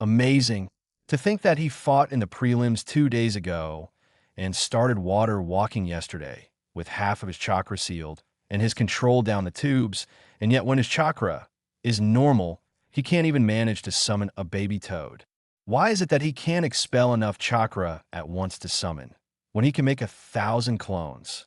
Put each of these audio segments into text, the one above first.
Amazing. To think that he fought in the prelims 2 days ago and started water walking yesterday with half of his chakra sealed and his control down the tubes, and yet when his chakra is normal, he can't even manage to summon a baby toad. Why is it that he can't expel enough chakra at once to summon, when he can make 1,000 clones?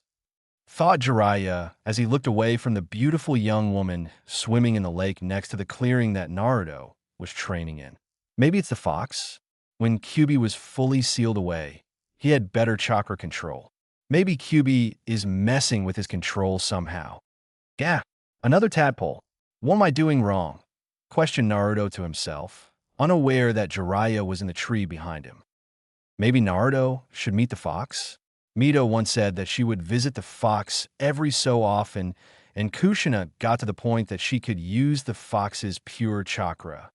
Thought Jiraiya as he looked away from the beautiful young woman swimming in the lake next to the clearing that Naruto was training in. Maybe it's the fox? When Kyuubi was fully sealed away, he had better chakra control. Maybe Kyuubi is messing with his control somehow. Yeah, another tadpole. What am I doing wrong? Questioned Naruto to himself, unaware that Jiraiya was in the tree behind him. Maybe Naruto should meet the fox? Mito once said that she would visit the fox every so often, and Kushina got to the point that she could use the fox's pure chakra.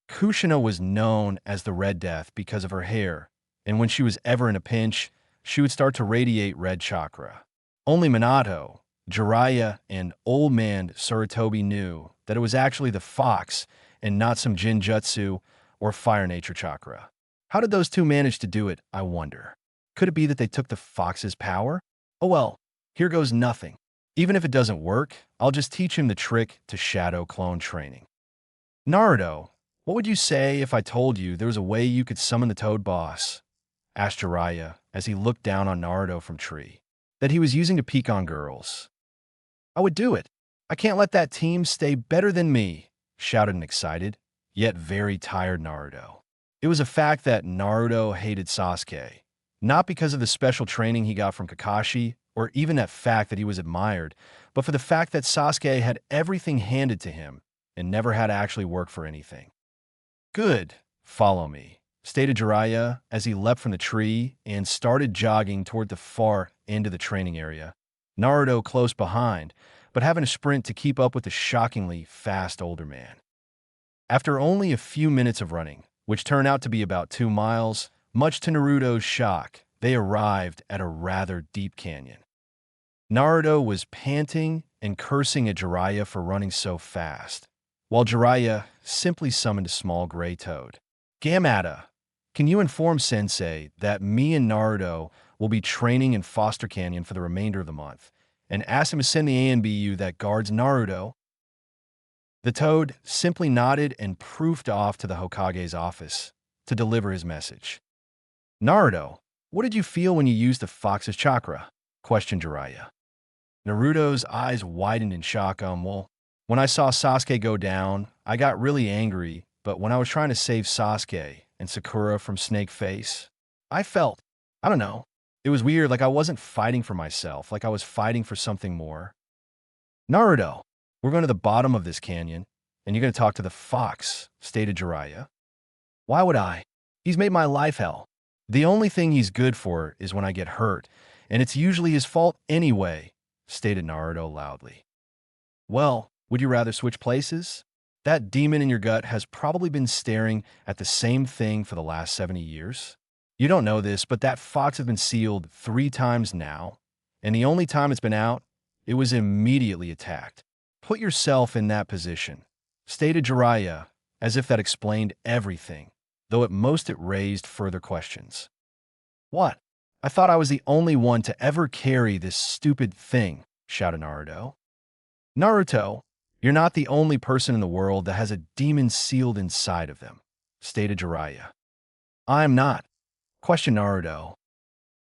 Kushina was known as the Red Death because of her hair, and when she was ever in a pinch, she would start to radiate red chakra. Only Minato, Jiraiya, and old man Sarutobi knew that it was actually the fox and not some Jinjutsu or fire nature chakra. How did those two manage to do it, I wonder? Could it be that they took the fox's power? Oh well, here goes nothing. Even if it doesn't work, I'll just teach him the trick to shadow clone training. Naruto, what would you say if I told you there was a way you could summon the Toad Boss? Asked Jiraiya as he looked down on Naruto from tree. That he was using to peek on girls. I would do it. I can't let that team stay better than me, shouted an excited, yet very tired Naruto. It was a fact that Naruto hated Sasuke. Not because of the special training he got from Kakashi, or even that fact that he was admired, but for the fact that Sasuke had everything handed to him and never had to actually work for anything. Good, follow me, stated Jiraiya as he leapt from the tree and started jogging toward the far end of the training area. Naruto close behind, but having to sprint to keep up with the shockingly fast older man. After only a few minutes of running, which turned out to be about 2 miles, much to Naruto's shock, they arrived at a rather deep canyon. Naruto was panting and cursing at Jiraiya for running so fast, while Jiraiya simply summoned a small gray toad. Gamata, can you inform Sensei that me and Naruto will be training in Foster Canyon for the remainder of the month, and ask him to send the ANBU that guards Naruto? The toad simply nodded and proofed off to the Hokage's office to deliver his message. Naruto, what did you feel when you used the fox's chakra? Questioned Jiraiya. Naruto's eyes widened in shock. Well, when I saw Sasuke go down, I got really angry, but when I was trying to save Sasuke and Sakura from Snake Face, I felt, I don't know, it was weird, like I wasn't fighting for myself, like I was fighting for something more. Naruto, we're going to the bottom of this canyon, and you're going to talk to the fox, stated Jiraiya. Why would I? He's made my life hell. The only thing he's good for is when I get hurt, and it's usually his fault anyway, stated Naruto loudly. Well, would you rather switch places? That demon in your gut has probably been staring at the same thing for the last 70 years. You don't know this, but that fox has been sealed 3 times now, and the only time it's been out, it was immediately attacked. Put yourself in that position, stated Jiraiya, as if that explained everything, though at most it raised further questions. What? I thought I was the only one to ever carry this stupid thing, shouted Naruto. Naruto, you're not the only person in the world that has a demon sealed inside of them, stated Jiraiya. I'm not, questioned Naruto.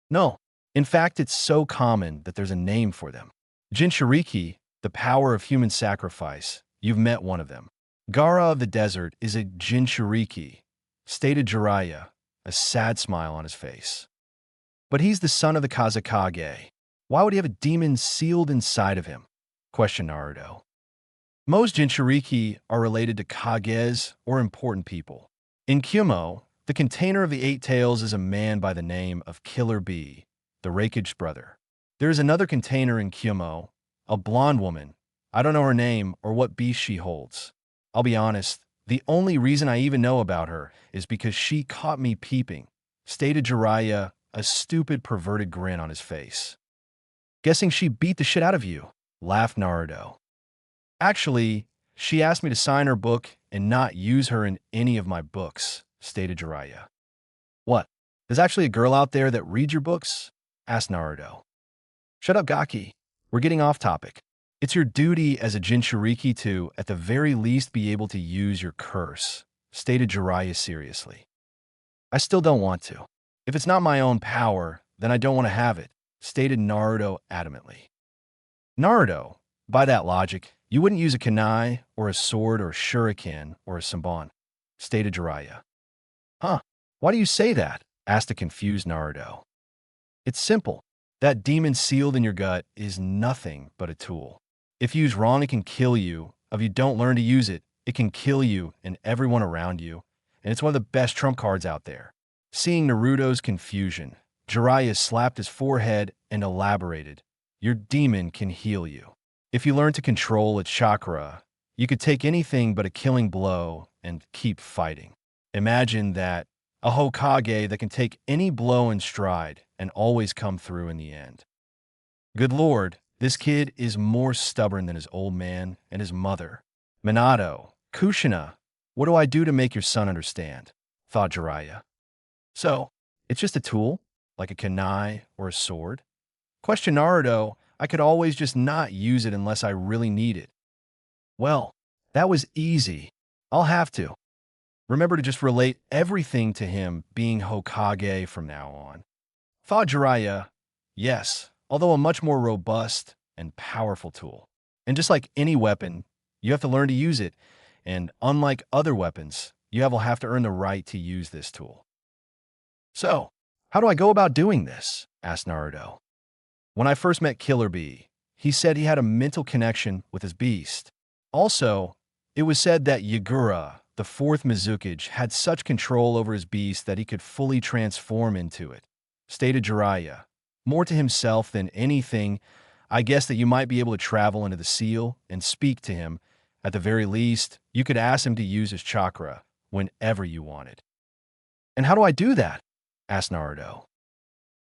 No, in fact it's so common that there's a name for them. Jinchuriki, the power of human sacrifice, you've met one of them. Gaara of the desert is a Jinchuriki, stated Jiraiya, a sad smile on his face. But he's the son of the Kazekage. Why would he have a demon sealed inside of him? Questioned Naruto. Most Jinchuriki are related to Kages or important people. In Kyuubi, the container of the 8 tails is a man by the name of Killer Bee, the Raikage brother. There is another container in Kyuubi, a blonde woman. I don't know her name or what beast she holds. I'll be honest, the only reason I even know about her is because she caught me peeping, stated Jiraiya, a stupid perverted grin on his face. Guessing she beat the shit out of you, laughed Naruto. Actually, She asked me to sign her book and not use her in any of my books, stated Jiraiya. What? There's actually a girl out there that reads your books? Asked Naruto. Shut up, Gaki. We're getting off topic. It's your duty as a Jinchuriki to, at the very least, be able to use your curse, stated Jiraiya seriously. I still don't want to. If it's not my own power, then I don't want to have it, stated Naruto adamantly. Naruto, by that logic, you wouldn't use a kunai or a sword or a shuriken or a senbon, stated Jiraiya. Huh? Why do you say that? Asked a confused Naruto. It's simple. That demon sealed in your gut is nothing but a tool. If used wrong, it can kill you. If you don't learn to use it, it can kill you and everyone around you. And it's one of the best trump cards out there. Seeing Naruto's confusion, Jiraiya slapped his forehead and elaborated. Your demon can heal you. If you learn to control its chakra, you could take anything but a killing blow and keep fighting. Imagine that, a Hokage that can take any blow in stride and always come through in the end. Good Lord, this kid is more stubborn than his old man and his mother. Minato, Kushina, what do I do to make your son understand? Thought Jiraiya. So, it's just a tool, like a kunai or a sword? Questioned Naruto, I could always just not use it unless I really need it. Well, that was easy. I'll have to. Remember to just relate everything to him being Hokage from now on. Thought Jiraiya, yes, although a much more robust and powerful tool. And just like any weapon, you have to learn to use it, and unlike other weapons, you will have to earn the right to use this tool. So, how do I go about doing this? Asked Naruto. When I first met Killer Bee, he said he had a mental connection with his beast. Also, it was said that Yagura, the fourth Mizukage, had such control over his beast that he could fully transform into it, stated Jiraiya. More to himself than anything, I guess that you might be able to travel into the seal and speak to him. At the very least, you could ask him to use his chakra whenever you wanted. And how do I do that? Asked Naruto.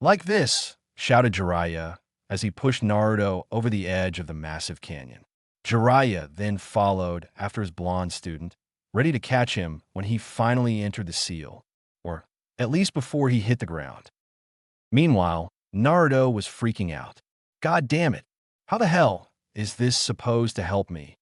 Like this, shouted Jiraiya as he pushed Naruto over the edge of the massive canyon. Jiraiya then followed after his blonde student, ready to catch him when he finally entered the seal, or at least before he hit the ground. Meanwhile, Naruto was freaking out. God damn it, how the hell is this supposed to help me?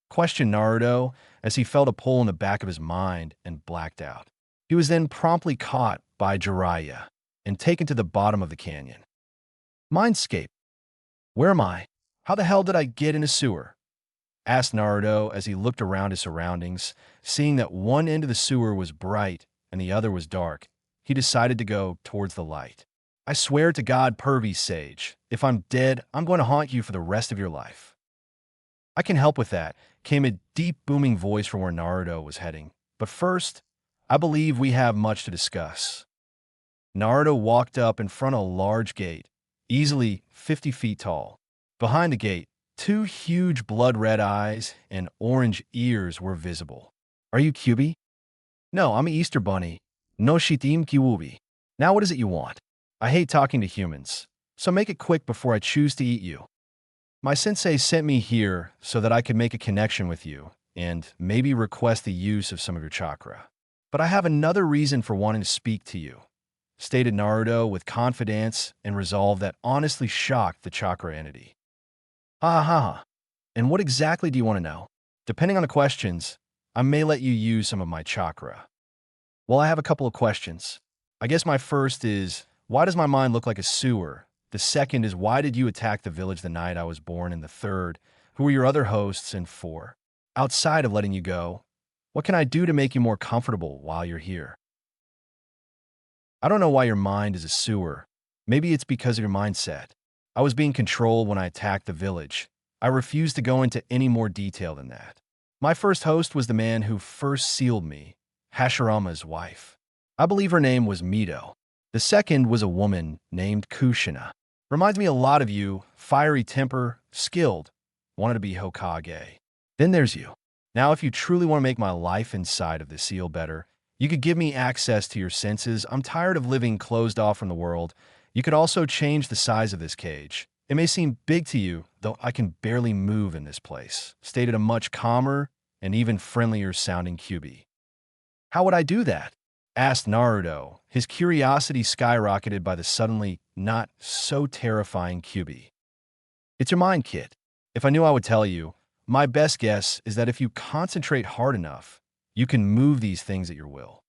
Questioned Naruto as he felt a pull in the back of his mind and blacked out. He was then promptly caught by Jiraiya and taken to the bottom of the canyon. Mindscape. Where am I? How the hell did I get in a sewer? Asked Naruto as he looked around his surroundings. Seeing that one end of the sewer was bright and the other was dark, he decided to go towards the light. I swear to God, Pervy Sage, if I'm dead, I'm going to haunt you for the rest of your life. I can help with that, came a deep booming voice from where Naruto was heading. But first, I believe we have much to discuss. Naruto walked up in front of a large gate, easily 50 feet tall. Behind the gate, two huge blood-red eyes and orange ears were visible. Are you Kyuubi? No, I'm an Easter Bunny. No shitim Kyuubi. Now what is it you want? I hate talking to humans, so make it quick before I choose to eat you. My sensei sent me here so that I could make a connection with you and maybe request the use of some of your chakra. But I have another reason for wanting to speak to you, stated Naruto with confidence and resolve that honestly shocked the chakra entity. Ha ha ha. And what exactly do you want to know? Depending on the questions, I may let you use some of my chakra. Well, I have a couple of questions. I guess my first is, why does my mind look like a sewer? The second is, why did you attack the village the night I was born? And the third, who are your other hosts? And four, outside of letting you go, what can I do to make you more comfortable while you're here? I don't know why your mind is a sewer. Maybe it's because of your mindset. I was being controlled when I attacked the village. I refuse to go into any more detail than that. My first host was the man who first sealed me, Hashirama's wife. I believe her name was Mito. The second was a woman named Kushina. Reminds me a lot of you, fiery temper, skilled, wanted to be Hokage. Then there's you. Now, if you truly want to make my life inside of the seal better, you could give me access to your senses. I'm tired of living closed off from the world. You could also change the size of this cage. It may seem big to you, though I can barely move in this place, stated a much calmer and even friendlier sounding Kyuubi. How would I do that? Asked Naruto, his curiosity skyrocketed by the suddenly not so terrifying Kyuubi. It's your mind, kid. If I knew I would tell you, my best guess is that if you concentrate hard enough, you can move these things at your will.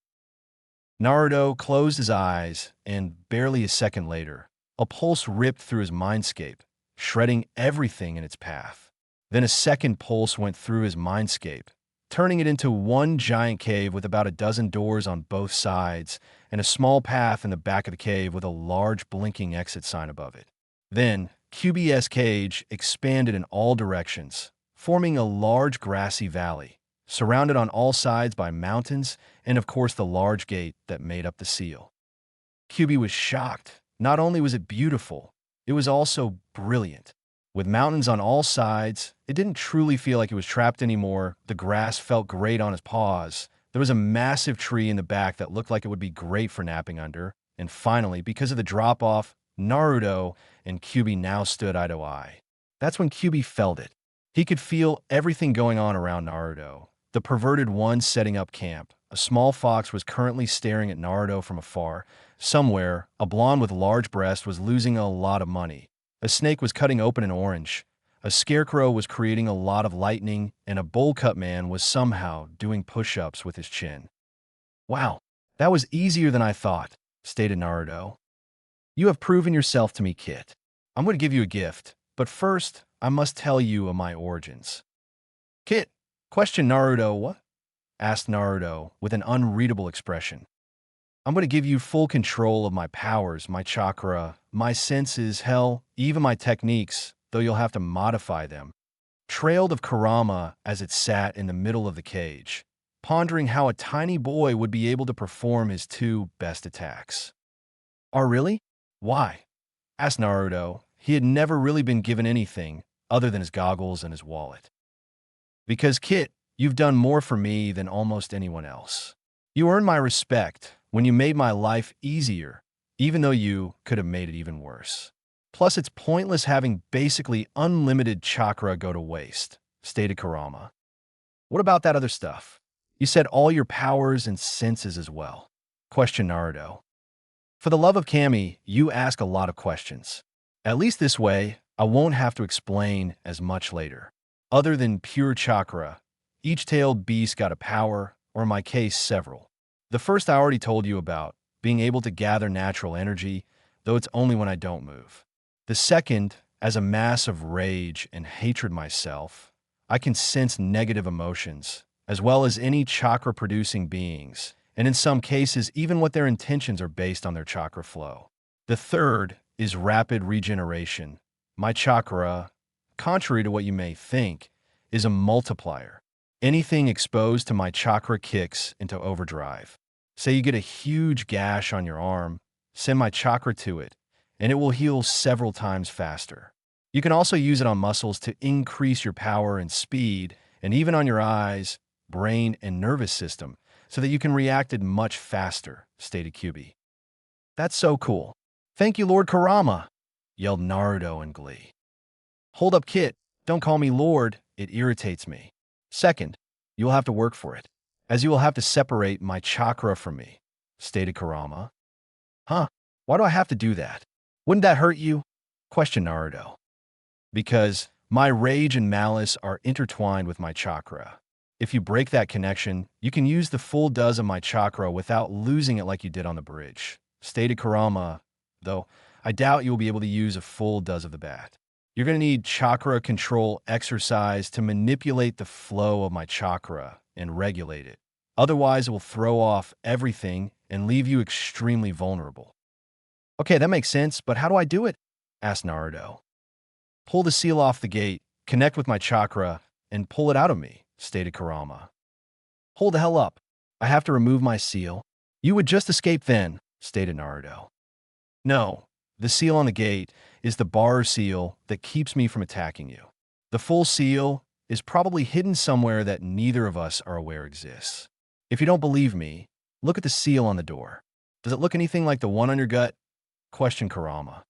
Naruto closed his eyes, and barely a second later, a pulse ripped through his mindscape, shredding everything in its path. Then a second pulse went through his mindscape, turning it into one giant cave with about a dozen doors on both sides and a small path in the back of the cave with a large blinking exit sign above it. Then, Kyuubi's cage expanded in all directions, forming a large grassy valley, surrounded on all sides by mountains and, of course, the large gate that made up the seal. Kyuubi was shocked. Not only was it beautiful, it was also brilliant. With mountains on all sides, it didn't truly feel like it was trapped anymore. The grass felt great on his paws. There was a massive tree in the back that looked like it would be great for napping under. And finally, because of the drop-off, Naruto and Kyuubi now stood eye to eye. That's when Kyuubi felt it. He could feel everything going on around Naruto. The perverted one setting up camp. A small fox was currently staring at Naruto from afar. Somewhere, a blonde with large breasts was losing a lot of money. A snake was cutting open an orange. A scarecrow was creating a lot of lightning, and a bowl-cut man was somehow doing push-ups with his chin. Wow, that was easier than I thought, stated Naruto. You have proven yourself to me, kid. I'm going to give you a gift, but first, I must tell you of my origins. Kid, questioned Naruto. What? Asked Naruto with an unreadable expression. I'm going to give you full control of my powers, my chakra, my senses, hell, even my techniques, though you'll have to modify them. Trailed of Kurama as it sat in the middle of the cage, pondering how a tiny boy would be able to perform his two best attacks. Oh, really? Why? Asked Naruto. He had never really been given anything other than his goggles and his wallet. Because, Kit, you've done more for me than almost anyone else. You earned my respect when you made my life easier, even though you could have made it even worse. Plus, it's pointless having basically unlimited chakra go to waste, stated Kurama. What about that other stuff? You said all your powers and senses as well, questioned Naruto. For the love of Kami, you ask a lot of questions. At least this way, I won't have to explain as much later. Other than pure chakra, each tailed beast got a power, or in my case, several. The first I already told you about, being able to gather natural energy, though it's only when I don't move. The second, as a mass of rage and hatred myself, I can sense negative emotions, as well as any chakra-producing beings, and in some cases, even what their intentions are based on their chakra flow. The third is rapid regeneration. My chakra, contrary to what you may think, is a multiplier. Anything exposed to my chakra kicks into overdrive. Say you get a huge gash on your arm, send my chakra to it, and it will heal several times faster. You can also use it on muscles to increase your power and speed, and even on your eyes, brain, and nervous system, so that you can react it much faster, stated Kyuubi. That's so cool. Thank you, Lord Kurama, yelled Naruto in glee. Hold up, Kit. Don't call me Lord. It irritates me. Second, you will have to work for it, as you will have to separate my chakra from me, stated Kurama. Huh? Why do I have to do that? Wouldn't that hurt you? Questioned Naruto. Because my rage and malice are intertwined with my chakra. If you break that connection, you can use the full dose of my chakra without losing it like you did on the bridge, stated Kurama, though I doubt you will be able to use a full dose of the bat. You're going to need chakra control exercise to manipulate the flow of my chakra and regulate it. Otherwise, it will throw off everything and leave you extremely vulnerable. Okay, that makes sense, but how do I do it? Asked Naruto. Pull the seal off the gate, connect with my chakra, and pull it out of me, stated Kurama. Hold the hell up. I have to remove my seal. You would just escape then, stated Naruto. No, the seal on the gate is the bar seal that keeps me from attacking you. The full seal is probably hidden somewhere that neither of us are aware exists. If you don't believe me, look at the seal on the door. Does it look anything like the one on your gut? Questioned Kurama.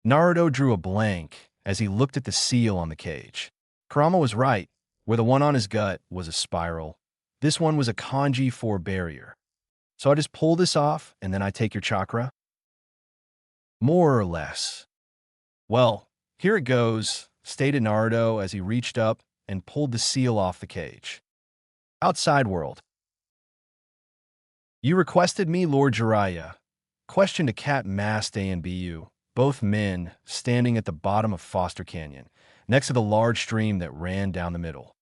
Naruto drew a blank as he looked at the seal on the cage. Kurama was right. Where the one on his gut was a spiral, this one was a kanji for barrier. So I just pull this off, and then I take your chakra? More or less. Well, here it goes, stated Naruto as he reached up and pulled the seal off the cage. Outside world. You requested me, Lord Jiraiya. Questioned a cat masked ANBU, both men standing at the bottom of Foster Canyon, next to the large stream that ran down the middle.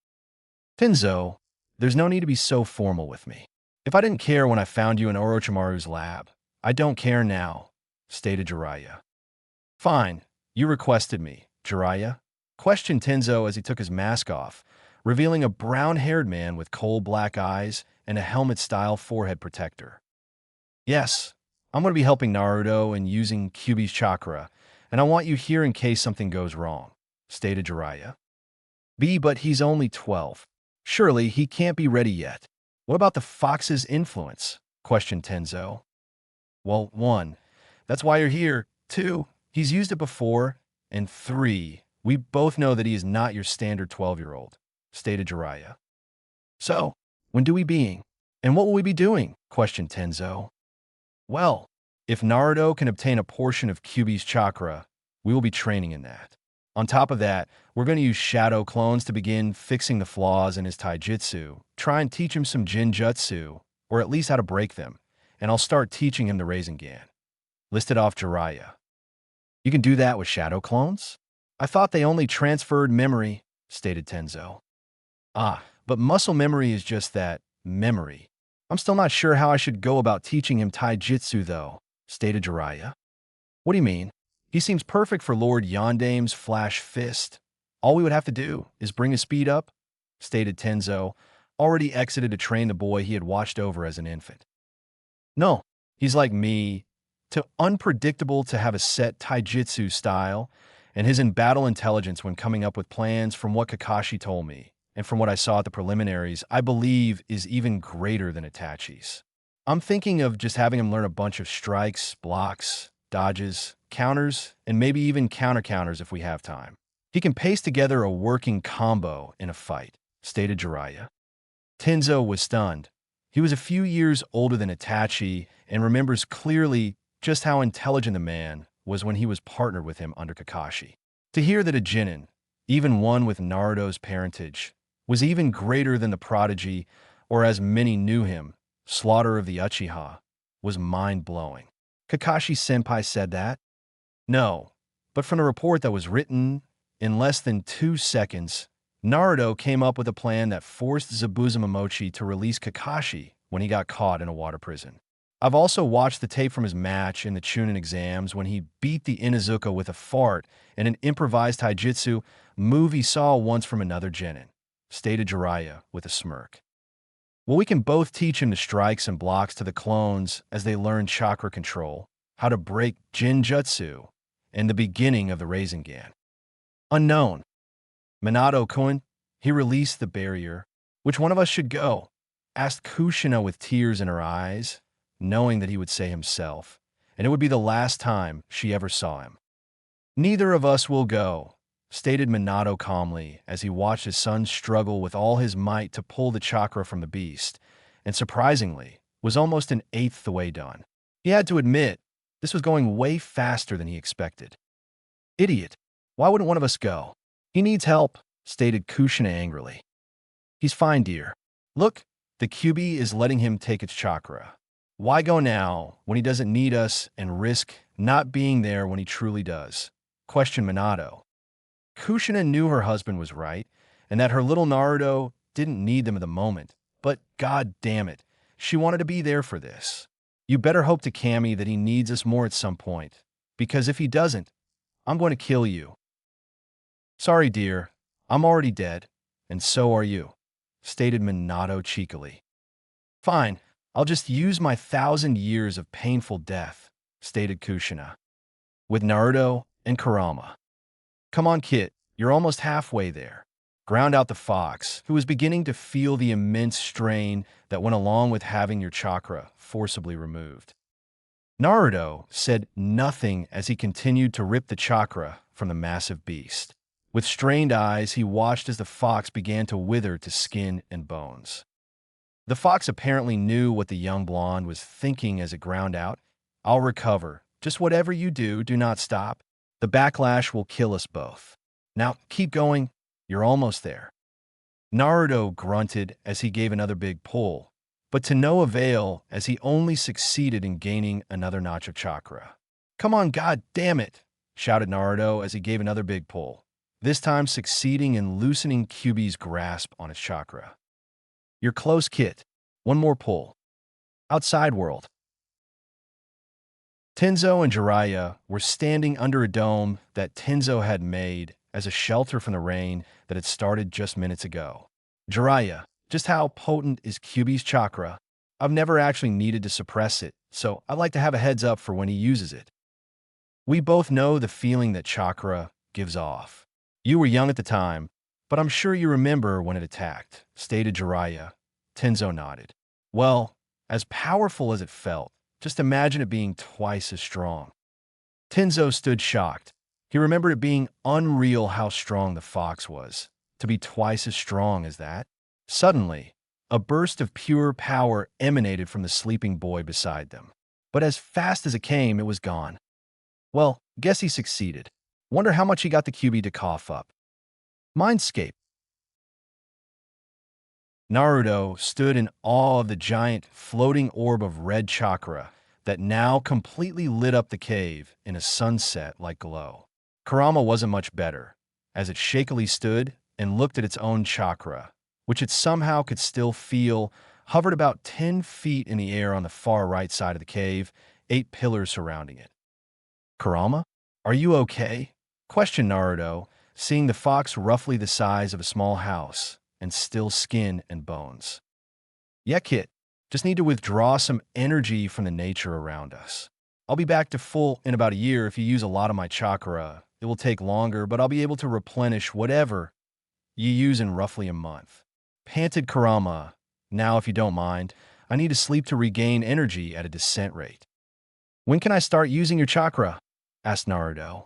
Tenzo, there's no need to be so formal with me. If I didn't care when I found you in Orochimaru's lab, I don't care now, stated Jiraiya. Fine, you requested me, Jiraiya. Questioned Tenzo as he took his mask off, revealing a brown-haired man with coal-black eyes and a helmet-style forehead protector. Yes, I'm going to be helping Naruto and using Kyuubi's chakra, and I want you here in case something goes wrong, stated Jiraiya. But he's only 12. Surely he can't be ready yet. What about the fox's influence? Questioned Tenzo. Well, 1, that's why you're here. 2, he's used it before. And 3, we both know that he is not your standard 12-year-old, stated Jiraiya. So, when do we being? And what will we be doing? Questioned Tenzo. Well, if Naruto can obtain a portion of Kyuubi's chakra, we will be training in that. On top of that, we're going to use shadow clones to begin fixing the flaws in his taijutsu, try and teach him some jinjutsu, or at least how to break them, and I'll start teaching him the Rasengan. Listed off Jiraiya. You can do that with shadow clones? I thought they only transferred memory, stated Tenzo. But muscle memory is just that, memory. I'm still not sure how I should go about teaching him taijutsu though, stated Jiraiya. What do you mean? He seems perfect for Lord Yondame's flash fist. All we would have to do is bring his speed up, stated Tenzo, already exited to train the boy he had watched over as an infant. No, he's like me, too unpredictable to have a set taijutsu style, and his in-battle intelligence when coming up with plans from what Kakashi told me, and from what I saw at the preliminaries, I believe is even greater than Itachi's. I'm thinking of just having him learn a bunch of strikes, blocks, dodges, counters, and maybe even counter-counters if we have time. He can paste together a working combo in a fight, stated Jiraiya. Tenzo was stunned. He was a few years older than Itachi and remembers clearly just how intelligent the man was when he was partnered with him under Kakashi. To hear that a genin, even one with Naruto's parentage, was even greater than the prodigy, or as many knew him, Slaughter of the Uchiha, was mind-blowing. Kakashi-senpai said that? No, but from the report that was written, in less than 2 seconds, Naruto came up with a plan that forced Zabuzamomochi to release Kakashi when he got caught in a water prison. I've also watched the tape from his match in the Chunin Exams when he beat the Inuzuka with a fart in an improvised taijutsu move he saw once from another genin, stated Jiraiya with a smirk. Well, we can both teach him the strikes and blocks to the clones as they learn chakra control, how to break jinjutsu, and the beginning of the Rasengan. Unknown. Minato-kun, he released the barrier. Which one of us should go? Asked Kushina with tears in her eyes, knowing that he would say himself, and it would be the last time she ever saw him. Neither of us will go, stated Minato calmly as he watched his son struggle with all his might to pull the chakra from the beast, and surprisingly, was almost an eighth the way done. He had to admit, this was going way faster than he expected. Idiot, why wouldn't one of us go? He needs help, stated Kushina angrily. He's fine, dear. Look, the Kyuubi is letting him take its chakra. Why go now when he doesn't need us and risk not being there when he truly does? Questioned Minato. Kushina knew her husband was right, and that her little Naruto didn't need them at the moment, but god damn it, she wanted to be there for this. You better hope to Cammy that he needs us more at some point, because if he doesn't, I'm going to kill you. Sorry, dear, I'm already dead, and so are you, stated Minato cheekily. Fine, I'll just use my 1,000 years of painful death, stated Kushina. With Naruto and Kurama. Come on, Kit, you're almost halfway there. Ground out the fox, who was beginning to feel the immense strain that went along with having your chakra forcibly removed. Naruto said nothing as he continued to rip the chakra from the massive beast. With strained eyes, he watched as the fox began to wither to skin and bones. The fox apparently knew what the young blonde was thinking as it ground out. I'll recover. Just whatever you do, do not stop. The backlash will kill us both. Now, keep going. You're almost there. Naruto grunted as he gave another big pull, but to no avail as he only succeeded in gaining another notch of chakra. Come on, god damn it, shouted Naruto as he gave another big pull, this time succeeding in loosening Kyuubi's grasp on his chakra. You're close, Kit. One more pull. Outside world. Tenzo and Jiraiya were standing under a dome that Tenzo had made as a shelter from the rain that had started just minutes ago. Jiraiya, just how potent is Kyuubi's chakra? I've never actually needed to suppress it, so I'd like to have a heads up for when he uses it. We both know the feeling that chakra gives off. You were young at the time, but I'm sure you remember when it attacked, stated Jiraiya. Tenzo nodded. Well, as powerful as it felt, just imagine it being twice as strong. Tenzo stood shocked. He remembered it being unreal how strong the fox was, to be twice as strong as that. Suddenly, a burst of pure power emanated from the sleeping boy beside them. But as fast as it came, it was gone. Well, guess he succeeded. Wonder how much he got the Kyuubi to cough up. Mindscape. Naruto stood in awe of the giant floating orb of red chakra that now completely lit up the cave in a sunset-like glow. Kurama wasn't much better, as it shakily stood and looked at its own chakra, which it somehow could still feel, hovered about 10 feet in the air on the far right side of the cave, 8 pillars surrounding it. Kurama, are you okay? Questioned Naruto, seeing the fox roughly the size of a small house and still skin and bones. Yeah, Kit, just need to withdraw some energy from the nature around us. I'll be back to full in about a year if you use a lot of my chakra. It will take longer, but I'll be able to replenish whatever you use in roughly a month. Panted Kurama, now if you don't mind, I need to sleep to regain energy at a descent rate. When can I start using your chakra? Asked Naruto.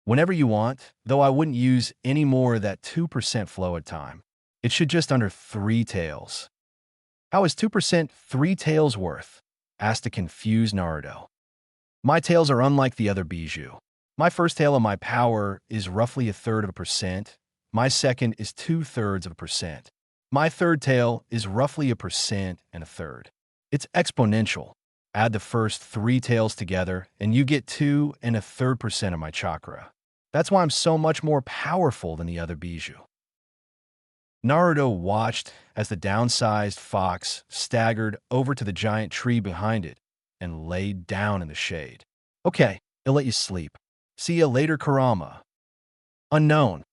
Whenever you want, though I wouldn't use any more of that 2% flow at a time. It should just under 3 tails. How is 2% 3 tails worth? Asked a confused Naruto. My tails are unlike the other bijou. My first tail of my power is roughly 1/3%. My second is 2/3%. My third tail is roughly 1% and 1/3. It's exponential. Add the first 3 tails together, and you get 2 1/3% of my chakra. That's why I'm so much more powerful than the other bijou. Naruto watched as the downsized fox staggered over to the giant tree behind it and laid down in the shade. Okay, I'll let you sleep. See you later, Kurama. Unknown.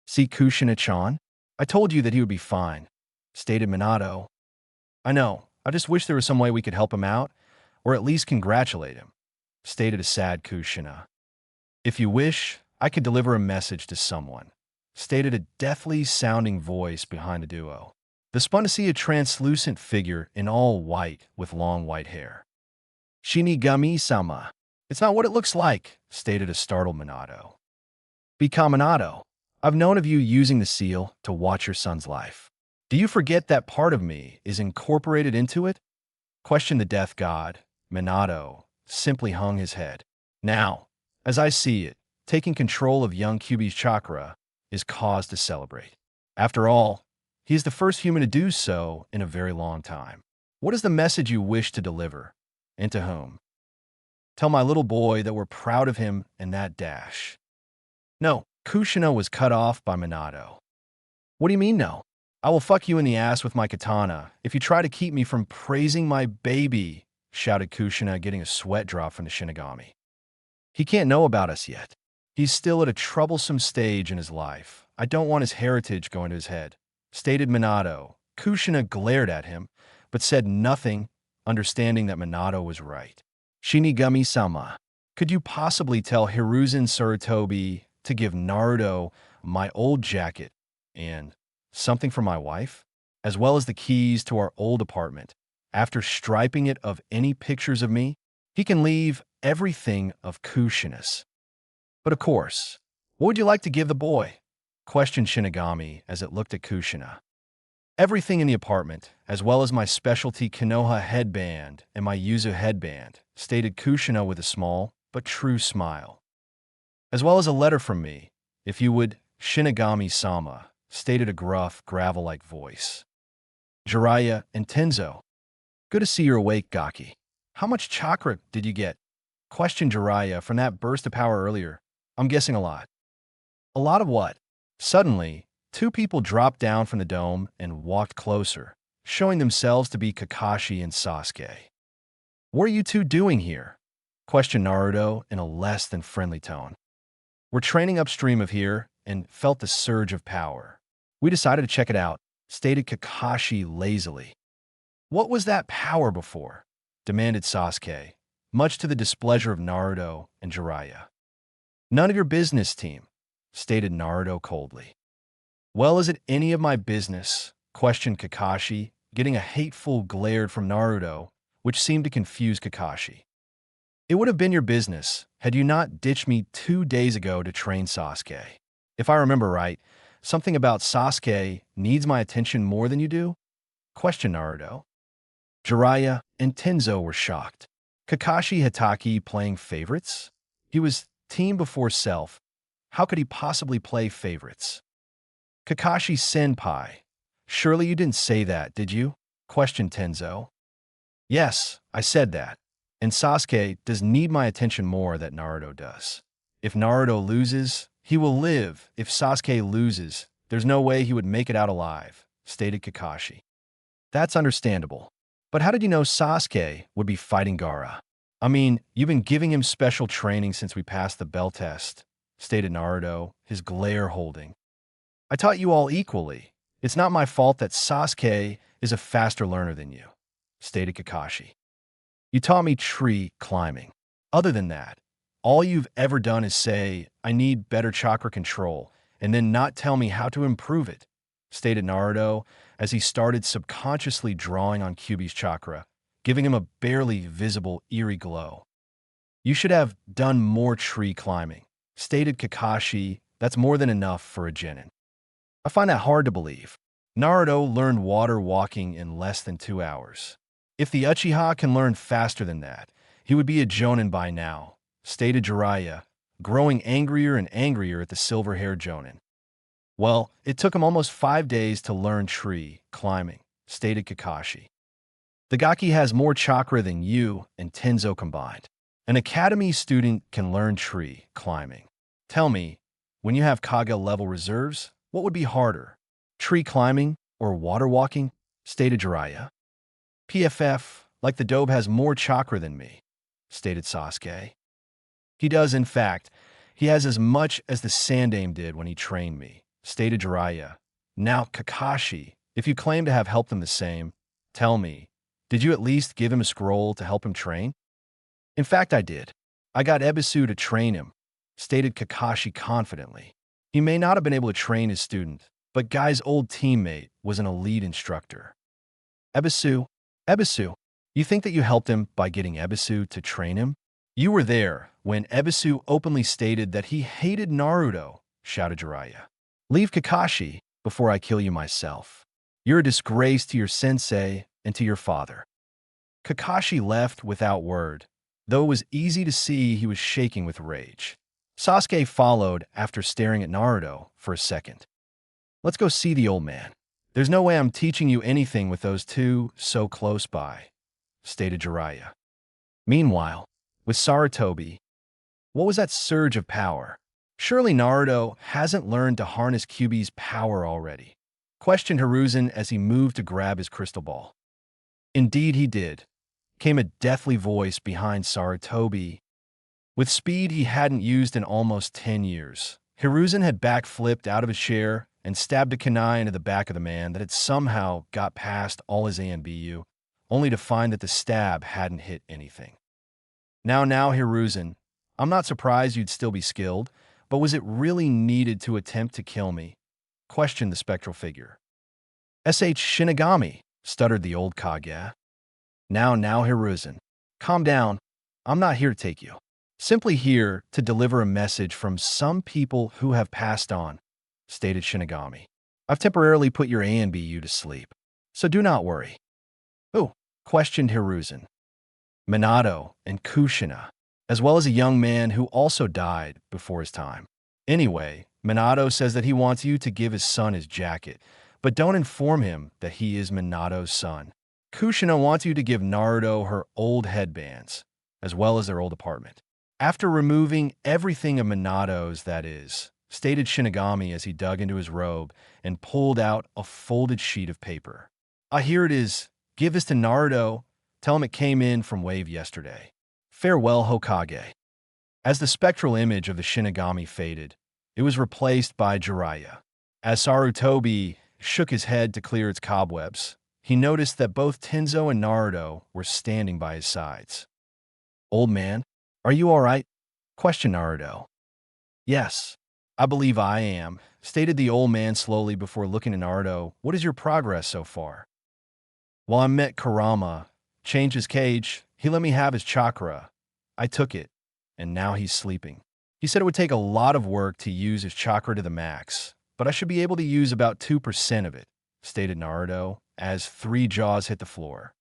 See Kushina-chan? I told you that he would be fine, stated Minato. I know, I just wish there was some way we could help him out, or at least congratulate him, stated a sad Kushina. If you wish, I could deliver a message to someone, stated a deathly sounding voice behind the duo. They spun to see a translucent figure in all white with long white hair. Shinigami-sama. It's not what it looks like, stated a startled Minato. Be Kaminato. I've known of you using the seal to watch your son's life. Do you forget that part of me is incorporated into it? Questioned the death god. Minato simply hung his head. Now, as I see it, taking control of young Kyuubi's chakra is cause to celebrate. After all, he is the first human to do so in a very long time. What is the message you wish to deliver? And to whom? Tell my little boy that we're proud of him and that dash. No, Kushina was cut off by Minato. What do you mean no? I will fuck you in the ass with my katana if you try to keep me from praising my baby, shouted Kushina, getting a sweat drop from the Shinigami. He can't know about us yet. He's still at a troublesome stage in his life. I don't want his heritage going to his head, stated Minato. Kushina glared at him, but said nothing, understanding that Minato was right. Shinigami-sama, could you possibly tell Hiruzen Sarutobi to give Naruto my old jacket and something for my wife, as well as the keys to our old apartment? After striping it of any pictures of me, he can leave everything of Kushina's. But of course, What would you like to give the boy? Questioned Shinigami as it looked at Kushina. Everything in the apartment, as well as my specialty Konoha headband and my Yuzu headband, stated Kushina with a small but true smile. As well as a letter from me, if you would, Shinigami-sama, stated a gruff, gravel-like voice. Jiraiya and Tenzo. Good to see you're awake, Gaki. How much chakra did you get? Questioned Jiraiya from that burst of power earlier. I'm guessing a lot. A lot of what? Suddenly, two people dropped down from the dome and walked closer, showing themselves to be Kakashi and Sasuke. What are you two doing here? Questioned Naruto in a less than friendly tone. We're training upstream of here and felt the surge of power. We decided to check it out, stated Kakashi lazily. What was that power before? Demanded Sasuke, much to the displeasure of Naruto and Jiraiya. None of your business, team, stated Naruto coldly. Well, is it any of my business? Questioned Kakashi, getting a hateful glare from Naruto, which seemed to confuse Kakashi. It would have been your business had you not ditched me 2 days ago to train Sasuke. If I remember right, something about Sasuke needs my attention more than you do? Questioned Naruto. Jiraiya and Tenzo were shocked. Kakashi Hitaki playing favorites? He was team before self. How could he possibly play favorites? Kakashi Senpai. Surely you didn't say that, did you? Questioned Tenzo. Yes, I said that. And Sasuke does need my attention more than Naruto does. If Naruto loses, he will live. If Sasuke loses, there's no way he would make it out alive, stated Kakashi. That's understandable. But how did you know Sasuke would be fighting Gaara? I mean, you've been giving him special training since we passed the bell test, stated Naruto, his glare holding. I taught you all equally. It's not my fault that Sasuke is a faster learner than you, stated Kakashi. You taught me tree climbing. Other than that, all you've ever done is say, I need better chakra control, and then not tell me how to improve it, stated Naruto as he started subconsciously drawing on Kyuubi's chakra, giving him a barely visible eerie glow. You should have done more tree climbing, stated Kakashi. That's more than enough for a genin. I find that hard to believe. Naruto learned water walking in less than 2 hours. If the Uchiha can learn faster than that, he would be a Jonin by now, stated Jiraiya, growing angrier and angrier at the silver-haired Jonin. Well, it took him almost 5 days to learn tree climbing, stated Kakashi. The Gaki has more chakra than you and Tenzo combined. An academy student can learn tree climbing. Tell me, when you have Kage-level reserves, what would be harder, tree climbing or water walking? Stated Jiraiya. PFF, like the Dobe has more chakra than me, stated Sasuke. He does, in fact. He has as much as the Sandaime did when he trained me, stated Jiraiya. Now, Kakashi, if you claim to have helped him the same, tell me, did you at least give him a scroll to help him train? In fact, I did. I got Ebisu to train him, stated Kakashi confidently. He may not have been able to train his student, but Guy's old teammate was an elite instructor. Ebisu, you think that you helped him by getting Ebisu to train him? You were there when Ebisu openly stated that he hated Naruto, shouted Jiraiya. Leave Kakashi before I kill you myself. You're a disgrace to your sensei and to your father. Kakashi left without word, though it was easy to see he was shaking with rage. Sasuke followed after staring at Naruto for a second. Let's go see the old man. There's no way I'm teaching you anything with those two so close by, stated Jiraiya. Meanwhile, with Sarutobi, what was that surge of power? Surely Naruto hasn't learned to harness Kyuubi's power already, questioned Hiruzen as he moved to grab his crystal ball. Indeed he did, came a deathly voice behind Sarutobi. With speed he hadn't used in almost 10 years, Hiruzen had backflipped out of his chair and stabbed a kunai into the back of the man that had somehow got past all his ANBU, only to find that the stab hadn't hit anything. Now, Hiruzen, I'm not surprised you'd still be skilled, but was it really needed to attempt to kill me? Questioned the spectral figure. Shinigami, stuttered the old Kage. Now, Hiruzen, calm down. I'm not here to take you. Simply here to deliver a message from some people who have passed on, stated Shinigami. I've temporarily put your A and BU to sleep, so do not worry. Oh, questioned Hiruzen. Minato and Kushina, as well as a young man who also died before his time. Anyway, Minato says that he wants you to give his son his jacket, but don't inform him that he is Minato's son. Kushina wants you to give Naruto her old headbands, as well as their old apartment. After removing everything of Minato's, that is, stated Shinigami as he dug into his robe and pulled out a folded sheet of paper. Ah, here it is. Give this to Naruto. Tell him it came in from Wave yesterday. Farewell, Hokage. As the spectral image of the Shinigami faded, it was replaced by Jiraiya. As Sarutobi shook his head to clear its cobwebs, he noticed that both Tenzo and Naruto were standing by his sides. Old man, are you all right? Questioned Naruto. Yes, I believe I am, stated the old man slowly before looking at Naruto. What is your progress so far? Well, I met Kurama, changed his cage, he let me have his chakra. I took it, and now he's sleeping. He said it would take a lot of work to use his chakra to the max, but I should be able to use about 2% of it, stated Naruto, as three jaws hit the floor.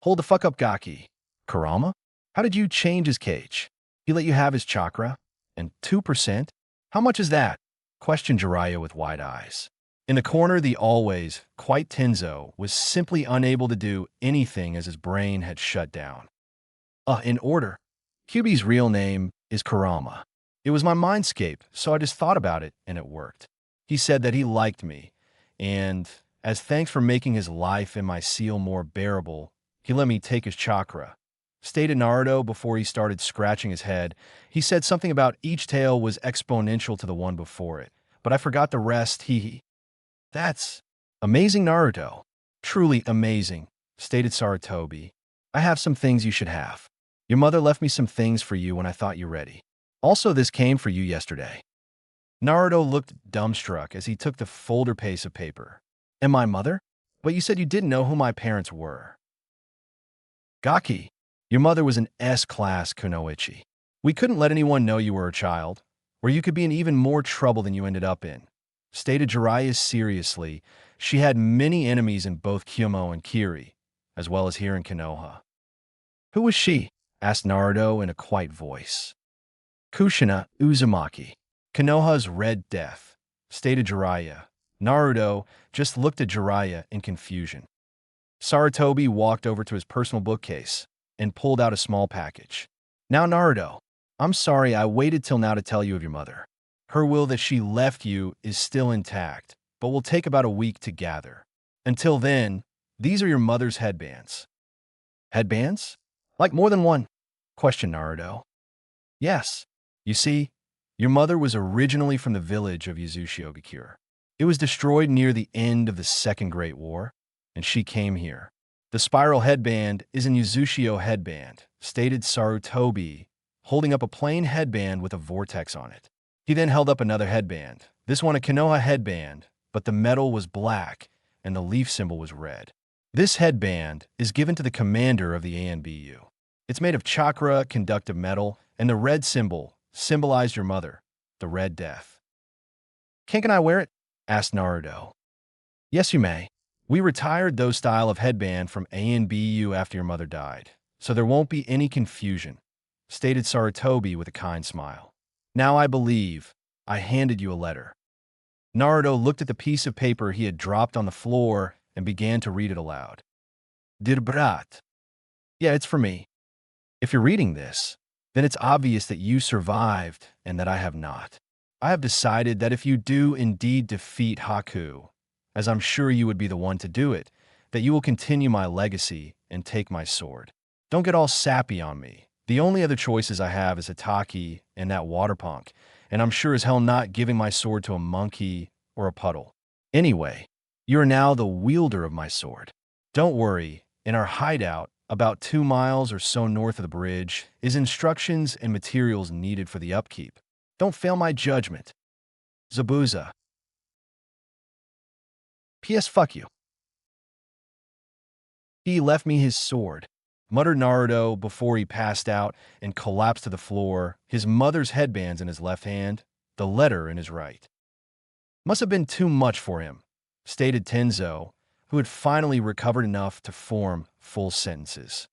Hold the fuck up, Gaki. Kurama? How did you change his cage? He let you have his chakra? And 2%? How much is that? Questioned Jiraiya with wide eyes. In the corner, the always quite Tenzo was simply unable to do anything as his brain had shut down. In order. Kyuubi's real name is Kurama. It was my mindscape, so I just thought about it, and it worked. He said that he liked me, and as thanks for making his life and my seal more bearable, he let me take his chakra. Stated Naruto before he started scratching his head. He said something about each tale was exponential to the one before it, but I forgot the rest. That's amazing, Naruto. Truly amazing, stated Sarutobi. I have some things you should have. Your mother left me some things for you when I thought you ready. Also, this came for you yesterday. Naruto looked dumbstruck as he took the folder piece of paper. And my mother? But you said you didn't know who my parents were. Gaki, your mother was an S-class kunoichi. We couldn't let anyone know you were a child, or you could be in even more trouble than you ended up in. Stated Jiraiya seriously. She had many enemies in both Kyomo and Kiri, as well as here in Konoha. Who was she? Asked Naruto in a quiet voice. Kushina Uzumaki, Konoha's Red Death, stated Jiraiya. Naruto just looked at Jiraiya in confusion. Sarutobi walked over to his personal bookcase and pulled out a small package. Now, Naruto, I'm sorry I waited till now to tell you of your mother. Her will that she left you is still intact, but will take about a week to gather. Until then, these are your mother's headbands. Headbands? Like more than one? Questioned Naruto. Yes. You see, your mother was originally from the village of Yuzushiogakure. It was destroyed near the end of the Second Great War, and she came here. The spiral headband is an Yuzushio headband, stated Sarutobi, holding up a plain headband with a vortex on it. He then held up another headband, this one a Konoha headband, but the metal was black and the leaf symbol was red. This headband is given to the commander of the ANBU. It's made of chakra, conductive metal, and the red symbol symbolized your mother, the Red Death. Can I wear it? Asked Naruto. Yes, you may. We retired those style of headband from ANBU after your mother died, so there won't be any confusion, stated Sarutobi with a kind smile. Now I believe I handed you a letter. Naruto looked at the piece of paper he had dropped on the floor and began to read it aloud. Dir brat. Yeah, it's for me. If you're reading this, then it's obvious that you survived and that I have not. I have decided that if you do indeed defeat Haku, as I'm sure you would be the one to do it, that you will continue my legacy and take my sword. Don't get all sappy on me. The only other choices I have is Hataki and that water punk, and I'm sure as hell not giving my sword to a monkey or a puddle. Anyway, you are now the wielder of my sword. Don't worry, in our hideout, about 2 miles or so north of the bridge, is instructions and materials needed for the upkeep. Don't fail my judgment. Zabuza. P.S. Fuck you. He left me his sword. muttered Naruto before he passed out and collapsed to the floor, his mother's headbands in his left hand, the letter in his right. Must have been too much for him, stated Tenzo, who had finally recovered enough to form full sentences.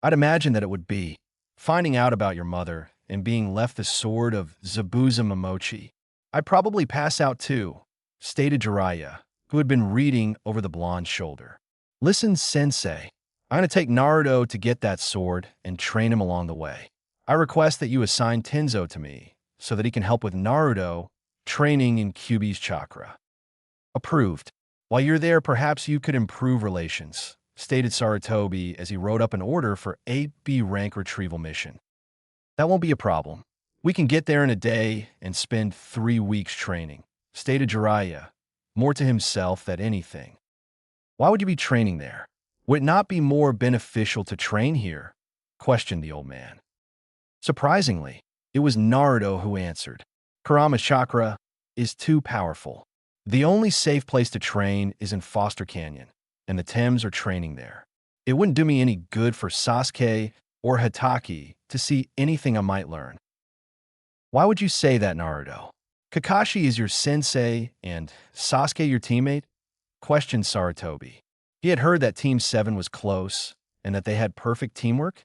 I'd imagine that it would be. Finding out about your mother and being left the sword of Zabuza Momochi. I'd probably pass out too, stated Jiraiya, who had been reading over the blonde's shoulder. Listen, Sensei. I'm going to take Naruto to get that sword and train him along the way. I request that you assign Tenzo to me so that he can help with Naruto training in Kyuubi's chakra. Approved. While you're there, perhaps you could improve relations, stated Sarutobi as he wrote up an order for 8B rank retrieval mission. That won't be a problem. We can get there in a day and spend 3 weeks training, stated Jiraiya, more to himself than anything. Why would you be training there? Would it not be more beneficial to train here? Questioned the old man. Surprisingly, it was Naruto who answered. Kurama's chakra is too powerful. The only safe place to train is in Foster Canyon, and the Thames are training there. It wouldn't do me any good for Sasuke or Hatake to see anything I might learn. Why would you say that, Naruto? Kakashi is your sensei and Sasuke your teammate? Questioned Sarutobi. He had heard that Team 7 was close and that they had perfect teamwork.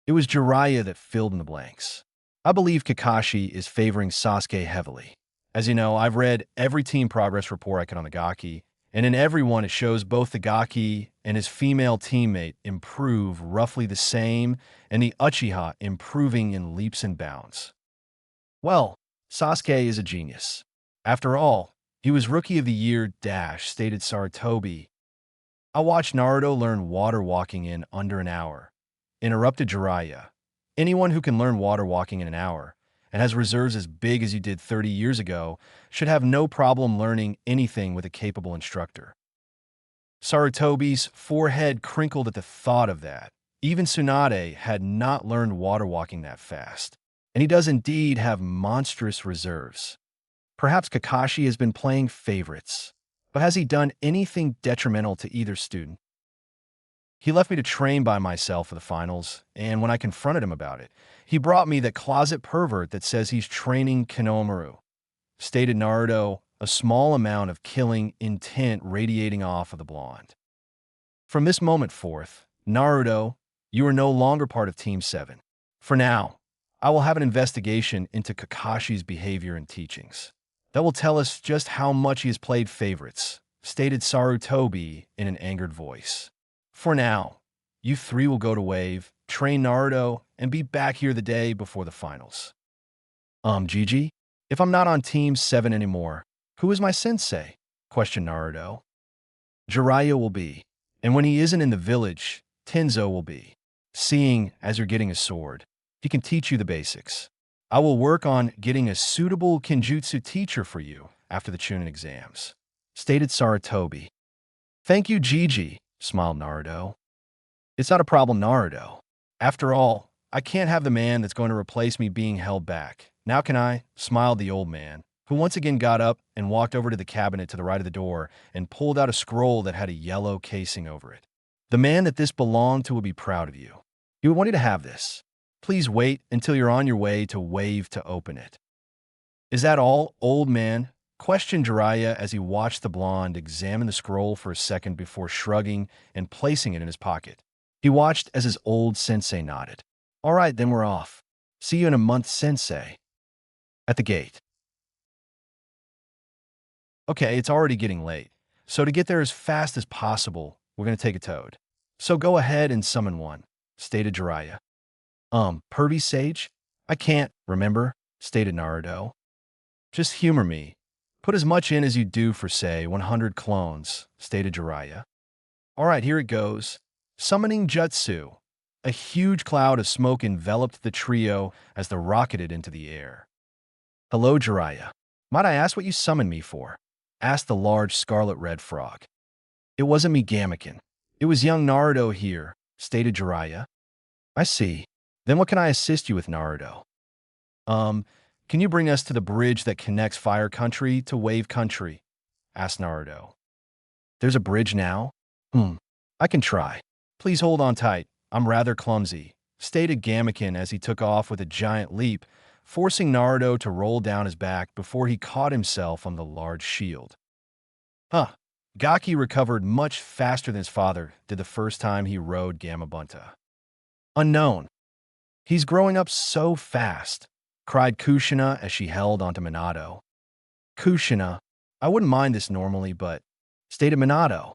It was Jiraiya that filled in the blanks. I believe Kakashi is favoring Sasuke heavily. As you know, I've read every team progress report I could on the Gaki, and in every one it shows both the Gaki and his female teammate improve roughly the same, and the Uchiha improving in leaps and bounds. Well, Sasuke is a genius. After all, he was Rookie of the Year, stated Sarutobi. I watched Naruto learn water walking in under an hour, interrupted Jiraiya. Anyone who can learn water walking in an hour and has reserves as big as you did 30 years ago should have no problem learning anything with a capable instructor. Sarutobi's forehead crinkled at the thought of that. Even Tsunade had not learned water walking that fast, and he does indeed have monstrous reserves. Perhaps Kakashi has been playing favorites, but has he done anything detrimental to either student? He left me to train by myself for the finals, and when I confronted him about it, he brought me that closet pervert that says he's training Konohamaru, stated Naruto, a small amount of killing intent radiating off of the blonde. From this moment forth, Naruto, you are no longer part of Team 7. For now, I will have an investigation into Kakashi's behavior and teachings. That will tell us just how much he has played favorites, stated Sarutobi in an angered voice. For now, you 3 will go to Wave, train Naruto, and be back here the day before the finals. Gigi? If I'm not on Team 7 anymore, who is my sensei? Questioned Naruto. Jiraiya will be, and when he isn't in the village, Tenzo will be. Seeing as you're getting a sword, he can teach you the basics. I will work on getting a suitable Kenjutsu teacher for you after the Chunin Exams, stated Sarutobi. Thank you, Gigi, smiled Naruto. It's not a problem, Naruto. After all, I can't have the man that's going to replace me being held back. Now can I? Smiled the old man, who once again got up and walked over to the cabinet to the right of the door and pulled out a scroll that had a yellow casing over it. The man that this belonged to will be proud of you. He would want you to have this. Please wait until you're on your way to Wave to open it. Is that all, old man? Questioned Jiraiya as he watched the blonde examine the scroll for a second before shrugging and placing it in his pocket. He watched as his old sensei nodded. All right, then we're off. See you in a month, sensei. At the gate. Okay, it's already getting late, so to get there as fast as possible, we're going to take a toad. So go ahead and summon one, stated Jiraiya. Pervy Sage? I can't, remember, stated Naruto. Just humor me. Put as much in as you do for, say, 100 clones, stated Jiraiya. All right, here it goes. Summoning Jutsu. A huge cloud of smoke enveloped the trio as they rocketed into the air. Hello, Jiraiya. Might I ask what you summoned me for? Asked the large scarlet-red frog. It wasn't me, Gamaken. It was young Naruto here, stated Jiraiya. I see. Then what can I assist you with, Naruto? Can you bring us to the bridge that connects Fire Country to Wave Country? Asked Naruto. There's a bridge now? I can try. Please hold on tight, I'm rather clumsy, stated Gamaken as he took off with a giant leap, forcing Naruto to roll down his back before he caught himself on the large shield. Huh. Gaki recovered much faster than his father did the first time he rode Gamabunta. Unknown. He's growing up so fast, cried Kushina as she held onto Minato. Kushina, I wouldn't mind this normally, but, stated Minato,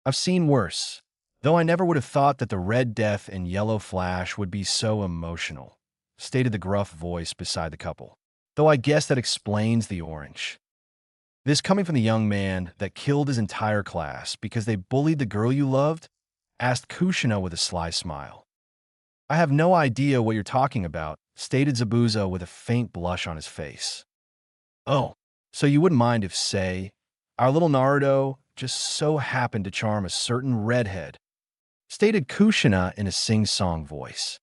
I've seen worse, though I never would have thought that the Red Death and Yellow Flash would be so emotional, stated the gruff voice beside the couple, though I guess that explains the orange. This coming from the young man that killed his entire class because they bullied the girl you loved? Asked Kushina with a sly smile. I have no idea what you're talking about, stated Zabuza with a faint blush on his face. Oh, so you wouldn't mind if, say, our little Naruto just so happened to charm a certain redhead, stated Kushina in a sing-song voice.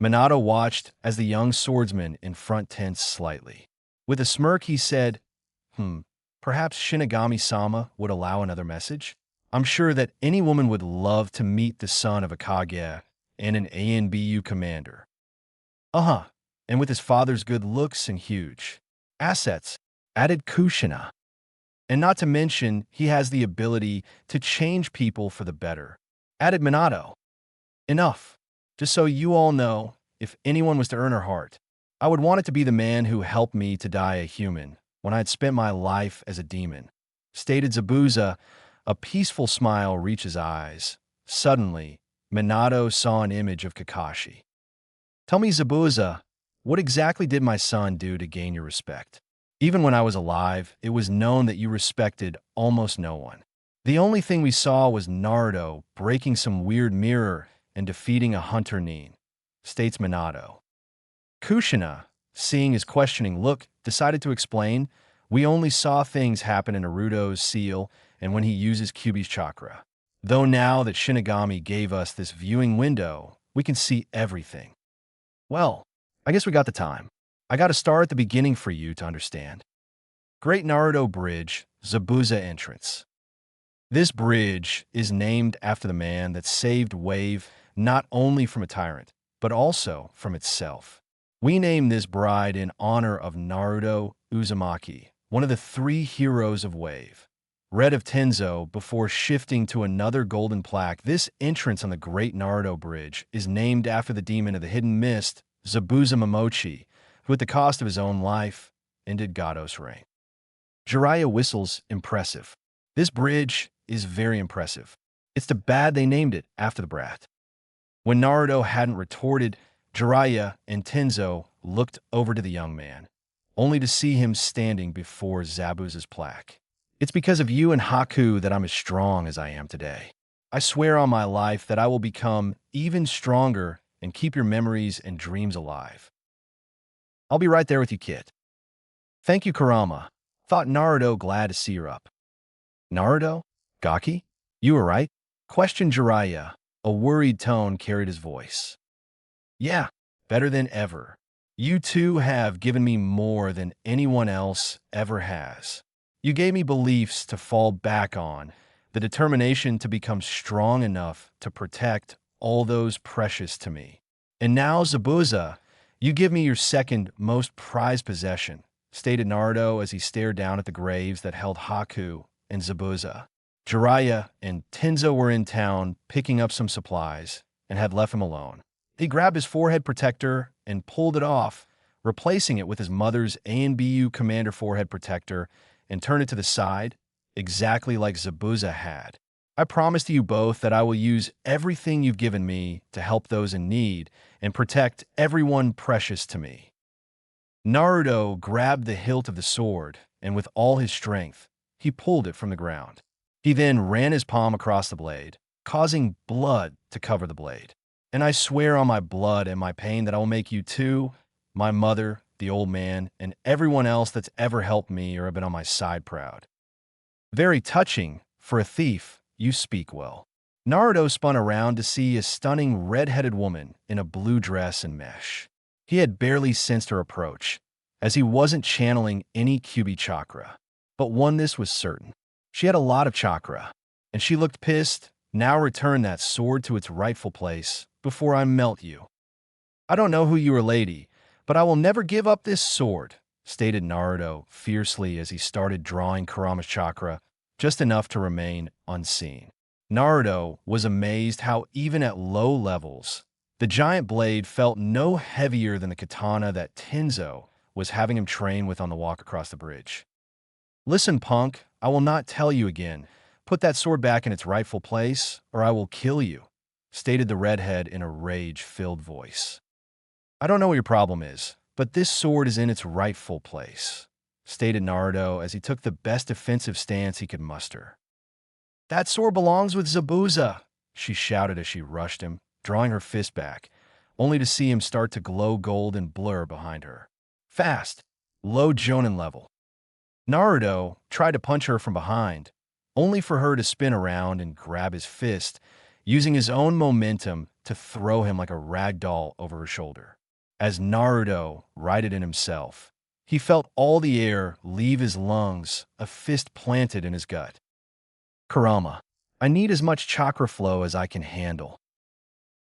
Minato watched as the young swordsman in front tensed slightly. With a smirk, he said, perhaps Shinigami-sama would allow another message? I'm sure that any woman would love to meet the son of a Kage and an ANBU commander. And with his father's good looks and huge assets, added Kushina. And not to mention, he has the ability to change people for the better, added Minato. Enough. Just so you all know, if anyone was to earn her heart, I would want it to be the man who helped me to die a human when I had spent my life as a demon, stated Zabuza. A peaceful smile reached his eyes. Suddenly, Minato saw an image of Kakashi. Tell me, Zabuza, what exactly did my son do to gain your respect? Even when I was alive, it was known that you respected almost no one. The only thing we saw was Naruto breaking some weird mirror and defeating a hunter Nin, states Minato. Kushina, seeing his questioning look, decided to explain, we only saw things happen in Naruto's seal and when he uses Kyuubi's chakra. Though now that Shinigami gave us this viewing window, we can see everything. Well, I guess we got the time. I got to start at the beginning for you to understand. Great Naruto Bridge, Zabuza entrance. This bridge is named after the man that saved Wave not only from a tyrant, but also from itself. We name this bride in honor of Naruto Uzumaki, one of the 3 heroes of Wave. Red of Tenzo, before shifting to another golden plaque, this entrance on the Great Naruto Bridge is named after the demon of the hidden mist, Zabuza Momochi, who at the cost of his own life ended Gado's reign. Jiraiya whistles impressive. This bridge is very impressive. It's too bad they named it after the brat. When Naruto hadn't retorted, Jiraiya and Tenzo looked over to the young man, only to see him standing before Zabuza's plaque. It's because of you and Haku that I'm as strong as I am today. I swear on my life that I will become even stronger and keep your memories and dreams alive. I'll be right there with you, kid. Thank you, Kurama. Thought Naruto, glad to see her up. Naruto? Gaki? You were right? Questioned Jiraiya. A worried tone carried his voice. Yeah, better than ever. You two have given me more than anyone else ever has. You gave me beliefs to fall back on, the determination to become strong enough to protect all those precious to me. And now, Zabuza, you give me your second most prized possession, stated Naruto as he stared down at the graves that held Haku and Zabuza. Jiraiya and Tenzo were in town picking up some supplies and had left him alone. He grabbed his forehead protector and pulled it off, replacing it with his mother's ANBU Commander forehead protector, and turned it to the side, exactly like Zabuza had. I promise to you both that I will use everything you've given me to help those in need and protect everyone precious to me. Naruto grabbed the hilt of the sword, and with all his strength, he pulled it from the ground. He then ran his palm across the blade, causing blood to cover the blade. And I swear on my blood and my pain that I will make you two, my mother, the old man, and everyone else that's ever helped me or have been on my side proud. Very touching. For a thief, you speak well. Naruto spun around to see a stunning red-headed woman in a blue dress and mesh. He had barely sensed her approach, as he wasn't channeling any Kyuubi chakra. But one this was certain. She had a lot of chakra, and she looked pissed, Now return that sword to its rightful place before I melt you. I don't know who you are, lady, but I will never give up this sword, stated Naruto fiercely as he started drawing Kurama's chakra, just enough to remain unseen. Naruto was amazed how even at low levels, the giant blade felt no heavier than the katana that Tenzo was having him train with on the walk across the bridge. Listen, punk, I will not tell you again. Put that sword back in its rightful place, or I will kill you, stated the redhead in a rage-filled voice. I don't know what your problem is, but this sword is in its rightful place, stated Naruto as he took the best defensive stance he could muster. That sword belongs with Zabuza, she shouted as she rushed him, drawing her fist back, only to see him start to glow gold and blur behind her. Fast, low Jonin level. Naruto tried to punch her from behind, only for her to spin around and grab his fist, using his own momentum to throw him like a rag doll over her shoulder. As Naruto righted in himself, he felt all the air leave his lungs, a fist planted in his gut. Kurama, I need as much chakra flow as I can handle.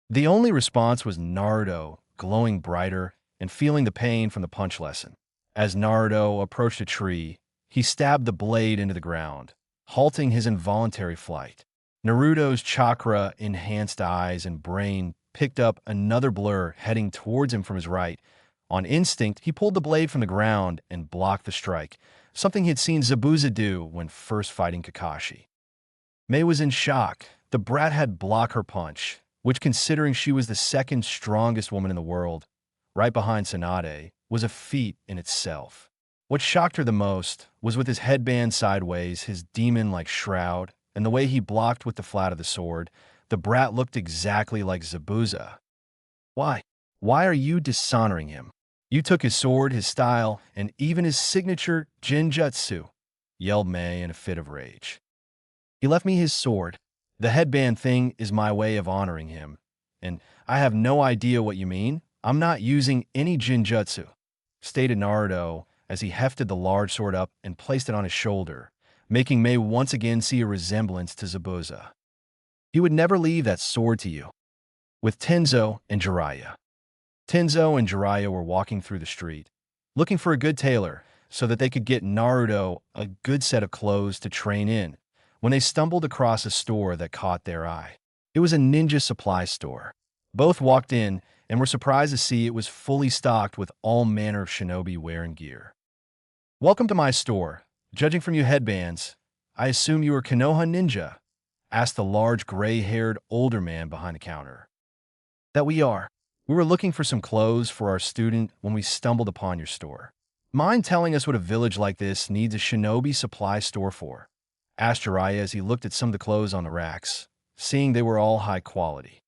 The only response was Naruto, glowing brighter and feeling the pain from the punch lesson. As Naruto approached a tree, he stabbed the blade into the ground, halting his involuntary flight. Naruto's chakra-enhanced eyes and brain picked up another blur heading towards him from his right. On instinct, he pulled the blade from the ground and blocked the strike, something he had seen Zabuza do when first fighting Kakashi. Mei was in shock. The brat had blocked her punch, which, considering she was the second strongest woman in the world, right behind Tsunade, was a feat in itself. What shocked her the most was with his headband sideways, his demon-like shroud, and the way he blocked with the flat of the sword, the brat looked exactly like Zabuza. Why? Why are you dishonoring him? You took his sword, his style, and even his signature Genjutsu, yelled Mei in a fit of rage. He left me his sword. The headband thing is my way of honoring him. And I have no idea what you mean. I'm not using any Genjutsu, stated Naruto as he hefted the large sword up and placed it on his shoulder, making Mei once again see a resemblance to Zabuza. He would never leave that sword to you. With Tenzo and Jiraiya. Tenzo and Jiraiya were walking through the street, looking for a good tailor so that they could get Naruto a good set of clothes to train in, when they stumbled across a store that caught their eye. It was a ninja supply store. Both walked in and were surprised to see it was fully stocked with all manner of shinobi wear and gear. Welcome to my store. Judging from your headbands, I assume you are Konoha ninja, asked the large gray-haired older man behind the counter. That we are. We were looking for some clothes for our student when we stumbled upon your store. Mind telling us what a village like this needs a shinobi supply store for? Asked Jiraiya as he looked at some of the clothes on the racks, seeing they were all high quality.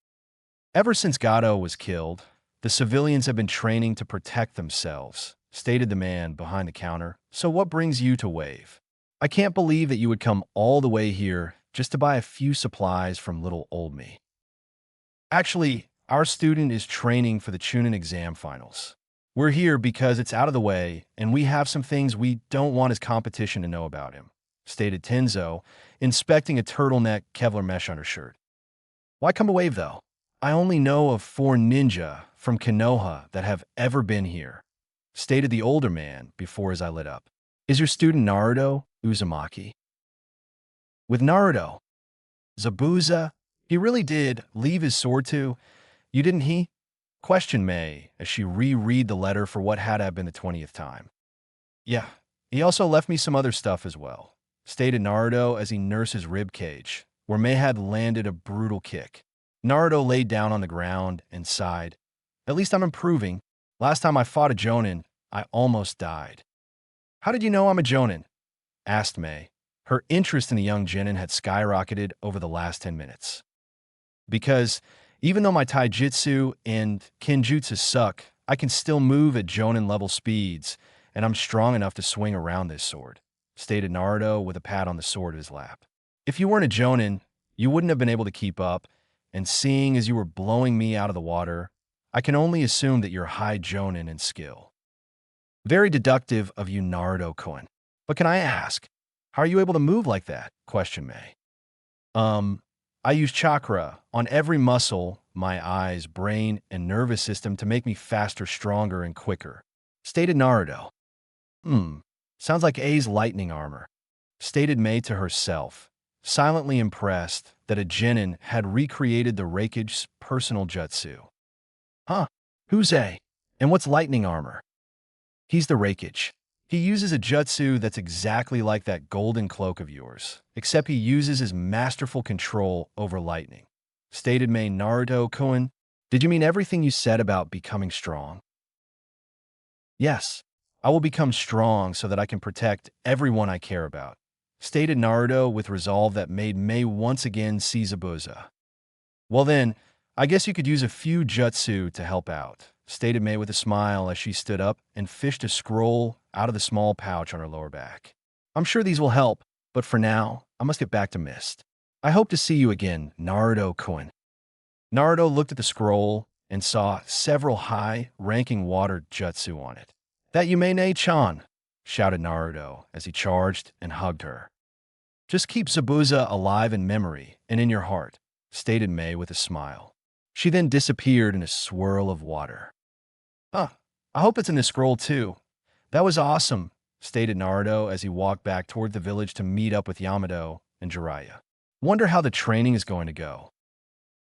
Ever since Gato was killed, the civilians have been training to protect themselves, stated the man behind the counter. So what brings you to Wave? I can't believe that you would come all the way here just to buy a few supplies from little old me. Actually, our student is training for the Chunin exam finals. We're here because it's out of the way and we have some things we don't want his competition to know about him, stated Tenzo, inspecting a turtleneck Kevlar mesh undershirt. Why come to Wave, though? I only know of 4 ninja from Konoha that have ever been here, stated the older man before his eye lit up. Is your student Naruto Uzumaki? With Naruto, Zabuza, he really did leave his sword to, you didn't he? Questioned Mei as she reread the letter for what had to have been the 20th time. Yeah, he also left me some other stuff as well, stated Naruto as he nursed his rib cage, where Mei had landed a brutal kick. Naruto laid down on the ground and sighed. At least I'm improving. Last time I fought a Jonin, I almost died. How did you know I'm a Jonin? Asked Mei. Her interest in the young genin had skyrocketed over the last 10 minutes. Because even though my taijutsu and kenjutsu suck, I can still move at Jonin-level speeds, and I'm strong enough to swing around this sword, stated Naruto with a pat on the sword of his lap. If you weren't a Jonin, you wouldn't have been able to keep up, and seeing as you were blowing me out of the water, I can only assume that you're high Jonin in skill. Very deductive of you, Naruto-kun. But can I ask, how are you able to move like that? Questioned Mei. I use chakra on every muscle, my eyes, brain, and nervous system to make me faster, stronger, and quicker, stated Naruto. Sounds like A's lightning armor, stated Mei to herself, silently impressed that a genin had recreated the Raikage's personal jutsu. Huh? Who's A? And what's lightning armor? He's the Raikage. He uses a jutsu that's exactly like that golden cloak of yours, except he uses his masterful control over lightning, stated Mei. Naruto-kun, did you mean everything you said about becoming strong? Yes, I will become strong so that I can protect everyone I care about, stated Naruto with resolve that made Mei once again see Zabuza. Well then, I guess you could use a few jutsu to help out, stated Mei with a smile as she stood up and fished a scroll out of the small pouch on her lower back. I'm sure these will help, but for now, I must get back to Mist. I hope to see you again, Naruto-kun. Naruto looked at the scroll and saw several high-ranking water jutsu on it. That Yumene-chan, shouted Naruto as he charged and hugged her. Just keep Zabuza alive in memory and in your heart, stated Mei with a smile. She then disappeared in a swirl of water. Huh, I hope it's in the scroll too. That was awesome, stated Naruto as he walked back toward the village to meet up with Yamato and Jiraiya. Wonder how the training is going to go.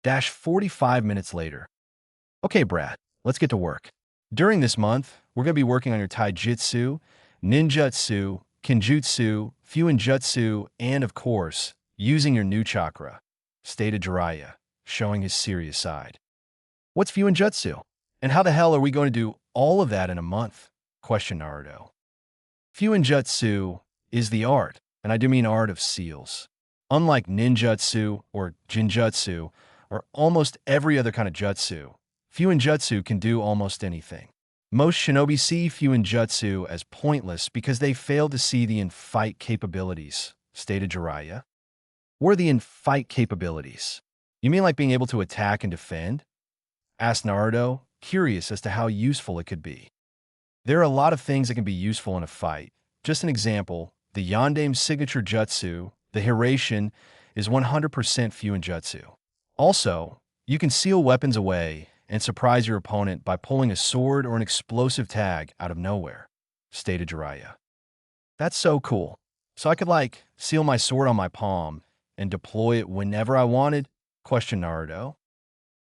45 minutes later. Okay, Brad, let's get to work. During this month, we're going to be working on your taijutsu, ninjutsu, kenjutsu, fuinjutsu, and of course, using your new chakra, stated Jiraiya, showing his serious side. What's fuinjutsu? And how the hell are we going to do all of that in a month? Questioned Naruto. Fuinjutsu is the art, and I do mean art of seals. Unlike ninjutsu or jinjutsu, or almost every other kind of jutsu, fuinjutsu can do almost anything. Most shinobi see fuinjutsu as pointless because they fail to see the in-fight capabilities, stated Jiraiya. What are the in-fight capabilities? You mean like being able to attack and defend? Asked Naruto, curious as to how useful it could be. There are a lot of things that can be useful in a fight. Just an example, the Yandame's signature jutsu, the Hiraishin, is 100% fuinjutsu. Also, you can seal weapons away and surprise your opponent by pulling a sword or an explosive tag out of nowhere, stated Jiraiya. That's so cool. So I could, seal my sword on my palm and deploy it whenever I wanted? Questioned Naruto.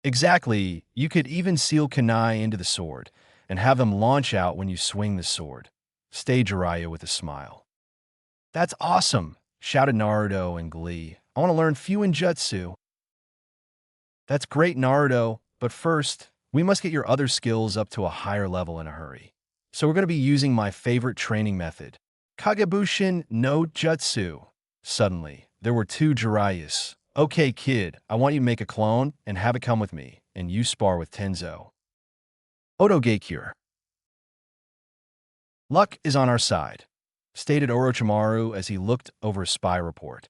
Exactly. You could even seal kunai into the sword and have them launch out when you swing the sword, stated Jiraiya with a smile. That's awesome, shouted Naruto in glee. I want to learn fuinjutsu. That's great, Naruto, but first, we must get your other skills up to a higher level in a hurry. So we're going to be using my favorite training method, Kagebushin no Jutsu. Suddenly, there were two Jiraiyas. Okay, kid, I want you to make a clone and have it come with me, and you spar with Tenzo. Oto Geikure. Luck is on our side, stated Orochimaru as he looked over a spy report.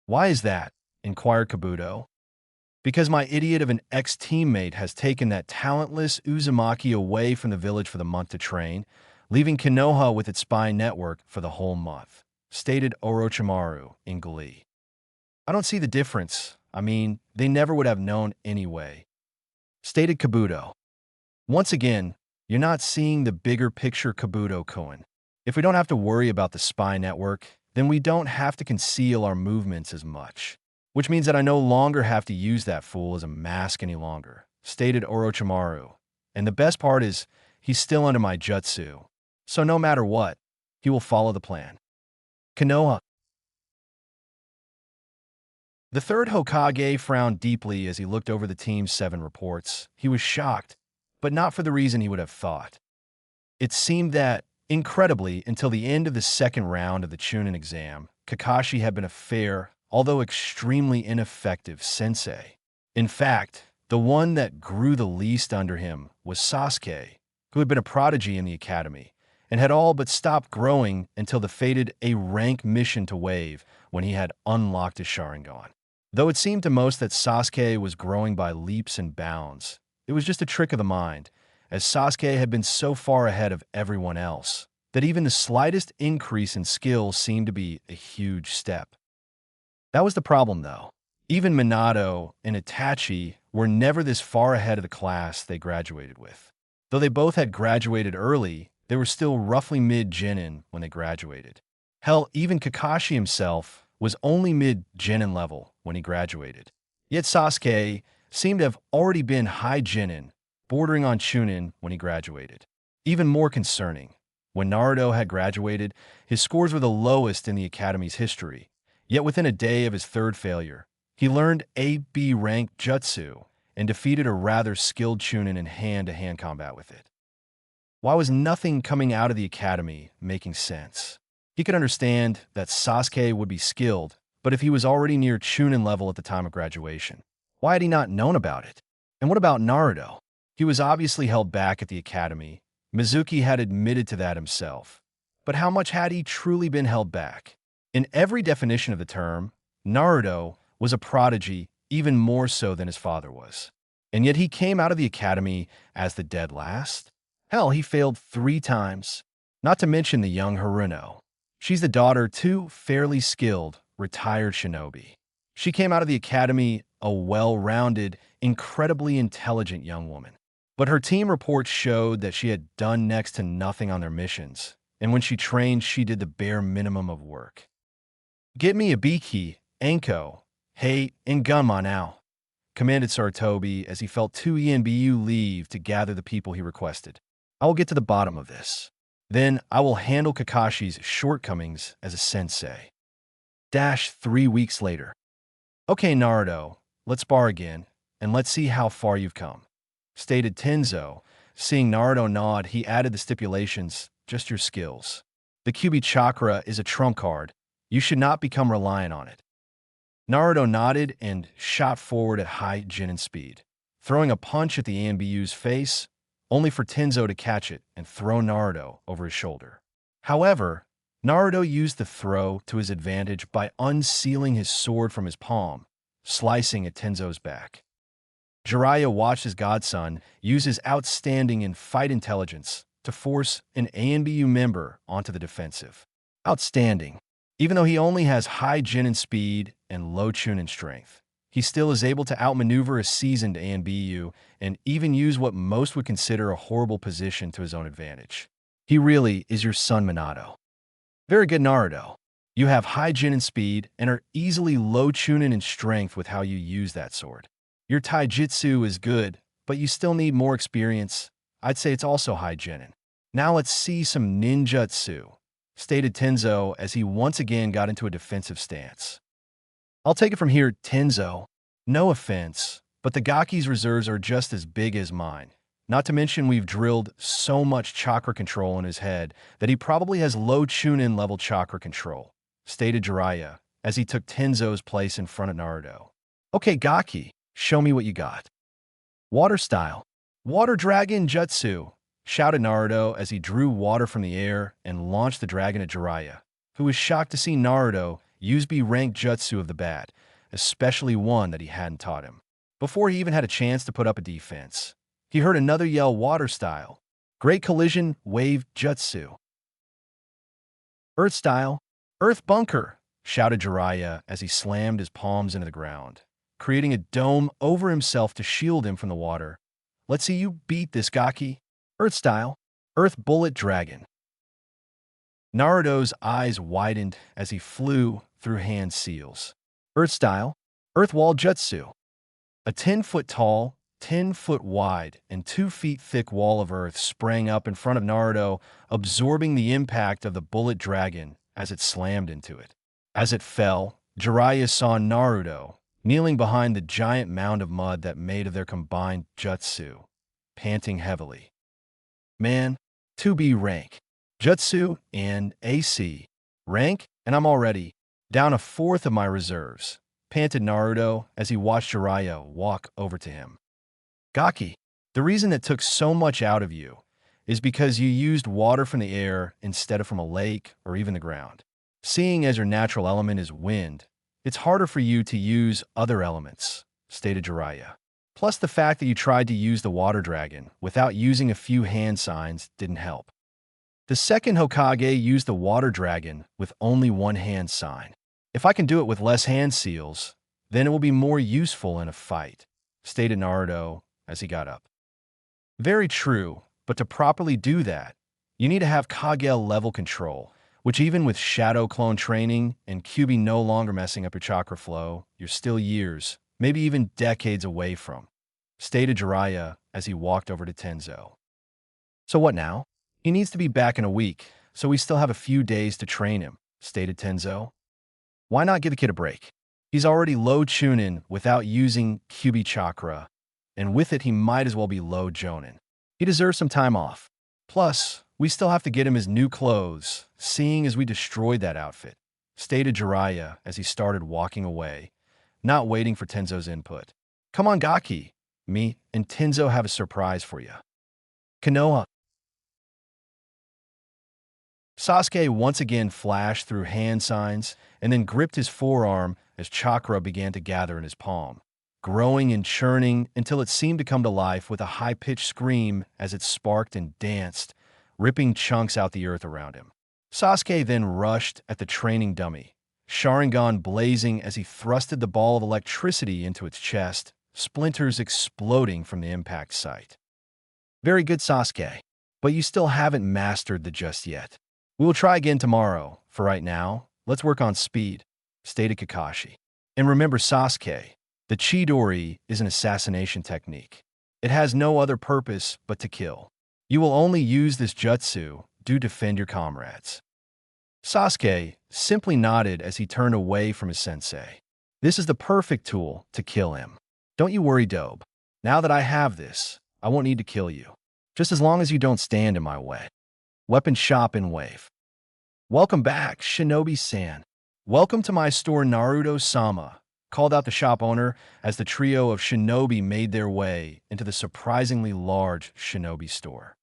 Why is that? Inquired Kabuto. Because my idiot of an ex-teammate has taken that talentless Uzumaki away from the village for the month to train, leaving Konoha with its spy network for the whole month, stated Orochimaru in glee. I don't see the difference. I mean, they never would have known anyway, stated Kabuto. Once again, you're not seeing the bigger picture, Kabuto-kun. If we don't have to worry about the spy network, then we don't have to conceal our movements as much. Which means that I no longer have to use that fool as a mask any longer, stated Orochimaru. And the best part is, he's still under my jutsu. So no matter what, he will follow the plan. Konoha. The third Hokage frowned deeply as he looked over the team's 7 reports. He was shocked, but not for the reason he would have thought. It seemed that, incredibly, until the end of the second round of the Chunin exam, Kakashi had been a fair, although extremely ineffective, sensei. In fact, the one that grew the least under him was Sasuke, who had been a prodigy in the academy, and had all but stopped growing until the fated A-rank mission to Wave when he had unlocked his Sharingan. Though it seemed to most that Sasuke was growing by leaps and bounds, it was just a trick of the mind, as Sasuke had been so far ahead of everyone else that even the slightest increase in skill seemed to be a huge step. That was the problem, though. Even Minato and Itachi were never this far ahead of the class they graduated with. Though they both had graduated early, they were still roughly mid-Genin when they graduated. Hell, even Kakashi himself was only mid-Genin level when he graduated. Yet Sasuke seemed to have already been high Genin, bordering on Chunin when he graduated. Even more concerning, when Naruto had graduated, his scores were the lowest in the Academy's history. Yet within a day of his third failure, he learned A-B rank jutsu and defeated a rather skilled Chunin in hand-to-hand combat with it. Why was nothing coming out of the Academy making sense? He could understand that Sasuke would be skilled, but if he was already near Chunin level at the time of graduation, why had he not known about it? And what about Naruto? He was obviously held back at the Academy. Mizuki had admitted to that himself. But how much had he truly been held back? In every definition of the term, Naruto was a prodigy, even more so than his father was. And yet he came out of the Academy as the dead last? Hell, he failed 3 times. Not to mention the young Haruno. She's the daughter to fairly skilled, retired shinobi. She came out of the Academy a well-rounded, incredibly intelligent young woman. But her team reports showed that she had done next to nothing on their missions, and when she trained, she did the bare minimum of work. "Get me a Biki, Anko, hey, and Gunma now," commanded Sarutobi as he felt 2 ENBU leave to gather the people he requested. "I will get to the bottom of this. Then I will handle Kakashi's shortcomings as a sensei." 3 weeks later. "Okay, Naruto, let's spar again, and let's see how far you've come," stated Tenzo. Seeing Naruto nod, he added the stipulations, "just your skills. The Kyuubi chakra is a trump card. You should not become reliant on it." Naruto nodded and shot forward at high Genin speed, throwing a punch at the ANBU's face, only for Tenzo to catch it and throw Naruto over his shoulder. However, Naruto used the throw to his advantage by unsealing his sword from his palm, slicing at Tenzo's back. Jiraiya watched his godson use his outstanding and fight intelligence to force an ANBU member onto the defensive. Outstanding. Even though he only has high Genin speed and low Chunin strength, he still is able to outmaneuver a seasoned ANBU and even use what most would consider a horrible position to his own advantage. He really is your son, Minato. Very good, Naruto. You have high Genin speed and are easily low Chunin in strength with how you use that sword. Your taijutsu is good, but you still need more experience. I'd say it's also high Genin. Now let's see some ninjutsu, stated Tenzo as he once again got into a defensive stance. "I'll take it from here, Tenzo. No offense, but the Gaki's reserves are just as big as mine. Not to mention we've drilled so much chakra control in his head that he probably has low Chunin level chakra control," stated Jiraiya as he took Tenzo's place in front of Naruto. "Okay, Gaki, show me what you got." "Water style. Water dragon jutsu," shouted Naruto as he drew water from the air and launched the dragon at Jiraiya, who was shocked to see Naruto use B-rank jutsu of the bat, especially one that he hadn't taught him. Before he even had a chance to put up a defense, he heard another yell water style. "Great collision wave jutsu." "Earth style. Earth bunker," shouted Jiraiya as he slammed his palms into the ground, creating a dome over himself to shield him from the water. "Let's see you beat this, Gaki." "Earth style. Earth bullet dragon." Naruto's eyes widened as he flew through hand seals. "Earth style. Earth wall jutsu." A 10-foot tall, 10-foot wide, and 2 feet thick wall of earth sprang up in front of Naruto, absorbing the impact of the bullet dragon as it slammed into it. As it fell, Jiraiya saw Naruto kneeling behind the giant mound of mud that made of their combined jutsu, panting heavily. "Man, 2B rank. Jutsu and AC. Rank, and I'm already down a fourth of my reserves," panted Naruto as he watched Jiraiya walk over to him. "Gaki, the reason it took so much out of you is because you used water from the air instead of from a lake or even the ground. Seeing as your natural element is wind, it's harder for you to use other elements," stated Jiraiya. "Plus the fact that you tried to use the water dragon without using a few hand signs didn't help. The second Hokage used the water dragon with only one hand sign. If I can do it with less hand seals, Then it will be more useful in a fight, stated Naruto as he got up. Very true, but to properly do that, you need to have Kage-level control, which even with Shadow Clone training and Kyuubi no longer messing up your chakra flow, you're still years, maybe even decades away from, stated Jiraiya as he walked over to Tenzo. So what now? He needs to be back in a week, so we still have a few days to train him, stated Tenzo. Why not give the kid a break? He's already low Chunin without using Kyuubi chakra, and with it he might as well be low Jonin. He deserves some time off. Plus, we still have to get him his new clothes, seeing as we destroyed that outfit, stated Jiraiya as he started walking away, not waiting for Tenzo's input. Come on, Gaki. Me and Tenzo have a surprise for you. Konoha. Sasuke once again flashed through hand signs and then gripped his forearm as chakra began to gather in his palm, growing and churning until it seemed to come to life with a high-pitched scream as it sparked and danced, ripping chunks out the earth around him. Sasuke then rushed at the training dummy, Sharingan blazing as he thrusted the ball of electricity into its chest, splinters exploding from the impact site. Very good, Sasuke, but you still haven't mastered the just yet. We will try again tomorrow. For right now, let's work on speed, stated Kakashi. And remember, Sasuke, the Chidori is an assassination technique. It has no other purpose but to kill. You will only use this jutsu to defend your comrades. Sasuke simply nodded as he turned away from his sensei. This is the perfect tool to kill him. Don't you worry, Dobe. Now that I have this, I won't need to kill you. Just as long as you don't stand in my way. Weapon shop in wave. Welcome back, Shinobi-san. Welcome to my store, Naruto-sama, called out the shop owner as the trio of shinobi made their way into the surprisingly large shinobi store.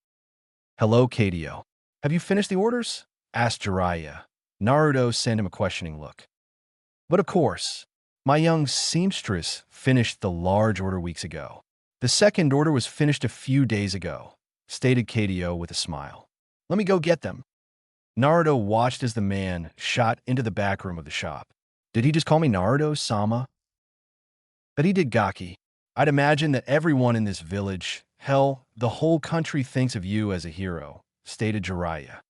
Hello, Kadio. Have you finished the orders? Asked Jiraiya. Naruto sent him a questioning look. But of course, my young seamstress finished the large order weeks ago. The second order was finished a few days ago, stated Kadio with a smile. Let me go get them. Naruto watched as the man shot into the back room of the shop. Did he just call me Naruto-sama? But he did, Gaki. I'd imagine that everyone in this village, hell, the whole country thinks of you as a hero, stated Jiraiya.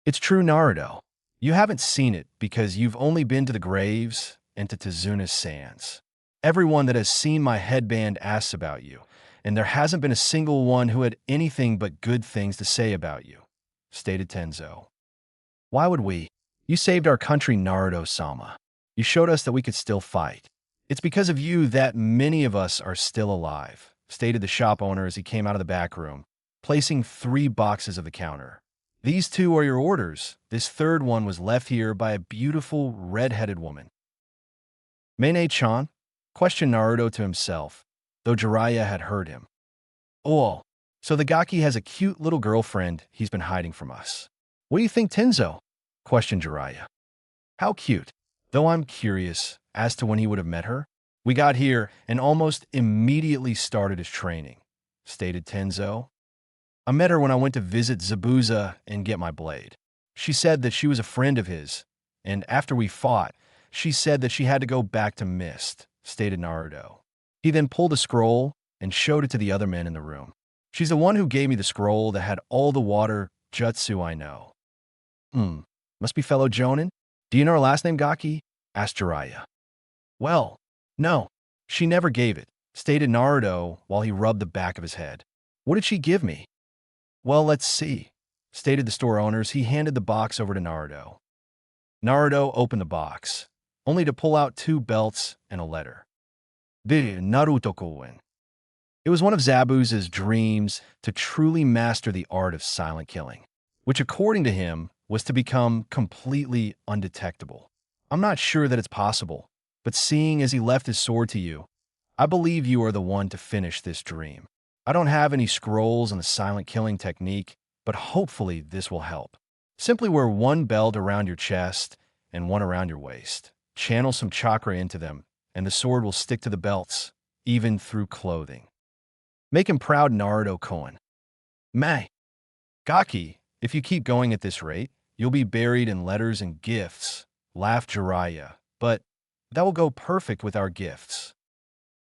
It's true, Naruto. You haven't seen it because you've only been to the graves and to Tezuna's sands. Everyone that has seen my headband asks about you, and there hasn't been a single one who had anything but good things to say about you, stated Tenzo. Why would we? You saved our country, Naruto-sama. You showed us that we could still fight. It's because of you that many of us are still alive, stated the shop owner as he came out of the back room, placing 3 boxes of the counter. These 2 are your orders. This third one was left here by a beautiful red-headed woman. Mayne-chan? Questioned Naruto to himself, though Jiraiya had heard him. Oh, so the Gaki has a cute little girlfriend he's been hiding from us. What do you think, Tenzo? Questioned Jiraiya. How cute. Though I'm curious as to when he would have met her. We got here and almost immediately started his training, stated Tenzo. I met her when I went to visit Zabuza and get my blade. She said that she was a friend of his, and after we fought, she said that she had to go back to Mist, stated Naruto. He then pulled a scroll and showed it to the other men in the room. She's the one who gave me the scroll that had all the water jutsu I know. Must be fellow Jonin? Do you know her last name, Gaki? Asked Jiraiya. Well, no, she never gave it, stated Naruto while he rubbed the back of his head. What did she give me? Well, let's see, stated the store owner as he handed the box over to Naruto. Naruto opened the box, only to pull out 2 belts and a letter. The Naruto-kun. It was one of Zabuza's dreams to truly master the art of silent killing, which according to him was to become completely undetectable. I'm not sure that it's possible, but seeing as he left his sword to you, I believe you are the one to finish this dream. I don't have any scrolls on the silent killing technique, but hopefully this will help. Simply wear 1 belt around your chest and 1 around your waist. Channel some chakra into them, and the sword will stick to the belts, even through clothing. Make him proud, Naruto-kun. May. Gaki, if you keep going at this rate, you'll be buried in letters and gifts, laughed Jiraiya. But That will go perfect with our gifts.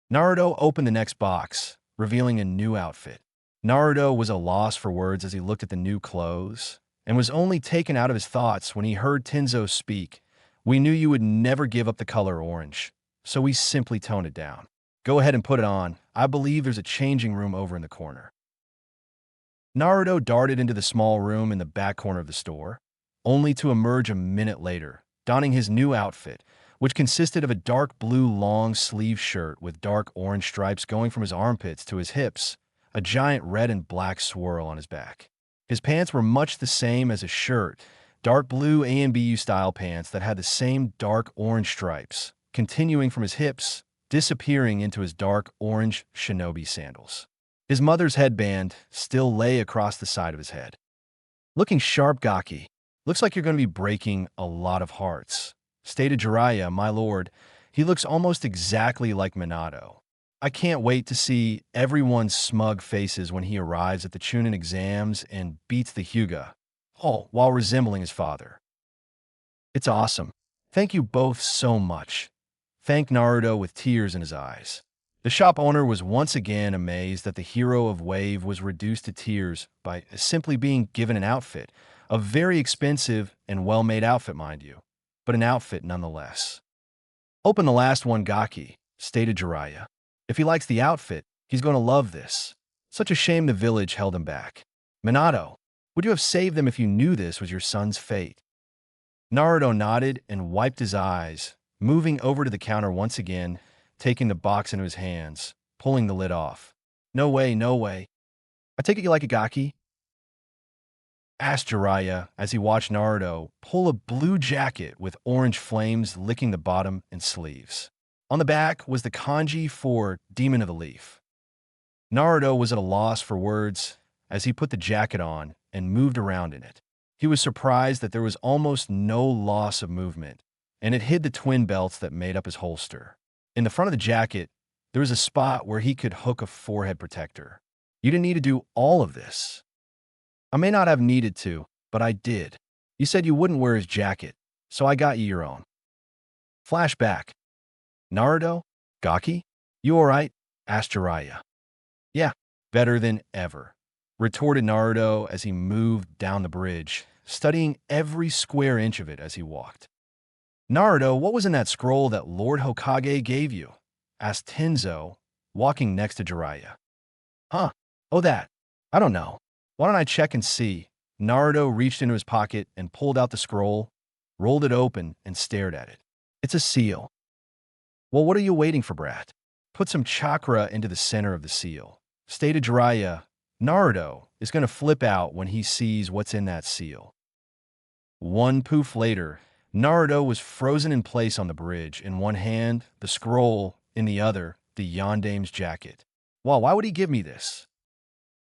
Naruto opened the next box, revealing a new outfit. Naruto was at a loss for words as he looked at the new clothes, and was only taken out of his thoughts when he heard Tenzo speak. We knew you would never give up the color orange, so we simply toned it down. Go ahead and put it on. I believe there's a changing room over in the corner. Naruto darted into the small room in the back corner of the store, only to emerge a minute later, donning his new outfit, which consisted of a dark blue long-sleeve shirt with dark orange stripes going from his armpits to his hips, a giant red and black swirl on his back. His pants were much the same as his shirt, dark blue AMBU style pants that had the same dark orange stripes, continuing from his hips, disappearing into his dark orange shinobi sandals. His mother's headband still lay across the side of his head. Looking sharp, Gaki. Looks like you're going to be breaking a lot of hearts, stated Jiraiya, my lord. He looks almost exactly like Minato. I can't wait to see everyone's smug faces when he arrives at the Chunin Exams and beats the Hyuga, all while resembling his father. It's awesome. Thank you both so much. Thanked Naruto with tears in his eyes. The shop owner was once again amazed that the hero of Wave was reduced to tears by simply being given an outfit, a very expensive and well-made outfit, mind you, but an outfit nonetheless. Open the last one, Gaki, stated Jiraiya. If he likes the outfit, he's going to love this. Such a shame the village held him back. Minato, would you have saved them if you knew this was your son's fate? Naruto nodded and wiped his eyes, moving over to the counter once again, taking the box into his hands, pulling the lid off. No way, no way. I take it you like a Gaki? Asked Jiraiya as he watched Naruto pull a blue jacket with orange flames licking the bottom and sleeves. On the back was the kanji for Demon of the Leaf. Naruto was at a loss for words as he put the jacket on and moved around in it. He was surprised that there was almost no loss of movement, and it hid the twin belts that made up his holster. In the front of the jacket, there was a spot where he could hook a forehead protector. You didn't need to do all of this. I may not have needed to, but I did. You said you wouldn't wear his jacket, so I got you your own. Flashback. Naruto? Gaki? You alright? Asked Jiraiya. Yeah, better than ever, retorted Naruto as he moved down the bridge, studying every square inch of it as he walked. Naruto, what was in that scroll that Lord Hokage gave you? Asked Tenzo, walking next to Jiraiya. Huh? Oh, that. I don't know. Why don't I check and see? Naruto reached into his pocket and pulled out the scroll, rolled it open, and stared at it. It's a seal. Well, what are you waiting for, brat? Put some chakra into the center of the seal, stated Jiraiya. Naruto is going to flip out when he sees what's in that seal. One poof later, Naruto was frozen in place on the bridge, in one hand, the scroll, in the other, the Yandame's jacket. Well, why would he give me this?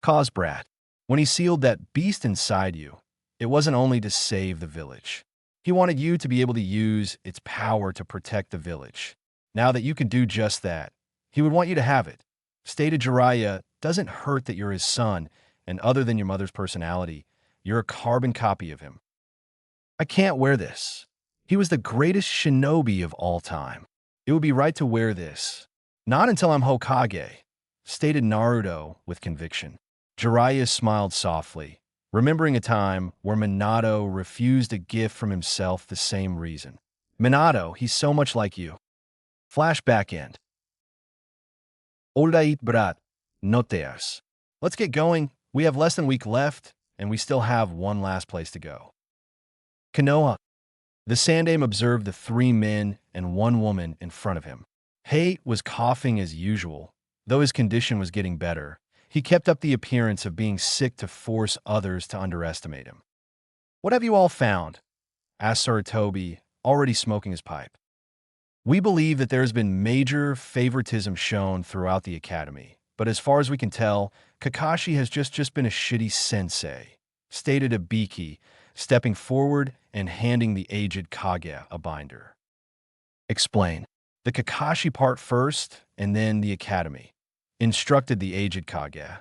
Cause, brat. When he sealed that beast inside you, it wasn't only to save the village. He wanted you to be able to use its power to protect the village. Now that you can do just that, he would want you to have it. Stated Jiraiya, doesn't hurt that you're his son, and other than your mother's personality, you're a carbon copy of him. I can't wear this. He was the greatest shinobi of all time. It would be right to wear this. Not until I'm Hokage, stated Naruto with conviction. Jiraiya smiled softly, remembering a time where Minato refused a gift from himself the same reason. Minato, he's so much like you. Flashback end. Alright, brat. No tears. Let's get going. We have less than a week left, and we still have one last place to go. Konoha. The Sandaime observed the 3 men and 1 woman in front of him. Hei was coughing as usual. Though his condition was getting better, he kept up the appearance of being sick to force others to underestimate him. What have you all found? Asked Sarutobi, already smoking his pipe. We believe that there has been major favoritism shown throughout the academy, but as far as we can tell, Kakashi has just been a shitty sensei, stated Ibiki, stepping forward and handing the aged Kage a binder. Explain. The Kakashi part first, and then the academy, instructed the aged Kage.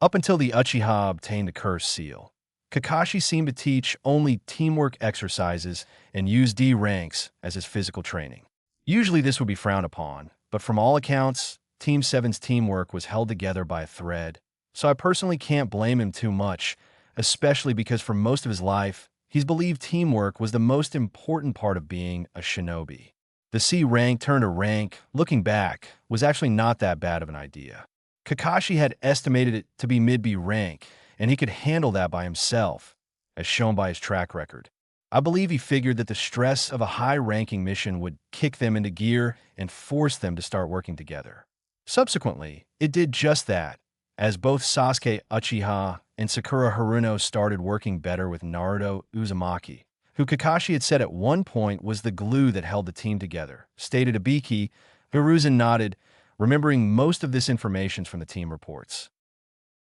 Up until the Uchiha obtained the cursed seal, Kakashi seemed to teach only teamwork exercises and use D ranks as his physical training. Usually this would be frowned upon, but from all accounts, Team 7's teamwork was held together by a thread, so I personally can't blame him too much, especially because for most of his life, he's believed teamwork was the most important part of being a shinobi. The C rank turned to rank, looking back, was actually not that bad of an idea. Kakashi had estimated it to be mid-B rank, and he could handle that by himself, as shown by his track record. I believe he figured that the stress of a high-ranking mission would kick them into gear and force them to start working together. Subsequently, it did just that, as both Sasuke Uchiha and Sakura Haruno started working better with Naruto Uzumaki, who Kakashi had said at one point was the glue that held the team together, stated Ibiki. Hiruzen nodded, remembering most of this information from the team reports.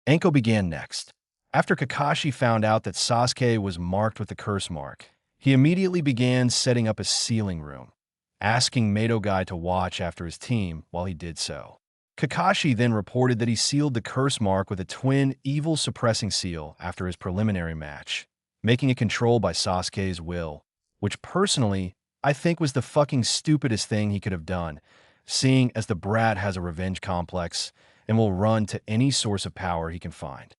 Anko began next. After Kakashi found out that Sasuke was marked with the curse mark, he immediately began setting up a sealing room, asking Madogai to watch after his team while he did so. Kakashi then reported that he sealed the curse mark with a twin evil suppressing seal after his preliminary match, making it controlled by Sasuke's will, which personally I think was the fucking stupidest thing he could have done, seeing as the brat has a revenge complex and will run to any source of power he can find.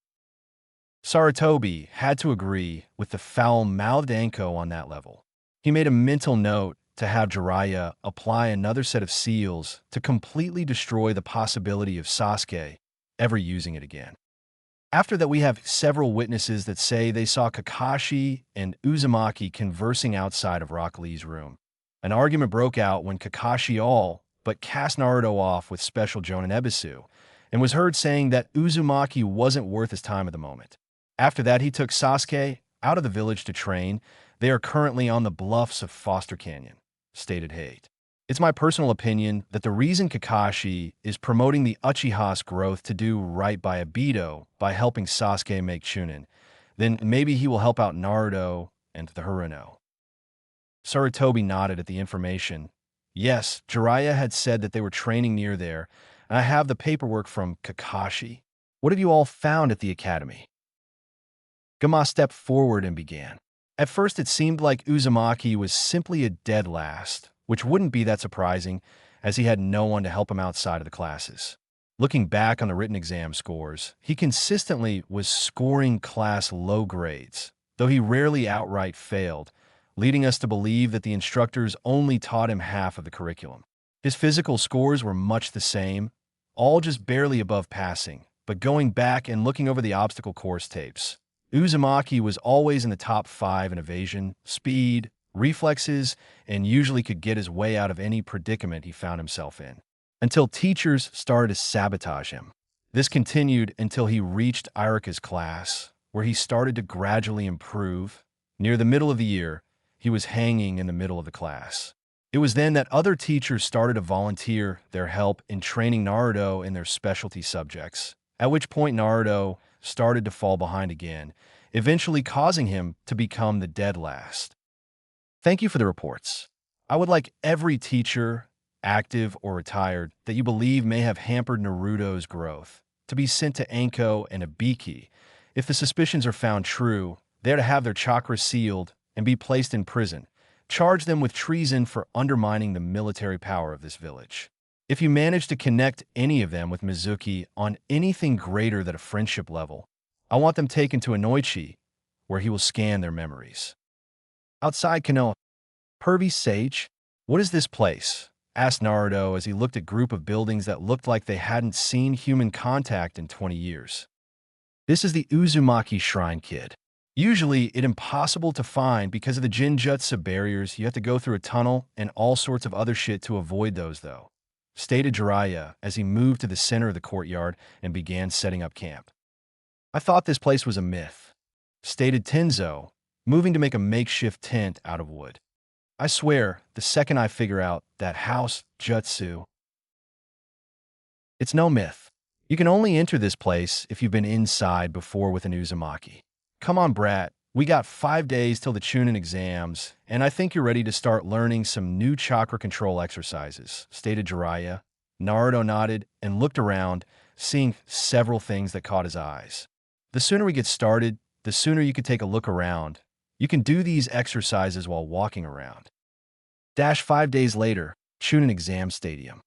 Sarutobi had to agree with the foul-mouthed Anko on that level. He made a mental note to have Jiraiya apply another set of seals to completely destroy the possibility of Sasuke ever using it again. After that, we have several witnesses that say they saw Kakashi and Uzumaki conversing outside of Rock Lee's room. An argument broke out when Kakashi all but cast Naruto off with Special Jonin Ebisu, and was heard saying that Uzumaki wasn't worth his time at the moment. After that, he took Sasuke out of the village to train. They are currently on the bluffs of Foster Canyon, stated Hate. It's my personal opinion that the reason Kakashi is promoting the Uchiha's growth to do right by Obito by helping Sasuke make Chunin, then maybe he will help out Naruto and the Haruno. Sarutobi nodded at the information. Yes, Jiraiya had said that they were training near there, and I have the paperwork from Kakashi. What have you all found at the academy? Gama stepped forward and began. At first it seemed like Uzumaki was simply a dead last, which wouldn't be that surprising, as he had no one to help him outside of the classes. Looking back on the written exam scores, he consistently was scoring class low grades, though he rarely outright failed, leading us to believe that the instructors only taught him half of the curriculum. His physical scores were much the same, all just barely above passing, but going back and looking over the obstacle course tapes, Uzumaki was always in the top 5 in evasion, speed, reflexes, and usually could get his way out of any predicament he found himself in, until teachers started to sabotage him. This continued until he reached Irika's class, where he started to gradually improve. Near the middle of the year, he was hanging in the middle of the class. It was then that other teachers started to volunteer their help in training Naruto in their specialty subjects, at which point Naruto started to fall behind again, eventually causing him to become the dead last. Thank you for the reports. I would like every teacher, active or retired, that you believe may have hampered Naruto's growth to be sent to Anko and Ibiki. If the suspicions are found true, they are to have their chakra sealed and be placed in prison. Charge them with treason for undermining the military power of this village. If you manage to connect any of them with Mizuki on anything greater than a friendship level, I want them taken to Anoichi, where he will scan their memories. Outside Konoha, Pervy Sage, what is this place? Asked Naruto as he looked at a group of buildings that looked like they hadn't seen human contact in 20 years. This is the Uzumaki Shrine, kid. Usually, it's impossible to find because of the Jinjutsu barriers. You have to go through a tunnel and all sorts of other shit to avoid those, though, stated Jiraiya as he moved to the center of the courtyard and began setting up camp. I thought this place was a myth, stated Tenzo, moving to make a makeshift tent out of wood. I swear, the second I figure out that house jutsu, it's no myth. You can only enter this place if you've been inside before with an Uzumaki. Come on, brat. We got 5 days till the Chunin exams, and I think you're ready to start learning some new chakra control exercises, stated Jiraiya. Naruto nodded and looked around, seeing several things that caught his eyes. The sooner we get started, the sooner you can take a look around. You can do these exercises while walking around. 5 days later, Chunin Exams Stadium.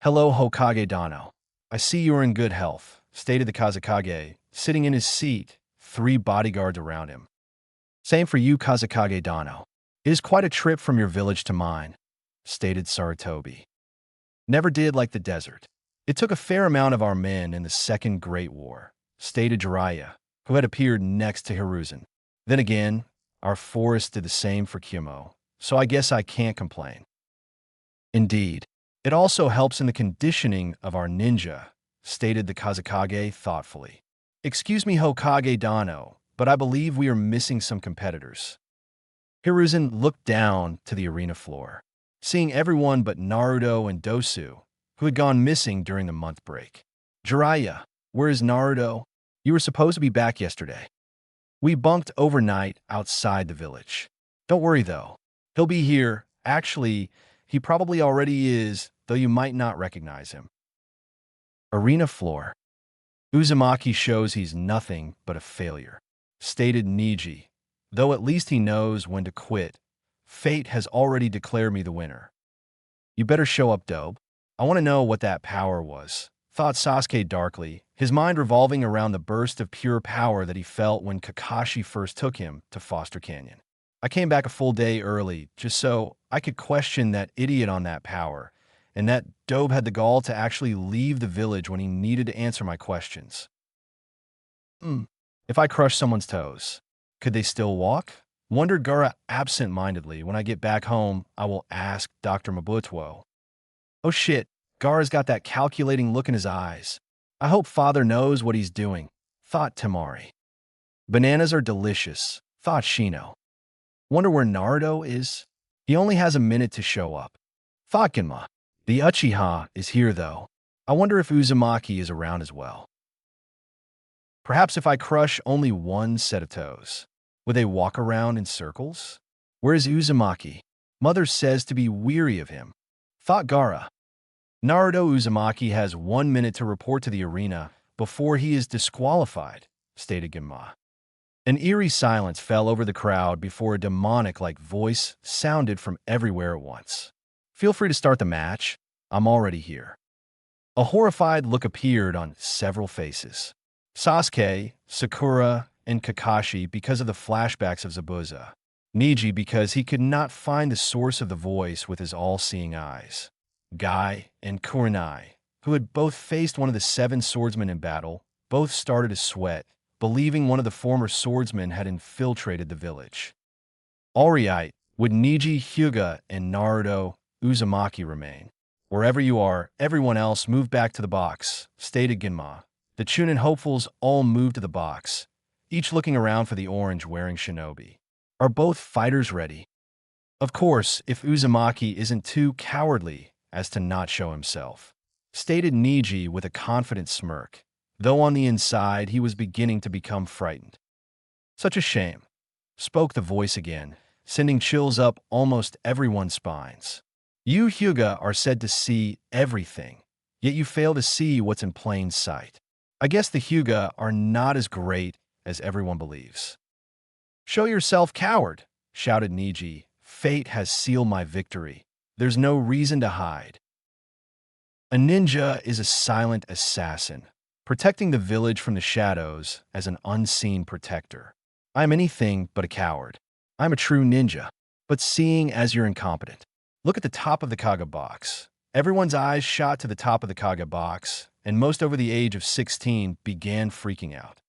Hello, Hokage Dano. I see you are in good health, stated the Kazekage, sitting in his seat, 3 bodyguards around him. Same for you, Kazekage Dano. It is quite a trip from your village to mine, stated Sarutobi. Never did like the desert. It took a fair amount of our men in the Second Great War, stated Jiraiya, who had appeared next to Hiruzen. Then again, our forest did the same for Kyuubi, so I guess I can't complain. Indeed, it also helps in the conditioning of our ninja, stated the Kazekage thoughtfully. Excuse me, Hokage Dano, but I believe we are missing some competitors. Hiruzen looked down to the arena floor, seeing everyone but Naruto and Dosu, who had gone missing during the month break. Jiraiya, where is Naruto? You were supposed to be back yesterday. We bunked overnight outside the village. Don't worry, though. He'll be here. Actually, he probably already is, though you might not recognize him. Arena floor. Uzumaki shows he's nothing but a failure, stated Niji, though at least he knows when to quit. Fate has already declared me the winner. You better show up, Dobe. I want to know what that power was, thought Sasuke darkly, his mind revolving around the burst of pure power that he felt when Kakashi first took him to Foster Canyon. I came back a full day early, just so I could question that idiot on that power, and that Dobe had the gall to actually leave the village when he needed to answer my questions. If I crush someone's toes, could they still walk? Wondered Gaara absent-mindedly. When I get back home, I will ask Dr. Mabutuo. Oh shit, Gaara's got that calculating look in his eyes. I hope father knows what he's doing, thought Temari. Bananas are delicious, thought Shino. Wonder where Naruto is? He only has a minute to show up. Thought Genma. The Uchiha is here though. I wonder if Uzumaki is around as well. Perhaps if I crush only one set of toes, would they walk around in circles? Where is Uzumaki? Mother says to be weary of him. Thought Gaara. Naruto Uzumaki has 1 minute to report to the arena before he is disqualified, stated Genma. An eerie silence fell over the crowd before a demonic-like voice sounded from everywhere at once. Feel free to start the match. I'm already here. A horrified look appeared on several faces. Sasuke, Sakura, and Kakashi because of the flashbacks of Zabuza. Niji because he could not find the source of the voice with his all-seeing eyes. Guy and Kurenai, who had both faced one of the 7 swordsmen in battle, both started to sweat, believing one of the former swordsmen had infiltrated the village. Alright, would Niji, Hyuga, and Naruto Uzumaki remain? Wherever you are, everyone else move back to the box, stated Genma. The Chunin hopefuls all moved to the box, each looking around for the orange-wearing shinobi. Are both fighters ready? Of course, if Uzumaki isn't too cowardly as to not show himself, stated Niji with a confident smirk, though on the inside he was beginning to become frightened. Such a shame, spoke the voice again, sending chills up almost everyone's spines. You, Hyuga, are said to see everything, yet you fail to see what's in plain sight. I guess the Hyuga are not as great as everyone believes. Show yourself, coward, shouted Niji. Fate has sealed my victory. There's no reason to hide. A ninja is a silent assassin, protecting the village from the shadows as an unseen protector. I'm anything but a coward. I'm a true ninja, but seeing as you're incompetent. Look at the top of the Kage box. Everyone's eyes shot to the top of the Kage box, and most over the age of 16 began freaking out.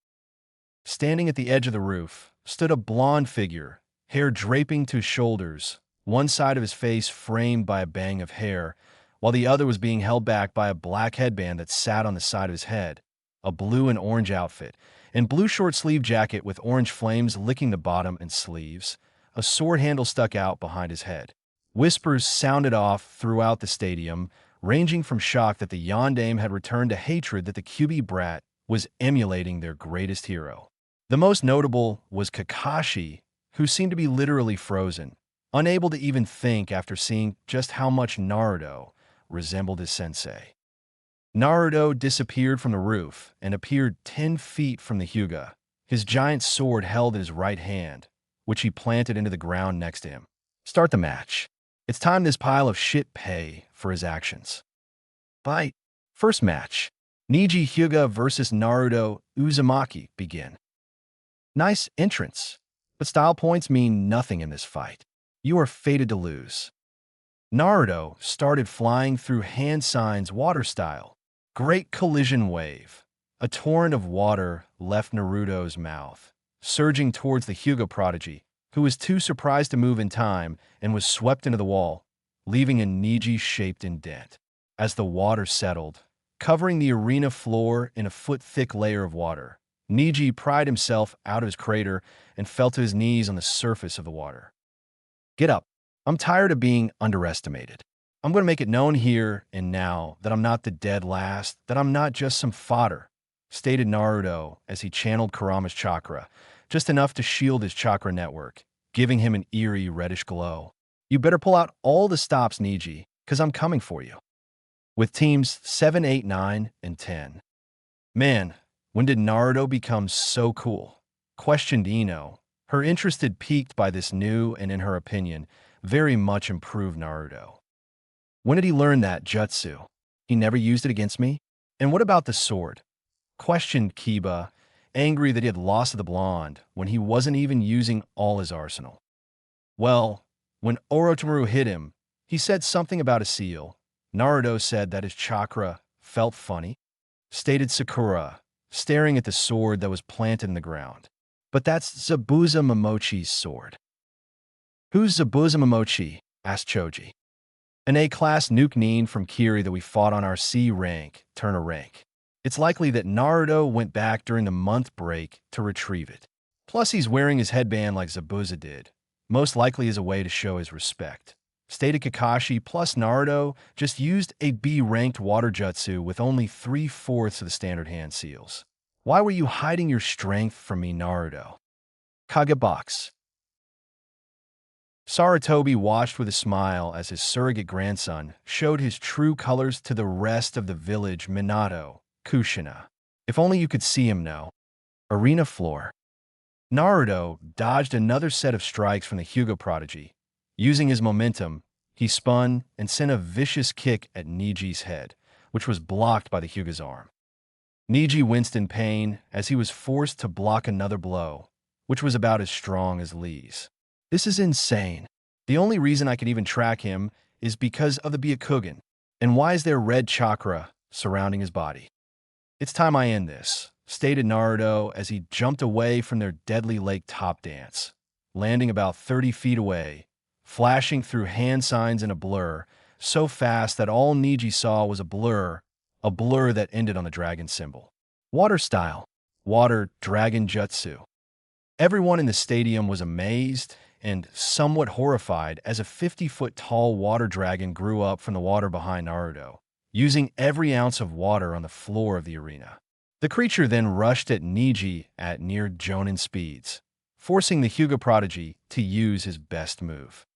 Standing at the edge of the roof stood a blonde figure, hair draping to his shoulders, one side of his face framed by a bang of hair, while the other was being held back by a black headband that sat on the side of his head, a blue and orange outfit, and blue short-sleeve jacket with orange flames licking the bottom and sleeves. A sword handle stuck out behind his head. Whispers sounded off throughout the stadium, ranging from shock that the Yondaime had returned to hatred that the Kyuubi brat was emulating their greatest hero. The most notable was Kakashi, who seemed to be literally frozen, unable to even think after seeing just how much Naruto resembled his sensei. Naruto disappeared from the roof and appeared 10 feet from the Hyuga, his giant sword held in his right hand, which he planted into the ground next to him. Start the match. It's time this pile of shit pay for his actions. Fight. First match. Neji Hyuga versus Naruto Uzumaki begin. Nice entrance, but style points mean nothing in this fight. You are fated to lose. Naruto started flying through hand signs water style. Great collision wave. A torrent of water left Naruto's mouth, surging towards the Hyuga prodigy, who was too surprised to move in time and was swept into the wall, leaving a Neji-shaped indent. As the water settled, covering the arena floor in a foot-thick layer of water, Neji pried himself out of his crater and fell to his knees on the surface of the water. Get up. I'm tired of being underestimated. I'm going to make it known here and now that I'm not the dead last, that I'm not just some fodder, stated Naruto as he channeled Kurama's chakra, just enough to shield his chakra network, giving him an eerie reddish glow. You better pull out all the stops, Neji, because I'm coming for you. With teams 7, 8, 9, and 10. Man, when did Naruto become so cool? Questioned Ino. Her interest had piqued by this new and, in her opinion, very much improved Naruto. When did he learn that jutsu? He never used it against me? And what about the sword? Questioned Kiba, angry that he had lost the blonde when he wasn't even using all his arsenal. Well, when Orochimaru hit him, he said something about a seal. Naruto said that his chakra felt funny, stated Sakura, staring at the sword that was planted in the ground. But that's Zabuza Momochi's sword. Who's Zabuza Momochi? Asked Choji. An A-class nuke nin from Kiri that we fought on our C rank, turn a rank. It's likely that Naruto went back during the month break to retrieve it. Plus he's wearing his headband like Zabuza did, most likely as a way to show his respect. Stated Kakashi plus Naruto just used a B-ranked water jutsu with only 3/4 of the standard hand seals. Why were you hiding your strength from me, Naruto? Kagebox. Sarutobi watched with a smile as his surrogate grandson showed his true colors to the rest of the village Minato, Kushina. If only you could see him now. Arena floor. Naruto dodged another set of strikes from the Hyuga prodigy. Using his momentum, he spun and sent a vicious kick at Neji's head, which was blocked by the Hyuga's arm. Neji winced in pain as he was forced to block another blow, which was about as strong as Lee's. This is insane. The only reason I can even track him is because of the Byakugan. And why is there red chakra surrounding his body? It's time I end this, stated Naruto as he jumped away from their deadly lake top dance, landing about 30 feet away, flashing through hand signs in a blur, so fast that all Neji saw was a blur that ended on the dragon symbol. Water style. Water dragon jutsu. Everyone in the stadium was amazed and somewhat horrified as a 50-foot-tall water dragon grew up from the water behind Naruto, using every ounce of water on the floor of the arena. The creature then rushed at Neji at near Jonin speeds, forcing the Hyuga prodigy to use his best move.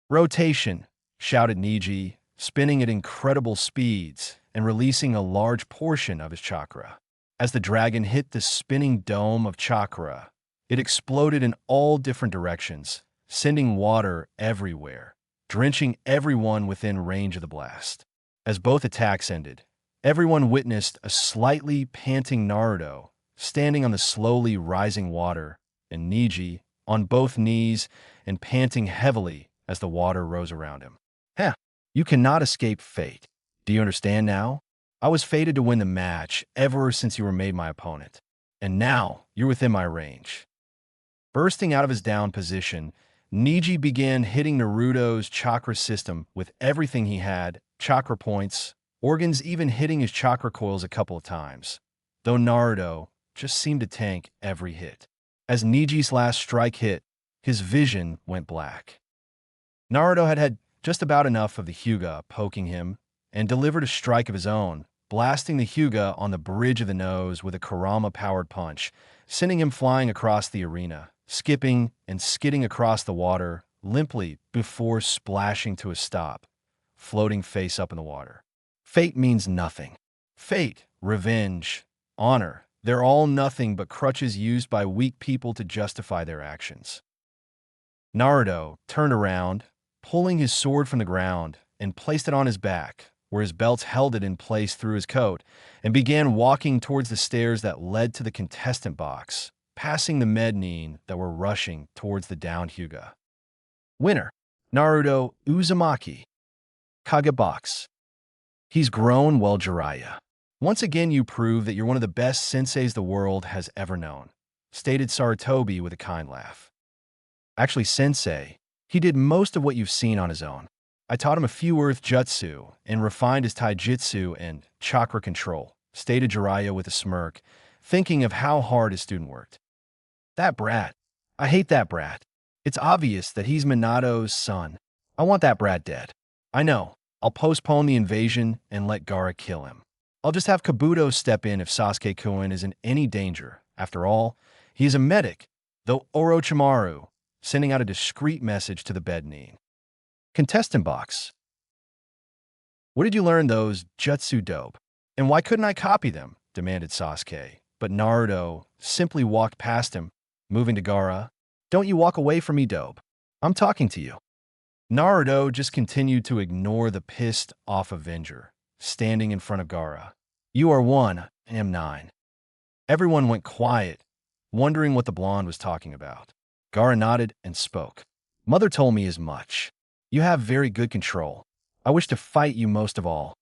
Rotation, shouted Neji, spinning at incredible speeds and releasing a large portion of his chakra. As the dragon hit the spinning dome of chakra, it exploded in all different directions, sending water everywhere, drenching everyone within range of the blast. As both attacks ended, everyone witnessed a slightly panting Naruto standing on the slowly rising water, and Neji on both knees and panting heavily as the water rose around him. Heh, you cannot escape fate. Do you understand now? I was fated to win the match ever since you were made my opponent, and now you're within my range. Bursting out of his down position, Neji began hitting Naruto's chakra system with everything he had, chakra points, organs, even hitting his chakra coils a couple of times, though Naruto just seemed to tank every hit. As Neji's last strike hit, his vision went black. Naruto had had just about enough of the Hyuga poking him and delivered a strike of his own, blasting the Hyuga on the bridge of the nose with a Kurama-powered punch, sending him flying across the arena, skipping and skidding across the water limply before splashing to a stop, floating face up in the water. Fate means nothing. Fate, revenge, honor, they're all nothing but crutches used by weak people to justify their actions. Naruto turned around, pulling his sword from the ground and placed it on his back, where his belts held it in place through his coat, and began walking towards the stairs that led to the contestant box, passing the mezzanine that were rushing towards the downed Hyuga. Winner, Naruto Uzumaki. Kage box. He's grown well, Jiraiya. Once again, you prove that you're one of the best senseis the world has ever known, stated Sarutobi with a kind laugh. Actually, sensei, he did most of what you've seen on his own. I taught him a few earth jutsu and refined his taijutsu and chakra control, stated Jiraiya with a smirk, thinking of how hard his student worked. That brat. I hate that brat. It's obvious that he's Minato's son. I want that brat dead. I know. I'll postpone the invasion and let Gaara kill him. I'll just have Kabuto step in if Sasuke-kun is in any danger. After all, he is a medic, though Orochimaru, sending out a discreet message to the mezzanine. Contestant box. What did you learn those jutsu dope? And why couldn't I copy them? Demanded Sasuke. But Naruto simply walked past him, moving to Gaara. Don't you walk away from me, dope. I'm talking to you. Naruto just continued to ignore the pissed-off Avenger, standing in front of Gaara. You are 1, I am 9. Everyone went quiet, wondering what the blonde was talking about. Gaara nodded and spoke. Mother told me as much. You have very good control. I wish to fight you most of all.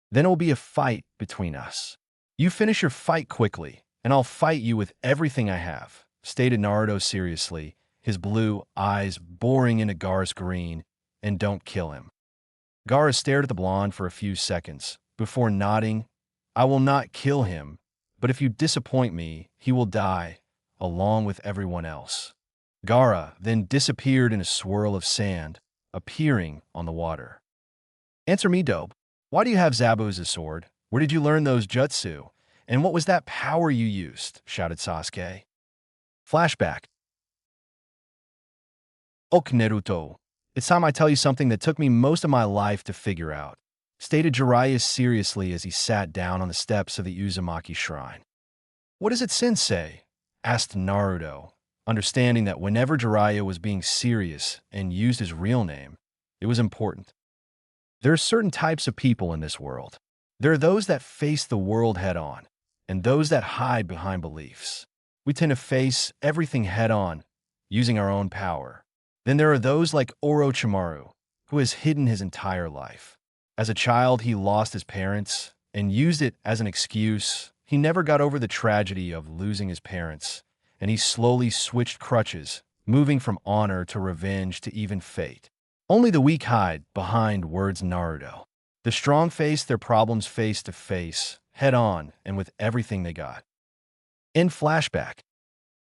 Then it will be a fight between us. You finish your fight quickly, and I'll fight you with everything I have, stated Naruto seriously, his blue eyes boring into Gaara's green, and don't kill him. Gaara stared at the blonde for a few seconds, before nodding. I will not kill him, but if you disappoint me, he will die, along with everyone else. Gaara then disappeared in a swirl of sand, appearing on the water. Answer me, dope. Why do you have Zabuza's sword? Where did you learn those jutsu? And what was that power you used? Shouted Sasuke. Flashback. Ok, Naruto. It's time I tell you something that took me most of my life to figure out, stated Jiraiya seriously as he sat down on the steps of the Uzumaki shrine. What is it, sensei? Asked Naruto, understanding that whenever Jiraiya was being serious and used his real name, it was important. There are certain types of people in this world. There are those that face the world head-on, and those that hide behind beliefs. We tend to face everything head-on, using our own power. Then there are those like Orochimaru, who has hidden his entire life. As a child, he lost his parents and used it as an excuse. He never got over the tragedy of losing his parents, and he slowly switched crutches, moving from honor to revenge to even fate. Only the weak hide behind words, Naruto. The strong face their problems face to face, head-on, and with everything they got. In flashback,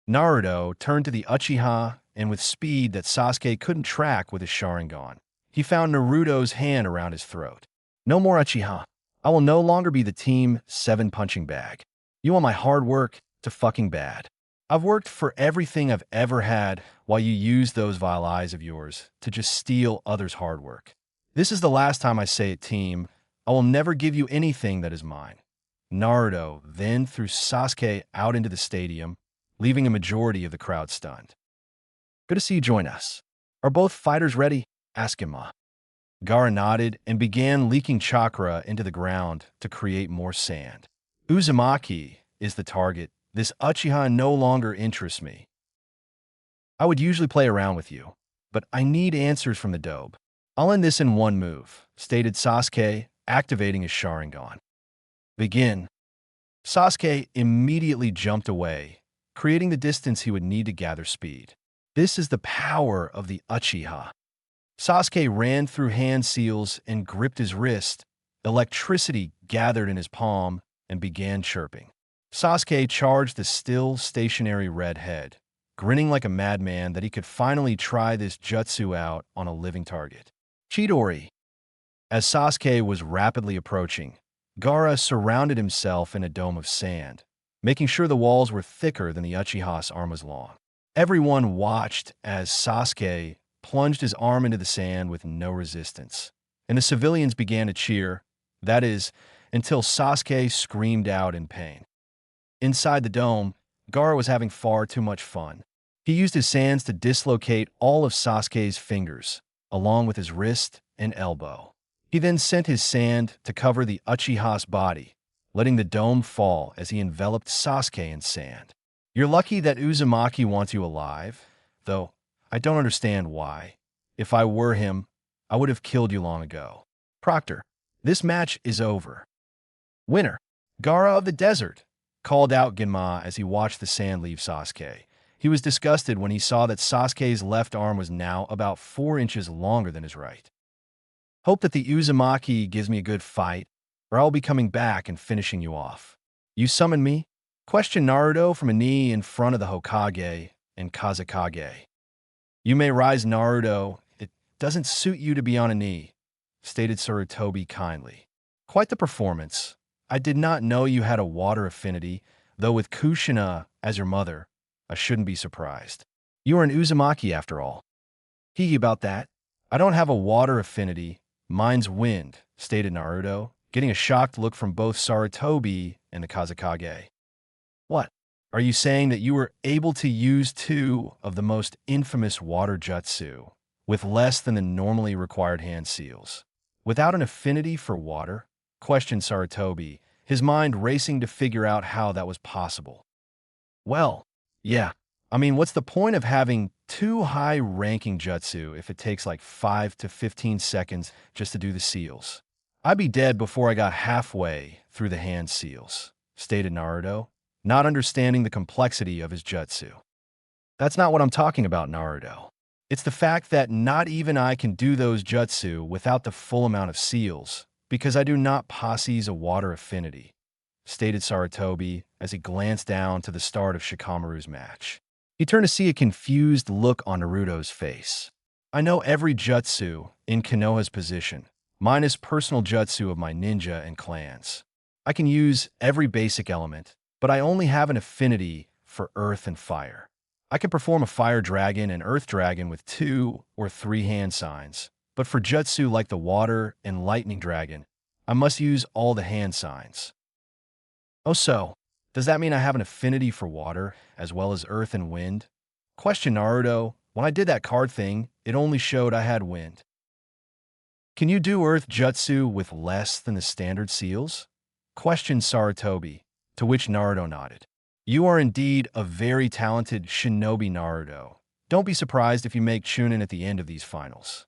Naruto turned to the Uchiha, and with speed that Sasuke couldn't track with his Sharingan, he found Naruto's hand around his throat. No more Uchiha. I will no longer be the Team 7 punching bag. You want my hard work to fucking bad. I've worked for everything I've ever had while you use those vile eyes of yours to just steal others' hard work. This is the last time I say it, team. I will never give you anything that is mine. Naruto then threw Sasuke out into the stadium, leaving a majority of the crowd stunned. Good to see you join us. Are both fighters ready? Asked Ima. Gaara nodded and began leaking chakra into the ground to create more sand. Uzumaki is the target. This Uchiha no longer interests me. I would usually play around with you, but I need answers from the dobe. I'll end this in one move, stated Sasuke, activating his Sharingan. Begin. Sasuke immediately jumped away, creating the distance he would need to gather speed. This is the power of the Uchiha. Sasuke ran through hand seals and gripped his wrist. Electricity gathered in his palm and began chirping. Sasuke charged the still stationary red head, grinning like a madman that he could finally try this jutsu out on a living target. Chidori. As Sasuke was rapidly approaching, Gaara surrounded himself in a dome of sand, making sure the walls were thicker than the Uchiha's arm was long. Everyone watched as Sasuke plunged his arm into the sand with no resistance, and the civilians began to cheer, that is, until Sasuke screamed out in pain. Inside the dome, Gaara was having far too much fun. He used his sands to dislocate all of Sasuke's fingers, along with his wrist and elbow. He then sent his sand to cover the Uchiha's body, letting the dome fall as he enveloped Sasuke in sand. You're lucky that Uzumaki wants you alive, though I don't understand why. If I were him, I would have killed you long ago. Proctor, this match is over. Winner, Gaara of the Desert, called out Genma as he watched the sand leave Sasuke. He was disgusted when he saw that Sasuke's left arm was now about 4 inches longer than his right. Hope that the Uzumaki gives me a good fight, or I'll be coming back and finishing you off. You summon me? Questioned Naruto from a knee in front of the Hokage and Kazekage. You may rise, Naruto. It doesn't suit you to be on a knee, stated Sarutobi kindly. Quite the performance. I did not know you had a water affinity, though with Kushina as your mother, I shouldn't be surprised. You are an Uzumaki after all. Hee about that. I don't have a water affinity. Mine's wind, stated Naruto, getting a shocked look from both Sarutobi and the Kazekage. What? Are you saying that you were able to use 2 of the most infamous water jutsu with less than the normally required hand seals, without an affinity for water? Questioned Sarutobi, his mind racing to figure out how that was possible. Well, yeah. I mean, what's the point of having 2 high-ranking jutsu if it takes like 5 to 15 seconds just to do the seals? I'd be dead before I got halfway through the hand seals, stated Naruto, not understanding the complexity of his jutsu. That's not what I'm talking about, Naruto. It's the fact that not even I can do those jutsu without the full amount of seals, because I do not possess a water affinity, stated Sarutobi as he glanced down to the start of Shikamaru's match. He turned to see a confused look on Naruto's face. I know every jutsu in Konoha's position, minus personal jutsu of my ninja and clans. I can use every basic element, but I only have an affinity for earth and fire. I can perform a fire dragon and earth dragon with 2 or 3 hand signs, but for jutsu like the water and lightning dragon, I must use all the hand signs. Oh, so, does that mean I have an affinity for water, as well as earth and wind? Questioned Naruto. When I did that card thing, it only showed I had wind. Can you do earth jutsu with less than the standard seals? Questioned Sarutobi, to which Naruto nodded. You are indeed a very talented shinobi, Naruto. Don't be surprised if you make Chunin at the end of these finals.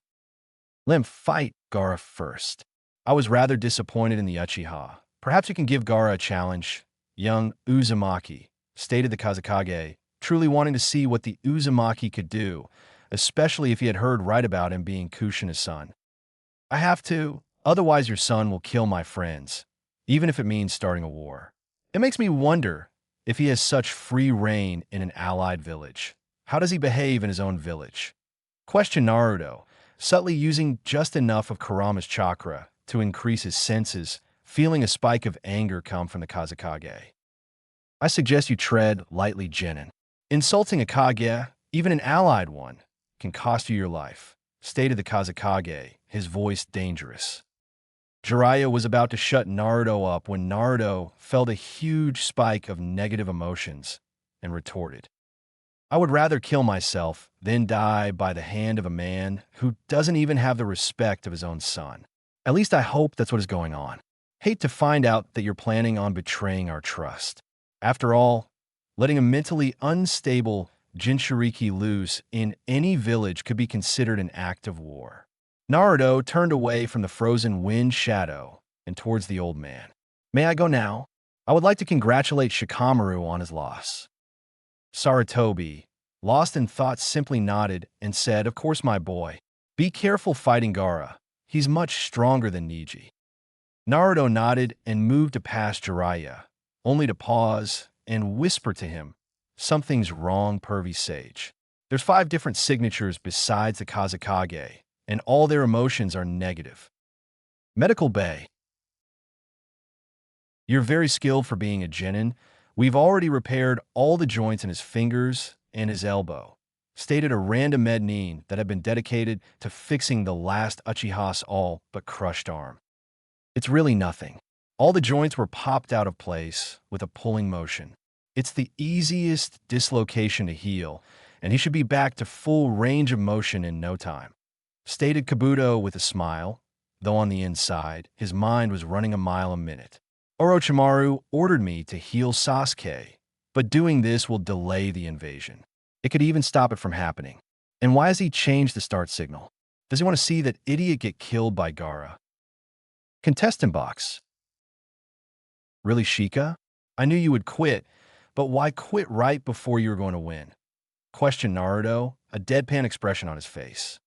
Let fight Gaara first. I was rather disappointed in the Uchiha. Perhaps you can give Gaara a challenge. Young Uzumaki, stated the Kazekage, truly wanting to see what the Uzumaki could do, especially if he had heard right about him being Kushina's son. I have to, otherwise your son will kill my friends, even if it means starting a war. It makes me wonder if he has such free reign in an allied village. How does he behave in his own village? Questioned Naruto, subtly using just enough of Kurama's chakra to increase his senses, feeling a spike of anger come from the Kazekage. I suggest you tread lightly, Genin. Insulting a Kage, even an allied one, can cost you your life, stated the Kazekage, his voice dangerous. Jiraiya was about to shut Naruto up when Naruto felt a huge spike of negative emotions and retorted. I would rather kill myself than die by the hand of a man who doesn't even have the respect of his own son. At least I hope that's what is going on. Hate to find out that you're planning on betraying our trust. After all, letting a mentally unstable Jinchuriki loose in any village could be considered an act of war. Naruto turned away from the frozen wind shadow and towards the old man. May I go now? I would like to congratulate Shikamaru on his loss. Sarutobi, lost in thought, simply nodded and said, Of course, my boy. Be careful fighting Gaara. He's much stronger than Neji. Naruto nodded and moved to pass Jiraiya, only to pause and whisper to him, Something's wrong, pervy sage. There's 5 different signatures besides the Kazekage, and all their emotions are negative. Medical Bay. You're very skilled for being a genin. We've already repaired all the joints in his fingers and his elbow, stated a random mednin that had been dedicated to fixing the last Uchiha's all but crushed arm. It's really nothing. All the joints were popped out of place with a pulling motion. It's the easiest dislocation to heal, and he should be back to full range of motion in no time. stated Kabuto with a smile, though on the inside, his mind was running a mile a minute. Orochimaru ordered me to heal Sasuke, but doing this will delay the invasion. It could even stop it from happening. And why has he changed the start signal? Does he want to see that idiot get killed by Gaara? Contestant box. Really, Sheikah? I knew you would quit, but why quit right before you were going to win? Questioned Naruto, a deadpan expression on his face.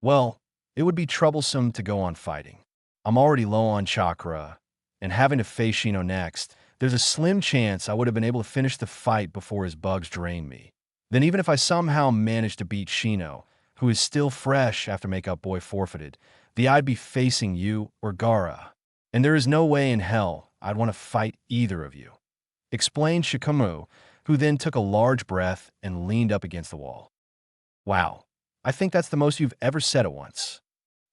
Well, it would be troublesome to go on fighting. I'm already low on chakra, and having to face Shino next, there's a slim chance I would have been able to finish the fight before his bugs drained me. Then even if I somehow managed to beat Shino, who is still fresh after Makeup Boy forfeited, I'd be facing you or Gaara. And there is no way in hell I'd want to fight either of you. Explained Shikamaru, who then took a large breath and leaned up against the wall. Wow, I think that's the most you've ever said at once,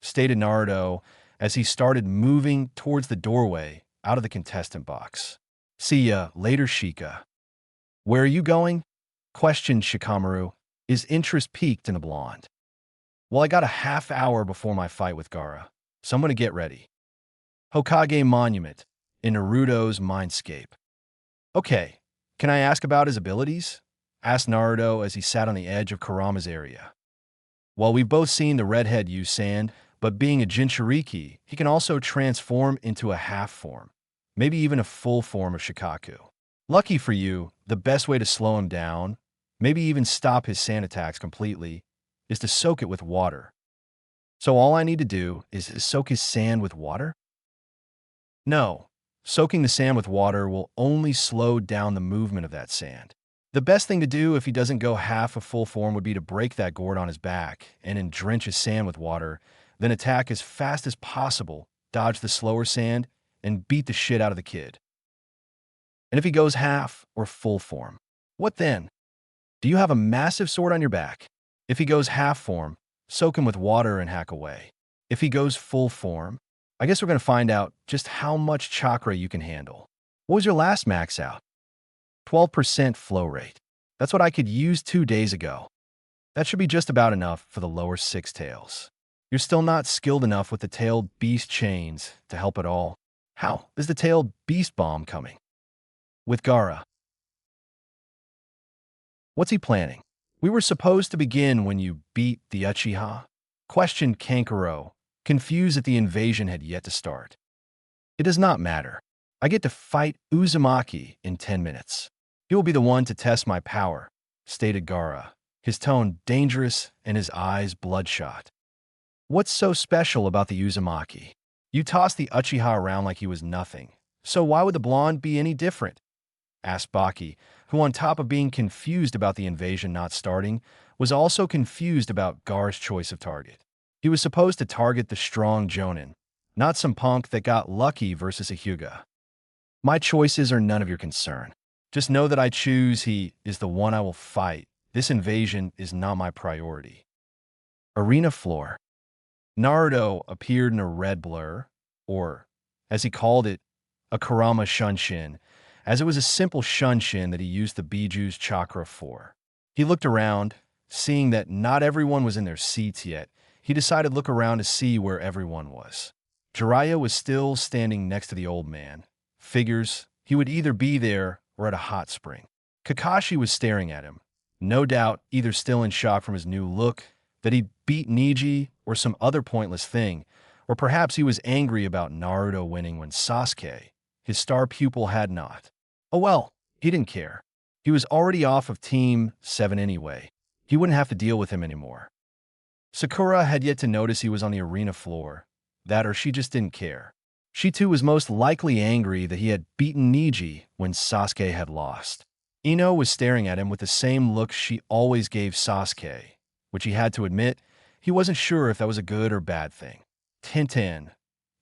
stated Naruto as he started moving towards the doorway out of the contestant box. See ya later, Sheikah. Where are you going? Questioned Shikamaru, his interest piqued in the blonde. Well, I got a half hour before my fight with Gaara, so I'm going to get ready. Hokage Monument in Naruto's Mindscape. Okay, can I ask about his abilities? Asked Naruto as he sat on the edge of Kurama's area. Well, we've both seen the redhead use sand, but being a Jinchuriki, he can also transform into a half form, maybe even a full form of Shikaku. Lucky for you, the best way to slow him down, maybe even stop his sand attacks completely, is to soak it with water. So all I need to do is soak his sand with water? No, soaking the sand with water will only slow down the movement of that sand. The best thing to do if he doesn't go half a full form would be to break that gourd on his back and then drench his sand with water, then attack as fast as possible, dodge the slower sand, and beat the shit out of the kid. And if he goes half or full form, what then? Do you have a massive sword on your back? If he goes half form, soak him with water and hack away. If he goes full form, I guess we're going to find out just how much chakra you can handle. What was your last max out? 12% flow rate. That's what I could use 2 days ago. That should be just about enough for the lower 6 tails. You're still not skilled enough with the tailed beast chains to help at all. How is the tailed beast bomb coming? With Gaara. What's he planning? We were supposed to begin when you beat the Uchiha? Questioned Kankuro, confused that the invasion had yet to start. It does not matter. I get to fight Uzumaki in 10 minutes. He will be the one to test my power, stated Gaara, his tone dangerous and his eyes bloodshot. What's so special about the Uzumaki? You tossed the Uchiha around like he was nothing, so why would the blonde be any different? Asked Baki, who on top of being confused about the invasion not starting, was also confused about Gaara's choice of target. He was supposed to target the strong Jonin, not some punk that got lucky versus a Hyuga. My choices are none of your concern. Just know that I choose he is the one I will fight. This invasion is not my priority. Arena floor. Naruto appeared in a red blur, or, as he called it, a Kurama Shunshin, as it was a simple Shunshin that he used the Biju's chakra for. He looked around, seeing that not everyone was in their seats yet. He decided to look around to see where everyone was. Jiraiya was still standing next to the old man. Figures he would either be there or at a hot spring. Kakashi was staring at him, no doubt either still in shock from his new look, that he'd beat Neji or some other pointless thing, or perhaps he was angry about Naruto winning when Sasuke, his star pupil, had not. Oh well, he didn't care. He was already off of Team 7 anyway. He wouldn't have to deal with him anymore. Sakura had yet to notice he was on the arena floor, that or she just didn't care. She too was most likely angry that he had beaten Neji when Sasuke had lost. Ino was staring at him with the same look she always gave Sasuke, which he had to admit he wasn't sure if that was a good or bad thing. Tintin,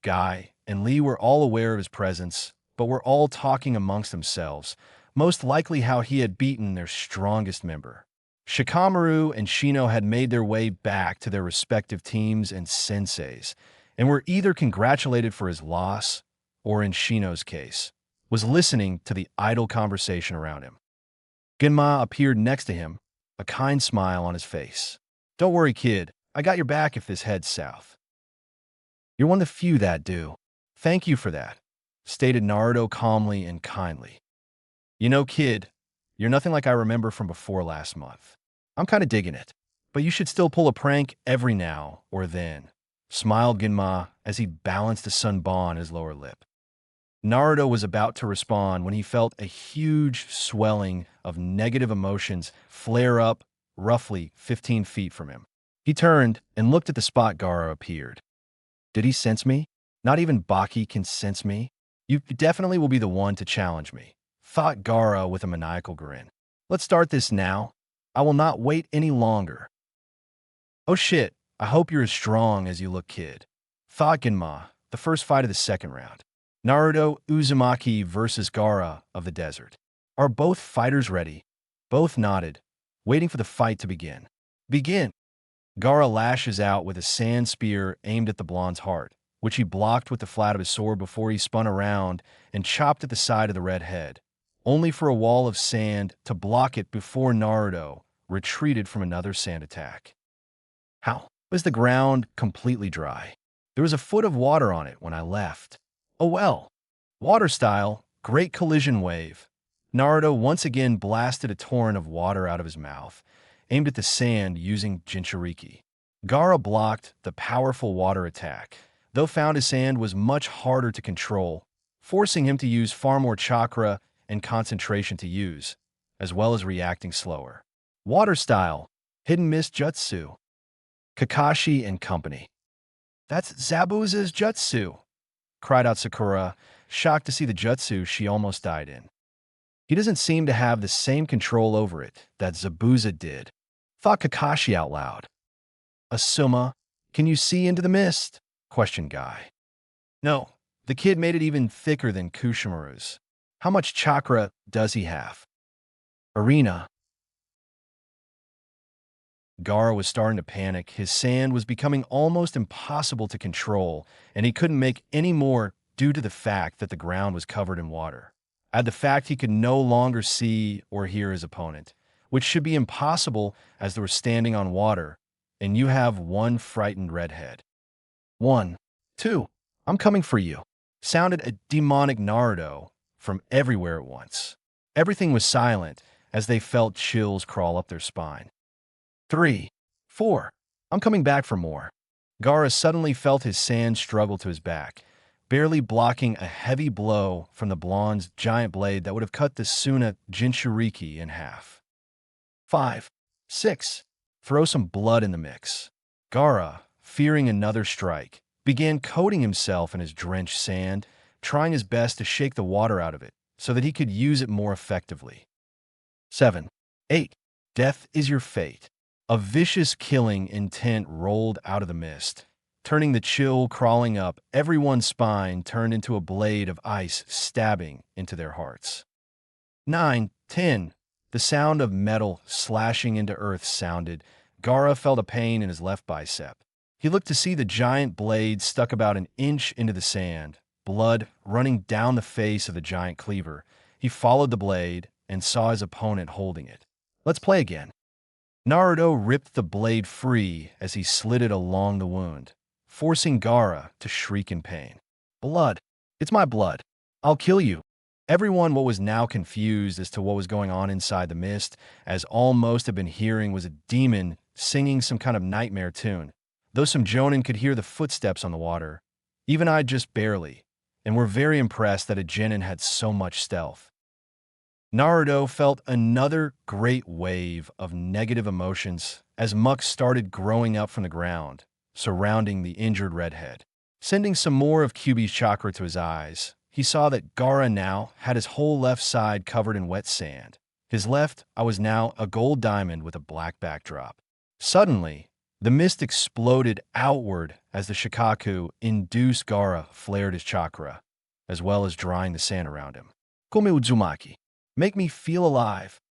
Guy, and Lee were all aware of his presence, but were all talking amongst themselves, most likely how he had beaten their strongest member. Shikamaru and Shino had made their way back to their respective teams and senseis, and were either congratulated for his loss, or in Shino's case, was listening to the idle conversation around him. Genma appeared next to him, a kind smile on his face. Don't worry, kid. I got your back if this heads south. You're one of the few that do. Thank you for that, stated Naruto calmly and kindly. You know, kid, you're nothing like I remember from before last month. I'm kind of digging it. But you should still pull a prank every now or then, smiled Ginma as he balanced a sunbon on his lower lip. Naruto was about to respond when he felt a huge swelling of negative emotions flare up roughly 15 feet from him. He turned and looked at the spot Gaara appeared. Did he sense me? Not even Baki can sense me? You definitely will be the one to challenge me, thought Gaara with a maniacal grin. Let's start this now. I will not wait any longer. Oh shit, I hope you're as strong as you look, kid, thought Ginma, the first fight of the second round. Naruto Uzumaki versus Gaara of the desert. Are both fighters ready? Both nodded, waiting for the fight to begin. Begin! Gaara lashes out with a sand spear aimed at the blonde's heart, which he blocked with the flat of his sword before he spun around and chopped at the side of the red head, only for a wall of sand to block it before Naruto retreated from another sand attack. How? Was the ground completely dry? There was a foot of water on it when I left. Oh well. Water style, great collision wave. Naruto once again blasted a torrent of water out of his mouth, aimed at the sand using Jinchuriki. Gaara blocked the powerful water attack, though found his sand was much harder to control, forcing him to use far more chakra and concentration to use, as well as reacting slower. Water style, hidden mist jutsu. Kakashi and company. That's Zabuza's jutsu, cried out Sakura, shocked to see the jutsu she almost died in. He doesn't seem to have the same control over it that Zabuza did, thought Kakashi out loud. Asuma, can you see into the mist? Questioned Guy. No, the kid made it even thicker than Kushimaru's. How much chakra does he have? Arena. Gaara was starting to panic. His sand was becoming almost impossible to control, and he couldn't make any more due to the fact that the ground was covered in water. Add the fact he could no longer see or hear his opponent, which should be impossible as they were standing on water, and you have one frightened redhead. 1, 2, I'm coming for you, sounded a demonic Naruto from everywhere at once. Everything was silent as they felt chills crawl up their spine. 3, 4, I'm coming back for more. Gaara suddenly felt his sand struggle to his back, barely blocking a heavy blow from the blonde's giant blade that would have cut the Suna Jinchuriki in half. 5, 6, throw some blood in the mix. Gaara, fearing another strike, began coating himself in his drenched sand, trying his best to shake the water out of it so that he could use it more effectively. 7, 8, death is your fate. A vicious killing intent rolled out of the mist, turning the chill crawling up everyone's spine turned into a blade of ice stabbing into their hearts. 9, 10, the sound of metal slashing into earth sounded. Gaara felt a pain in his left bicep. He looked to see the giant blade stuck about an inch into the sand, blood running down the face of the giant cleaver. He followed the blade and saw his opponent holding it. Let's play again. Naruto ripped the blade free as he slid it along the wound, forcing Gaara to shriek in pain. Blood. It's my blood. I'll kill you. Everyone was now confused as to what was going on inside the mist, as all most had been hearing was a demon singing some kind of nightmare tune, though some jonin could hear the footsteps on the water. Even I just barely, and were very impressed that a genin had so much stealth. Naruto felt another great wave of negative emotions as muck started growing up from the ground, surrounding the injured redhead. Sending some more of Kyuubi's chakra to his eyes, he saw that Gaara now had his whole left side covered in wet sand. His left eye was now a gold diamond with a black backdrop. Suddenly, the mist exploded outward as the Shikaku-induced Gaara flared his chakra, as well as drying the sand around him. Kome Uzumaki. Make me feel alive.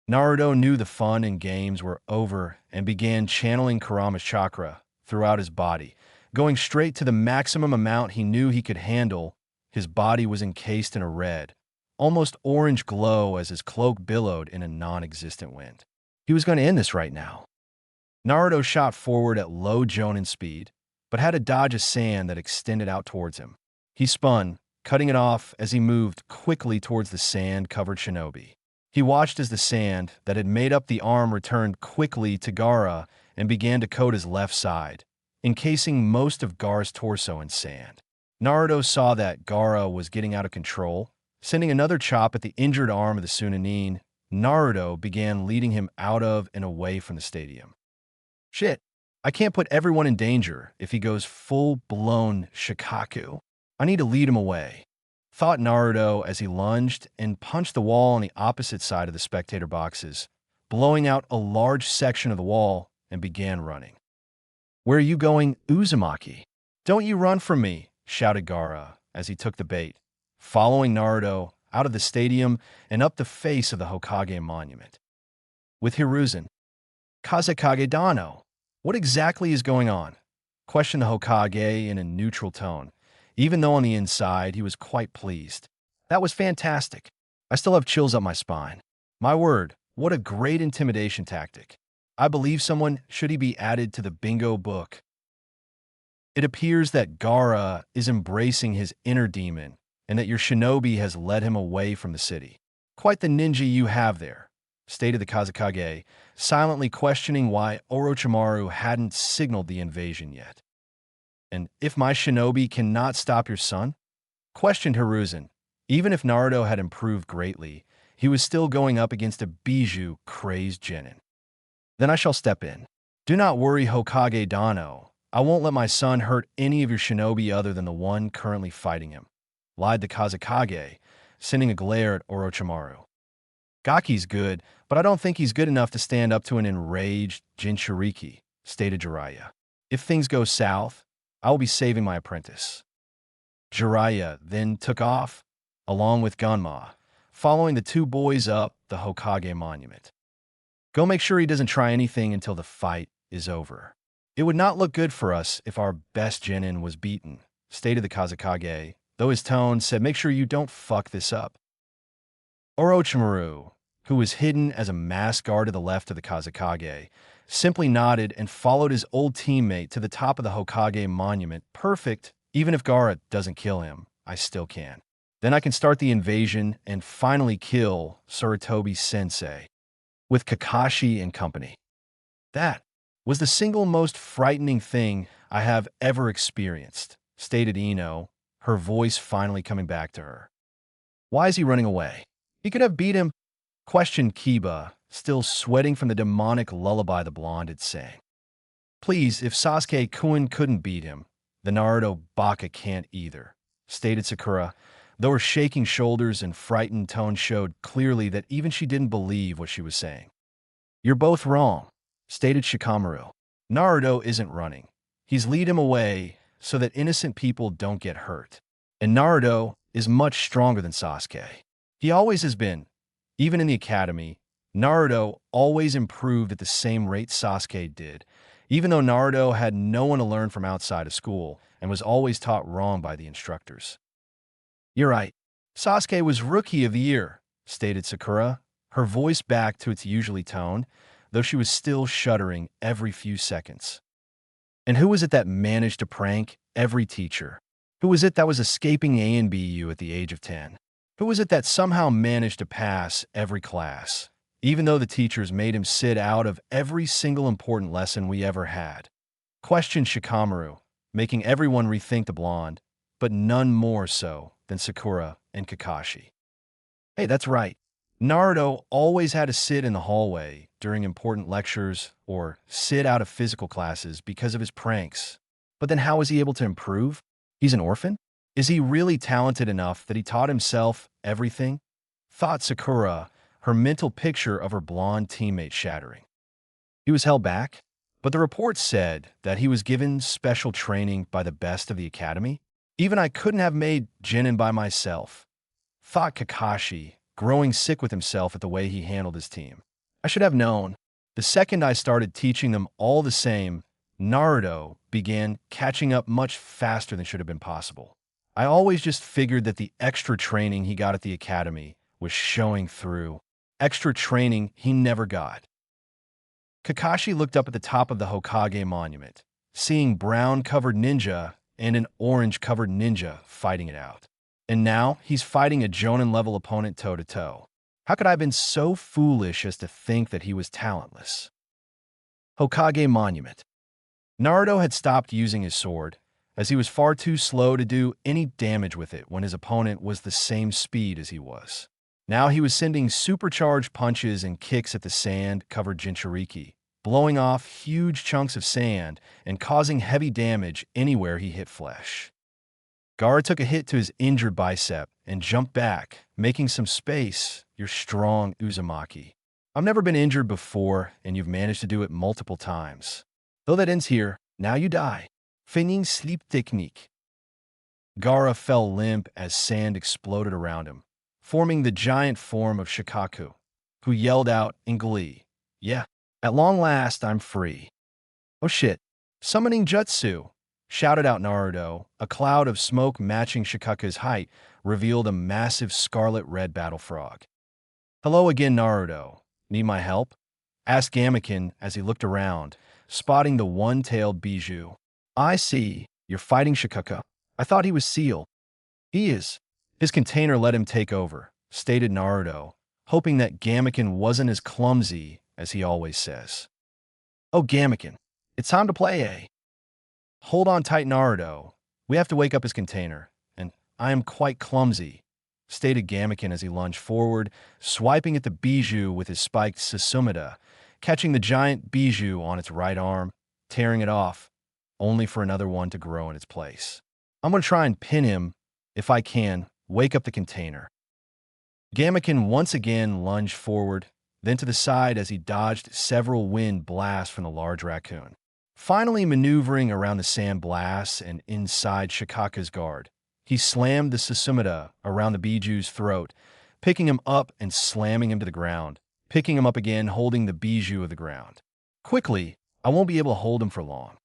Naruto knew the fun and games were over and began channeling Kurama's chakra throughout his body, going straight to the maximum amount he knew he could handle. His body was encased in a red, almost orange glow as his cloak billowed in a non-existent wind. He was going to end this right now. Naruto shot forward at low Jonin speed, but had to dodge a sand that extended out towards him. He spun, cutting it off as he moved quickly towards the sand-covered shinobi. He watched as the sand that had made up the arm returned quickly to Gaara and began to coat his left side, encasing most of Gaara's torso in sand. Naruto saw that Gaara was getting out of control. Sending another chop at the injured arm of the Chunin, Naruto began leading him out of and away from the stadium. Shit, I can't put everyone in danger if he goes full-blown Shikaku. I need to lead him away, thought Naruto as he lunged and punched the wall on the opposite side of the spectator boxes, blowing out a large section of the wall and began running. Where are you going, Uzumaki? Don't you run from me, shouted Gaara as he took the bait, following Naruto out of the stadium and up the face of the Hokage monument. With Hiruzen, Kazekage Dano, what exactly is going on? Questioned the Hokage in a neutral tone, even though on the inside he was quite pleased. That was fantastic. I still have chills up my spine. My word, what a great intimidation tactic. I believe someone should he be added to the bingo book. It appears that Gaara is embracing his inner demon and that your shinobi has led him away from the city. Quite the ninja you have there, stated the Kazekage, silently questioning why Orochimaru hadn't signaled the invasion yet. And if my shinobi cannot stop your son? Questioned Hiruzen. Even if Naruto had improved greatly, he was still going up against a Bijuu-crazed genin. Then I shall step in. Do not worry, Hokage Dano. I won't let my son hurt any of your shinobi other than the one currently fighting him, lied the Kazekage, sending a glare at Orochimaru. Gaki's good, but I don't think he's good enough to stand up to an enraged Jinchuriki, stated Jiraiya. If things go south, I will be saving my apprentice. Jiraiya then took off, along with Gunma, following the two boys up the Hokage monument. Go make sure he doesn't try anything until the fight is over. It would not look good for us if our best genin was beaten, stated the Kazekage, though his tone said make sure you don't fuck this up. Orochimaru, who was hidden as a masked guard to the left of the Kazekage, simply nodded and followed his old teammate to the top of the Hokage monument. Perfect, even if Gaara doesn't kill him, I still can. Then I can start the invasion and finally kill Sarutobi-sensei with Kakashi and company. That was the single most frightening thing I have ever experienced, stated Ino, her voice finally coming back to her. Why is he running away? He could have beat him, questioned Kiba, still sweating from the demonic lullaby the blonde had sang. Please, if Sasuke-kun couldn't beat him, the Naruto Baka can't either, stated Sakura, though her shaking shoulders and frightened tone showed clearly that even she didn't believe what she was saying. You're both wrong, stated Shikamaru. Naruto isn't running. He's lead him away so that innocent people don't get hurt. And Naruto is much stronger than Sasuke. He always has been. Even in the academy, Naruto always improved at the same rate Sasuke did, even though Naruto had no one to learn from outside of school and was always taught wrong by the instructors. You're right. Sasuke was Rookie of the Year, stated Sakura, her voice back to its usual tone, though she was still shuddering every few seconds. And who was it that managed to prank every teacher? Who was it that was escaping A and BU at the age of 10? Who was it that somehow managed to pass every class, even though the teachers made him sit out of every single important lesson we ever had? Questioned Shikamaru, making everyone rethink the blonde, but none more so than Sakura and Kakashi. Hey, that's right. Naruto always had to sit in the hallway during important lectures or sit out of physical classes because of his pranks. But then how was he able to improve? He's an orphan? Is he really talented enough that he taught himself everything? Thought Sakura, her mental picture of her blonde teammate shattering. He was held back, but the report said that he was given special training by the best of the academy. Even I couldn't have made Genin by myself. Thought Kakashi, growing sick with himself at the way he handled his team. I should have known. The second I started teaching them all the same, Naruto began catching up much faster than should have been possible. I always just figured that the extra training he got at the academy was showing through. Extra training he never got. Kakashi looked up at the top of the Hokage monument, seeing brown-covered ninja and an orange-covered ninja fighting it out. And now he's fighting a Jonin-level opponent toe-to-toe. How could I have been so foolish as to think that he was talentless? Hokage Monument. Naruto had stopped using his sword, as he was far too slow to do any damage with it when his opponent was the same speed as he was. Now he was sending supercharged punches and kicks at the sand-covered Jinchuriki, blowing off huge chunks of sand and causing heavy damage anywhere he hit flesh. Gaara took a hit to his injured bicep and jumped back, making some space. You're strong, Uzumaki. I've never been injured before, and you've managed to do it multiple times. Though that ends here, now you die. Feigning sleep technique. Gaara fell limp as sand exploded around him, forming the giant form of Shikaku, who yelled out in glee, "Yeah, at long last, I'm free." "Oh shit, summoning jutsu," shouted out Naruto. A cloud of smoke matching Shikaku's height revealed a massive scarlet-red battle frog. "Hello again, Naruto. Need my help?" asked Gamaken as he looked around, spotting the one-tailed Bijou. "I see. You're fighting Shikaku. I thought he was sealed." "He is. His container let him take over," stated Naruto, hoping that Gamaken wasn't as clumsy as he always says. "Oh, Gamaken, it's time to play, eh?" "Hold on tight, Naruto. We have to wake up his container, and I am quite clumsy," stated Gamaken as he lunged forward, swiping at the Bijou with his spiked Susumida, catching the giant Bijou on its right arm, tearing it off, only for another one to grow in its place. "I'm going to try and pin him, if I can, wake up the container." Gamaken once again lunged forward, then to the side as he dodged several wind blasts from the large raccoon. Finally maneuvering around the sand blasts and inside Shikaku's guard, he slammed the Susumida around the Bijou's throat, picking him up and slamming him to the ground, picking him up again, holding the Bijou of the ground. "Quickly, I won't be able to hold him for long."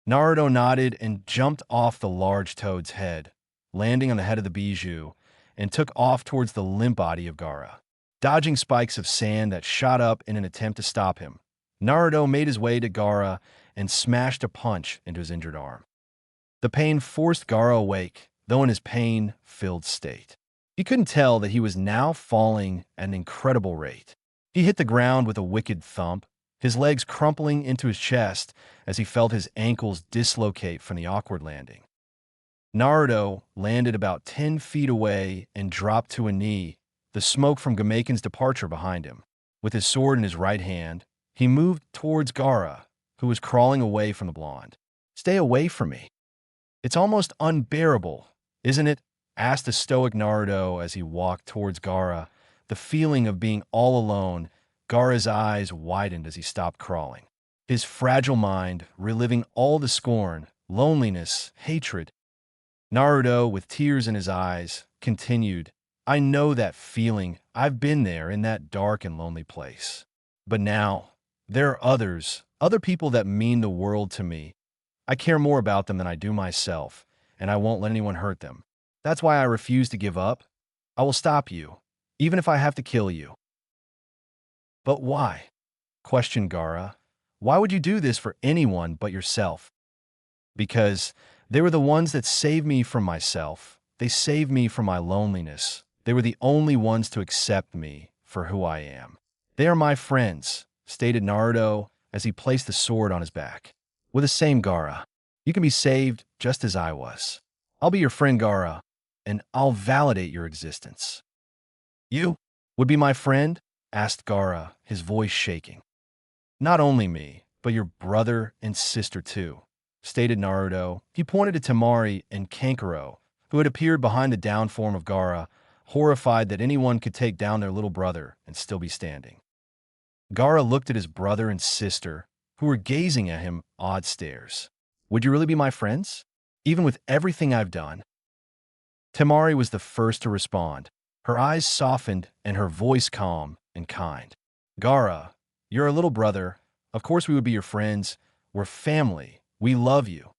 Naruto nodded and jumped off the large toad's head, landing on the head of the Bijou, and took off towards the limp body of Gaara. Dodging spikes of sand that shot up in an attempt to stop him, Naruto made his way to Gaara and smashed a punch into his injured arm. The pain forced Gaara awake, though in his pain-filled state. He couldn't tell that he was now falling at an incredible rate. He hit the ground with a wicked thump, his legs crumpling into his chest as he felt his ankles dislocate from the awkward landing. Naruto landed about 10 feet away and dropped to a knee, the smoke from Gamaken's departure behind him. With his sword in his right hand, he moved towards Gaara, who was crawling away from the blonde. "Stay away from me. It's almost unbearable, isn't it?" asked the stoic Naruto as he walked towards Gaara. The feeling of being all alone, Gaara's eyes widened as he stopped crawling, his fragile mind reliving all the scorn, loneliness, hatred. Naruto, with tears in his eyes, continued, "I know that feeling. I've been there in that dark and lonely place. But now, there are other people that mean the world to me. I care more about them than I do myself, and I won't let anyone hurt them. That's why I refuse to give up. I will stop you, even if I have to kill you." "But why?" questioned Gaara. "Why would you do this for anyone but yourself?" "Because they were the ones that saved me from myself. They saved me from my loneliness. They were the only ones to accept me for who I am. They are my friends," stated Naruto as he placed the sword on his back. "With the same, Gaara. You can be saved just as I was. I'll be your friend, Gaara, and I'll validate your existence." "You would be my friend?" asked Gaara, his voice shaking. "Not only me, but your brother and sister too," stated Naruto. He pointed to Temari and Kankuro, who had appeared behind the down form of Gaara, horrified that anyone could take down their little brother and still be standing. Gaara looked at his brother and sister, who were gazing at him odd stares. "Would you really be my friends? Even with everything I've done?" Temari was the first to respond. Her eyes softened and her voice calm and kind. "Gaara, you're our little brother. Of course we would be your friends. We're family. We love you."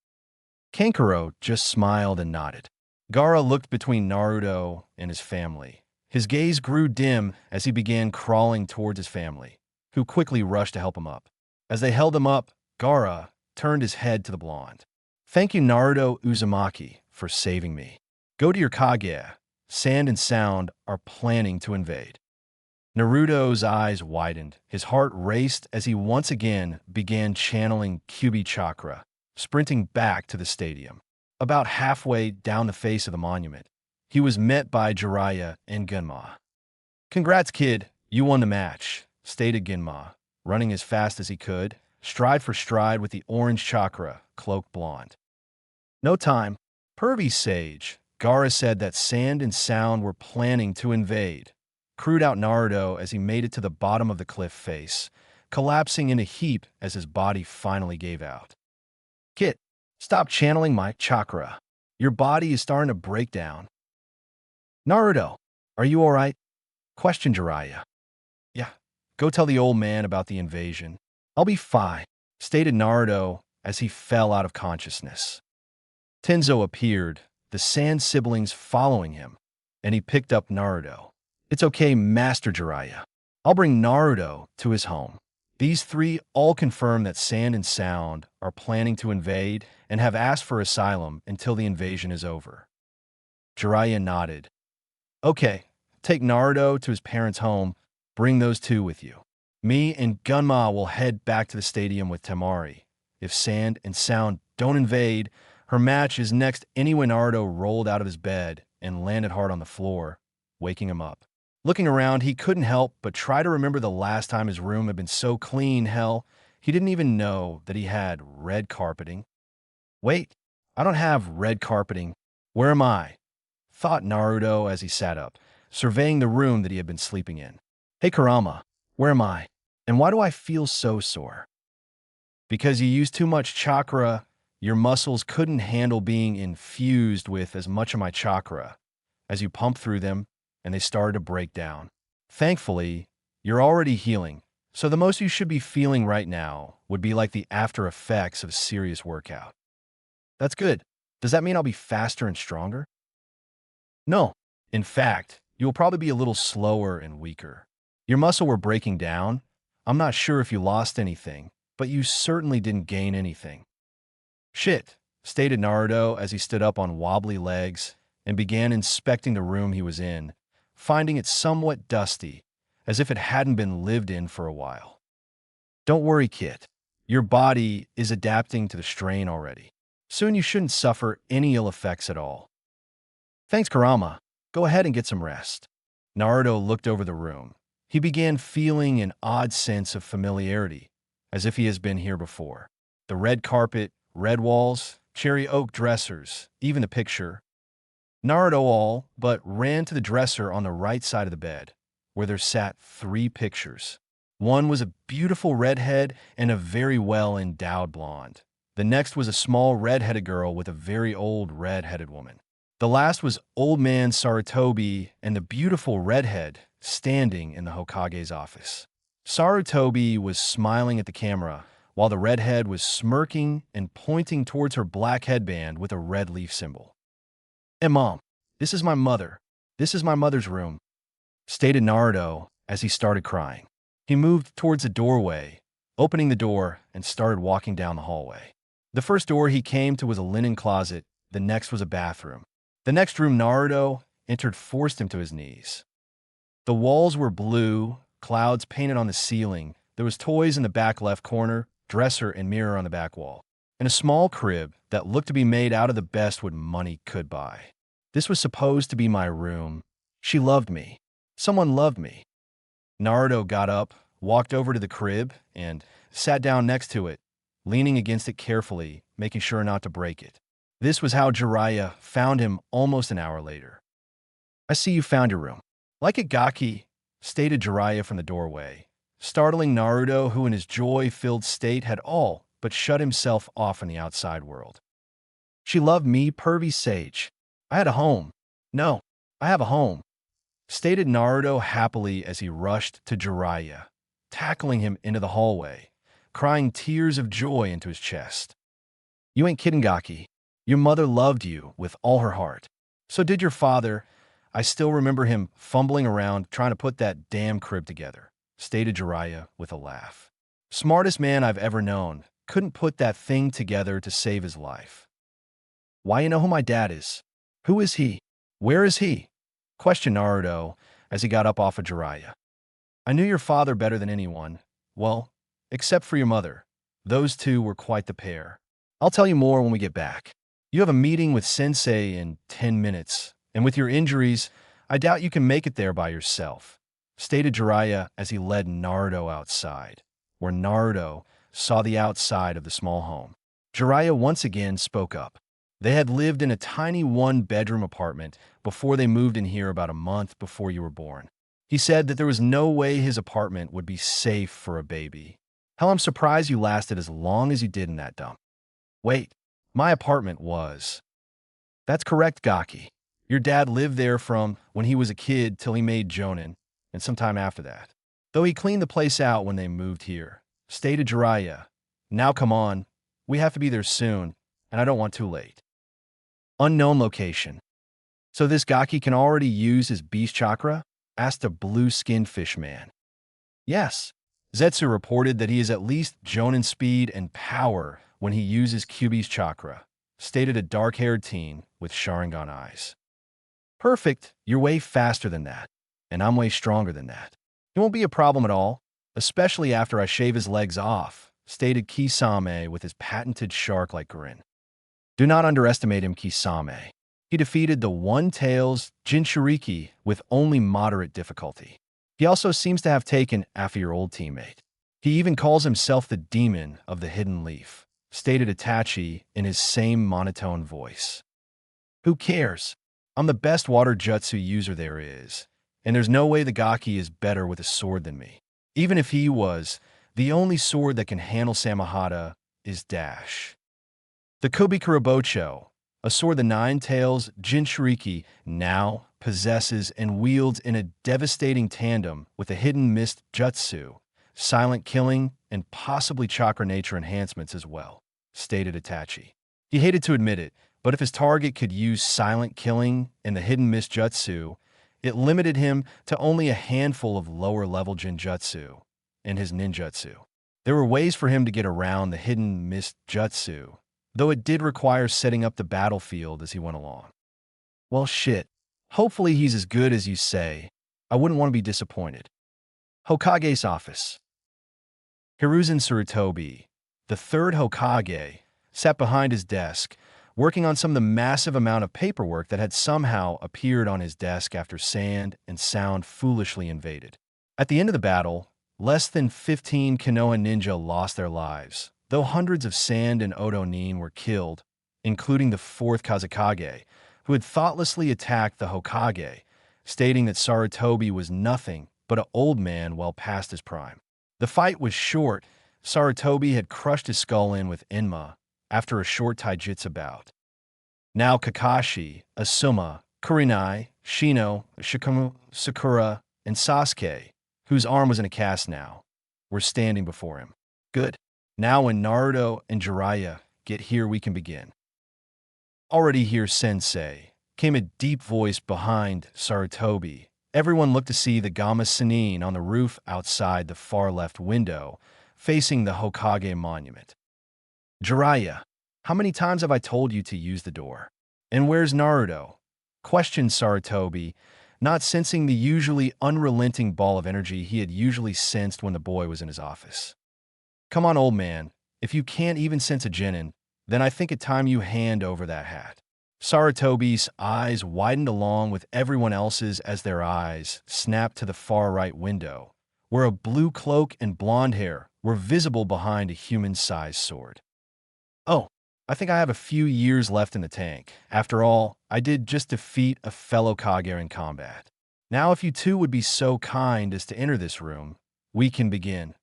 Kankuro just smiled and nodded. Gaara looked between Naruto and his family. His gaze grew dim as he began crawling towards his family, who quickly rushed to help him up. As they held him up, Gaara turned his head to the blonde. Thank you, Naruto Uzumaki, for saving me. Go to your Kage. Sand and Sound are planning to invade. Naruto's eyes widened. His heart raced as he once again began channeling Kyuubi chakra, sprinting back to the stadium. About halfway down the face of the monument, he was met by Jiraiya and Genma. Congrats, kid. You won the match, stated Genma, running as fast as he could, stride for stride with the orange chakra, cloaked blonde. No time. Pervy Sage, Gaara said that Sand and Sound were planning to invade. Crewed out Naruto as he made it to the bottom of the cliff face, collapsing in a heap as his body finally gave out. Kit, stop channeling my chakra. Your body is starting to break down. Naruto, are you all right? Questioned Jiraiya. Yeah, go tell the old man about the invasion. I'll be fine, stated Naruto as he fell out of consciousness. Tenzo appeared, the Sand siblings following him, and he picked up Naruto. It's okay, Master Jiraiya. I'll bring Naruto to his home. These three all confirm that Sand and Sound are planning to invade and have asked for asylum until the invasion is over. Jiraiya nodded. Okay, take Naruto to his parents' home. Bring those two with you. Me and Gunma will head back to the stadium with Temari. If Sand and Sound don't invade, her match is next anyway. Naruto rolled out of his bed and landed hard on the floor, waking him up. Looking around, he couldn't help but try to remember the last time his room had been so clean. Hell, he didn't even know that he had red carpeting. Wait, I don't have red carpeting. Where am I? Thought Naruto as he sat up, surveying the room that he had been sleeping in. Hey Kurama, where am I? And why do I feel so sore? Because you used too much chakra. Your muscles couldn't handle being infused with as much of my chakra. As you pumped through them, and they started to break down. Thankfully, you're already healing, so the most you should be feeling right now would be like the after effects of a serious workout. That's good. Does that mean I'll be faster and stronger? No. In fact, you'll probably be a little slower and weaker. Your muscle were breaking down. I'm not sure if you lost anything, but you certainly didn't gain anything. Shit, stated Naruto as he stood up on wobbly legs and began inspecting the room he was in, finding it somewhat dusty, as if it hadn't been lived in for a while. Don't worry, kid. Your body is adapting to the strain already. Soon you shouldn't suffer any ill effects at all. Thanks, Kurama. Go ahead and get some rest. Naruto looked over the room. He began feeling an odd sense of familiarity, as if he has been here before. The red carpet, red walls, cherry oak dressers, even the picture. Naruto all but ran to the dresser on the right side of the bed, where there sat 3 pictures. One was a beautiful redhead and a very well-endowed blonde. The next was a small red-headed girl with a very old red-headed woman. The last was old man Sarutobi and the beautiful redhead standing in the Hokage's office. Sarutobi was smiling at the camera, while the redhead was smirking and pointing towards her black headband with a red leaf symbol. Hey, Mom, this is my mother. This is my mother's room, stated Naruto as he started crying. He moved towards the doorway, opening the door, and started walking down the hallway. The first door he came to was a linen closet. The next was a bathroom. The next room Naruto entered forced him to his knees. The walls were blue, clouds painted on the ceiling. There was toys in the back left corner, dresser and mirror on the back wall, and a small crib that looked to be made out of the best what money could buy. This was supposed to be my room. She loved me. Someone loved me. Naruto got up, walked over to the crib, and sat down next to it, leaning against it carefully, making sure not to break it. This was how Jiraiya found him almost an hour later. I see you found your room. Like it, Gaki, stated Jiraiya from the doorway, startling Naruto, who in his joy-filled state had all but shut himself off from the outside world. She loved me, pervy sage. I had a home. No, I have a home, stated Naruto happily as he rushed to Jiraiya, tackling him into the hallway, crying tears of joy into his chest. You ain't kidding, Gaki. Your mother loved you with all her heart. So did your father. I still remember him fumbling around trying to put that damn crib together, stated Jiraiya with a laugh. Smartest man I've ever known. Couldn't put that thing together to save his life. Why you know who my dad is? Who is he? Where is he? Questioned Naruto as he got up off of Jiraiya. I knew your father better than anyone. Well, except for your mother. Those two were quite the pair. I'll tell you more when we get back. You have a meeting with Sensei in 10 minutes, and with your injuries, I doubt you can make it there by yourself, stated Jiraiya as he led Naruto outside, where Naruto saw the outside of the small home. Jiraiya once again spoke up. They had lived in a tiny one-bedroom apartment before they moved in here about a month before you were born. He said that there was no way his apartment would be safe for a baby. Hell, I'm surprised you lasted as long as you did in that dump. Wait, my apartment was. That's correct, Gaki. Your dad lived there from when he was a kid till he made Jonin, and sometime after that. Though he cleaned the place out when they moved here, stated Jiraiya. Now come on, we have to be there soon, and I don't want too late. Unknown location. So this Gaki can already use his beast chakra? Asked a blue-skinned fish man. Yes. Zetsu reported that he is at least Jonin speed and power when he uses Kyuubi's chakra, stated a dark-haired teen with Sharingan eyes. Perfect, you're way faster than that, and I'm way stronger than that. It won't be a problem at all, especially after I shave his legs off, stated Kisame with his patented shark-like grin. Do not underestimate him, Kisame. He defeated the One-Tails Jinchuriki with only moderate difficulty. He also seems to have taken after your old teammate. He even calls himself the Demon of the Hidden Leaf, stated Itachi in his same monotone voice. Who cares? I'm the best water jutsu user there is, and there's no way the Gaki is better with a sword than me. Even if he was, the only sword that can handle Samahata is Dash. The Kobe Kurabocho, a sword the Nine-Tails Jinchuriki now possesses and wields in a devastating tandem with a hidden mist jutsu, silent killing, and possibly chakra nature enhancements as well, stated Itachi. He hated to admit it, but if his target could use silent killing and the hidden mist jutsu, it limited him to only a handful of lower-level jinjutsu and his ninjutsu. There were ways for him to get around the hidden mist jutsu, though it did require setting up the battlefield as he went along. Well, shit. Hopefully he's as good as you say. I wouldn't want to be disappointed. Hokage's office. Hiruzen Sarutobi, the third Hokage, sat behind his desk, working on some of the massive amount of paperwork that had somehow appeared on his desk after sand and sound foolishly invaded. At the end of the battle, less than 15 Konoha ninja lost their lives, though hundreds of Sand and Oto Nin were killed, including the fourth Kazekage, who had thoughtlessly attacked the Hokage, stating that Sarutobi was nothing but an old man well past his prime. The fight was short. Sarutobi had crushed his skull in with Enma after a short taijutsu bout. Now Kakashi, Asuma, Kurenai, Shino, Shikamu, Sakura, and Sasuke, whose arm was in a cast now, were standing before him. Good. Now when Naruto and Jiraiya get here, we can begin. Already here, Sensei, came a deep voice behind Sarutobi. Everyone looked to see the Gama Sennin on the roof outside the far left window, facing the Hokage monument. Jiraiya, how many times have I told you to use the door? And where's Naruto? Questioned Sarutobi, not sensing the usually unrelenting ball of energy he had usually sensed when the boy was in his office. Come on, old man. If you can't even sense a genin, then I think it's time you hand over that hat. Sarutobi's eyes widened along with everyone else's as their eyes snapped to the far right window, where a blue cloak and blonde hair were visible behind a human-sized sword. Oh, I think I have a few years left in the tank. After all, I did just defeat a fellow Kage in combat. Now if you two would be so kind as to enter this room, we can begin,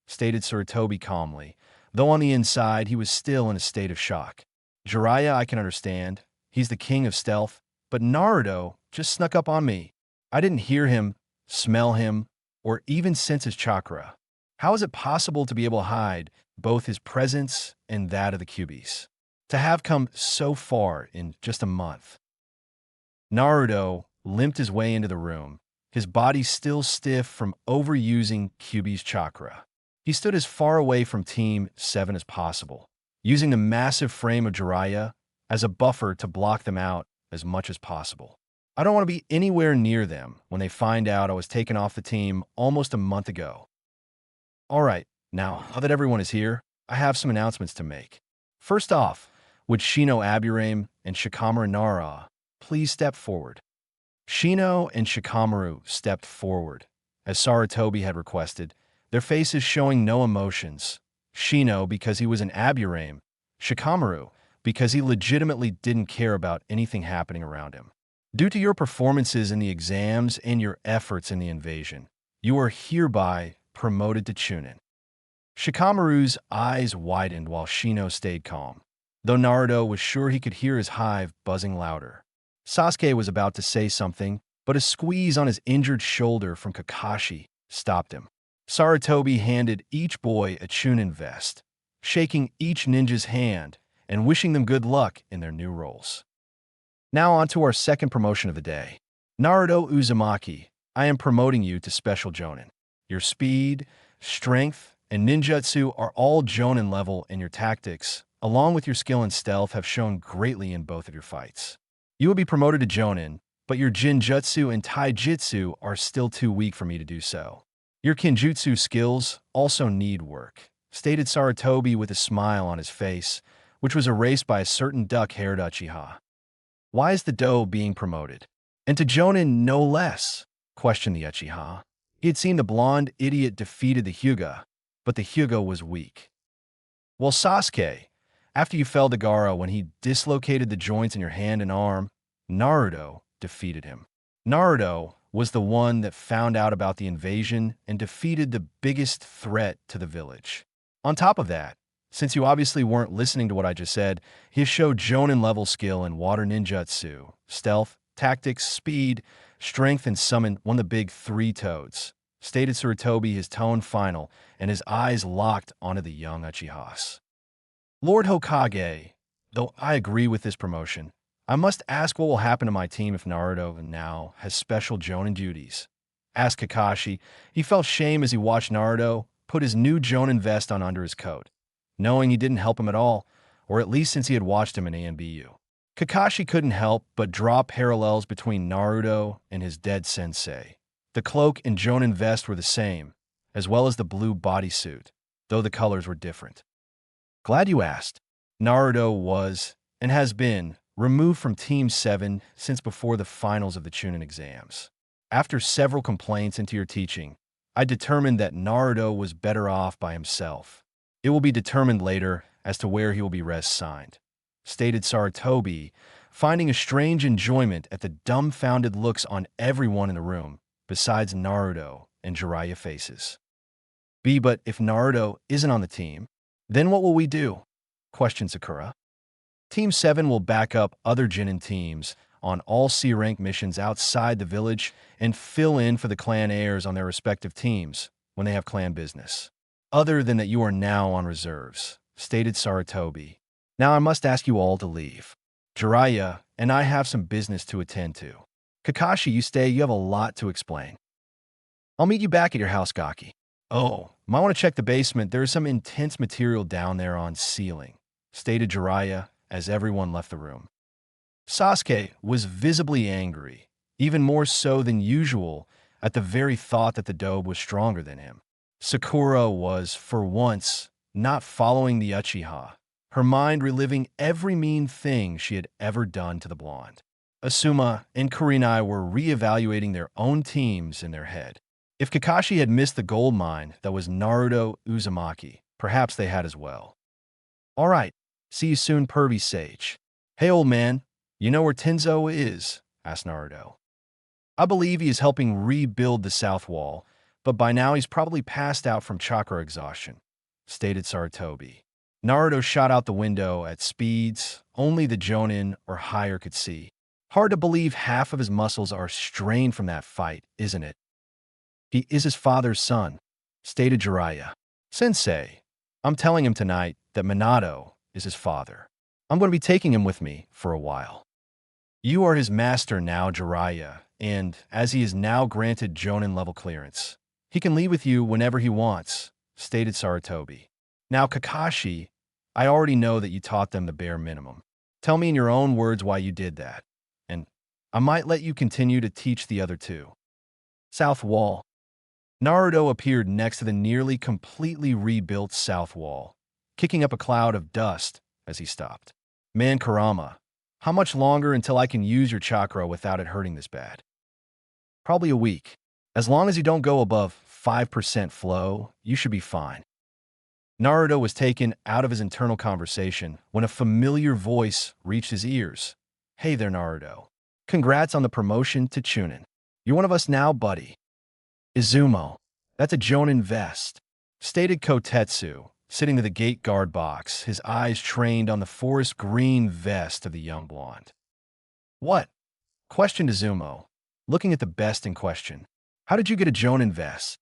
stated Sarutobi calmly, though on the inside he was still in a state of shock. Jiraiya I can understand. He's the king of stealth, but Naruto just snuck up on me. I didn't hear him, smell him, or even sense his chakra. How is it possible to be able to hide both his presence and that of the Kyuubis? To have come so far in just a month. Naruto limped his way into the room, his body still stiff from overusing Kyuubi's chakra. He stood as far away from Team 7 as possible, using the massive frame of Jiraiya as a buffer to block them out as much as possible. I don't want to be anywhere near them when they find out I was taken off the team almost a month ago. Alright, now that everyone is here, I have some announcements to make. First off, would Shino Aburame and Shikamaru Nara please step forward? Shino and Shikamaru stepped forward, as Sarutobi had requested, their faces showing no emotions. Shino because he was an Aburame, Shikamaru because he legitimately didn't care about anything happening around him. Due to your performances in the exams and your efforts in the invasion, you are hereby promoted to Chunin. Shikamaru's eyes widened while Shino stayed calm, though Naruto was sure he could hear his hive buzzing louder. Sasuke was about to say something, but a squeeze on his injured shoulder from Kakashi stopped him. Sarutobi handed each boy a Chunin vest, shaking each ninja's hand and wishing them good luck in their new roles. Now on to our second promotion of the day. Naruto Uzumaki, I am promoting you to Special Jonin. Your speed, strength, and ninjutsu are all Jonin level, and your tactics, along with your skill and stealth, have shown greatly in both of your fights. You will be promoted to Jonin, but your Jinjutsu and Taijutsu are still too weak for me to do so. Your Kinjutsu skills also need work, stated Sarutobi with a smile on his face, which was erased by a certain duck-haired Uchiha. Why is the Do being promoted? And to Jonin no less, questioned the Uchiha. He had seen the blonde idiot defeated the Hyuga, but the Hyuga was weak. Well, Sasuke, after you felled Gaara when he dislocated the joints in your hand and arm, Naruto defeated him. Naruto was the one that found out about the invasion and defeated the biggest threat to the village. On top of that, since you obviously weren't listening to what I just said, he showed Jonin-level skill in water ninjutsu, stealth, tactics, speed, strength, and summon one of the big three toads, stated Sarutobi, his tone final, and his eyes locked onto the young Uchihas. Lord Hokage, though I agree with this promotion, I must ask what will happen to my team if Naruto now has special Jonin duties. Asked Kakashi. He felt shame as he watched Naruto put his new Jonin vest on under his coat, knowing he didn't help him at all, or at least since he had watched him in ANBU. Kakashi couldn't help but draw parallels between Naruto and his dead sensei. The cloak and Jonin vest were the same, as well as the blue bodysuit, though the colors were different. Glad you asked. Naruto was, and has been, removed from Team 7 since before the finals of the Chunin Exams. After several complaints into your teaching, I determined that Naruto was better off by himself. It will be determined later as to where he will be res-signed, stated Sarutobi, finding a strange enjoyment at the dumbfounded looks on everyone in the room, besides Naruto and Jiraiya faces. But if Naruto isn't on the team, then what will we do? Questioned Sakura. Team 7 will back up other Jonin teams on all C-rank missions outside the village and fill in for the clan heirs on their respective teams when they have clan business. Other than that, you are now on reserves, stated Sarutobi. Now I must ask you all to leave. Jiraiya and I have some business to attend to. Kakashi, you stay, you have a lot to explain. I'll meet you back at your house, Gaki. Oh, might want to check the basement. There is some intense material down there on ceiling, stated Jiraiya as everyone left the room. Sasuke was visibly angry, even more so than usual at the very thought that the Dobe was stronger than him. Sakura was, for once, not following the Uchiha, her mind reliving every mean thing she had ever done to the blonde. Asuma and Kurenai were re-evaluating their own teams in their head. If Kakashi had missed the gold mine that was Naruto Uzumaki, perhaps they had as well. All right, see you soon, pervy sage. Hey, old man, you know where Tenzo is? Asked Naruto. I believe he is helping rebuild the south wall, but by now he's probably passed out from chakra exhaustion, stated Sarutobi. Naruto shot out the window at speeds only the Jonin or higher could see. Hard to believe half of his muscles are strained from that fight, isn't it? He is his father's son, stated Jiraiya. Sensei, I'm telling him tonight that Minato is his father. I'm going to be taking him with me for a while. You are his master now, Jiraiya, and as he is now granted Jonin level clearance, he can leave with you whenever he wants, stated Saratobi. Now, Kakashi, I already know that you taught them the bare minimum. Tell me in your own words why you did that, and I might let you continue to teach the other two. South Wall. Naruto appeared next to the nearly completely rebuilt South Wall, kicking up a cloud of dust as he stopped. Man, Kurama, how much longer until I can use your chakra without it hurting this bad? Probably a week. As long as you don't go above 5% flow, you should be fine. Naruto was taken out of his internal conversation when a familiar voice reached his ears. Hey there, Naruto. Congrats on the promotion to Chunin. You're one of us now, buddy. Izumo, that's a Jonin vest, stated Kotetsu, sitting to the gate guard box, his eyes trained on the forest green vest of the young blonde. What? Questioned Izumo, looking at the best in question. How did you get a Jonin vest?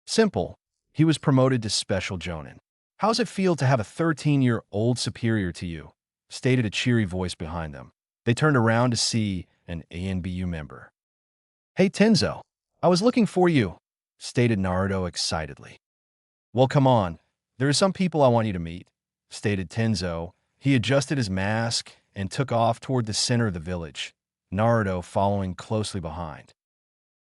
Simple. He was promoted to Special Jonin. How's it feel to have a 13-year-old superior to you? Stated a cheery voice behind them. They turned around to see an ANBU member. Hey, Tenzo. I was looking for you, stated Naruto excitedly. Well, come on. There are some people I want you to meet, stated Tenzo. He adjusted his mask and took off toward the center of the village, Naruto following closely behind.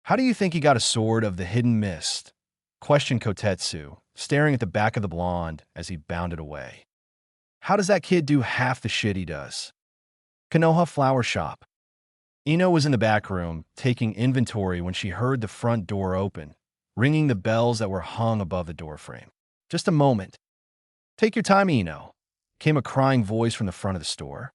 How do you think he got a sword of the hidden mist? Questioned Kotetsu, staring at the back of the blonde as he bounded away. How does that kid do half the shit he does? Konoha Flower Shop. Ino was in the back room, taking inventory when she heard the front door open, ringing the bells that were hung above the doorframe. Just a moment. Take your time, Ino, came a crying voice from the front of the store.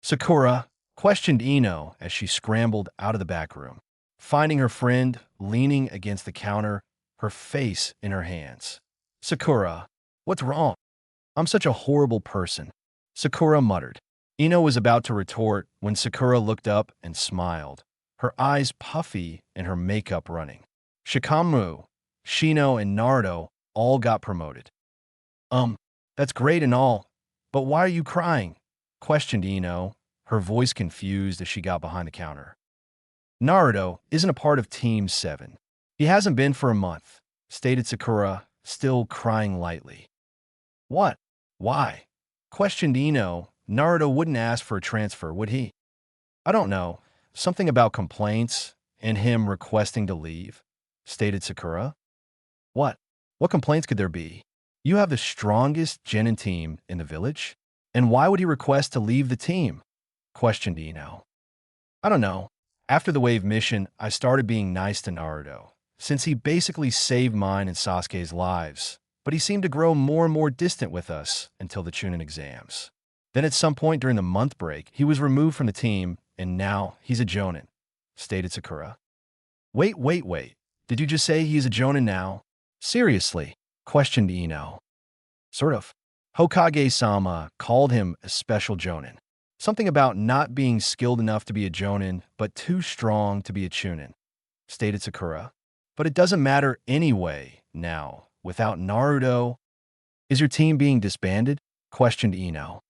Sakura, questioned Ino as she scrambled out of the back room, finding her friend leaning against the counter, her face in her hands. Sakura, what's wrong? I'm such a horrible person, Sakura muttered. Ino was about to retort when Sakura looked up and smiled, her eyes puffy and her makeup running. Shikamu, Shino, and Naruto all got promoted. That's great and all, but why are you crying? Questioned Ino, her voice confused as she got behind the counter. Naruto isn't a part of Team 7. He hasn't been for a month, stated Sakura, still crying lightly. What? Why? Questioned Ino. Naruto wouldn't ask for a transfer, would he? I don't know. Something about complaints and him requesting to leave, stated Sakura. What? What complaints could there be? You have the strongest genin team in the village? And why would he request to leave the team? Questioned Ino. I don't know. After the wave mission, I started being nice to Naruto, since he basically saved mine and Sasuke's lives, but he seemed to grow more and more distant with us until the Chunin Exams. Then at some point during the month break, he was removed from the team, and now he's a Jonin, stated Sakura. Wait. Did you just say he's a Jonin now? Seriously? Questioned Ino. Sort of. Hokage-sama called him a special Jonin. Something about not being skilled enough to be a Jonin, but too strong to be a Chunin, stated Sakura. But it doesn't matter anyway now. Without Naruto, is your team being disbanded? Questioned Ino.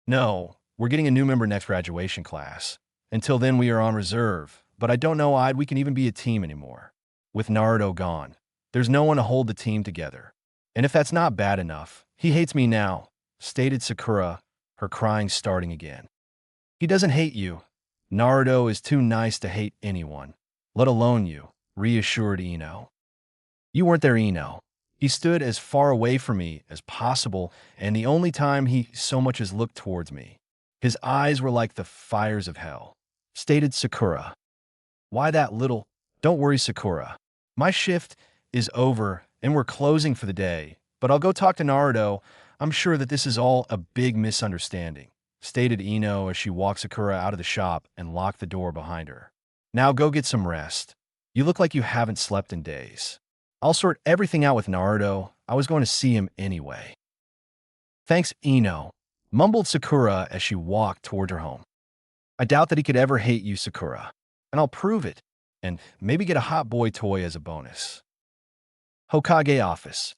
No, we're getting a new member next graduation class. Until then, we are on reserve, but I don't know we can even be a team anymore. With Naruto gone, there's no one to hold the team together. And if that's not bad enough, he hates me now, stated Sakura, her crying starting again. He doesn't hate you. Naruto is too nice to hate anyone, let alone you, reassured Ino. You weren't there, Ino. He stood as far away from me as possible, and the only time he so much as looked towards me. His eyes were like the fires of hell, stated Sakura. Why that little? Don't worry, Sakura. My shift is over, and we're closing for the day, but I'll go talk to Naruto. I'm sure that this is all a big misunderstanding, stated Ino as she walked Sakura out of the shop and locked the door behind her. Now go get some rest. You look like you haven't slept in days. I'll sort everything out with Naruto. I was going to see him anyway. Thanks, Ino, mumbled Sakura as she walked toward her home. I doubt that he could ever hate you, Sakura. And I'll prove it, and maybe get a hot boy toy as a bonus. Hokage office.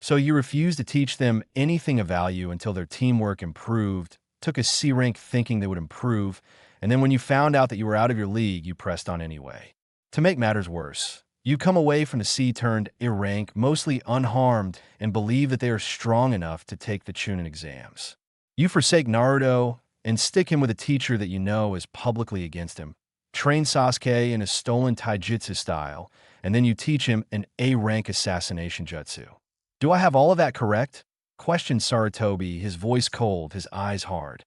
So you refused to teach them anything of value until their teamwork improved, took a C rank thinking they would improve, and then when you found out that you were out of your league, you pressed on anyway. To make matters worse, You come away from the sea turned rank, mostly unharmed, and believe that they are strong enough to take the Chunin exams. You forsake Naruto and stick him with a teacher that you know is publicly against him. Train Sasuke in a stolen taijutsu style, and then you teach him an A-rank assassination jutsu. Do I have all of that correct? Questioned Sarutobi, his voice cold, his eyes hard.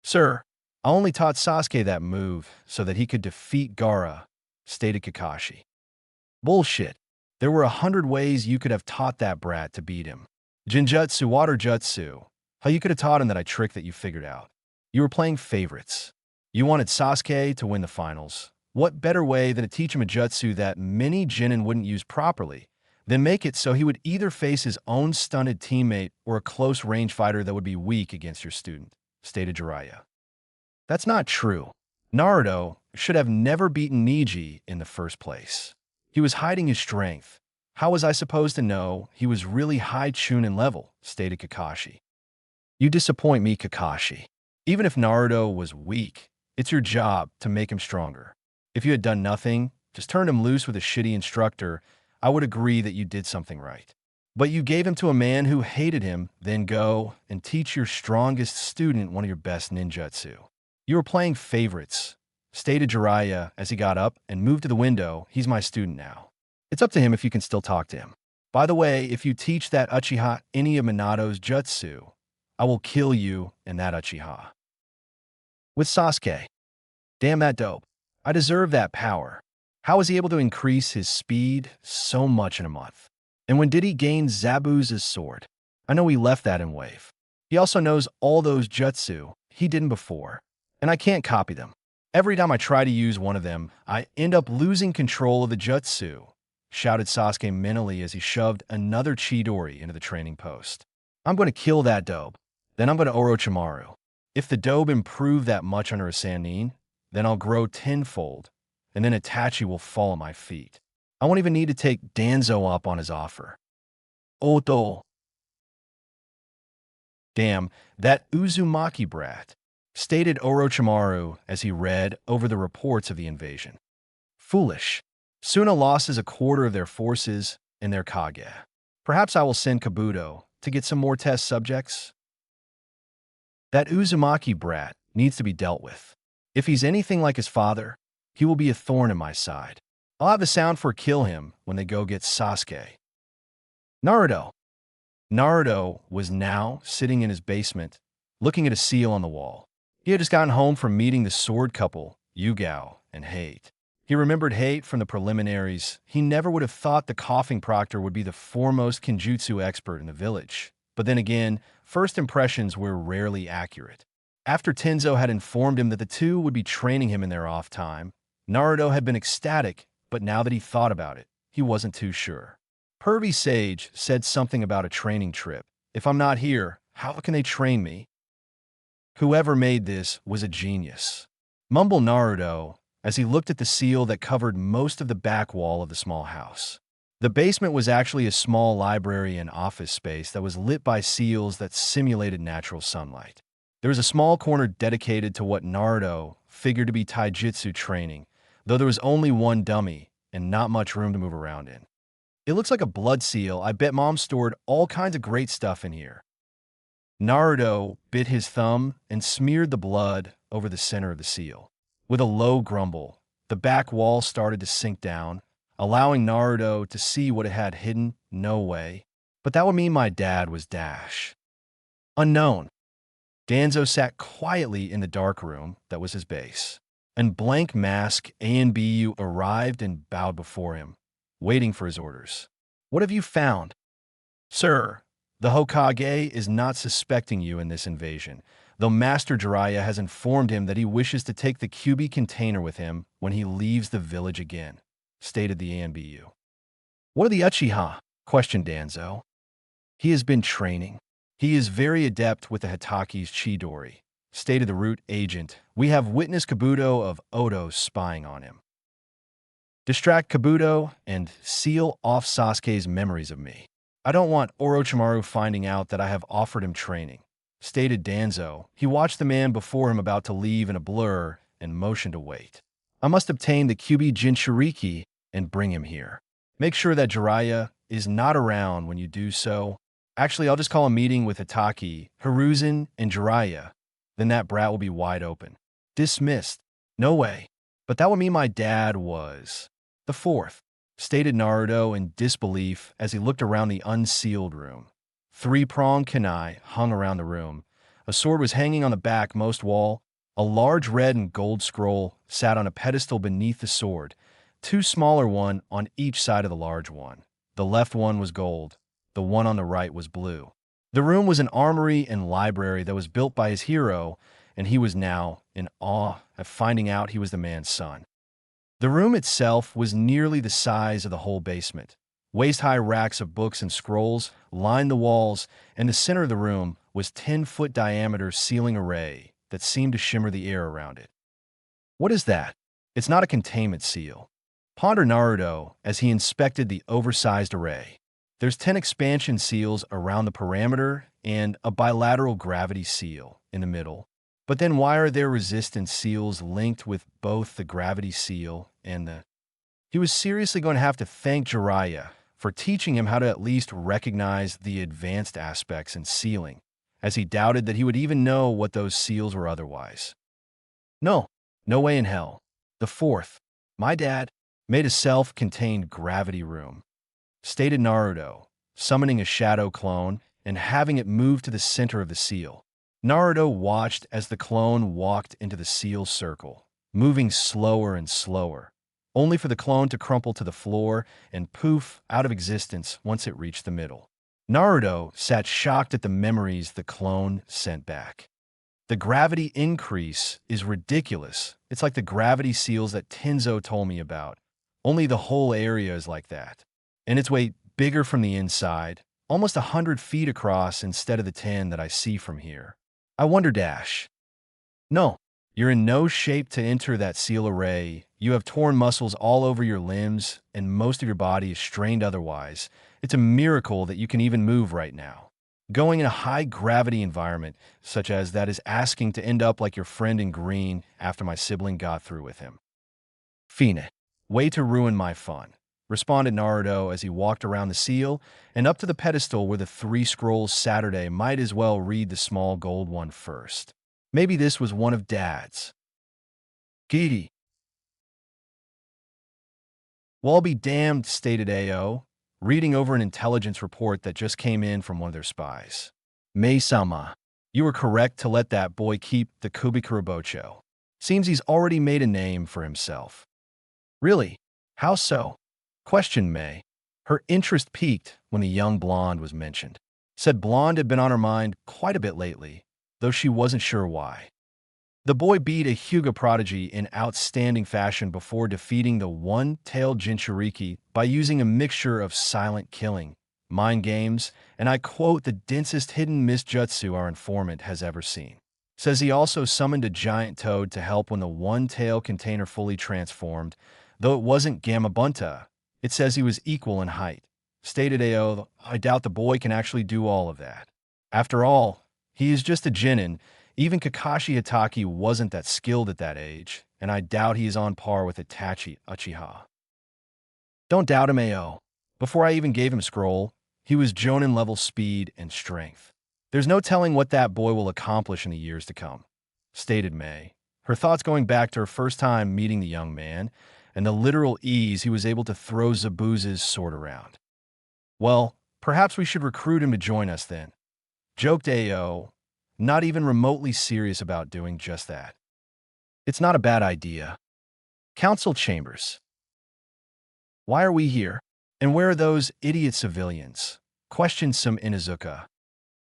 Sir, I only taught Sasuke that move so that he could defeat Gaara, stated Kakashi. Bullshit. There were 100 ways you could have taught that brat to beat him. Jinjutsu, water jutsu. How you could have taught him that trick that you figured out. You were playing favorites. You wanted Sasuke to win the finals. What better way than to teach him a jutsu that many Genin wouldn't use properly, then make it so he would either face his own stunted teammate or a close range fighter that would be weak against your student, stated Jiraiya. That's not true. Naruto should have never beaten Neji in the first place. He was hiding his strength. How was I supposed to know he was really high Chunin level, stated Kakashi. You disappoint me, Kakashi. Even if Naruto was weak, it's your job to make him stronger. If you had done nothing, just turned him loose with a shitty instructor, I would agree that you did something right. But you gave him to a man who hated him, then go and teach your strongest student one of your best ninjutsu. You were playing favorites, stated Jiraiya as he got up and moved to the window. He's my student now. It's up to him if you can still talk to him. By the way, if you teach that Uchiha any of Minato's jutsu, I will kill you and that Uchiha. With Sasuke. Damn, that dope. I deserve that power. How was he able to increase his speed so much in a month? And when did he gain Zabuza's sword? I know he left that in Wave. He also knows all those jutsu he didn't before, and I can't copy them. Every time I try to use one of them, I end up losing control of the jutsu, shouted Sasuke mentally as he shoved another Chidori into the training post. I'm going to kill that dobe. Then I'm going to Orochimaru. If the dobe improved that much under a Sannin, then I'll grow tenfold, and then Itachi will fall at my feet. I won't even need to take Danzo up on his offer. Oto. Damn, that Uzumaki brat, stated Orochimaru as he read over the reports of the invasion. Foolish. Suna loses a quarter of their forces in their Kage. Perhaps I will send Kabuto to get some more test subjects. That Uzumaki brat needs to be dealt with. If he's anything like his father, he will be a thorn in my side. I'll have the sound for kill him when they go get Sasuke. Naruto. Naruto was now sitting in his basement, looking at a seal on the wall. He had just gotten home from meeting the sword couple, Yugao and Hate. He remembered Hate from the preliminaries. He never would have thought the coughing proctor would be the foremost Kenjutsu expert in the village. But then again, first impressions were rarely accurate. After Tenzo had informed him that the two would be training him in their off time, Naruto had been ecstatic, but now that he thought about it, he wasn't too sure. Pervy Sage said something about a training trip. If I'm not here, how can they train me? Whoever made this was a genius, mumbled Naruto as he looked at the seal that covered most of the back wall of the small house. The basement was actually a small library and office space that was lit by seals that simulated natural sunlight. There was a small corner dedicated to what Naruto figured to be taijutsu training, though there was only one dummy and not much room to move around in. It looks like a blood seal. I bet Mom stored all kinds of great stuff in here. Naruto bit his thumb and smeared the blood over the center of the seal. With a low grumble, the back wall started to sink down, allowing Naruto to see what it had hidden. No way. But that would mean my dad was Dash. Unknown. Danzo sat quietly in the dark room that was his base. And blank mask ANBU arrived and bowed before him, waiting for his orders. What have you found? Sir, the Hokage is not suspecting you in this invasion, though Master Jiraiya has informed him that he wishes to take the Kyuubi container with him when he leaves the village again, stated the ANBU. What are the Uchiha? Questioned Danzo. He has been training. He is very adept with the Hitachi's Chidori, stated the root agent. We have witnessed Kabuto of Odo spying on him. Distract Kabuto and seal off Sasuke's memories of me. I don't want Orochimaru finding out that I have offered him training, stated Danzo. He watched the man before him about to leave in a blur and motioned to wait. I must obtain the Kyuubi Jinchuriki and bring him here. Make sure that Jiraiya is not around when you do so. Actually, I'll just call a meeting with Itachi, Hiruzen, and Jiraiya. Then that brat will be wide open. Dismissed. No way. But that would mean my dad was the fourth, stated Naruto in disbelief as he looked around the unsealed room. Three-pronged kunai hung around the room. A sword was hanging on the backmost wall. A large red and gold scroll sat on a pedestal beneath the sword, two smaller ones on each side of the large one. The left one was gold. The one on the right was blue. The room was an armory and library that was built by his hero, and he was now in awe at finding out he was the man's son. The room itself was nearly the size of the whole basement. Waist-high racks of books and scrolls lined the walls, and the center of the room was 10-foot diameter ceiling array that seemed to shimmer the air around it. What is that? It's not a containment seal, pondered Naruto as he inspected the oversized array. There's 10 expansion seals around the perimeter and a bilateral gravity seal in the middle. But then why are there resistance seals linked with both the gravity seal and the... He was seriously going to have to thank Jiraiya for teaching him how to at least recognize the advanced aspects in sealing, as he doubted that he would even know what those seals were otherwise. No way in hell. The fourth, my dad, made a self-contained gravity room, stated Naruto, summoning a shadow clone and having it move to the center of the seal. Naruto watched as the clone walked into the seal circle, moving slower and slower, only for the clone to crumple to the floor and poof out of existence once it reached the middle. Naruto sat shocked at the memories the clone sent back. The gravity increase is ridiculous. It's like the gravity seals that Tenzo told me about, only the whole area is like that. And it's way bigger from the inside, almost 100 feet across instead of the 10 that I see from here. I wonder, Dash. No, you're in no shape to enter that seal array. You have torn muscles all over your limbs, and most of your body is strained otherwise. It's a miracle that you can even move right now. Going in a high-gravity environment, such as that, is asking to end up like your friend in green after my sibling got through with him. Fine. Way to ruin my fun, responded Naruto as he walked around the seal and up to the pedestal where the 3 scrolls Saturday. Might as well read the small gold one first. Maybe this was one of Dad's. Gidi. Well, I'll be damned, stated Ao, reading over an intelligence report that just came in from one of their spies. Mei-sama, you were correct to let that boy keep the Kubikurubocho. Seems he's already made a name for himself. Really? How so? Questioned Mei. Her interest peaked when the young blonde was mentioned. Said blonde had been on her mind quite a bit lately, though she wasn't sure why. The boy beat a Hyuga prodigy in outstanding fashion before defeating the one-tailed Jinchuriki by using a mixture of silent killing, mind games, and I quote, the densest hidden misjutsu our informant has ever seen. Says he also summoned a giant toad to help when the one-tail container fully transformed, though it wasn't Gamabunta. It says he was equal in height. Stated Ao, I doubt the boy can actually do all of that. After all, he is just a genin. Even Kakashi Hatake wasn't that skilled at that age, and I doubt he is on par with Itachi Uchiha. Don't doubt him, Ao. Before I even gave him scroll, he was Jonin-level speed and strength. There's no telling what that boy will accomplish in the years to come, stated Mei, her thoughts going back to her first time meeting the young man and the literal ease he was able to throw Zabuza's sword around. Well, perhaps we should recruit him to join us then, joked Ao, not even remotely serious about doing just that. It's not a bad idea. Council chambers. Why are we here? And where are those idiot civilians? Questioned some Inuzuka.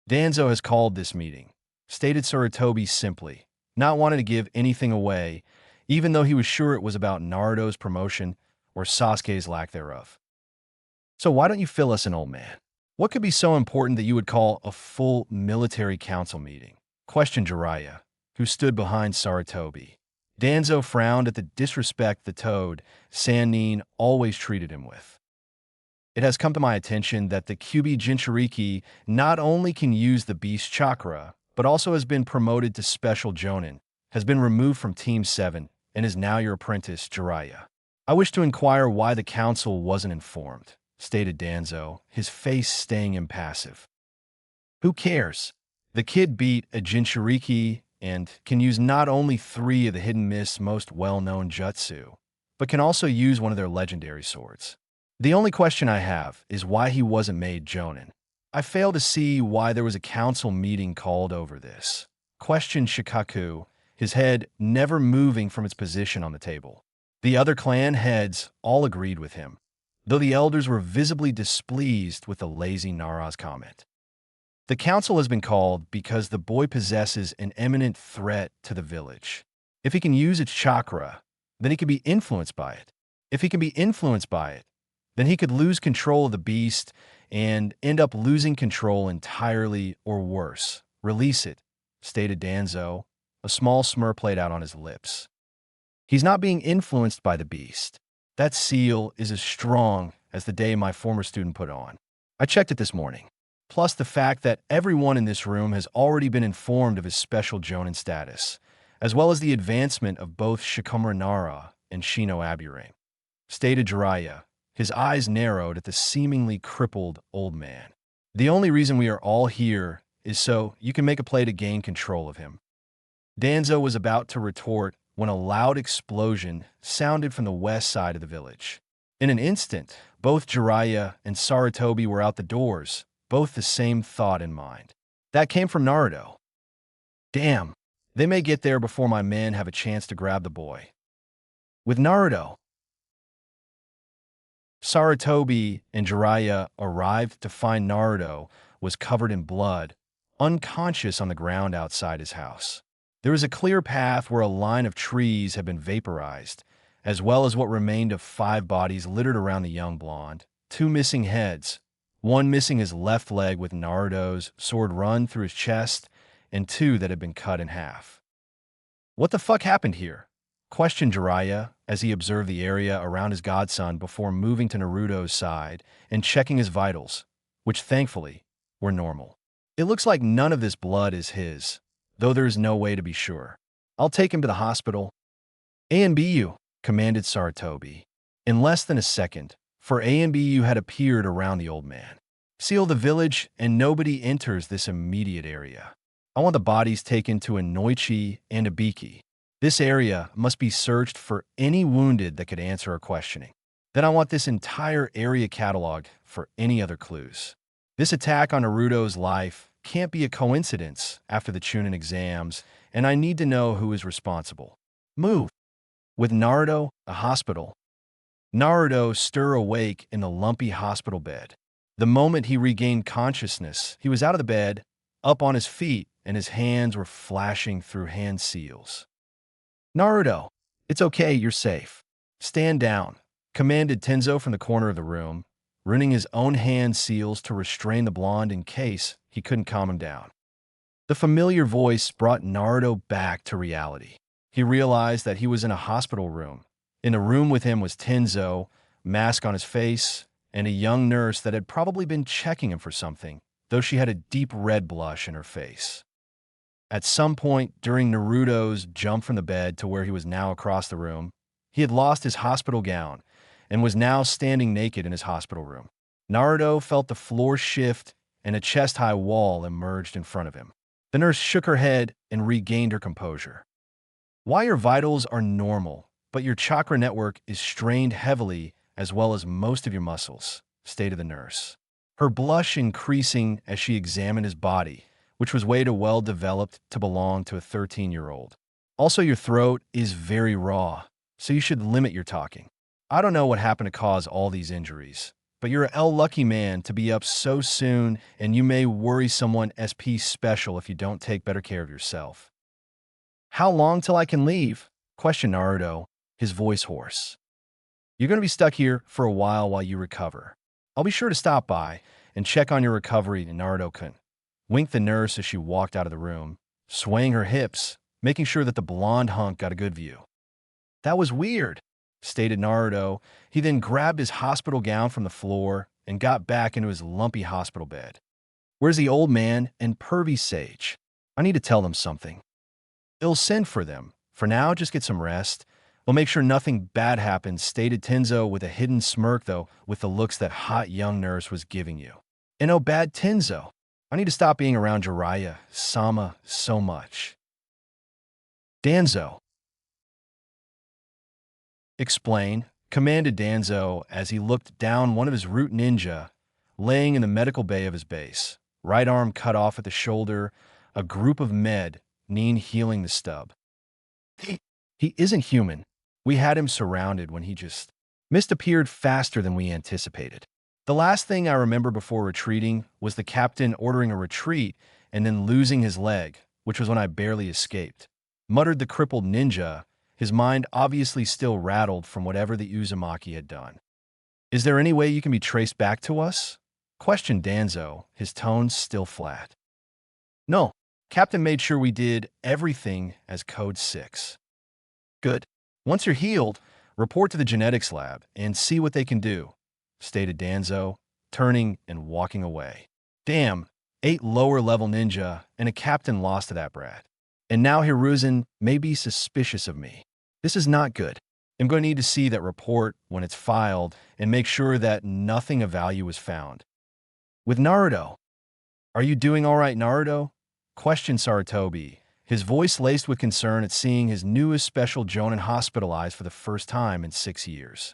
Danzo has called this meeting, stated Sarutobi simply, not wanting to give anything away, even though he was sure it was about Naruto's promotion or Sasuke's lack thereof. So why don't you fill us in, old man? What could be so important that you would call a full military council meeting? Questioned Jiraiya, who stood behind Sarutobi. Danzo frowned at the disrespect the toad, Sannin, always treated him with. It has come to my attention that the Kyuubi Jinchuriki not only can use the beast chakra, but also has been promoted to Special Jonin, has been removed from Team 7, and is now your apprentice, Jiraiya. I wish to inquire why the council wasn't informed, stated Danzo, his face staying impassive. Who cares? The kid beat a Jinchuriki and can use not only 3 of the Hidden Mist's most well-known jutsu, but can also use one of their legendary swords. The only question I have is why he wasn't made Jonin. I fail to see why there was a council meeting called over this, questioned Shikaku, his head never moving from its position on the table. The other clan heads all agreed with him, though the elders were visibly displeased with the lazy Nara's comment. The council has been called because the boy possesses an imminent threat to the village. If he can use its chakra, then he can be influenced by it. If he can be influenced by it, then he could lose control of the beast and end up losing control entirely or worse. Release it, stated Danzo, a small smirk played out on his lips. He's not being influenced by the beast. That seal is as strong as the day my former student put on. I checked it this morning. Plus the fact that everyone in this room has already been informed of his special Jonin status, as well as the advancement of both Shikamaru Nara and Shino Aburame, stated Jiraiya, his eyes narrowed at the seemingly crippled old man. The only reason we are all here is so you can make a play to gain control of him. Danzo was about to retort when a loud explosion sounded from the west side of the village. In an instant, both Jiraiya and Sarutobi were out the doors, both the same thought in mind. That came from Naruto. Damn, they may get there before my men have a chance to grab the boy. With Naruto, Sarutobi and Jiraiya arrived to find Naruto was covered in blood, unconscious on the ground outside his house. There was a clear path where a line of trees had been vaporized, as well as what remained of 5 bodies littered around the young blonde, 2 missing heads, one missing his left leg with Naruto's sword run through his chest, and 2 that had been cut in half. What the fuck happened here? Questioned Jiraiya as he observed the area around his godson before moving to Naruto's side and checking his vitals, which thankfully were normal. It looks like none of this blood is his, though there is no way to be sure. I'll take him to the hospital. ANBU, commanded Sarutobi. In less than a second, for ANBU had appeared around the old man. Seal the village and nobody enters this immediate area. I want the bodies taken to Inoichi and Ibiki. This area must be searched for any wounded that could answer our questioning. Then I want this entire area cataloged for any other clues. This attack on Naruto's life can't be a coincidence after the Chunin exams, and I need to know who is responsible. Move. With Naruto, a hospital. Naruto stir awake in the lumpy hospital bed. The moment he regained consciousness, he was out of the bed, up on his feet, and his hands were flashing through hand seals. Naruto, it's okay, you're safe. Stand down, commanded Tenzo from the corner of the room, running his own hand seals to restrain the blonde in case he couldn't calm him down. The familiar voice brought Naruto back to reality. He realized that he was in a hospital room. In the room with him was Tenzo, mask on his face, and a young nurse that had probably been checking him for something, though she had a deep red blush in her face. At some point during Naruto's jump from the bed to where he was now across the room, he had lost his hospital gown and was now standing naked in his hospital room. Naruto felt the floor shift and a chest-high wall emerged in front of him. The nurse shook her head and regained her composure. Why your vitals are normal, but your chakra network is strained heavily as well as most of your muscles, stated the nurse. Her blush increasing as she examined his body, which was way too well developed to belong to a 13-year-old. Also, your throat is very raw, so you should limit your talking. I don't know what happened to cause all these injuries, but you're a lucky man to be up so soon, and you may worry someone SP special if you don't take better care of yourself. How long till I can leave? Questioned Naruto, his voice hoarse. You're going to be stuck here for a while you recover. I'll be sure to stop by and check on your recovery, Naruto-kun. Winked the nurse as she walked out of the room, swaying her hips, making sure that the blonde hunk got a good view. That was weird, stated Naruto. He then grabbed his hospital gown from the floor and got back into his lumpy hospital bed. Where's the old man and pervy sage? I need to tell them something. I'll send for them. For now, just get some rest. We'll make sure nothing bad happens, stated Tenzo with a hidden smirk, though, with the looks that hot young nurse was giving you. And oh, bad Tenzo. I need to stop being around Jiraiya-sama so much. Danzo. Explain, commanded Danzo as he looked down one of his root ninja, laying in the medical bay of his base. Right arm cut off at the shoulder, a group of med, Neen healing the stub. He isn't human. We had him surrounded when he just appeared faster than we anticipated. The last thing I remember before retreating was the captain ordering a retreat and then losing his leg, which was when I barely escaped. Muttered the crippled ninja, his mind obviously still rattled from whatever the Uzumaki had done. Is there any way you can be traced back to us? Questioned Danzo, his tone still flat. No, Captain made sure we did everything as Code 6. Good. Once you're healed, report to the genetics lab and see what they can do, stated Danzo, turning and walking away. Damn, 8 lower-level ninja and a captain lost to that brat. And now Hiruzen may be suspicious of me. This is not good. I'm going to need to see that report when it's filed and make sure that nothing of value was found. With Naruto. Are you doing all right, Naruto? Questioned Sarutobi, his voice laced with concern at seeing his newest special Jonin hospitalized for the first time in 6 years.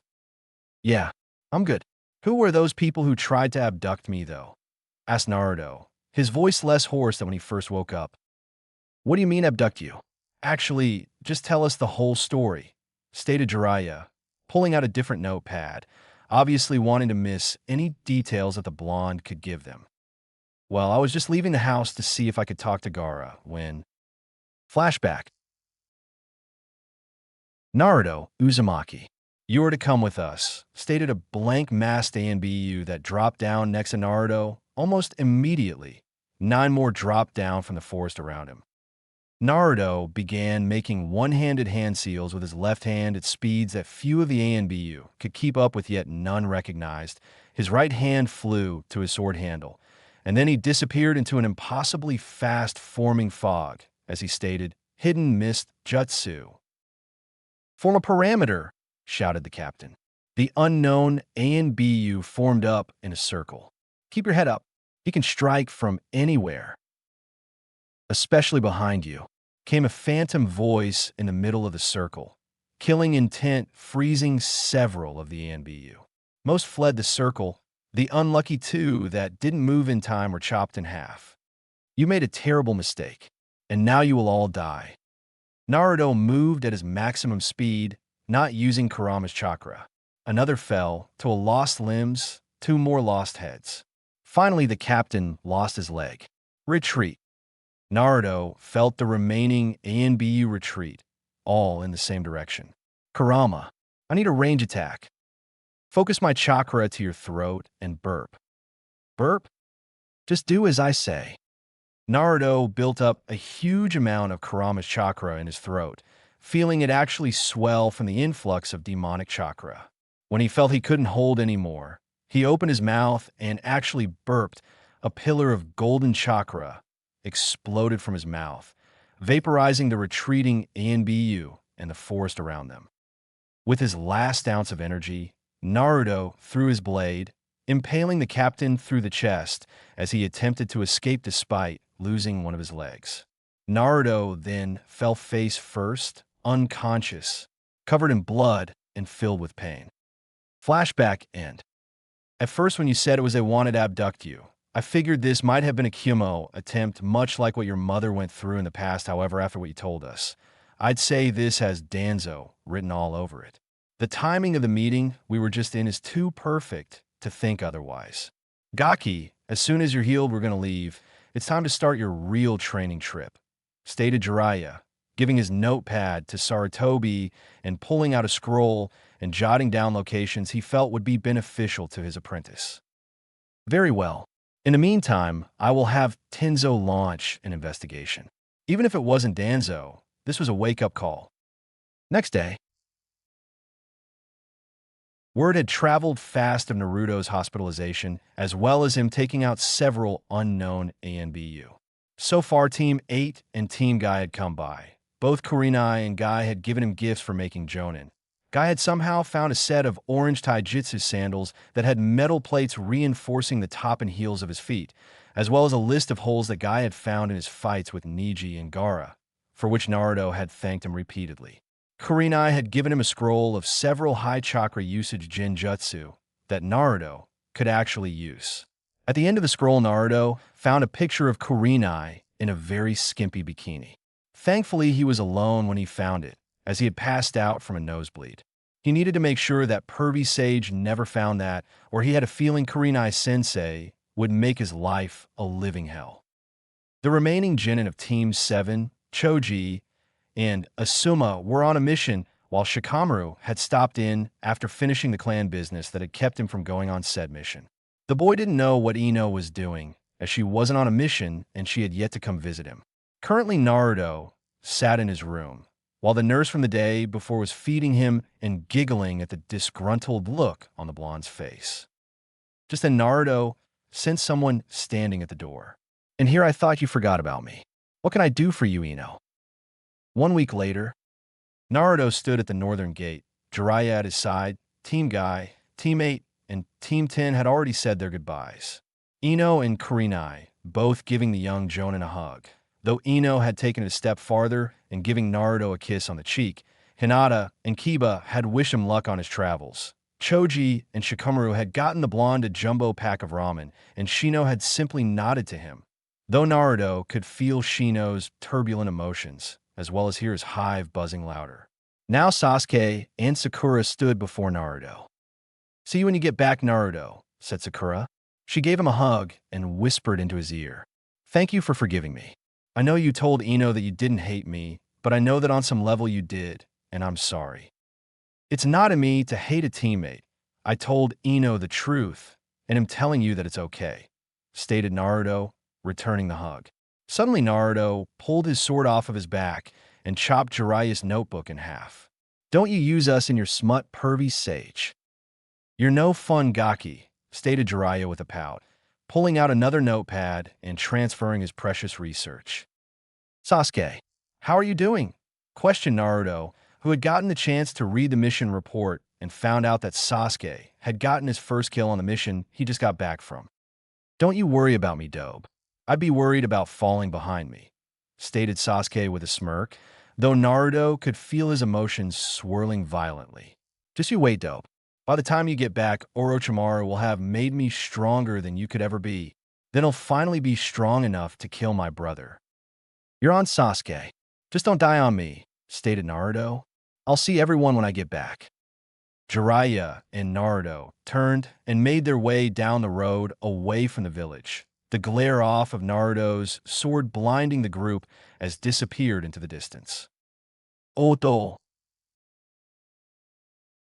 Yeah, I'm good. Who were those people who tried to abduct me, though? Asked Naruto, his voice less hoarse than when he first woke up. What do you mean abduct you? Actually, just tell us the whole story, stated Jiraiya, pulling out a different notepad, obviously wanting to miss any details that the blonde could give them. Well, I was just leaving the house to see if I could talk to Gaara when... Flashback. Naruto, Uzumaki. You are to come with us, stated a blank-masked ANBU that dropped down next to Naruto almost immediately. 9 more dropped down from the forest around him. Naruto began making one-handed hand seals with his left hand at speeds that few of the ANBU could keep up with, yet none recognized. His right hand flew to his sword handle, and then he disappeared into an impossibly fast forming fog, as he stated, hidden mist jutsu. Form a parameter, shouted the captain. The unknown ANBU formed up in a circle. Keep your head up. He can strike from anywhere. Especially behind you, came a phantom voice in the middle of the circle, killing intent, freezing several of the ANBU. Most fled the circle. The unlucky 2 that didn't move in time were chopped in half. You made a terrible mistake, and now you will all die. Naruto moved at his maximum speed, not using Kurama's chakra. Another fell to a lost limbs, 2 more lost heads. Finally, the captain lost his leg. Retreat. Naruto felt the remaining ANBU retreat, all in the same direction. Kurama, I need a range attack. Focus my chakra to your throat and burp. Burp? Just do as I say. Naruto built up a huge amount of Kurama's chakra in his throat, feeling it actually swell from the influx of demonic chakra. When he felt he couldn't hold anymore, he opened his mouth and actually burped. A pillar of golden chakra exploded from his mouth, vaporizing the retreating ANBU and the forest around them. With his last ounce of energy, Naruto threw his blade, impaling the captain through the chest as he attempted to escape despite losing one of his legs. Naruto then fell face first, unconscious, covered in blood and filled with pain. Flashback end. At first when you said it was they wanted to abduct you, I figured this might have been a Kyuubi attempt, much like what your mother went through in the past. However, after what you told us, I'd say this has Danzo written all over it. The timing of the meeting we were just in is too perfect to think otherwise. Gaki, as soon as you're healed, we're going to leave. It's time to start your real training trip, stated Jiraiya, giving his notepad to Sarutobi and pulling out a scroll and jotting down locations he felt would be beneficial to his apprentice. Very well. In the meantime, I will have Tenzo launch an investigation. Even if it wasn't Danzo, this was a wake-up call. Next day, word had traveled fast of Naruto's hospitalization, as well as him taking out several unknown ANBU. So far, Team 8 and Team Guy had come by, Both Kurenai and Guy had given him gifts for making Jonin. Guy had somehow found a set of orange taijutsu sandals that had metal plates reinforcing the top and heels of his feet, as well as a list of holes that Guy had found in his fights with Niji and Gaara, for which Naruto had thanked him repeatedly. Kurenai had given him a scroll of several high chakra usage genjutsu that Naruto could actually use. At the end of the scroll, Naruto found a picture of Kurenai in a very skimpy bikini. Thankfully, he was alone when he found it, as he had passed out from a nosebleed. He needed to make sure that Pervy Sage never found that, or he had a feeling Kurenai-sensei would make his life a living hell. The remaining genin of Team 7, Choji, and Asuma were on a mission while Shikamaru had stopped in after finishing the clan business that had kept him from going on said mission. The boy didn't know what Ino was doing, as she wasn't on a mission and she had yet to come visit him. Currently, Naruto sat in his room, while the nurse from the day before was feeding him and giggling at the disgruntled look on the blonde's face. Just then, Naruto sensed someone standing at the door. "And here I thought you forgot about me. What can I do for you, Ino?" 1 week later, Naruto stood at the northern gate, Jiraiya at his side. Team Guy, Team 8, and Team 10 had already said their goodbyes. Ino and Kurenai both giving the young Jonin a hug. Though Ino had taken it a step farther and giving Naruto a kiss on the cheek, Hinata and Kiba had wished him luck on his travels. Choji and Shikamaru had gotten the blonde a jumbo pack of ramen, and Shino had simply nodded to him. Though Naruto could feel Shino's turbulent emotions, as well as hear his hive buzzing louder. Now Sasuke and Sakura stood before Naruto. "See you when you get back, Naruto," said Sakura. She gave him a hug and whispered into his ear, "Thank you for forgiving me. I know you told Ino that you didn't hate me, but I know that on some level you did, and I'm sorry. It's not in me to hate a teammate. I told Ino the truth, and am telling you that it's okay," stated Naruto, returning the hug. Suddenly, Naruto pulled his sword off of his back and chopped Jiraiya's notebook in half. "Don't you use us in your smut, Pervy Sage. You're no fun, Gaki," stated Jiraiya with a pout, pulling out another notepad and transferring his precious research. "Sasuke, how are you doing?" questioned Naruto, who had gotten the chance to read the mission report and found out that Sasuke had gotten his first kill on the mission he just got back from. "Don't you worry about me, Dobe. I'd be worried about falling behind me," stated Sasuke with a smirk, though Naruto could feel his emotions swirling violently. "Just you wait, Dobe. By the time you get back, Orochimaru will have made me stronger than you could ever be. Then he'll finally be strong enough to kill my brother." "You're on, Sasuke. Just don't die on me," stated Naruto. "I'll see everyone when I get back." Jiraiya and Naruto turned and made their way down the road away from the village, the glare off of Naruto's sword blinding the group as disappeared into the distance. "Oto,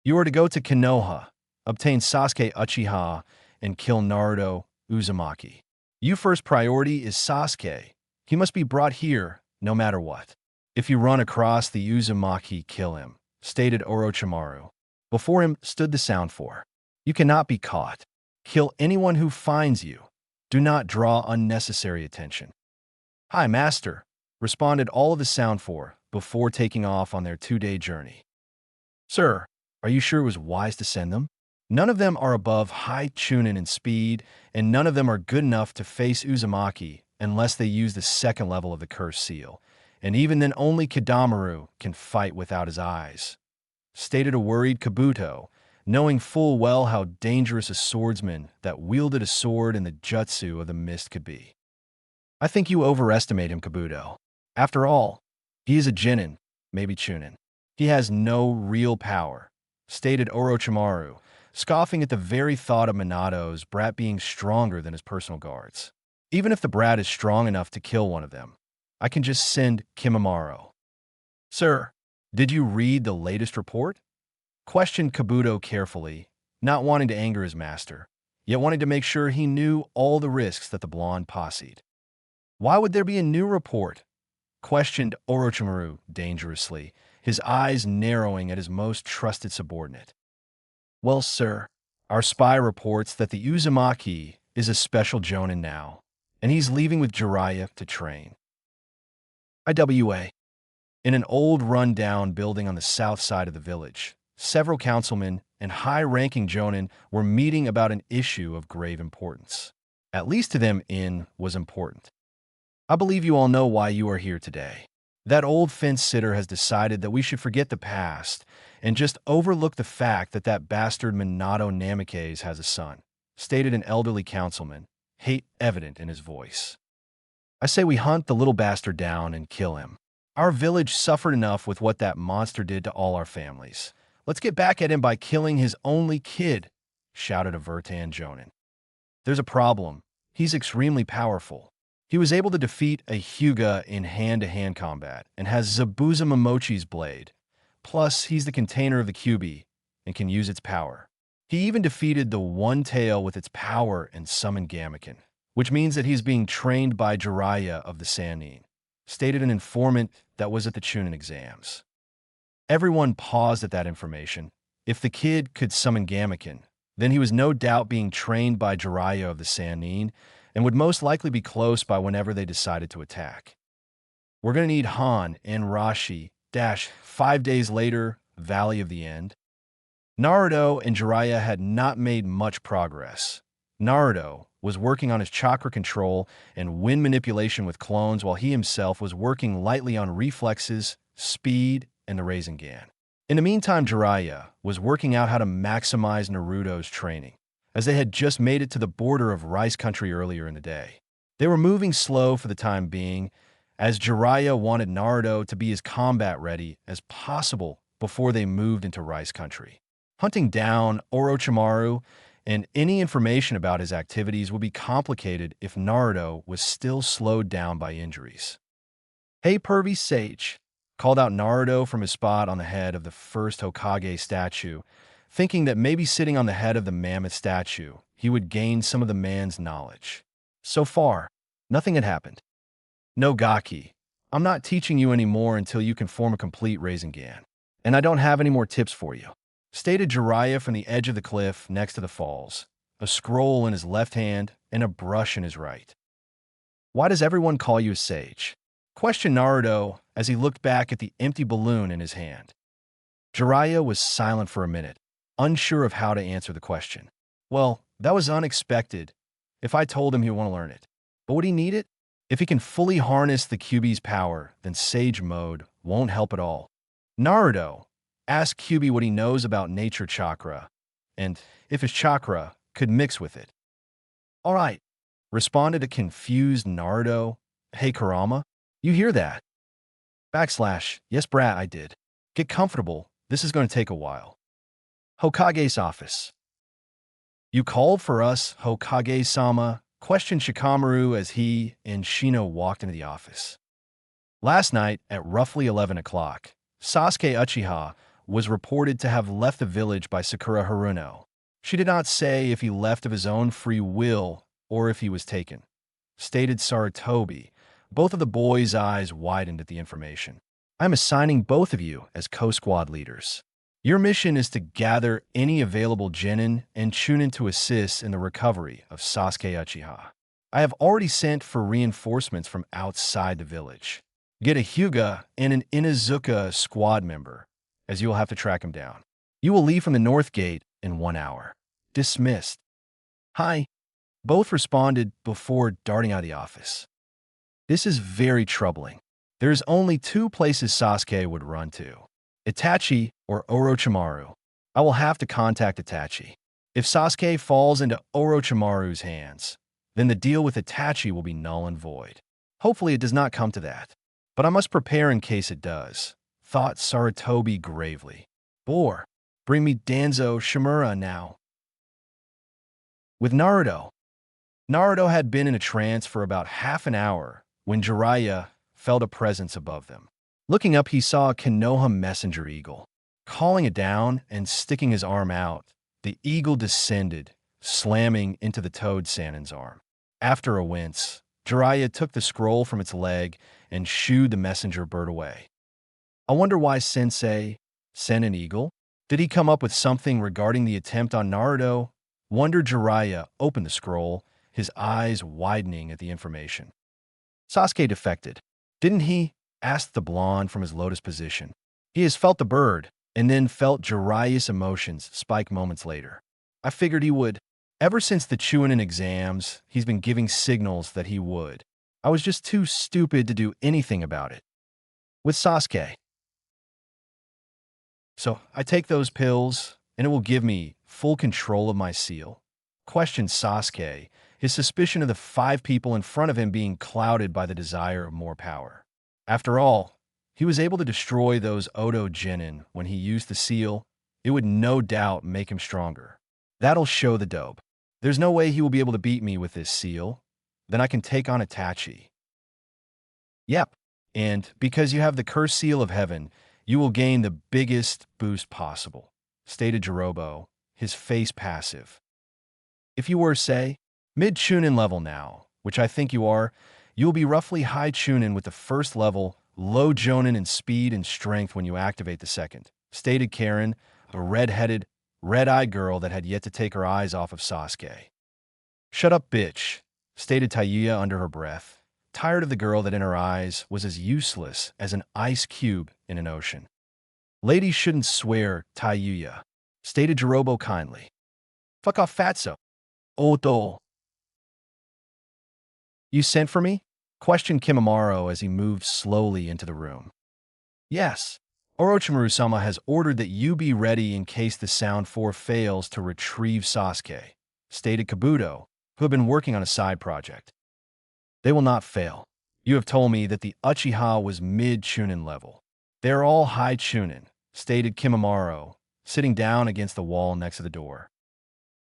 you are to go to Konoha, obtain Sasuke Uchiha, and kill Naruto Uzumaki. Your first priority is Sasuke. He must be brought here, no matter what. If you run across the Uzumaki, kill him," stated Orochimaru. Before him stood the Sound Four. "You cannot be caught. Kill anyone who finds you. Do not draw unnecessary attention." "Hi, Master," responded all of the Sound Four before taking off on their 2-day journey. "Sir, are you sure it was wise to send them? None of them are above high Chunin in speed, and none of them are good enough to face Uzumaki unless they use the second level of the Cursed Seal, and even then only Kidamaru can fight without his eyes," stated a worried Kabuto, knowing full well how dangerous a swordsman that wielded a sword in the jutsu of the mist could be. "I think you overestimate him, Kabuto. After all, he is a Genin, maybe Chunin. He has no real power," stated Orochimaru, scoffing at the very thought of Minato's brat being stronger than his personal guards. "Even if the brat is strong enough to kill one of them, I can just send Kimimaro." "Sir, did you read the latest report?" questioned Kabuto carefully, not wanting to anger his master, yet wanting to make sure he knew all the risks that the blonde posseed. "Why would there be a new report?" questioned Orochimaru dangerously, his eyes narrowing at his most trusted subordinate. "Well, sir, our spy reports that the Uzumaki is a special Jonin now, and he's leaving with Jiraiya to train." "IWA. In an old run-down building on the south side of the village, several councilmen and high-ranking jonin were meeting about an issue of grave importance. At least to them, was important. I believe you all know why you are here today. That old fence-sitter has decided that we should forget the past and just overlook the fact that that bastard Minato Namikaze has a son, stated an elderly councilman, hate evident in his voice. I say we hunt the little bastard down and kill him. Our village suffered enough with what that monster did to all our families. Let's get back at him by killing his only kid, shouted a Vertan jonin. There's a problem. He's extremely powerful. He was able to defeat a Hyuga in hand-to-hand combat and has Zabuza Momochi's blade. Plus, he's the container of the Kyuubi and can use its power. He even defeated the One Tail with its power and summoned Gamaken, which means that he's being trained by Jiraiya of the Sannin, stated an informant that was at the Chunin Exams. Everyone paused at that information. If the kid could summon Gamaken, then he was no doubt being trained by Jiraiya of the Sannin and would most likely be close by whenever they decided to attack. We're going to need Han and Rashi, 5 days later, Valley of the End. Naruto and Jiraiya had not made much progress. Naruto was working on his chakra control and wind manipulation with clones while he himself was working lightly on reflexes, speed, and the Rasengan. In the meantime, Jiraiya was working out how to maximize Naruto's training, as they had just made it to the border of Rice Country earlier in the day. They were moving slow for the time being, as Jiraiya wanted Naruto to be as combat-ready as possible before they moved into Rice Country. Hunting down Orochimaru and any information about his activities would be complicated if Naruto was still slowed down by injuries. "Hey, pervy sage," called out Naruto from his spot on the head of the first Hokage statue, thinking that maybe sitting on the head of the mammoth statue, he would gain some of the man's knowledge. So far, nothing had happened. "No, Gaki, I'm not teaching you anymore until you can form a complete Rasengan, and I don't have any more tips for you," stated Jiraiya from the edge of the cliff next to the falls, a scroll in his left hand and a brush in his right. "Why does everyone call you a sage?" questioned Naruto as he looked back at the empty balloon in his hand. Jiraiya was silent for a minute, unsure of how to answer the question. Well, that was unexpected if I told him he would want to learn it. But would he need it? If he can fully harness the Kyuubi's power, then Sage Mode won't help at all. Naruto asked Kyuubi what he knows about nature chakra, and if his chakra could mix with it. "All right," responded a confused Naruto. "Hey, Kurama, you hear that?" "Yes, brat, I did. Get comfortable. This is going to take a while." Hokage's office. "You called for us, Hokage-sama?" questioned Shikamaru as he and Shino walked into the office. Last night, at roughly 11 o'clock, Sasuke Uchiha was reported to have left the village by Sakura Haruno. She did not say if he left of his own free will or if he was taken, stated Sarutobi. Both of the boys' eyes widened at the information. "I'm assigning both of you as co-squad leaders. Your mission is to gather any available genin and Chunin to assist in the recovery of Sasuke Uchiha. I have already sent for reinforcements from outside the village. Get a Hyuga and an Inuzuka squad member, as you will have to track him down. You will leave from the north gate in 1 hour. Dismissed." "Hi," both responded before darting out of the office. This is very troubling. There's only 2 places Sasuke would run to: Itachi or Orochimaru. I will have to contact Itachi. If Sasuke falls into Orochimaru's hands, then the deal with Itachi will be null and void. Hopefully it does not come to that, but I must prepare in case it does, thought Sarutobi gravely. "Or, bring me Danzo Shimura now." With Naruto. Naruto had been in a trance for about half an hour when Jiraiya felt a presence above them. Looking up, he saw a Konoha messenger eagle. Calling it down and sticking his arm out, the eagle descended, slamming into the Toad Sannin's arm. After a wince, Jiraiya took the scroll from its leg and shooed the messenger bird away. "I wonder why Sensei sent an eagle? Did he come up with something regarding the attempt on Naruto?" Wondered Jiraiya opened the scroll, his eyes widening at the information. "Sasuke defected. Didn't he?" asked the blonde from his lotus position. He has felt the bird, and then felt Jiraiya's emotions spike moments later. I figured he would. Ever since the Chunin exams, he's been giving signals that he would. I was just too stupid to do anything about it. With Sasuke. So I take those pills, and it will give me full control of my seal. Questioned Sasuke, his suspicion of the 5 people in front of him being clouded by the desire of more power. After all, he was able to destroy those Odo Genin when he used the seal. It would no doubt make him stronger. That'll show the dope. There's no way he will be able to beat me with this seal. Then I can take on Itachi. Yep, and because you have the cursed seal of heaven, you will gain the biggest boost possible, stated Jirobo, his face passive. If you were, say, mid-Chunin level now, which I think you are, you will be roughly high Chunin with the first level, low Jonin in speed and strength when you activate the second, stated Karen, a red-headed, red-eyed girl that had yet to take her eyes off of Sasuke. Shut up, bitch, stated Tayuya under her breath, tired of the girl that in her eyes was as useless as an ice cube in an ocean. Ladies shouldn't swear, Tayuya, stated Jirobo kindly. Fuck off, fatso. Oto. You sent for me? Questioned Kimimaro as he moved slowly into the room. Yes. Orochimaru-sama has ordered that you be ready in case the Sound 4 fails to retrieve Sasuke, stated Kabuto, who had been working on a side project. They will not fail. You have told me that the Uchiha was mid-Chunin level. They are all high Chunin, stated Kimimaro, sitting down against the wall next to the door.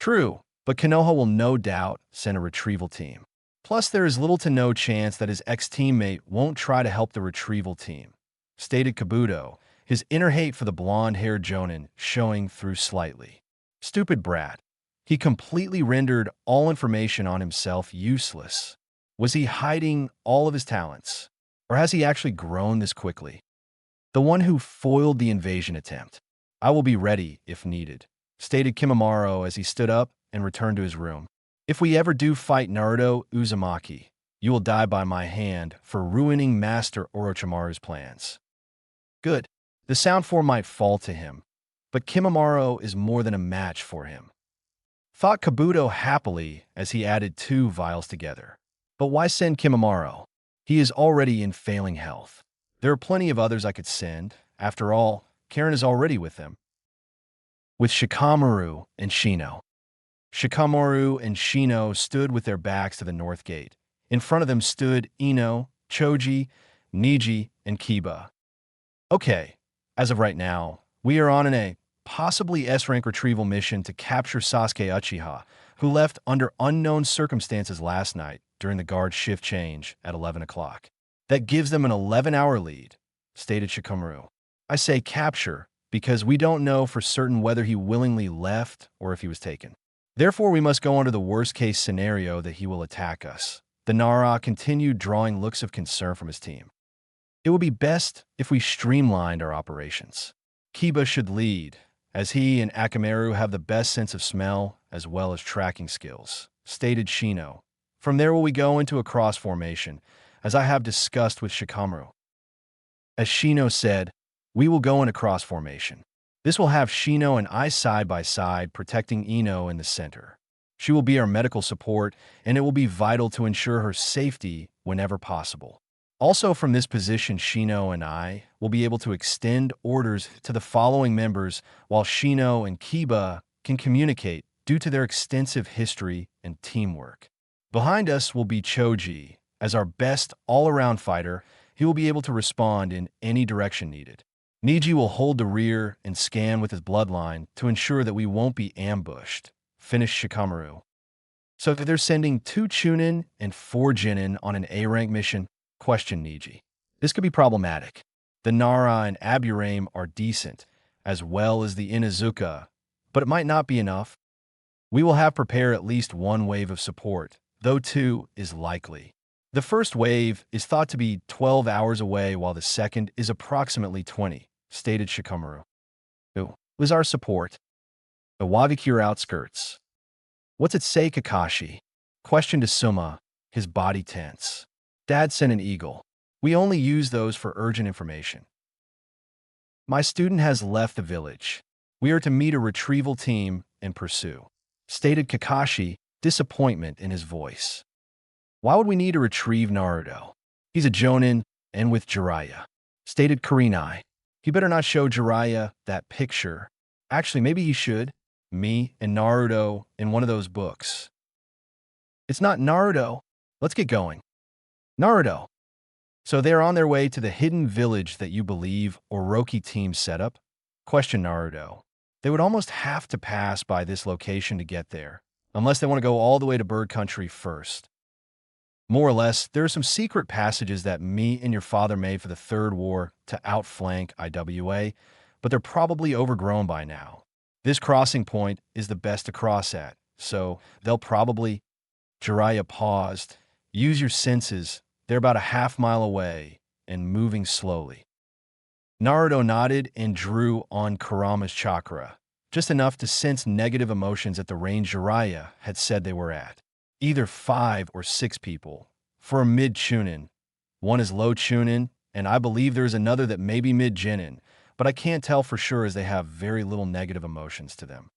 True, but Konoha will no doubt send a retrieval team. Plus, there is little to no chance that his ex-teammate won't try to help the retrieval team, stated Kabuto, his inner hate for the blonde-haired Jonin showing through slightly. Stupid brat. He completely rendered all information on himself useless. Was he hiding all of his talents? Or has he actually grown this quickly? The one who foiled the invasion attempt. I will be ready if needed, stated Kimimaro as he stood up and returned to his room. If we ever do fight Naruto Uzumaki, you will die by my hand for ruining Master Orochimaru's plans. Good. The Sound 4 might fall to him, but Kimimaro is more than a match for him. Thought Kabuto happily as he added 2 vials together. But why send Kimimaro? He is already in failing health. There are plenty of others I could send. After all, Karen is already with them. With Shikamaru and Shino. Shikamaru and Shino stood with their backs to the north gate. In front of them stood Ino, Choji, Niji, and Kiba. Okay, as of right now, we are on a possibly S-rank retrieval mission to capture Sasuke Uchiha, who left under unknown circumstances last night during the guard shift change at 11 o'clock. That gives them an 11-hour lead, stated Shikamaru. I say capture because we don't know for certain whether he willingly left or if he was taken. Therefore, we must go under the worst-case scenario that he will attack us. The Nara continued drawing looks of concern from his team. It would be best if we streamlined our operations. Kiba should lead, as he and Akamaru have the best sense of smell as well as tracking skills, stated Shino. From there will we go into a cross formation, as I have discussed with Shikamaru. As Shino said, we will go in a cross formation. This will have Shino and I side by side protecting Ino in the center. She will be our medical support, and it will be vital to ensure her safety whenever possible. Also from this position, Shino and I will be able to extend orders to the following members while Shino and Kiba can communicate due to their extensive history and teamwork. Behind us will be Choji. As our best all-around fighter, he will be able to respond in any direction needed. Niji will hold the rear and scan with his bloodline to ensure that we won't be ambushed, finished Shikamaru. So if they're sending 2 Chunin and 4 Genin on an A-rank mission, questioned Niji. This could be problematic. The Nara and Aburame are decent, as well as the Inuzuka, but it might not be enough. We will have prepare at least 1 wave of support, though 2 is likely. The first wave is thought to be 12 hours away while the second is approximately 20, stated Shikamaru. Who was our support? The Wavikure outskirts. What's it say, Kakashi? Questioned Asuma, his body tense. Dad sent an eagle. We only use those for urgent information. My student has left the village. We are to meet a retrieval team and pursue, stated Kakashi, disappointment in his voice. Why would we need to retrieve Naruto? He's a Jonin and with Jiraiya, stated Kurenai. He better not show Jiraiya that picture. Actually, maybe he should. Me and Naruto in one of those books. It's not Naruto. Let's get going. Naruto. So they're on their way to the hidden village that you believe Orochi team set up? Question Naruto. They would almost have to pass by this location to get there, unless they want to go all the way to Bird Country first. More or less, there are some secret passages that me and your father made for the Third War to outflank IWA, but they're probably overgrown by now. This crossing point is the best to cross at, so they'll probably... Jiraiya paused. Use your senses. They're about a half-mile away and moving slowly. Naruto nodded and drew on Kurama's chakra, just enough to sense negative emotions at the range Jiraiya had said they were at. Either 5 or 6 people. For a mid-Chunin. One is low Chunin, and I believe there's another that may be mid-Genin, but I can't tell for sure as they have very little negative emotions to them.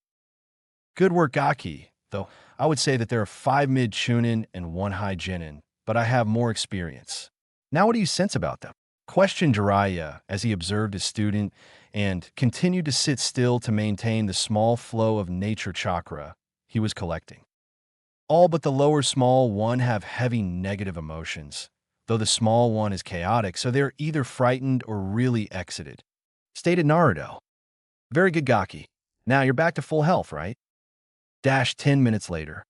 Good work, Gaki, though I would say that there are 5 mid-Chunin and 1 high Genin, but I have more experience. Now what do you sense about them? Questioned Jiraiya as he observed his student and continued to sit still to maintain the small flow of nature chakra he was collecting. All but the lower small one have heavy negative emotions, though the small one is chaotic, so they're either frightened or really exited. Stated Naruto. Very good, Gaki. Now you're back to full health, right? 10 minutes later.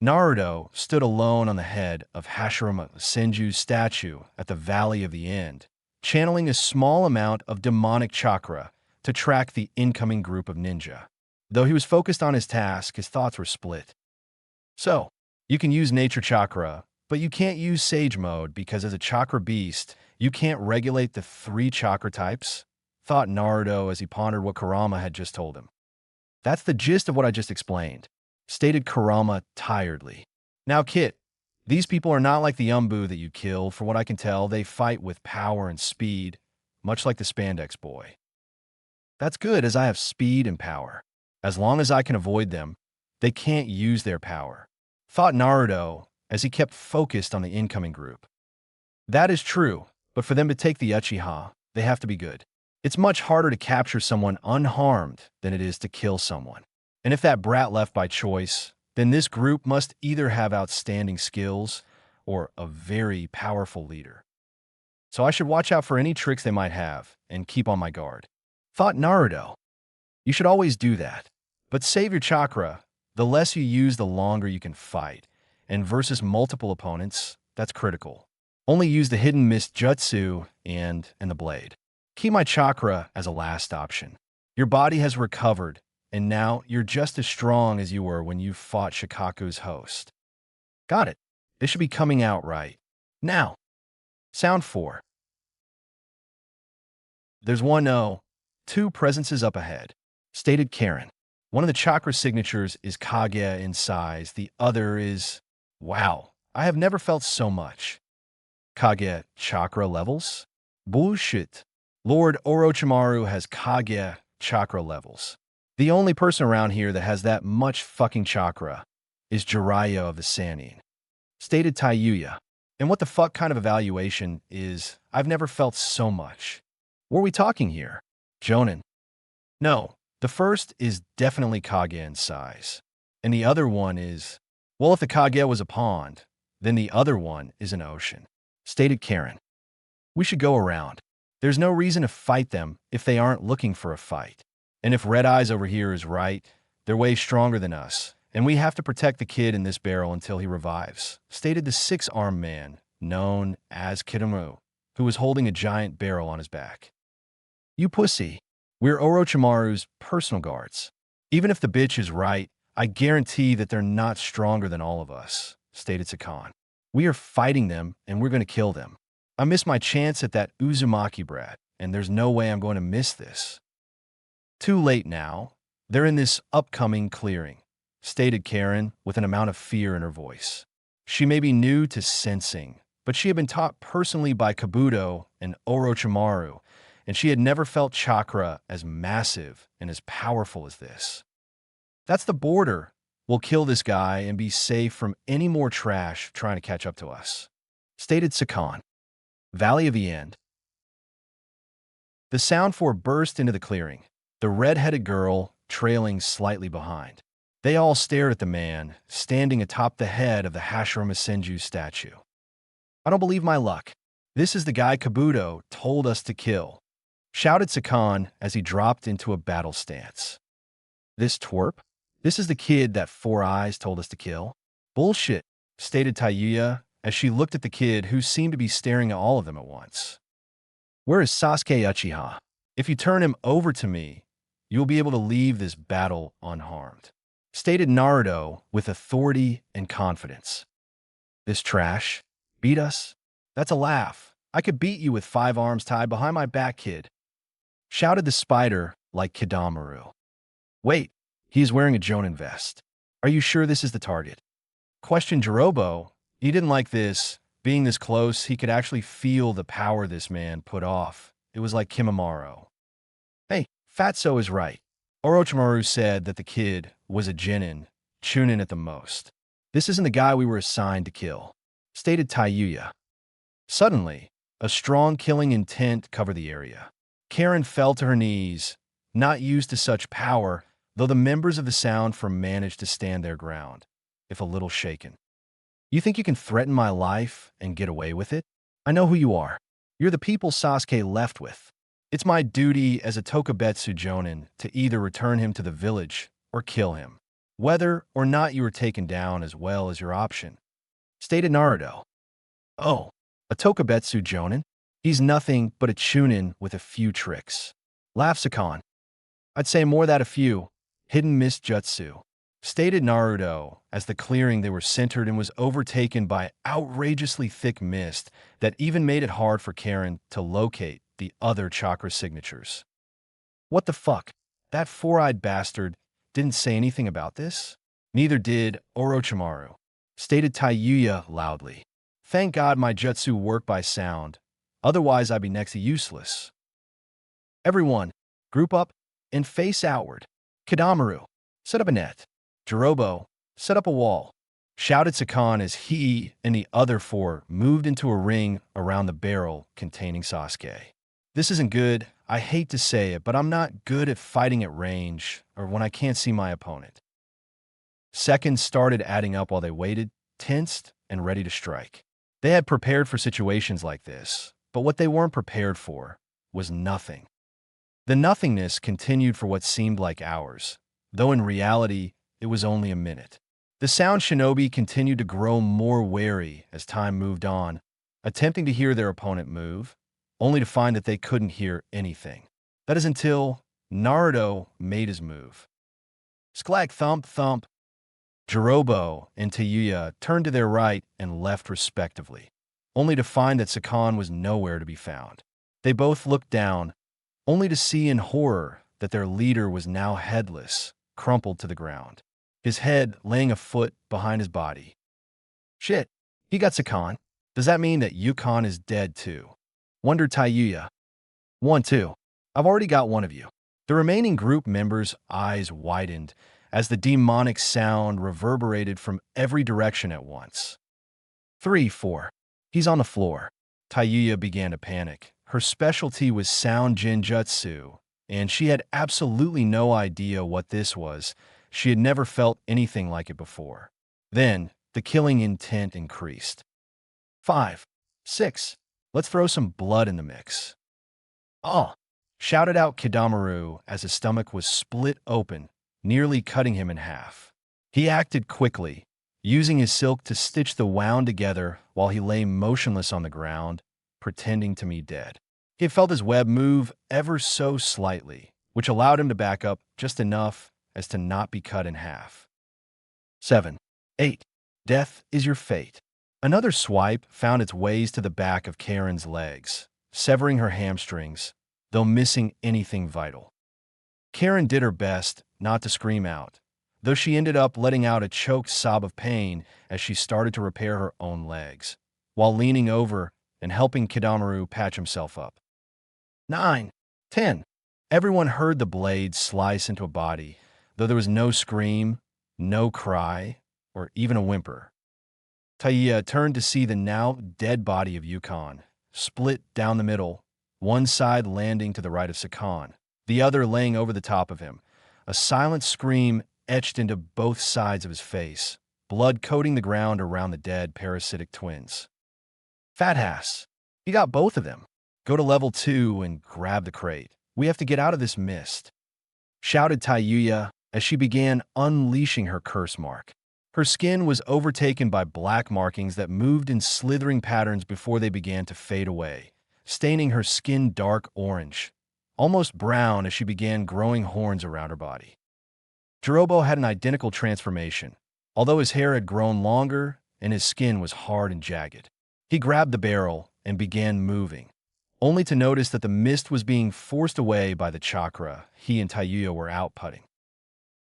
Naruto stood alone on the head of Hashirama Senju's statue at the Valley of the End, channeling a small amount of demonic chakra to track the incoming group of ninja. Though he was focused on his task, his thoughts were split. So, you can use nature chakra, but you can't use sage mode because as a chakra beast, you can't regulate the 3 chakra types, thought Naruto as he pondered what Kurama had just told him. That's the gist of what I just explained, stated Kurama tiredly. Now, Kit, these people are not like the Umbu that you killed. For what I can tell, they fight with power and speed, much like the Spandex boy. That's good, as I have speed and power. As long as I can avoid them, they can't use their power, thought Naruto as he kept focused on the incoming group. That is true, but for them to take the Uchiha, they have to be good. It's much harder to capture someone unharmed than it is to kill someone. And if that brat left by choice, then this group must either have outstanding skills or a very powerful leader. So I should watch out for any tricks they might have and keep on my guard. Thought Naruto. You should always do that. But save your chakra. The less you use, the longer you can fight. And versus multiple opponents, that's critical. Only use the hidden mist jutsu and the blade. Keep my chakra as a last option. Your body has recovered, and now you're just as strong as you were when you fought Shikaku's host. Got it. This should be coming out right. Now, sound 4. There's 2 presences up ahead, stated Karen. One of the chakra signatures is Kage in size, the other is... Wow, I have never felt so much. Kage chakra levels? Bullshit. Lord Orochimaru has Kage chakra levels. The only person around here that has that much fucking chakra is Jiraiya of the Sannin, stated Taiyuya. And what the fuck kind of evaluation is, I've never felt so much. What are we talking here? Jonin. No, the first is definitely Kage in size. And the other one is, well, if the Kage was a pond, then the other one is an ocean, stated Karen. We should go around. There's no reason to fight them if they aren't looking for a fight. And if Red Eyes over here is right, they're way stronger than us, and we have to protect the kid in this barrel until he revives, stated the 6-armed man, known as Kitamu, who was holding a giant barrel on his back. You pussy. We're Orochimaru's personal guards. Even if the bitch is right, I guarantee that they're not stronger than all of us, stated Sakan. We are fighting them, and we're going to kill them. I missed my chance at that Uzumaki brat, and there's no way I'm going to miss this. Too late now. They're in this upcoming clearing, stated Karen with an amount of fear in her voice. She may be new to sensing, but she had been taught personally by Kabuto and Orochimaru, and she had never felt chakra as massive and as powerful as this. That's the border. We'll kill this guy and be safe from any more trash trying to catch up to us, stated Sakan. Valley of the End. The Sound Four burst into the clearing, the red-headed girl trailing slightly behind. They all stared at the man, standing atop the head of the Hashirama Senju statue. I don't believe my luck. This is the guy Kabuto told us to kill, shouted Sakan as he dropped into a battle stance. This twerp? This is the kid that Four Eyes told us to kill? Bullshit, stated Tayuya as she looked at the kid who seemed to be staring at all of them at once. Where is Sasuke Uchiha? If you turn him over to me, you will be able to leave this battle unharmed, stated Naruto with authority and confidence. This trash? Beat us? That's a laugh. I could beat you with 5 arms tied behind my back, kid, shouted the spider like Kidamaru. Wait, he is wearing a Jonin vest. Are you sure this is the target? Questioned Jirobo. He didn't like this. Being this close, he could actually feel the power this man put off. It was like Kimimaro. Hey, Fatso is right. Orochimaru said that the kid was a Chunin at the most. This isn't the guy we were assigned to kill, stated Tayuya. Suddenly, a strong killing intent covered the area. Karen fell to her knees, not used to such power, though the members of the Sound Firm managed to stand their ground, if a little shaken. You think you can threaten my life and get away with it? I know who you are. You're the people Sasuke left with. It's my duty as a Tokubetsu Jonin to either return him to the village or kill him, whether or not you are taken down as well as your option, stated Naruto. Oh, a Tokubetsu Jonin? He's nothing but a Chunin with a few tricks, laughed Sakan. I'd say more that a few. Hidden mist jutsu, stated Naruto as the clearing they were centered in was overtaken by outrageously thick mist that even made it hard for Karen to locate the other chakra signatures. What the fuck? That four-eyed bastard didn't say anything about this? Neither did Orochimaru, stated Tayuya loudly. Thank God my jutsu work by sound, otherwise I'd be next to useless. Everyone, group up and face outward. Kidamaru, set up a net. Jirobo, set up a wall, shouted Sakan as he and the other 4 moved into a ring around the barrel containing Sasuke. This isn't good. I hate to say it, but I'm not good at fighting at range or when I can't see my opponent. Seconds started adding up while they waited, tensed and ready to strike. They had prepared for situations like this, but what they weren't prepared for was nothing. The nothingness continued for what seemed like hours, though in reality, it was only a minute. The Sound Shinobi continued to grow more wary as time moved on, attempting to hear their opponent move, only to find that they couldn't hear anything. That is until Naruto made his move. Sklag thump thump. Jirobo and Tayuya turned to their right and left respectively, only to find that Sakan was nowhere to be found. They both looked down, only to see in horror that their leader was now headless, crumpled to the ground, his head laying a foot behind his body. Shit, he got Sakan. Does that mean that Yukon is dead too? Wondered Tayuya. 1-2. I've already got one of you. The remaining group members' eyes widened as the demonic sound reverberated from every direction at once. 3-4. He's on the floor. Tayuya began to panic. Her specialty was sound genjutsu, and she had absolutely no idea what this was. She had never felt anything like it before. Then, the killing intent increased. 5, 6. Let's throw some blood in the mix. Oh! Shouted out Kidamaru as his stomach was split open, nearly cutting him in half. He acted quickly, using his silk to stitch the wound together while he lay motionless on the ground, pretending to be dead. He had felt his web move ever so slightly, which allowed him to back up just enough as to not be cut in half. 7, 8. Death is your fate. Another swipe found its ways to the back of Karen's legs, severing her hamstrings, though missing anything vital. Karen did her best not to scream out, though she ended up letting out a choked sob of pain as she started to repair her own legs. while leaning over and helping Kidamaru patch himself up. 9, 10. Everyone heard the blade slice into a body, though there was no scream, no cry, or even a whimper. Taiya turned to see the now dead body of Yukon, split down the middle, one side landing to the right of Sakan, the other laying over the top of him. A silent scream etched into both sides of his face, blood coating the ground around the dead parasitic twins. Fat ass, you got both of them. Go to level 2 and grab the crate. We have to get out of this mist, shouted Taiyuya as she began unleashing her curse mark. Her skin was overtaken by black markings that moved in slithering patterns before they began to fade away, staining her skin dark orange, almost brown as she began growing horns around her body. Jirobo had an identical transformation, although his hair had grown longer and his skin was hard and jagged. He grabbed the barrel and began moving, only to notice that the mist was being forced away by the chakra he and Taiyuya were outputting.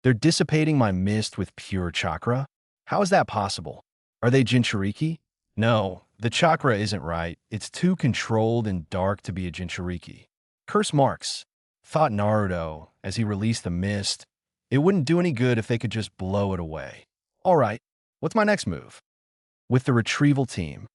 They're dissipating my mist with pure chakra? How is that possible? Are they Jinchuriki? No, the chakra isn't right. It's too controlled and dark to be a Jinchuriki. Curse marks, thought Naruto as he released the mist. It wouldn't do any good if they could just blow it away. All right, what's my next move? With the retrieval team.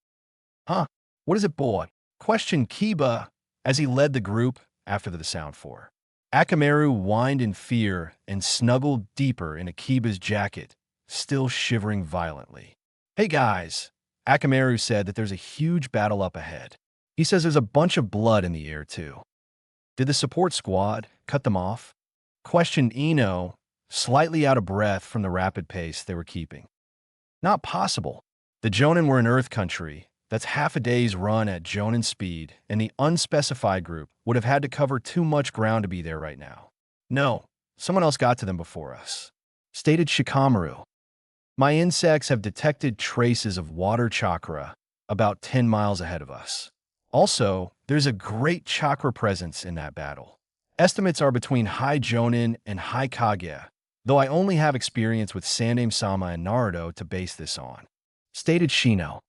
Huh? What is it, boy? Questioned Kiba as he led the group after the sound 4. Akamaru whined in fear and snuggled deeper in Akiba's jacket, still shivering violently. Hey guys, Akamaru said that there's a huge battle up ahead. He says there's a bunch of blood in the air too. Did the support squad cut them off? Questioned Ino, slightly out of breath from the rapid pace they were keeping. Not possible. The Jonin were in Earth Country. That's half a day's run at Jonin speed, and the unspecified group would have had to cover too much ground to be there right now. No, someone else got to them before us, stated Shikamaru. My insects have detected traces of water chakra about 10 miles ahead of us. Also, there's a great chakra presence in that battle. Estimates are between High Jonin and High Kage, though I only have experience with Sandaime-sama and Naruto to base this on, stated Shino.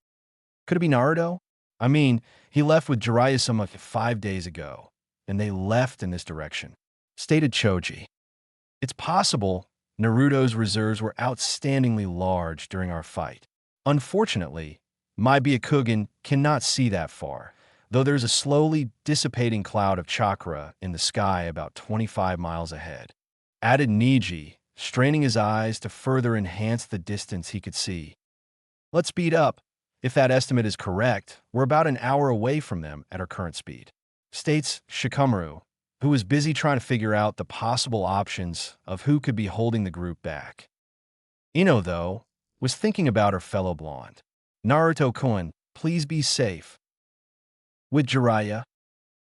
Could it be Naruto? I mean, he left with Jiraiya-sama 5 days ago, and they left in this direction, stated Choji. It's possible Naruto's reserves were outstandingly large during our fight. Unfortunately, my Byakugan cannot see that far, though there's a slowly dissipating cloud of chakra in the sky about 25 miles ahead, added Niji, straining his eyes to further enhance the distance he could see. Let's speed up. If that estimate is correct, we're about an hour away from them at our current speed, states Shikamaru, who was busy trying to figure out the possible options of who could be holding the group back. Ino, though, was thinking about her fellow blonde. Naruto-kun, please be safe. With Jiraiya,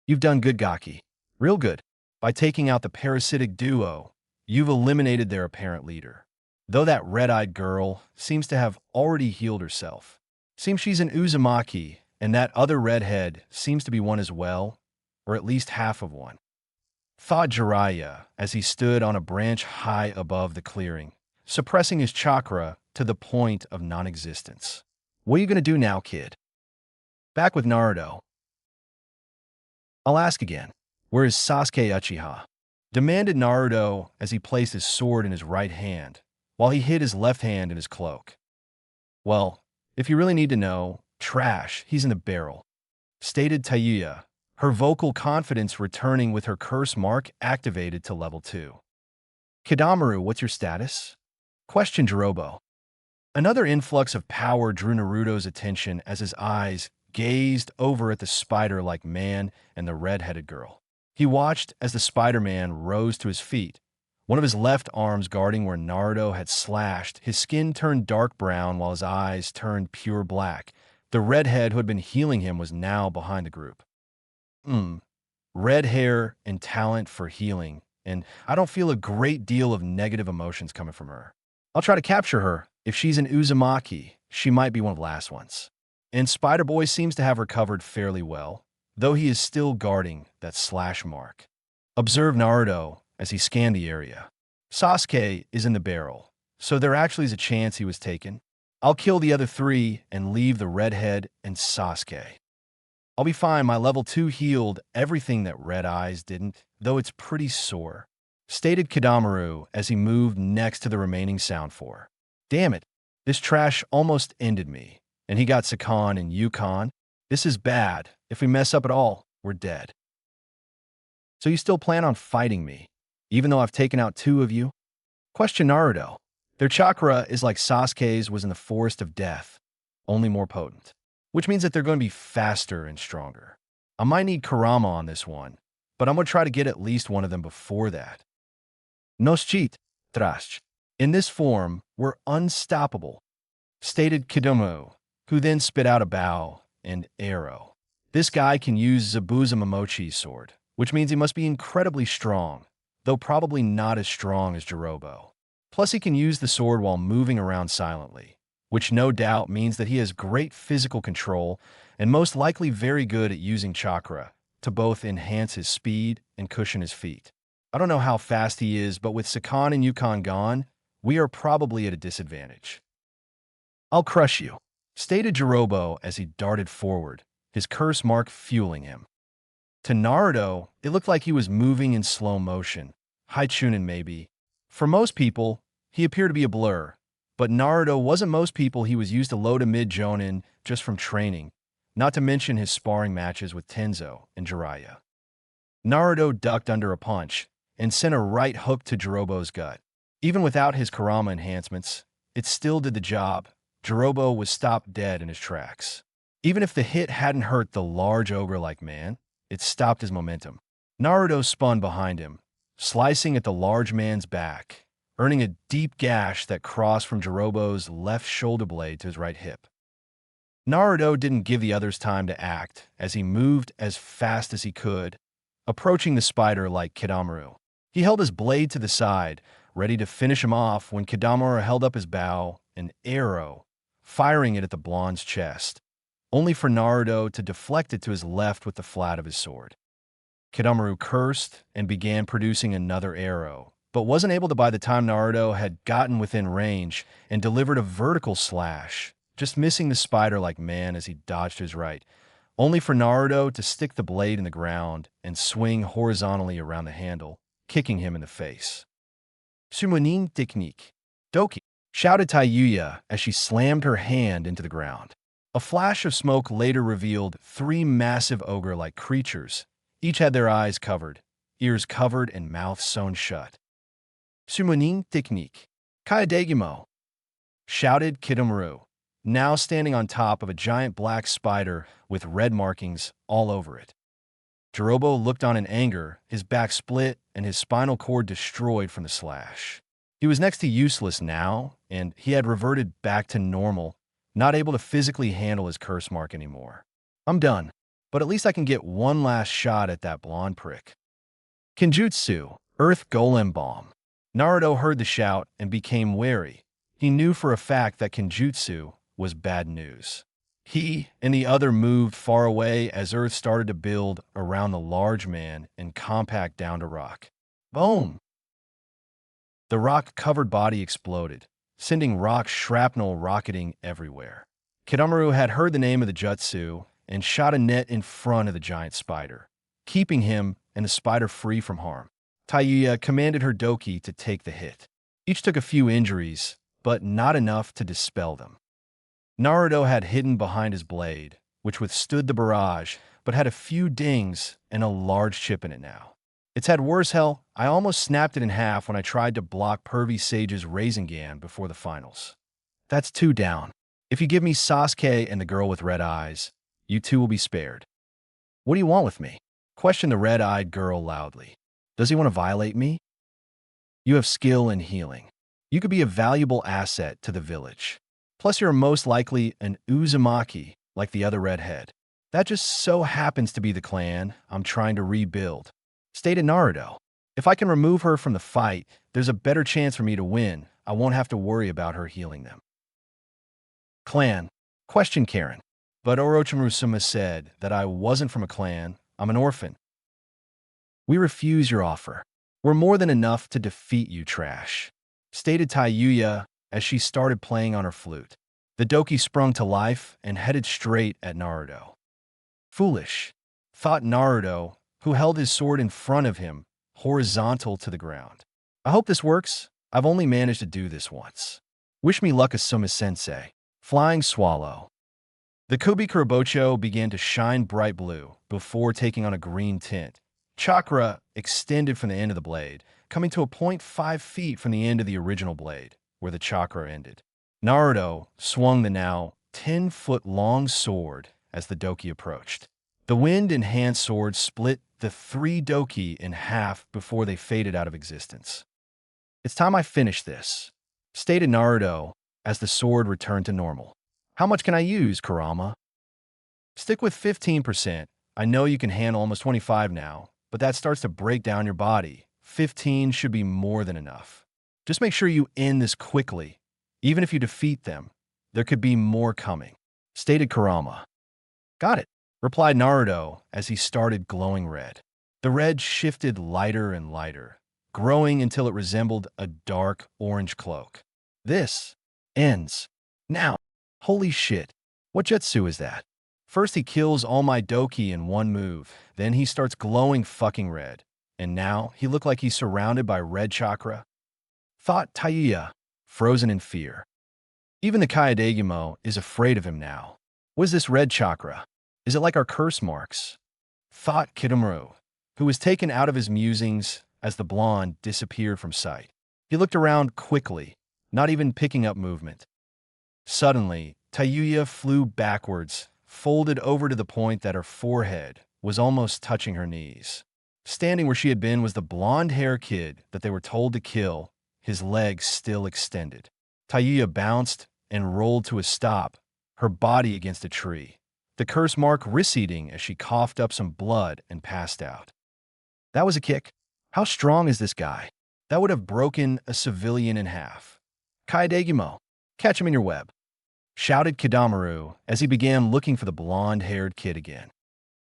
you've done good, Gaki. Real good. By taking out the parasitic duo, you've eliminated their apparent leader. Though that red-eyed girl seems to have already healed herself. Seems she's an Uzumaki, and that other redhead seems to be one as well, or at least half of one. Thought Jiraiya as he stood on a branch high above the clearing, suppressing his chakra to the point of non-existence. What are you going to do now, kid? Back with Naruto. I'll ask again. Where is Sasuke Uchiha? Demanded Naruto as he placed his sword in his right hand, while he hid his left hand in his cloak. Well, if you really need to know, trash, he's in the barrel, stated Taiyuya, her vocal confidence returning with her curse mark activated to level 2. Kidamaru, what's your status? Questioned Jirobo. Another influx of power drew Naruto's attention as his eyes gazed over at the spider-like man and the red-headed girl. He watched as the Spider-Man rose to his feet, one of his left arms guarding where Naruto had slashed. His skin turned dark brown while his eyes turned pure black. The redhead who had been healing him was now behind the group. Red hair and talent for healing, and I don't feel a great deal of negative emotions coming from her. I'll try to capture her. If she's an Uzumaki, she might be one of the last ones. And Spider-Boy seems to have recovered fairly well, though he is still guarding that slash mark. Observe Naruto as he scanned the area. Sasuke is in the barrel, so there actually is a chance he was taken. I'll kill the other three and leave the redhead and Sasuke. I'll be fine, my level 2 healed everything that Red Eyes didn't, though it's pretty sore, stated Kidamaru as he moved next to the remaining Sound 4. Damn it, this trash almost ended me, and he got Sakan and Yukon. This is bad. If we mess up at all, we're dead. So you still plan on fighting me, even though I've taken out 2 of you? Question Naruto. Their chakra is like Sasuke's was in the Forest of Death, only more potent, which means that they're going to be faster and stronger. I might need Kurama on this one, but I'm going to try to get at least one of them before that. Nos cheat, trash. In this form, we're unstoppable, stated Kidomo, who then spit out a bow and arrow. This guy can use Zabuza Momochi's sword, which means he must be incredibly strong, though probably not as strong as Jirobo. Plus, he can use the sword while moving around silently, which no doubt means that he has great physical control and most likely very good at using chakra to both enhance his speed and cushion his feet. I don't know how fast he is, but with Sakan and Yukon gone, we are probably at a disadvantage. I'll crush you, stated Jirobo as he darted forward, his curse mark fueling him. To Naruto, it looked like he was moving in slow motion. High Chunin maybe. For most people, he appeared to be a blur, but Naruto wasn't most people. He was used to low to mid Jonin just from training, not to mention his sparring matches with Tenzo and Jiraiya. Naruto ducked under a punch and sent a right hook to Jirobo's gut. Even without his Kurama enhancements, it still did the job. Jirobo was stopped dead in his tracks. Even if the hit hadn't hurt the large ogre-like man, it stopped his momentum. Naruto spun behind him, slicing at the large man's back, earning a deep gash that crossed from Jirobo's left shoulder blade to his right hip. Naruto didn't give the others time to act as he moved as fast as he could, approaching the spider like Kidamaru. He held his blade to the side, ready to finish him off when Kidamaru held up his bow, an arrow, firing it at the blonde's chest, only for Naruto to deflect it to his left with the flat of his sword. Kidamaru cursed and began producing another arrow, but wasn't able to by the time Naruto had gotten within range and delivered a vertical slash, just missing the spider-like man as he dodged to his right, only for Naruto to stick the blade in the ground and swing horizontally around the handle, kicking him in the face. Summoning technique. Doki, shouted Taiyuya as she slammed her hand into the ground. A flash of smoke later revealed 3 massive ogre-like creatures. Each had their eyes covered, ears covered, and mouths sewn shut. Summoning technique. Kayadegimo, shouted Kidamaru, now standing on top of a giant black spider with red markings all over it. Jirobo looked on in anger, his back split and his spinal cord destroyed from the slash. He was next to useless now, and he had reverted back to normal, not able to physically handle his curse mark anymore. I'm done, but at least I can get one last shot at that blonde prick. Kenjutsu, Earth Golem Bomb. Naruto heard the shout and became wary. He knew for a fact that Kenjutsu was bad news. He and the other moved far away as Earth started to build around the large man and compact down to rock. Boom! The rock-covered body exploded, sending rock shrapnel rocketing everywhere. Kidamaru had heard the name of the jutsu and shot a net in front of the giant spider, keeping him and the spider free from harm. Taiyuya commanded her doki to take the hit. Each took a few injuries, but not enough to dispel them. Naruto had hidden behind his blade, which withstood the barrage, but had a few dings and a large chip in it now. It's had worse hell. I almost snapped it in half when I tried to block Pervy Sage's Rasengan before the finals. That's 2 down. If you give me Sasuke and the girl with red eyes, you 2 will be spared. What do you want with me? Questioned the red-eyed girl loudly. Does he want to violate me? You have skill in healing. You could be a valuable asset to the village. Plus, you're most likely an Uzumaki like the other redhead. That just so happens to be the clan I'm trying to rebuild, stated Naruto. If I can remove her from the fight, there's a better chance for me to win. I won't have to worry about her healing them. Clan? Questioned Karen. But Orochimaru-sama said that I wasn't from a clan. I'm an orphan. We refuse your offer. We're more than enough to defeat you, trash, stated Taiyuya as she started playing on her flute. The doki sprung to life and headed straight at Naruto. Foolish, thought Naruto, who held his sword in front of him, horizontal to the ground. I hope this works. I've only managed to do this once. Wish me luck, Asuma-sensei. Flying Swallow. The Kyuubi Kurabocho began to shine bright blue before taking on a green tint. Chakra extended from the end of the blade, coming to a point 5 feet from the end of the original blade, where the chakra ended. Naruto swung the now 10-foot-long sword as the doki approached. The wind-enhanced sword split the 3 doki in half before they faded out of existence. It's time I finish this, stated Naruto as the sword returned to normal. How much can I use, Kurama? Stick with 15%. I know you can handle almost 25 now, but that starts to break down your body. 15 should be more than enough. Just make sure you end this quickly. Even if you defeat them, there could be more coming, stated Kurama. Got it, replied Naruto as he started glowing red. The red shifted lighter and lighter, growing until it resembled a dark orange cloak. This ends now. Holy shit, what jutsu is that? First he kills all my doki in one move, then he starts glowing fucking red, and now he looked like he's surrounded by red chakra. Thought Taiya, frozen in fear. Even the Kyuubi is afraid of him now. What is this red chakra? Is it like our curse marks? Thought Kidomaru, who was taken out of his musings as the blonde disappeared from sight. He looked around quickly, not even picking up movement. Suddenly, Taiya flew backwards, folded over to the point that her forehead was almost touching her knees. Standing where she had been was the blonde-haired kid that they were told to kill, his legs still extended. Taiya bounced and rolled to a stop, her body against a tree, the curse mark receding as she coughed up some blood and passed out. That was a kick. How strong is this guy? That would have broken a civilian in half. Kyuubi, catch him in your web, shouted Kidomaru as he began looking for the blonde-haired kid again.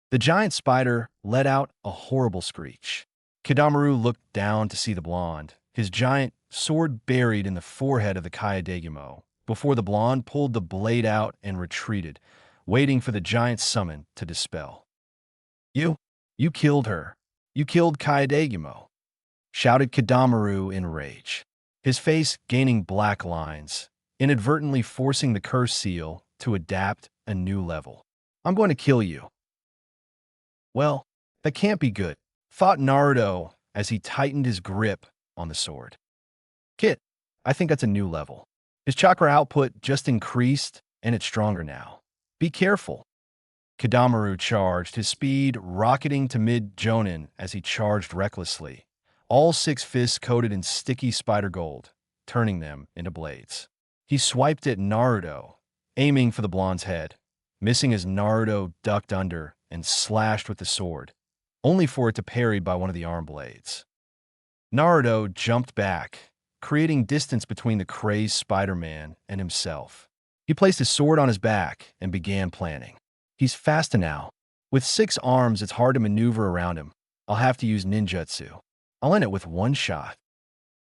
The giant spider let out a horrible screech. Kidomaru looked down to see the blonde, his giant sword buried in the forehead of the Kyuubi, before the blonde pulled the blade out and retreated, waiting for the giant summon to dispel. You killed her. You killed Kyuubi, shouted Kidomaru in rage, his face gaining black lines, inadvertently forcing the curse seal to adapt a new level. I'm going to kill you. Well, that can't be good, thought Naruto as he tightened his grip on the sword. Kid, I think that's a new level. His chakra output just increased, and it's stronger now. Be careful. Kidomaru charged, his speed rocketing to mid-jonin as he charged recklessly, all 6 fists coated in sticky spider gold, turning them into blades. He swiped at Naruto, aiming for the blonde's head, missing as Naruto ducked under and slashed with the sword, only for it to parry by one of the arm blades. Naruto jumped back, creating distance between the crazed Spider-Man and himself. He placed his sword on his back and began planning. He's fast now. With 6 arms, it's hard to maneuver around him. I'll have to use ninjutsu. I'll end it with one shot.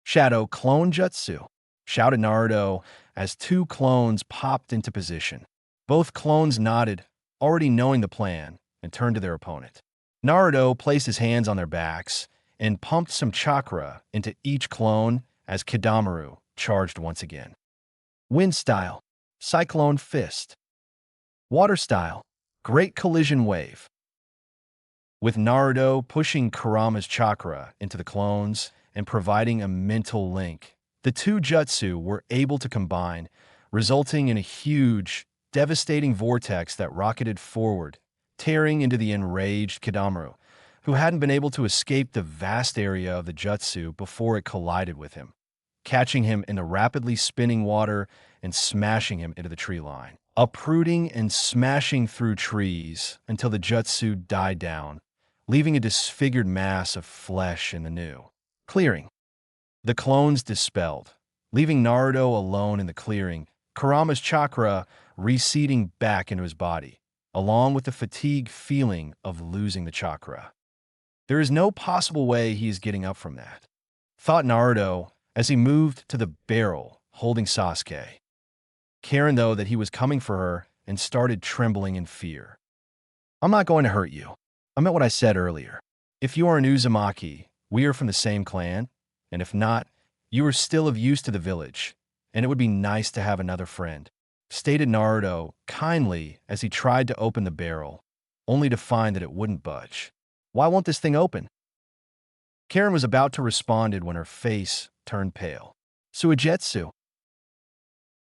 Shadow Clone Jutsu, shouted Naruto as 2 clones popped into position. Both clones nodded, already knowing the plan, and turned to their opponent. Naruto placed his hands on their backs and pumped some chakra into each clone as Kidomaru charged once again. Wind style, Cyclone Fist. Water style, Great Collision Wave. With Naruto pushing Kurama's chakra into the clones and providing a mental link, the 2 jutsu were able to combine, resulting in a huge, devastating vortex that rocketed forward, tearing into the enraged Kidomaru, who hadn't been able to escape the vast area of the jutsu before it collided with him, catching him in the rapidly spinning water and smashing him into the tree line, uprooting and smashing through trees until the jutsu died down, leaving a disfigured mass of flesh in the new clearing. The clones dispelled, leaving Naruto alone in the clearing, Kurama's chakra receding back into his body, along with the fatigue feeling of losing the chakra. There is no possible way he is getting up from that, thought Naruto as he moved to the barrel holding Sasuke. Karen, though, that he was coming for her and started trembling in fear. I'm not going to hurt you. I meant what I said earlier. If you are an Uzumaki, we are from the same clan, and if not, you are still of use to the village, and it would be nice to have another friend, stated Naruto kindly as he tried to open the barrel, only to find that it wouldn't budge. Why won't this thing open? Karen was about to respond when her face turned pale. Suigetsu.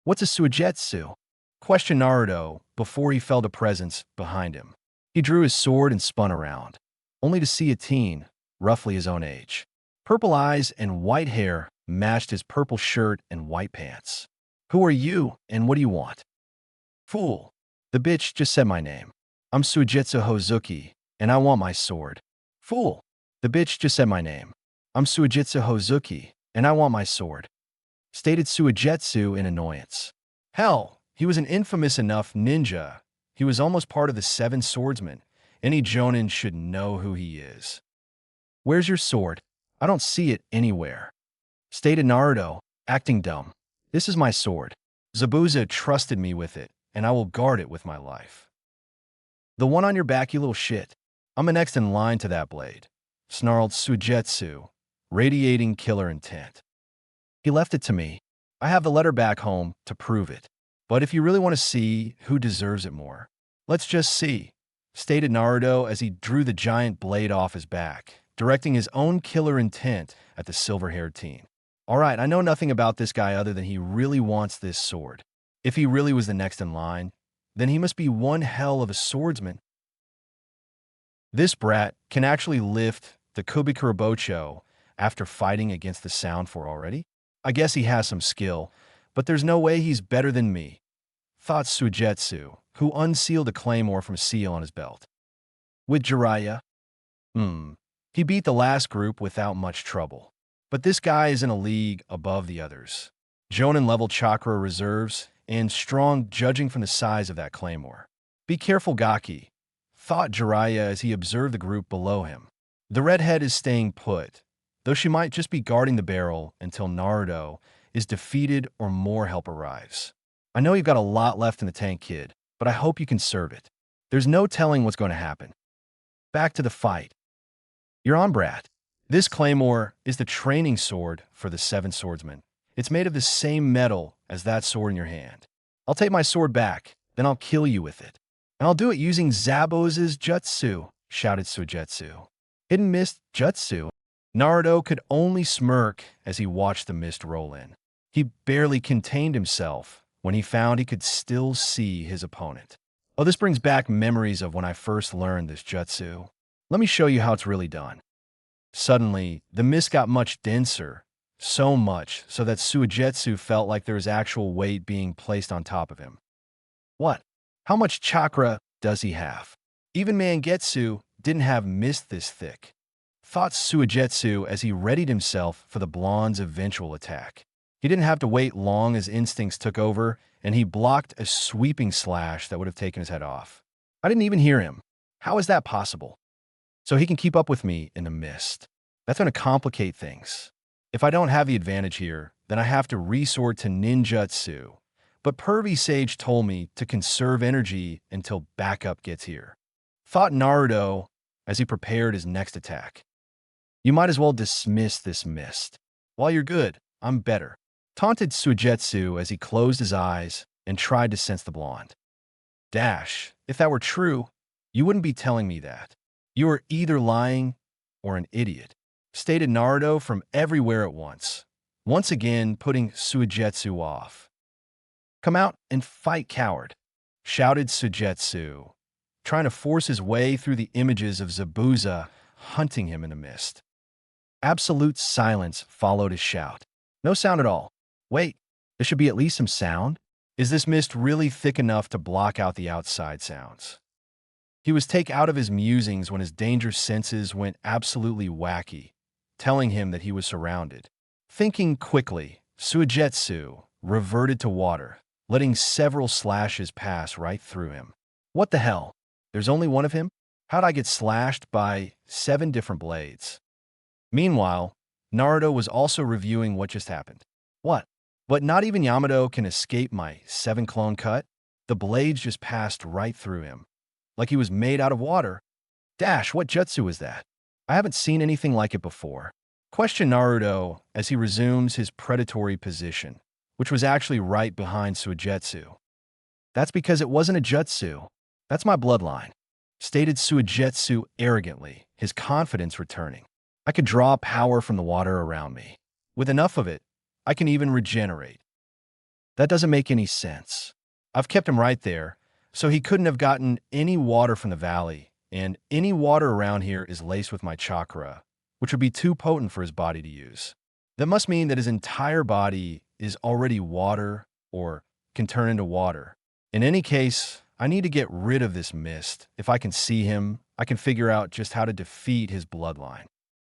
What's a Suigetsu? Questioned Naruto before he felt a presence behind him. He drew his sword and spun around, only to see a teen, roughly his own age. Purple eyes and white hair matched his purple shirt and white pants. Who are you, and what do you want? Fool. The bitch just said my name. I'm Suigetsu Hozuki, and I want my sword. Fool. The bitch just said my name. I'm Suigetsu Hozuki, and I want my sword. Stated Suigetsu in annoyance. Hell, he was an infamous enough ninja. He was almost part of the Seven Swordsmen. Any jonin should know who he is. Where's your sword? I don't see it anywhere. Stated Naruto, acting dumb. This is my sword. Zabuza trusted me with it, and I will guard it with my life. The one on your back, you little shit. I'm the next in line to that blade, snarled Suigetsu, radiating killer intent. He left it to me. I have the letter back home to prove it. But if you really want to see who deserves it more, let's just see, stated Naruto as he drew the giant blade off his back, directing his own killer intent at the silver-haired teen. All right, I know nothing about this guy other than he really wants this sword. If he really was the next in line, then he must be one hell of a swordsman. This brat can actually lift the Kubikurabocho after fighting against the Sound Four already? I guess he has some skill, but there's no way he's better than me, thought Suigetsu, who unsealed a claymore from seal on his belt. With Jiraiya? He beat the last group without much trouble. But this guy is in a league above the others. Jonin-level chakra reserves, and strong judging from the size of that claymore. Be careful, Gaki, thought Jiraiya as he observed the group below him. The redhead is staying put, though she might just be guarding the barrel until Naruto is defeated or more help arrives. I know you've got a lot left in the tank, kid, but I hope you can serve it. There's no telling what's going to happen. Back to the fight. You're on, brat. This claymore is the training sword for the Seven Swordsmen. It's made of the same metal as that sword in your hand. I'll take my sword back, then I'll kill you with it. And I'll do it using Zabuza's jutsu, shouted Suigetsu. Hidden mist jutsu. Naruto could only smirk as he watched the mist roll in. He barely contained himself when he found he could still see his opponent. Oh, this brings back memories of when I first learned this jutsu. Let me show you how it's really done. Suddenly, the mist got much denser, so much so that Suigetsu felt like there was actual weight being placed on top of him. What? How much chakra does he have? Even Mangetsu didn't have mist this thick, thought Suigetsu as he readied himself for the blonde's eventual attack. He didn't have to wait long as instincts took over, and he blocked a sweeping slash that would have taken his head off. I didn't even hear him. How is that possible? So he can keep up with me in the mist. That's going to complicate things. If I don't have the advantage here, then I have to resort to ninjutsu. But Pervy Sage told me to conserve energy until backup gets here, thought Naruto as he prepared his next attack. You might as well dismiss this mist. While you're good, I'm better, taunted Suigetsu as he closed his eyes and tried to sense the blonde. Dash, if that were true, you wouldn't be telling me that. You are either lying or an idiot, stated Naruto from everywhere at once again putting Suigetsu off. Come out and fight, coward, shouted Suigetsu, trying to force his way through the images of Zabuza hunting him in the mist. Absolute silence followed his shout. No sound at all. Wait, there should be at least some sound? Is this mist really thick enough to block out the outside sounds? He was taken out of his musings when his danger senses went absolutely wacky, telling him that he was surrounded. Thinking quickly, Suigetsu reverted to water, letting several slashes pass right through him. What the hell? There's only one of him? How'd I get slashed by 7 different blades? Meanwhile, Naruto was also reviewing what just happened. What? But not even Yamato can escape my 7-clone cut. The blades just passed right through him, like he was made out of water. Dash, what jutsu is that? I haven't seen anything like it before. Question Naruto as he resumes his predatory position, which was actually right behind Suigetsu. That's because it wasn't a jutsu. That's my bloodline, stated Suigetsu arrogantly, his confidence returning. I could draw power from the water around me. With enough of it, I can even regenerate. That doesn't make any sense. I've kept him right there, so he couldn't have gotten any water from the valley, and any water around here is laced with my chakra, which would be too potent for his body to use. That must mean that his entire body is already water or can turn into water. In any case, I need to get rid of this mist. If I can see him, I can figure out just how to defeat his bloodline,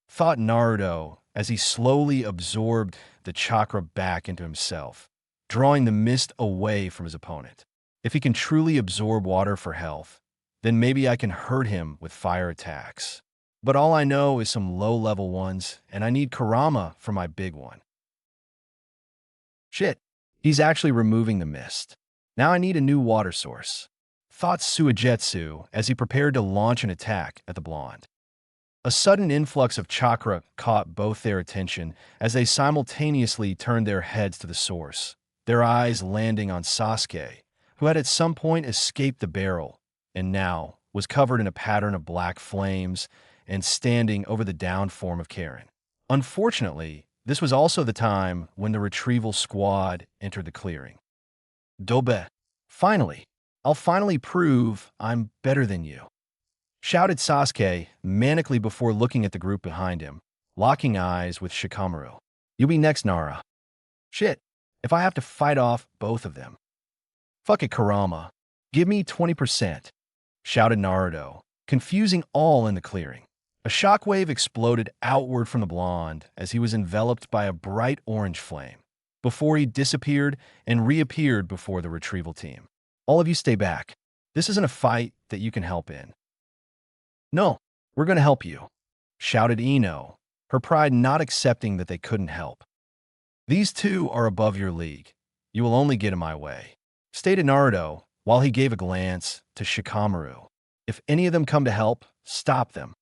thought Naruto as he slowly absorbed the chakra back into himself, drawing the mist away from his opponent. If he can truly absorb water for health, then maybe I can hurt him with fire attacks. But all I know is some low-level ones, and I need Kurama for my big one. Shit, he's actually removing the mist. Now I need a new water source, thought Suigetsu as he prepared to launch an attack at the blonde. A sudden influx of chakra caught both their attention as they simultaneously turned their heads to the source, their eyes landing on Sasuke, who had at some point escaped the barrel and now was covered in a pattern of black flames and standing over the downed form of Karen. Unfortunately, this was also the time when the retrieval squad entered the clearing. Dobe, finally, I'll finally prove I'm better than you, shouted Sasuke manically before looking at the group behind him, locking eyes with Shikamaru. You'll be next, Nara. Shit, if I have to fight off both of them. Fuck it, Kurama. Give me 20%, shouted Naruto, confusing all in the clearing. A shockwave exploded outward from the blonde as he was enveloped by a bright orange flame, before he disappeared and reappeared before the retrieval team. All of you stay back. This isn't a fight that you can help in. No, we're going to help you, shouted Ino, her pride not accepting that they couldn't help. These two are above your league. You will only get in my way, stated Naruto while he gave a glance to Shikamaru. If any of them come to help, stop them.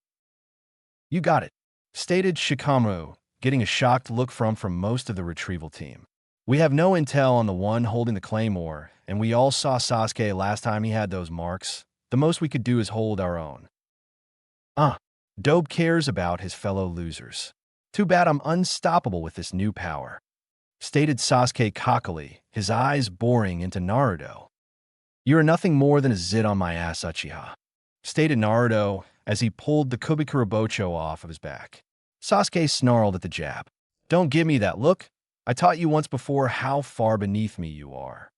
You got it, stated Shikamaru, getting a shocked look from most of the retrieval team. We have no intel on the one holding the claymore, and we all saw Sasuke last time he had those marks. The most we could do is hold our own. Dobe cares about his fellow losers. Too bad I'm unstoppable with this new power, stated Sasuke cockily, his eyes boring into Naruto. You are nothing more than a zit on my ass, Uchiha, stated Naruto as he pulled the Kubikurabocho off of his back. Sasuke snarled at the jab. Don't give me that look. I taught you once before how far beneath me you are.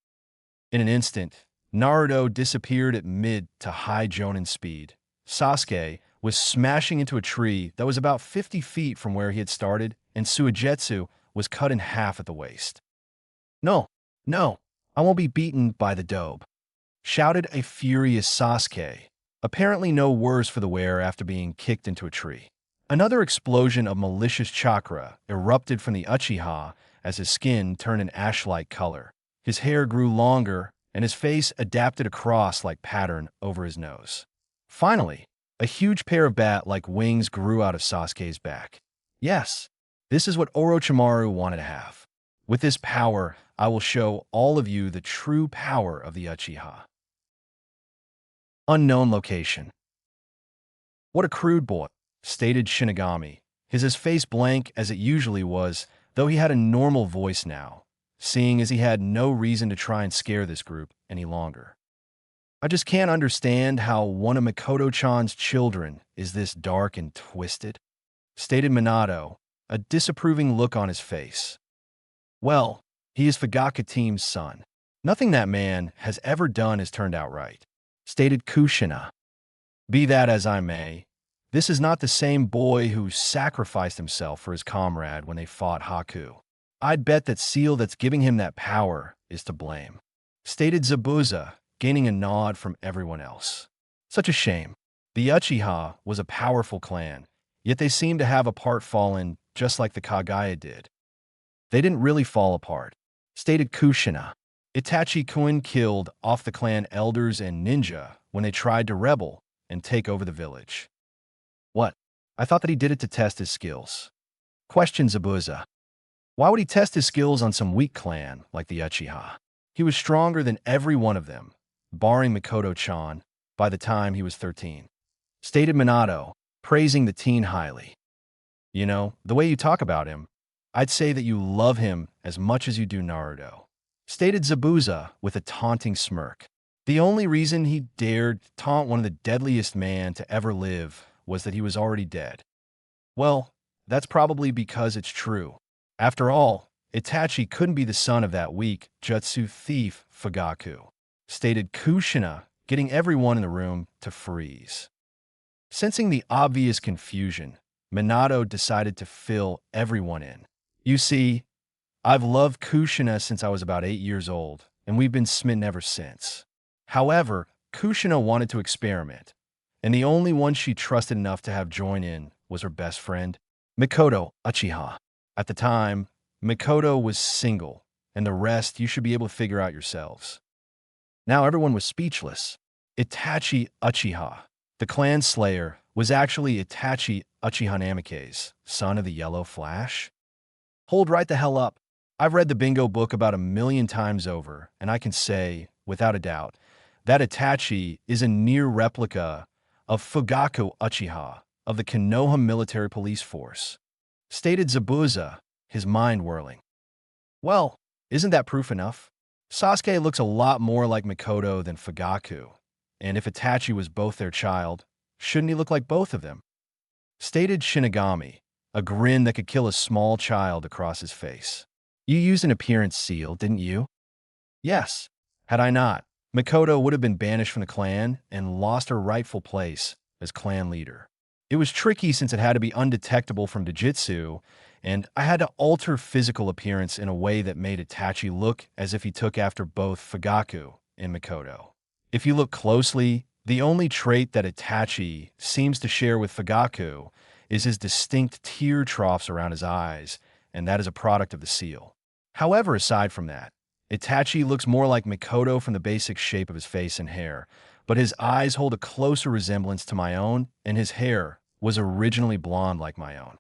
In an instant, Naruto disappeared at mid to high Jonin speed. Sasuke was smashing into a tree that was about 50 feet from where he had started, and Suigetsu was cut in half at the waist. No, I won't be beaten by the Dobe, shouted a furious Sasuke, apparently no worse for the wear after being kicked into a tree. Another explosion of malicious chakra erupted from the Uchiha as his skin turned an ash-like color. His hair grew longer, and his face adapted a cross-like pattern over his nose. Finally, a huge pair of bat-like wings grew out of Sasuke's back. Yes, this is what Orochimaru wanted to have. With this power, I will show all of you the true power of the Uchiha. Unknown location. What a crude boy, stated Shinigami, his face blank as it usually was, though he had a normal voice now, seeing as he had no reason to try and scare this group any longer. I just can't understand how one of Mikoto-chan's children is this dark and twisted, stated Minato, a disapproving look on his face. Well, he is Fugaka Team's son. Nothing that man has ever done has turned out right, stated Kushina. Be that as I may, this is not the same boy who sacrificed himself for his comrade when they fought Haku. I'd bet that Seal that's giving him that power is to blame, stated Zabuza, gaining a nod from everyone else. Such a shame. The Uchiha was a powerful clan, yet they seemed to have apart fallen just like the Kagaya did. They didn't really fall apart, Stated Kushina. Itachi-kun killed off the clan elders and ninja when they tried to rebel and take over the village. What? I thought that he did it to test his skills. Questioned Zabuza. Why would he test his skills on some weak clan like the Uchiha? He was stronger than every one of them, barring Mikoto-chan, by the time he was 13. Stated Minato, praising the teen highly. You know, the way you talk about him, I'd say that you love him as much as you do Naruto. Stated Zabuza with a taunting smirk. The only reason he dared taunt one of the deadliest men to ever live was that he was already dead. Well, that's probably because it's true. After all, Itachi couldn't be the son of that weak jutsu thief Fugaku. Stated Kushina, getting everyone in the room to freeze. Sensing the obvious confusion, Minato decided to fill everyone in. You see, I've loved Kushina since I was about 8 years old, and we've been smitten ever since. However, Kushina wanted to experiment, and the only one she trusted enough to have join in was her best friend, Mikoto Uchiha. At the time, Mikoto was single, and the rest you should be able to figure out yourselves. Now everyone was speechless. Itachi Uchiha, the clan slayer, was actually Itachi Uchiha Namikaze, son of the Yellow Flash? Hold right the hell up. I've read the bingo book about 1,000,000 times over, and I can say, without a doubt, that Itachi is a near replica of Fugaku Uchiha of the Konoha Military Police Force. Stated Zabuza, his mind whirling. Well, isn't that proof enough? Sasuke looks a lot more like Mikoto than Fugaku, and if Itachi was both their child, shouldn't he look like both of them? Stated Shinigami, a grin that could kill a small child across his face. You used an appearance seal, didn't you? Yes. Had I not, Mikoto would have been banished from the clan and lost her rightful place as clan leader. It was tricky since it had to be undetectable from Jujutsu, and I had to alter physical appearance in a way that made Itachi look as if he took after both Fugaku and Mikoto. If you look closely, the only trait that Itachi seems to share with Fugaku is his distinct tear troughs around his eyes, and that is a product of the seal. However, aside from that, Itachi looks more like Mikoto from the basic shape of his face and hair, but his eyes hold a closer resemblance to my own, and his hair was originally blonde like my own.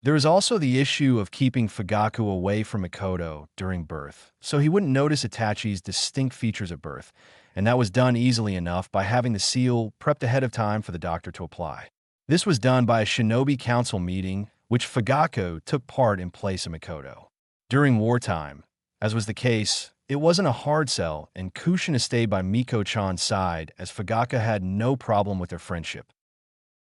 There is also the issue of keeping Fugaku away from Mikoto during birth, so he wouldn't notice Itachi's distinct features at birth, and that was done easily enough by having the seal prepped ahead of time for the doctor to apply. This was done by a shinobi council meeting, which Fugaku took part in place of Mikoto. During wartime, as was the case, it wasn't a hard sell, and Kushina stayed by Miko-chan's side as Fugaku had no problem with their friendship.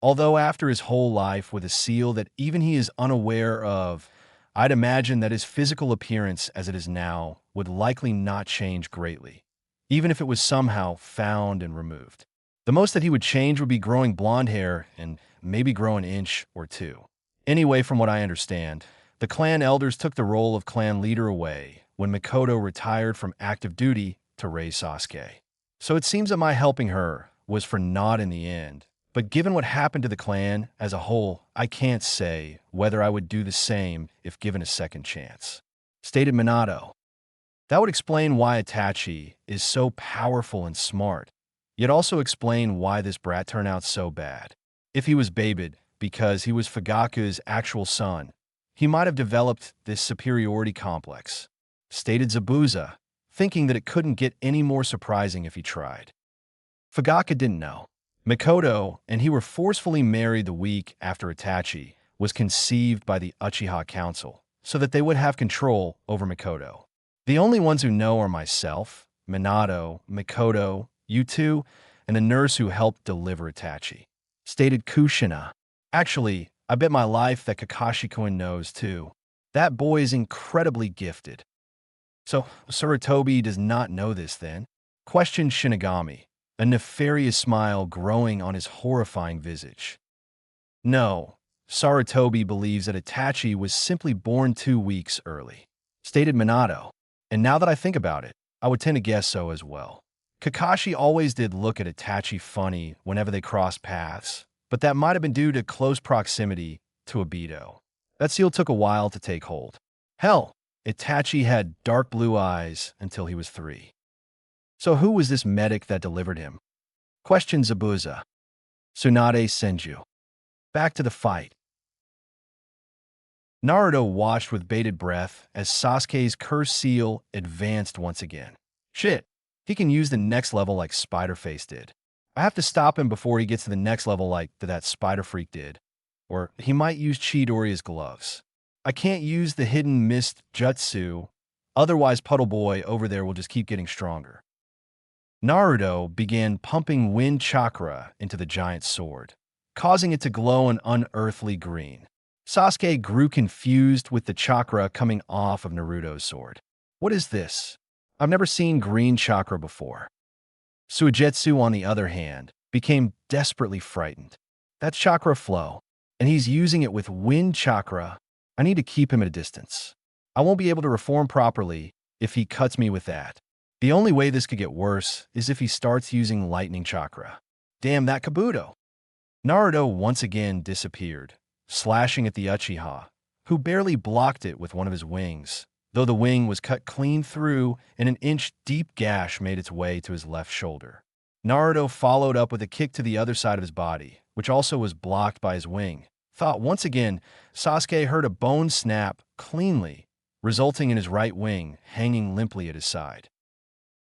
Although after his whole life with a seal that even he is unaware of, I'd imagine that his physical appearance as it is now would likely not change greatly, even if it was somehow found and removed. The most that he would change would be growing blonde hair and maybe grow an inch or two. Anyway, from what I understand, the clan elders took the role of clan leader away when Mikoto retired from active duty to raise Sasuke. So it seems that my helping her was for naught in the end. But given what happened to the clan as a whole, I can't say whether I would do the same if given a second chance. Stated Minato. That would explain why Itachi is so powerful and smart, yet also explain why this brat turned out so bad. If he was babied because he was Fugaku's actual son, he might have developed this superiority complex. Stated Zabuza, thinking that it couldn't get any more surprising if he tried. Fugaku didn't know. Mikoto and he were forcefully married the week after Itachi was conceived by the Uchiha Council, so that they would have control over Mikoto. The only ones who know are myself, Minato, Mikoto, you two, and the nurse who helped deliver Itachi. Stated Kushina. Actually, I bet my life that Kakashi-kun knows too. That boy is incredibly gifted. So, Sarutobi does not know this then? Questioned Shinigami, a nefarious smile growing on his horrifying visage. No, Sarutobi believes that Itachi was simply born 2 weeks early. Stated Minato, and now that I think about it, I would tend to guess so as well. Kakashi always did look at Itachi funny whenever they crossed paths, but that might have been due to close proximity to Obito. That seal took a while to take hold. Hell, Itachi had dark blue eyes until he was 3. So who was this medic that delivered him? Questioned Zabuza. Tsunade Senju. Back to the fight. Naruto watched with bated breath as Sasuke's curse seal advanced once again. Shit, he can use the next level like Spider-Face did. I have to stop him before he gets to the next level like that Spider Freak did. Or he might use Chidori's gloves. I can't use the hidden mist jutsu, otherwise Puddle Boy over there will just keep getting stronger. Naruto began pumping wind chakra into the giant sword, causing it to glow an unearthly green. Sasuke grew confused with the chakra coming off of Naruto's sword. What is this? I've never seen green chakra before. Suigetsu, on the other hand, became desperately frightened. That's chakra flow, and he's using it with wind chakra. I need to keep him at a distance. I won't be able to reform properly if he cuts me with that. The only way this could get worse is if he starts using lightning chakra. Damn that Kabuto! Naruto once again disappeared, slashing at the Uchiha, who barely blocked it with one of his wings, though the wing was cut clean through and an inch-deep gash made its way to his left shoulder. Naruto followed up with a kick to the other side of his body, which also was blocked by his wing. Thought once again, Sasuke heard a bone snap cleanly, resulting in his right wing hanging limply at his side.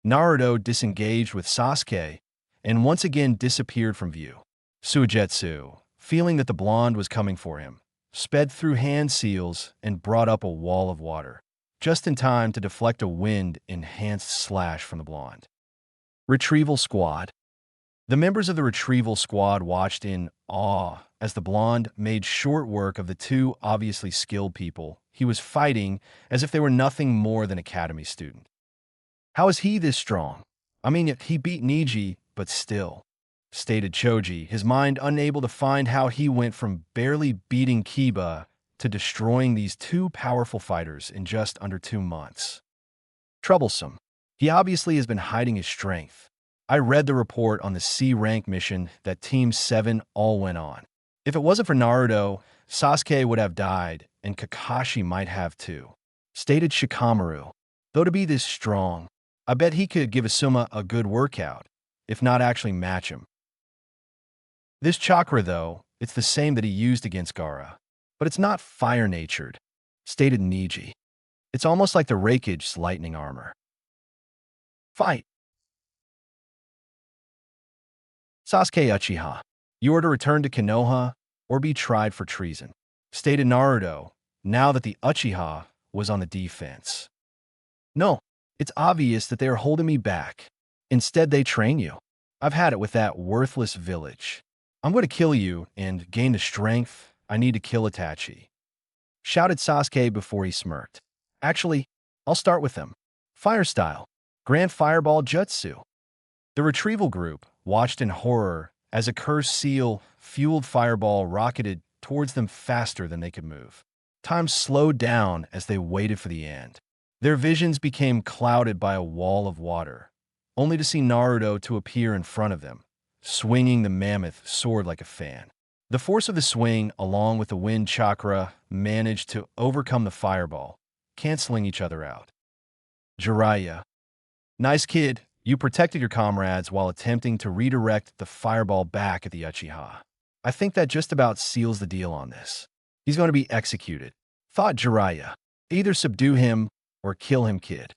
Naruto disengaged with Sasuke and once again disappeared from view. Suigetsu, feeling that the blonde was coming for him, sped through hand seals and brought up a wall of water, just in time to deflect a wind-enhanced slash from the blonde. Retrieval Squad. The members of the Retrieval Squad watched in awe as the blonde made short work of the two obviously skilled people he was fighting as if they were nothing more than academy student. How is he this strong? I mean, he beat Neji, but still, stated Choji, his mind unable to find how he went from barely beating Kiba to destroying these two powerful fighters in just under 2 months. Troublesome. He obviously has been hiding his strength. I read the report on the C-rank mission that Team 7 all went on. If it wasn't for Naruto, Sasuke would have died, and Kakashi might have too, stated Shikamaru. Though to be this strong, I bet he could give Asuma a good workout, if not actually match him. This chakra, though, it's the same that he used against Gaara, but it's not fire-natured, stated Neji. It's almost like the Raikage's lightning armor. Fight! Sasuke Uchiha, you are to return to Konoha or be tried for treason, stated Naruto, now that the Uchiha was on the defense. No, it's obvious that they are holding me back. Instead, they train you. I've had it with that worthless village. I'm going to kill you and gain the strength I need to kill Itachi, shouted Sasuke before he smirked. Actually, I'll start with them. Fire style, Grand Fireball Jutsu. The retrieval group watched in horror as a cursed seal-fueled fireball rocketed towards them faster than they could move. Time slowed down as they waited for the end. Their visions became clouded by a wall of water, only to see Naruto to appear in front of them, swinging the mammoth sword like a fan. The force of the swing, along with the wind chakra, managed to overcome the fireball, canceling each other out. Jiraiya. Nice kid, you protected your comrades while attempting to redirect the fireball back at the Uchiha. I think that just about seals the deal on this. He's going to be executed, thought Jiraiya. Either subdue him or kill him, kid.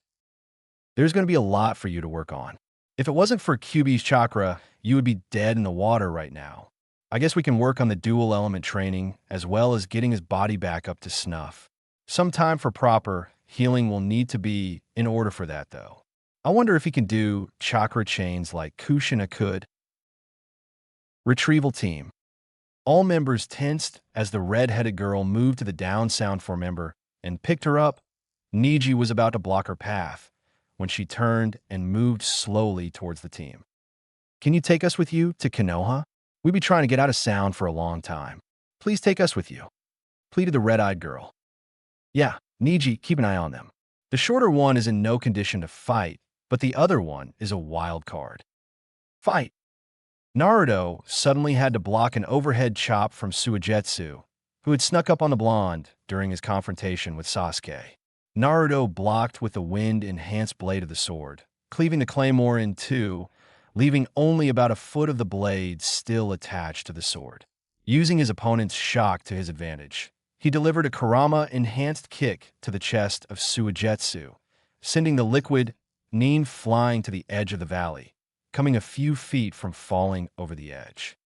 There's going to be a lot for you to work on. If it wasn't for Kyuubi's chakra, you would be dead in the water right now. I guess we can work on the dual element training as well as getting his body back up to snuff. Some time for proper healing will need to be in order for that, though. I wonder if he can do chakra chains like Kushina could. Retrieval team. All members tensed as the red-headed girl moved to the down sound for member and picked her up. Neji was about to block her path when she turned and moved slowly towards the team. Can you take us with you to Konoha? We've been trying to get out of sound for a long time. Please take us with you, pleaded the red-eyed girl. Yeah, Neji, keep an eye on them. The shorter one is in no condition to fight, but the other one is a wild card. Fight! Naruto suddenly had to block an overhead chop from Suigetsu, who had snuck up on the blonde during his confrontation with Sasuke. Naruto blocked with the wind-enhanced blade of the sword, cleaving the claymore in two, leaving only about a foot of the blade still attached to the sword. Using his opponent's shock to his advantage, he delivered a Kurama-enhanced kick to the chest of Suigetsu, sending the liquid Nin flying to the edge of the valley, coming a few feet from falling over the edge.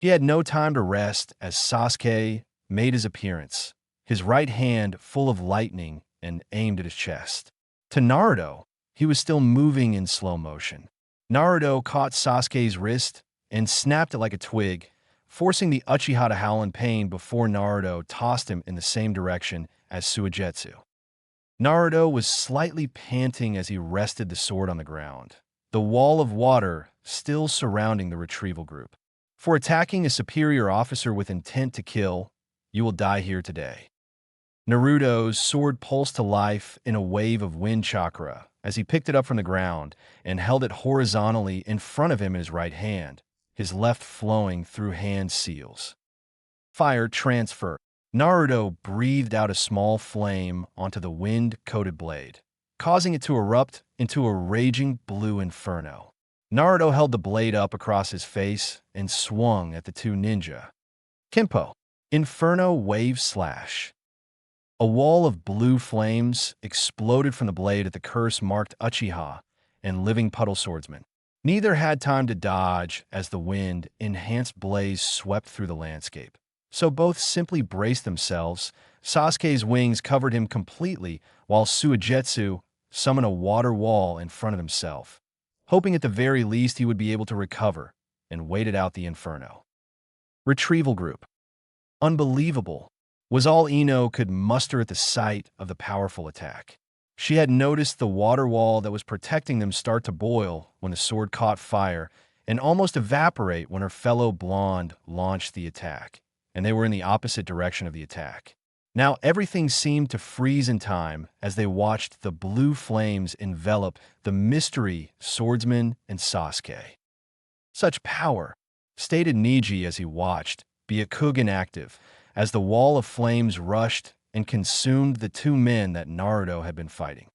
He had no time to rest as Sasuke made his appearance, his right hand full of lightning and aimed at his chest. To Naruto, he was still moving in slow motion. Naruto caught Sasuke's wrist and snapped it like a twig, forcing the Uchiha to howl in pain before Naruto tossed him in the same direction as Suigetsu. Naruto was slightly panting as he rested the sword on the ground, the wall of water still surrounding the retrieval group. For attacking a superior officer with intent to kill, you will die here today. Naruto's sword pulsed to life in a wave of wind chakra as he picked it up from the ground and held it horizontally in front of him in his right hand, his left flowing through hand seals. Fire transfer. Naruto breathed out a small flame onto the wind-coated blade, causing it to erupt into a raging blue inferno. Naruto held the blade up across his face and swung at the two ninja. Kenpo. Inferno Wave Slash. A wall of blue flames exploded from the blade at the curse-marked Uchiha and living puddle swordsman. Neither had time to dodge as the wind-enhanced blaze swept through the landscape. So both simply braced themselves. Sasuke's wings covered him completely, while Suigetsu summoned a water wall in front of himself, hoping at the very least he would be able to recover, and waited out the inferno. Retrieval group. Unbelievable, was all Ino could muster at the sight of the powerful attack. She had noticed the water wall that was protecting them start to boil when the sword caught fire and almost evaporate when her fellow blonde launched the attack, and they were in the opposite direction of the attack. Now everything seemed to freeze in time as they watched the blue flames envelop the mystery swordsman and Sasuke. Such power, stated Niji as he watched, Byakugan active, as the wall of flames rushed and consumed the two men that Naruto had been fighting.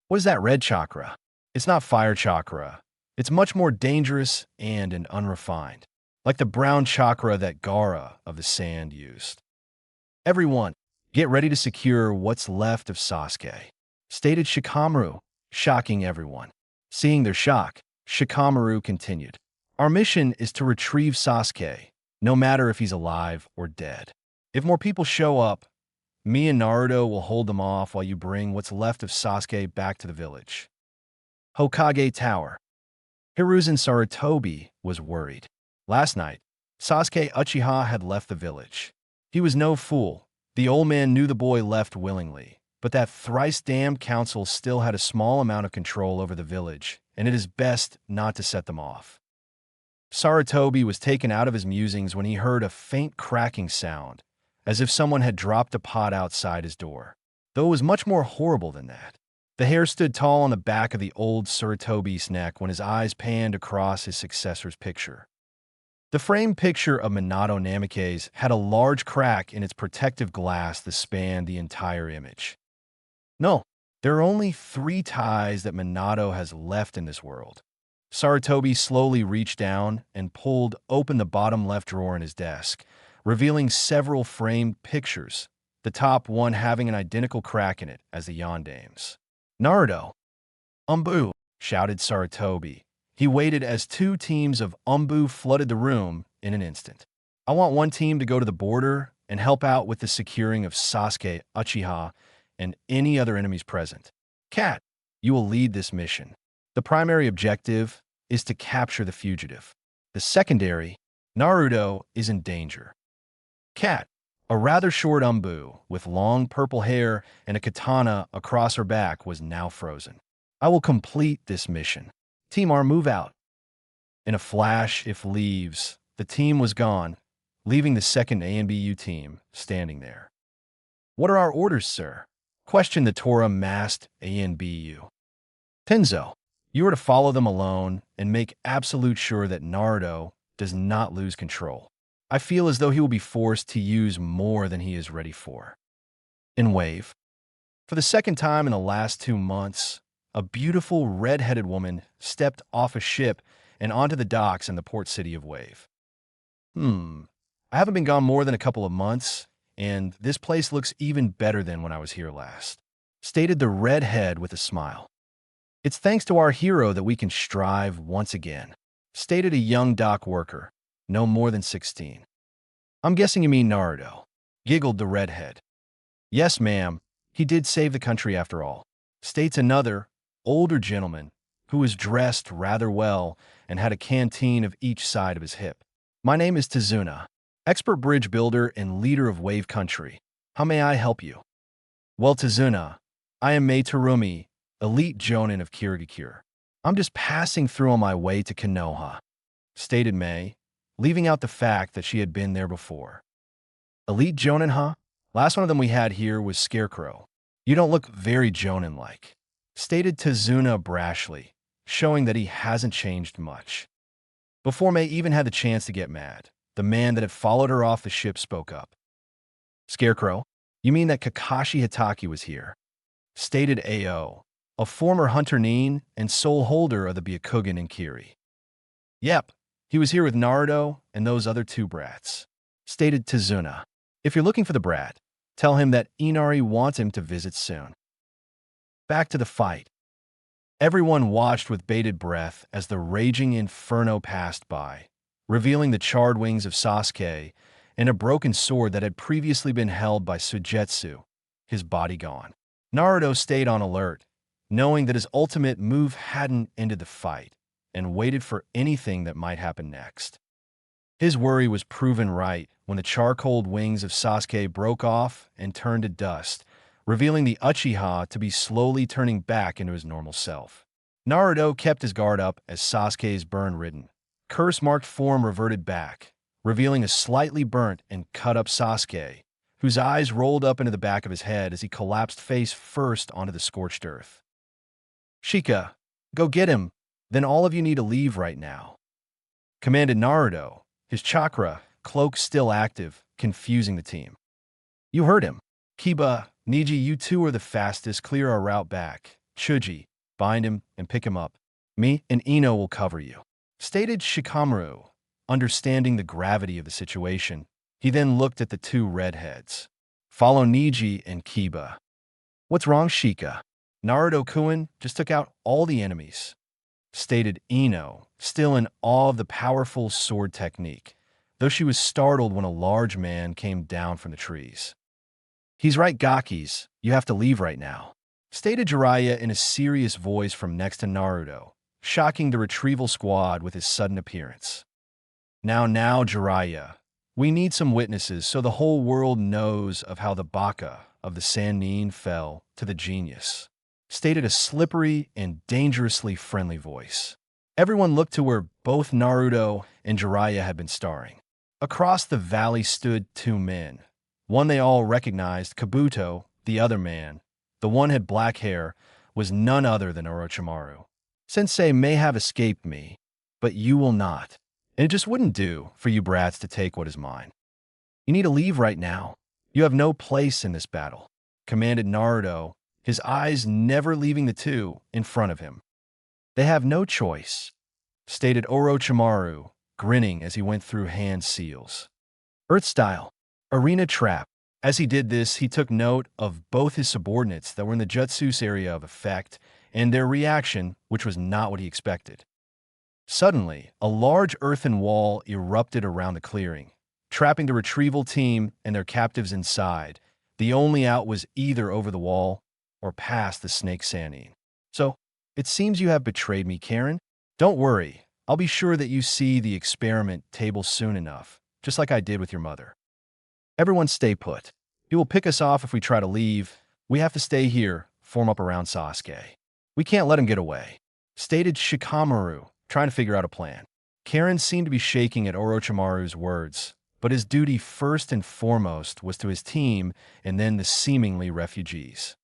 What is that red chakra? It's not fire chakra. It's much more dangerous and unrefined, like the brown chakra that Gaara of the Sand used. Everyone, get ready to secure what's left of Sasuke, stated Shikamaru, shocking everyone. Seeing their shock, Shikamaru continued. Our mission is to retrieve Sasuke, no matter if he's alive or dead. If more people show up, me and Naruto will hold them off while you bring what's left of Sasuke back to the village. Hokage Tower. Hiruzen Sarutobi was worried. Last night, Sasuke Uchiha had left the village. He was no fool. The old man knew the boy left willingly, but that thrice-damned council still had a small amount of control over the village, and it is best not to set them off. Sarutobi was taken out of his musings when he heard a faint cracking sound, as if someone had dropped a pot outside his door. Though it was much more horrible than that. The hair stood tall on the back of the old Sarutobi's neck when his eyes panned across his successor's picture. The framed picture of Minato Namikaze had a large crack in its protective glass that spanned the entire image. No, there are only 3 ties that Minato has left in this world. Sarutobi slowly reached down and pulled open the bottom left drawer in his desk, revealing several framed pictures, the top one having an identical crack in it as the Yondames. Naruto! Umbu! Shouted Sarutobi. He waited as 2 teams of Umbu flooded the room in an instant. I want one team to go to the border and help out with the securing of Sasuke, Uchiha, and any other enemies present. Cat, you will lead this mission. The primary objective is to capture the fugitive. The secondary, Naruto, is in danger. Cat, a rather short Umbu with long purple hair and a katana across her back, was now frozen. I will complete this mission. Team R, move out. In a flash, if leaves, the team was gone, leaving the second ANBU team standing there. What are our orders, sir? Questioned the Torah-masked ANBU. Tenzo, you are to follow them alone and make absolute sure that Naruto does not lose control. I feel as though he will be forced to use more than he is ready for. In Wave. For the second time in the last 2 months, a beautiful red-headed woman stepped off a ship and onto the docks in the port city of Wave. I haven't been gone more than a couple of months, and this place looks even better than when I was here last, stated the redhead with a smile. It's thanks to our hero that we can strive once again, stated a young dock worker, no more than 16. I'm guessing you mean Naruto, giggled the redhead. Yes, ma'am, he did save the country after all, states another, older gentleman who was dressed rather well and had a canteen of each side of his hip. My name is Tazuna, expert bridge builder and leader of Wave Country. How may I help you? Well, Tazuna, I am Mei Terumi, elite jonin of Kirigakure. I'm just passing through on my way to Konoha, stated Mei, leaving out the fact that she had been there before. Elite jonin, huh? Last one of them we had here was Scarecrow. You don't look very jonin-like, stated Tazuna brashly, showing that he hasn't changed much. Before Mei even had the chance to get mad, the man that had followed her off the ship spoke up. Scarecrow, you mean that Kakashi Hitaki was here? Stated AO, a former hunter nin and sole holder of the Byakugan in Kiri. Yep, he was here with Naruto and those other two brats, stated Tazuna. If you're looking for the brat, tell him that Inari wants him to visit soon. Back to the fight. Everyone watched with bated breath as the raging inferno passed by, revealing the charred wings of Sasuke and a broken sword that had previously been held by Suigetsu, his body gone. Naruto stayed on alert, knowing that his ultimate move hadn't ended the fight, and waited for anything that might happen next. His worry was proven right when the charcoaled wings of Sasuke broke off and turned to dust, revealing the Uchiha to be slowly turning back into his normal self. Naruto kept his guard up as Sasuke's burn-ridden, curse-marked form reverted back, revealing a slightly burnt and cut-up Sasuke, whose eyes rolled up into the back of his head as he collapsed face first onto the scorched earth. Shika, go get him, then all of you need to leave right now, commanded Naruto, his chakra cloak still active, confusing the team. You heard him. Kiba, Niji, you two are the fastest, clear our route back. Chuji, bind him and pick him up. Me and Ino will cover you, stated Shikamaru, understanding the gravity of the situation. He then looked at the two redheads. Follow Niji and Kiba. What's wrong, Shika? Naruto-kun just took out all the enemies, stated Ino, still in awe of the powerful sword technique, though she was startled when a large man came down from the trees. He's right, Gakis. You have to leave right now, stated Jiraiya in a serious voice from next to Naruto, shocking the retrieval squad with his sudden appearance. Now, Jiraiya. We need some witnesses so the whole world knows of how the Baka of the Sannin fell to the genius, stated a slippery and dangerously friendly voice. Everyone looked to where both Naruto and Jiraiya had been starring. Across the valley stood two men. One they all recognized, Kabuto, the other man. The one had black hair, was none other than Orochimaru. Sensei may have escaped me, but you will not. And it just wouldn't do for you brats to take what is mine. You need to leave right now. You have no place in this battle, commanded Naruto, his eyes never leaving the two in front of him. They have no choice, stated Orochimaru, grinning as he went through hand seals. Earth style, arena trap. As he did this, he took note of both his subordinates that were in the Jutsu's area of effect and their reaction, which was not what he expected. Suddenly, a large earthen wall erupted around the clearing, trapping the retrieval team and their captives inside. The only out was either over the wall or past the snake Sannin. So, it seems you have betrayed me, Karen. Don't worry, I'll be sure that you see the experiment table soon enough, just like I did with your mother. Everyone stay put. He will pick us off if we try to leave. We have to stay here, form up around Sasuke. We can't let him get away, stated Shikamaru, trying to figure out a plan. Karen seemed to be shaking at Orochimaru's words, but his duty first and foremost was to his team and then the seemingly refugees.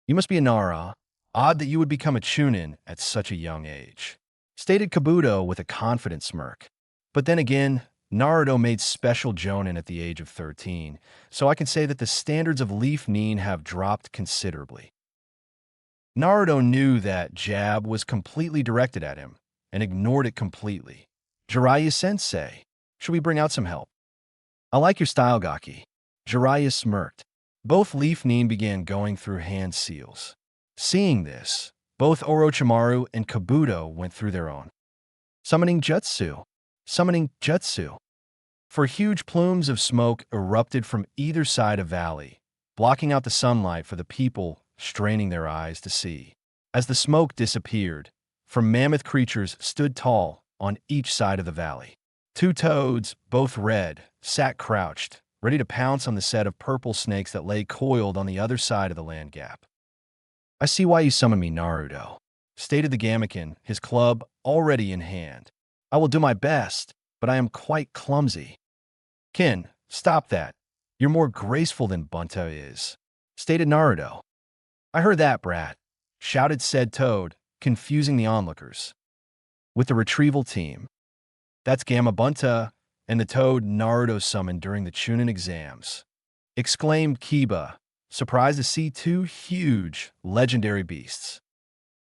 You must be a Nara. Odd that you would become a Chunin at such a young age, stated Kabuto with a confident smirk. But then again, Naruto made special Jonin at the age of 13, so I can say that the standards of Leaf Nin have dropped considerably. Naruto knew that jab was completely directed at him and ignored it completely. Jiraiya-sensei, should we bring out some help? I like your style, Gaki. Jiraiya smirked. Both Leaf Nin began going through hand seals. Seeing this, both Orochimaru and Kabuto went through their own. Summoning jutsu. Summoning jutsu. For huge plumes of smoke erupted from either side of valley, blocking out the sunlight for the people straining their eyes to see. As the smoke disappeared, from mammoth creatures stood tall on each side of the valley. Two toads, both red, sat crouched, ready to pounce on the set of purple snakes that lay coiled on the other side of the land gap. I see why you summoned me, Naruto, stated the Gamekin, his club already in hand. I will do my best, but I am quite clumsy. Kin, stop that. You're more graceful than Bunta is, stated Naruto. I heard that, brat, shouted said Toad, confusing the onlookers. With the retrieval team. That's Gamma Bunta and the Toad Naruto summoned during the Chunin Exams, exclaimed Kiba, surprised to see two huge, legendary beasts.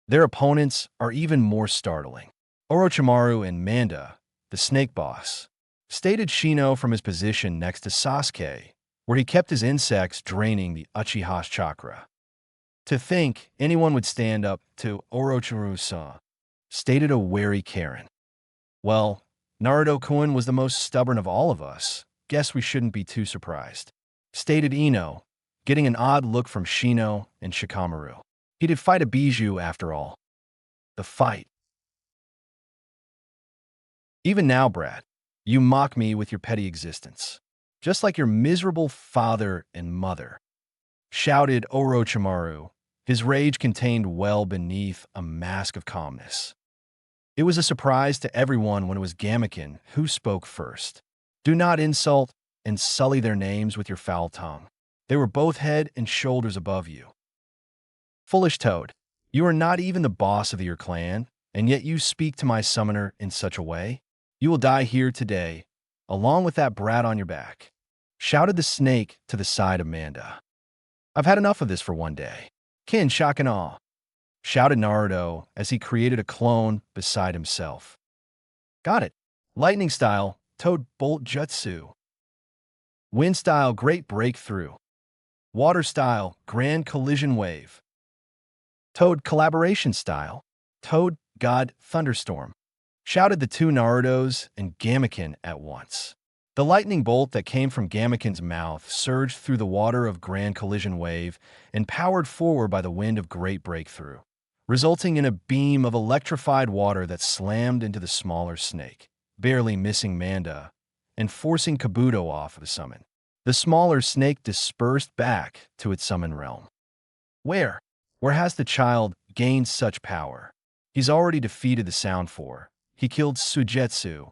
Their opponents are even more startling. Orochimaru and Manda, the snake boss, stated Shino from his position next to Sasuke, where he kept his insects draining the Uchiha's chakra. To think anyone would stand up to Orochimaru-san, stated a wary Karen. Well, Naruto-kun was the most stubborn of all of us. Guess we shouldn't be too surprised, stated Ino, getting an odd look from Shino and Shikamaru. He did fight a Bijou after all. The fight. Even now, brat, you mock me with your petty existence, just like your miserable father and mother, shouted Orochimaru, his rage contained well beneath a mask of calmness. It was a surprise to everyone when it was Gamekin who spoke first. Do not insult and sully their names with your foul tongue. They were both head and shoulders above you. Foolish Toad, you are not even the boss of your clan, and yet you speak to my summoner in such a way? You will die here today, along with that brat on your back, shouted the snake to the side of Manda. I've had enough of this for one day. Kin, shock and awe, shouted Naruto as he created a clone beside himself. Got it. Lightning style, Toad Bolt Jutsu. Wind style, Great Breakthrough. Water style, Grand Collision Wave. Toad Collaboration style, Toad God Thunderstorm, shouted the two Narutos and Gamekin at once. The lightning bolt that came from Gamekin's mouth surged through the water of Grand Collision Wave and powered forward by the wind of Great Breakthrough, resulting in a beam of electrified water that slammed into the smaller snake, barely missing Manda and forcing Kabuto off of the summon. The smaller snake dispersed back to its summon realm. Where has the child gained such power? He's already defeated the Sound Four. He killed Sujetsu,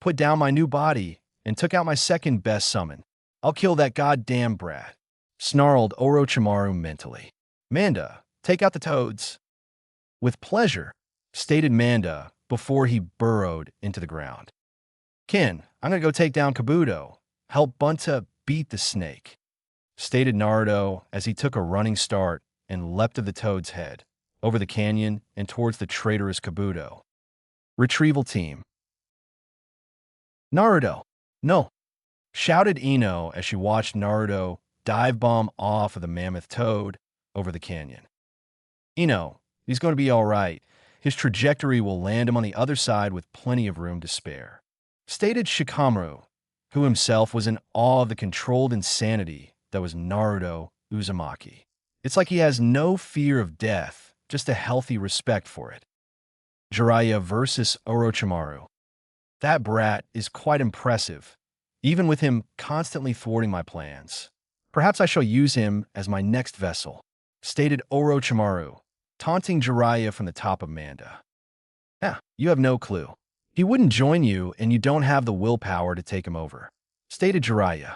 put down my new body, and took out my second best summon. I'll kill that goddamn brat, snarled Orochimaru mentally. Manda, take out the toads. With pleasure, stated Manda before he burrowed into the ground. Kin, I'm gonna go take down Kabuto. Help Bunta beat the snake, stated Naruto as he took a running start and leapt of the toad's head, over the canyon and towards the traitorous Kabuto. Retrieval team. Naruto, no, shouted Ino as she watched Naruto dive bomb off of the mammoth toad over the canyon. Ino, he's going to be all right. His trajectory will land him on the other side with plenty of room to spare, stated Shikamaru, who himself was in awe of the controlled insanity that was Naruto Uzumaki. It's like he has no fear of death, just a healthy respect for it. Jiraiya versus Orochimaru. That brat is quite impressive, even with him constantly thwarting my plans. Perhaps I shall use him as my next vessel, stated Orochimaru, taunting Jiraiya from the top of Manda. You have no clue. He wouldn't join you and you don't have the willpower to take him over, stated Jiraiya.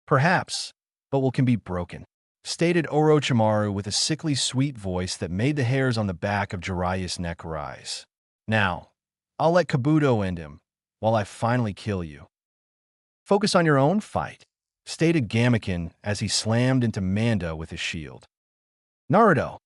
Perhaps, but can be broken, stated Orochimaru with a sickly sweet voice that made the hairs on the back of Jiraiya's neck rise. Now, I'll let Kabuto end him, while I finally kill you. Focus on your own fight, stated Gamakin as he slammed into Manda with his shield. Naruto.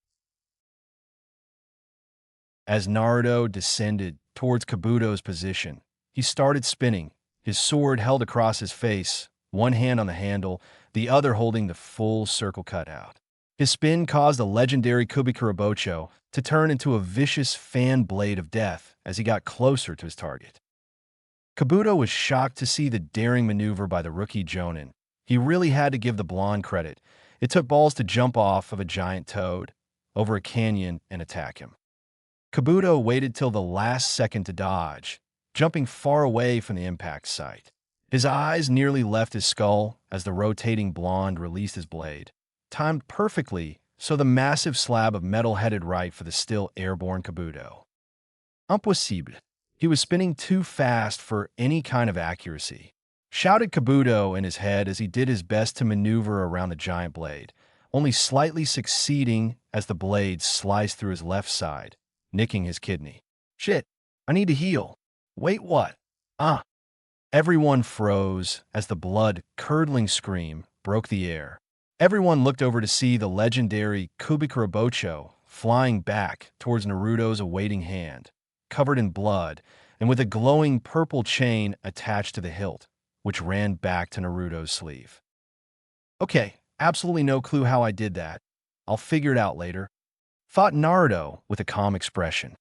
As Naruto descended towards Kabuto's position, he started spinning, his sword held across his face, one hand on the handle, the other holding the full circle cut out. His spin caused the legendary Kyuubi Kurabocho to turn into a vicious fan blade of death as he got closer to his target. Kabuto was shocked to see the daring maneuver by the rookie Jonin. He really had to give the blonde credit. It took balls to jump off of a giant toad over a canyon and attack him. Kabuto waited till the last second to dodge, jumping far away from the impact site. His eyes nearly left his skull as the rotating blonde released his blade, timed perfectly so the massive slab of metal headed right for the still airborne Kabuto. Impossible. He was spinning too fast for any kind of accuracy, shouted Kabuto in his head as he did his best to maneuver around the giant blade, only slightly succeeding as the blade sliced through his left side, nicking his kidney. Shit, I need to heal. Wait, what? Everyone froze as the blood-curdling scream broke the air. Everyone looked over to see the legendary Kyuubi Kurabocho flying back towards Naruto's awaiting hand, covered in blood and with a glowing purple chain attached to the hilt, which ran back to Naruto's sleeve. Okay, absolutely no clue how I did that. I'll figure it out later, thought Naruto with a calm expression.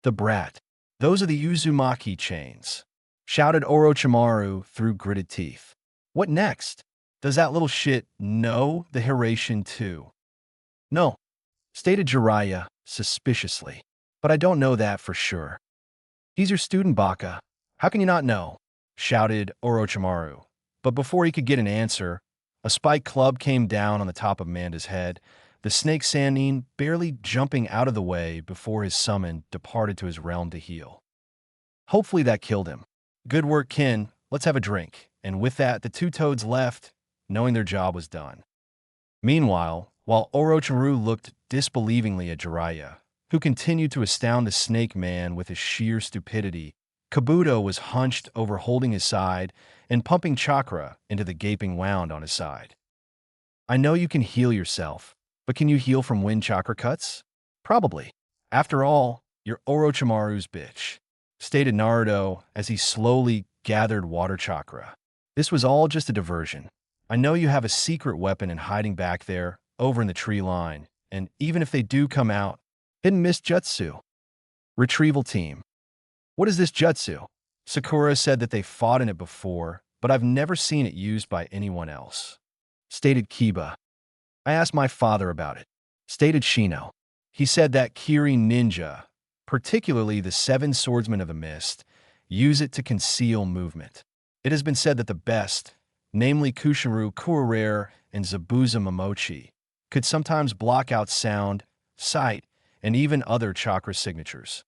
The brat. Those are the Uzumaki chains, shouted Orochimaru through gritted teeth. What next? Does that little shit know the Hiraishin too? No, stated Jiraiya suspiciously, but I don't know that for sure. He's your student, Baka. How can you not know? Shouted Orochimaru. But before he could get an answer, a spike club came down on the top of Manda's head, the snake Sannin barely jumping out of the way before his summon departed to his realm to heal. Hopefully that killed him. Good work, Kin. Let's have a drink. And with that, the two toads left, knowing their job was done. Meanwhile, while Orochimaru looked disbelievingly at Jiraiya, who continued to astound the snake man with his sheer stupidity, Kabuto was hunched over holding his side and pumping chakra into the gaping wound on his side. I know you can heal yourself, but can you heal from wind chakra cuts? Probably. After all, you're Orochimaru's bitch, stated Naruto as he slowly gathered water chakra. This was all just a diversion. I know you have a secret weapon in hiding back there, over in the tree line, and even if they do come out, hidden mist jutsu. Retrieval team. What is this jutsu? Sakura said that they fought in it before, but I've never seen it used by anyone else, stated Kiba. I asked my father about it, stated Shino. He said that Kiri ninja, particularly the seven swordsmen of the mist, use it to conceal movement. It has been said that the best, namely Kushiru Kurare and Zabuza Momochi, could sometimes block out sound, sight, and even other chakra signatures.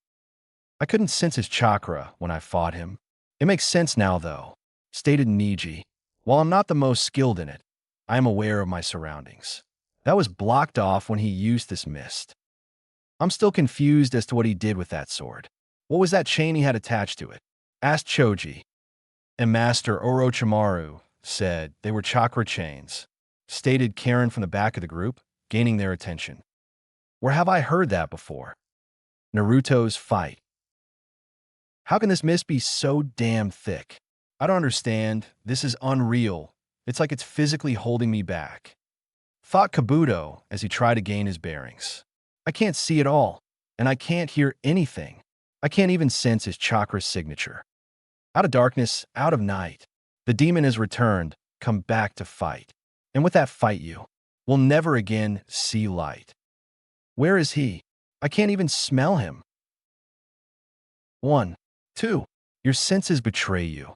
I couldn't sense his chakra when I fought him. It makes sense now, though, stated Niji. While I'm not the most skilled in it, I am aware of my surroundings. That was blocked off when he used this mist. I'm still confused as to what he did with that sword. What was that chain he had attached to it? Asked Choji. And Master Orochimaru said they were chakra chains, stated Karen from the back of the group, gaining their attention. Where have I heard that before? Naruto's fight. How can this mist be so damn thick? I don't understand. This is unreal. It's like it's physically holding me back, thought Kabuto as he tried to gain his bearings. I can't see it all, and I can't hear anything. I can't even sense his chakra signature. Out of darkness, out of night, the demon has returned, come back to fight. And with that fight you will never again see light. Where is he? I can't even smell him. 1. 2. Your senses betray you.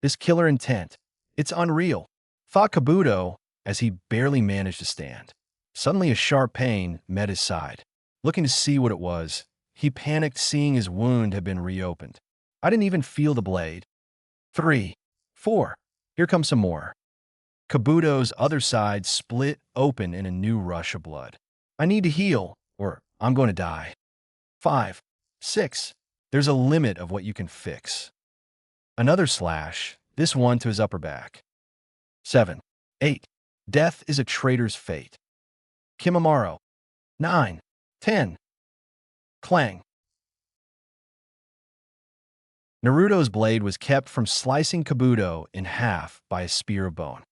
This killer intent, it's unreal, thought Kabuto as he barely managed to stand. Suddenly a sharp pain met his side. Looking to see what it was, he panicked seeing his wound had been reopened. I didn't even feel the blade. 3. 4. Here comes some more. Kabuto's other side split open in a new rush of blood. I need to heal, or I'm going to die. 5. 6. There's a limit of what you can fix. Another slash, this one to his upper back. 7. 8. Death is a traitor's fate. Kimimaro. 9. 10. Clang. Naruto's blade was kept from slicing Kabuto in half by a spear of bone.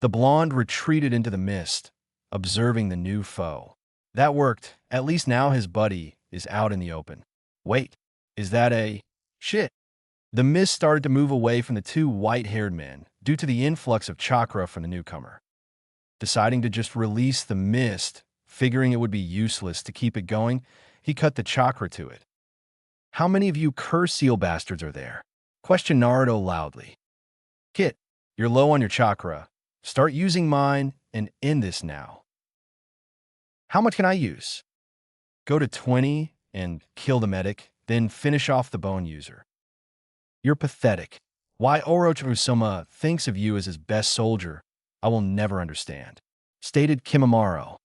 The blonde retreated into the mist, observing the new foe. That worked. At least now his buddy is out in the open. Wait, is that a... shit? The mist started to move away from the two white-haired men due to the influx of chakra from the newcomer. Deciding to just release the mist, figuring it would be useless to keep it going, he cut the chakra to it. How many of you curse seal bastards are there? Questioned Naruto loudly. Kit, you're low on your chakra. Start using mine and end this now. How much can I use? Go to 20 and kill the medic, then finish off the bone user. You're pathetic. Why Orochimaru thinks of you as his best soldier, I will never understand. Stated Kimimaro.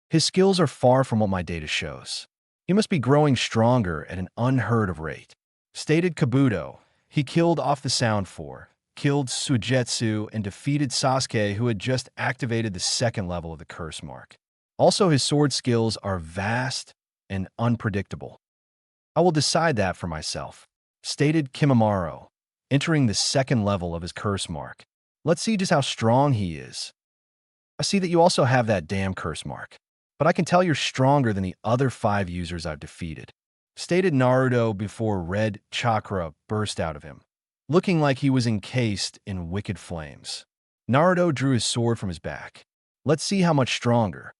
His skills are far from what my data shows. He must be growing stronger at an unheard of rate. Stated Kabuto. He killed off the Sound 4, killed Suigetsu, and defeated Sasuke, who had just activated the second level of the curse mark. Also, his sword skills are vast and unpredictable. I will decide that for myself. Stated Kimimaro, entering the second level of his curse mark. Let's see just how strong he is. I see that you also have that damn curse mark, but I can tell you're stronger than the other 5 users I've defeated. Stated Naruto before red chakra burst out of him, looking like he was encased in wicked flames. Naruto drew his sword from his back. Let's see how much stronger.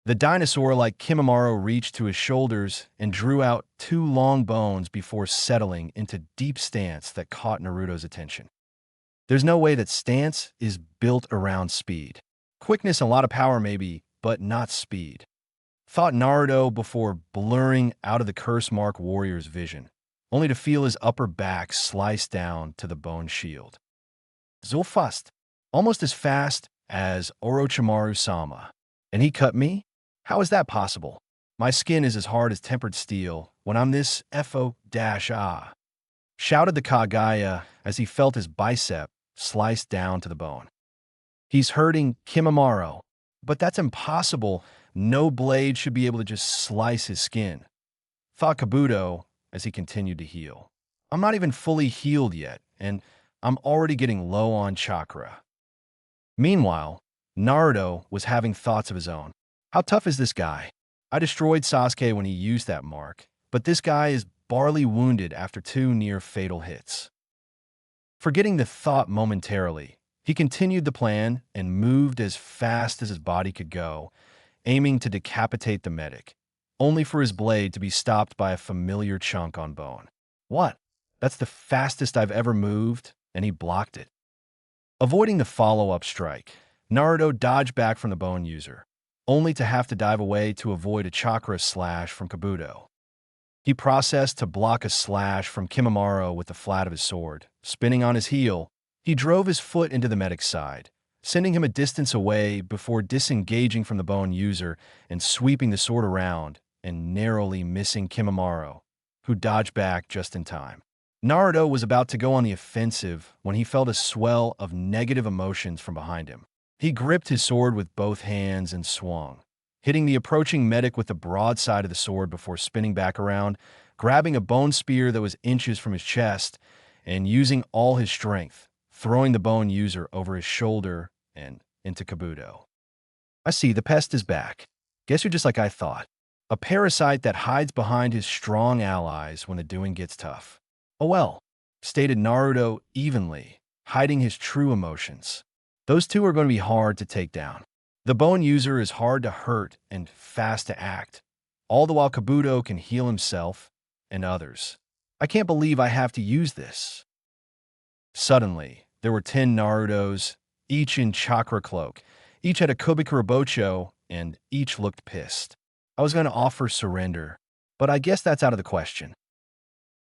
The dinosaur-like Kimimaro reached to his shoulders and drew out 2 long bones before settling into deep stance that caught Naruto's attention. There's no way that stance is built around speed. Quickness and a lot of power maybe, but not speed. Thought Naruto before blurring out of the curse mark warrior's vision, only to feel his upper back slice down to the bone shield. So fast, almost as fast as Orochimaru-sama. And he cut me? How is that possible? My skin is as hard as tempered steel when I'm this FO-ah, shouted the Kagaya as he felt his bicep sliced down to the bone. He's hurting Kimimaro, but that's impossible. No blade should be able to just slice his skin, thought Kabuto as he continued to heal. I'm not even fully healed yet, and I'm already getting low on chakra. Meanwhile, Naruto was having thoughts of his own. How tough is this guy? I destroyed Sasuke when he used that mark, but this guy is barely wounded after 2 near-fatal hits. Forgetting the thought momentarily, he continued the plan and moved as fast as his body could go, aiming to decapitate the medic, only for his blade to be stopped by a familiar chunk on bone. What? That's the fastest I've ever moved, and he blocked it. Avoiding the follow-up strike, Naruto dodged back from the bone user, only to have to dive away to avoid a chakra slash from Kabuto. He processed to block a slash from Kimimaro with the flat of his sword. Spinning on his heel, he drove his foot into the medic's side, sending him a distance away before disengaging from the bone user and sweeping the sword around and narrowly missing Kimimaro, who dodged back just in time. Naruto was about to go on the offensive when he felt a swell of negative emotions from behind him. He gripped his sword with both hands and swung, hitting the approaching medic with the broadside of the sword before spinning back around, grabbing a bone spear that was inches from his chest, and using all his strength, throwing the bone user over his shoulder and into Kabuto. I see, the pest is back. Guess you're just like I thought. A parasite that hides behind his strong allies when the doing gets tough. Oh well, stated Naruto evenly, hiding his true emotions. Those two are going to be hard to take down. The bone user is hard to hurt and fast to act, all the while Kabuto can heal himself and others. I can't believe I have to use this. Suddenly, there were 10 Narutos, each in chakra cloak. Each had a Kubikurabocho, and each looked pissed. I was going to offer surrender, but I guess that's out of the question.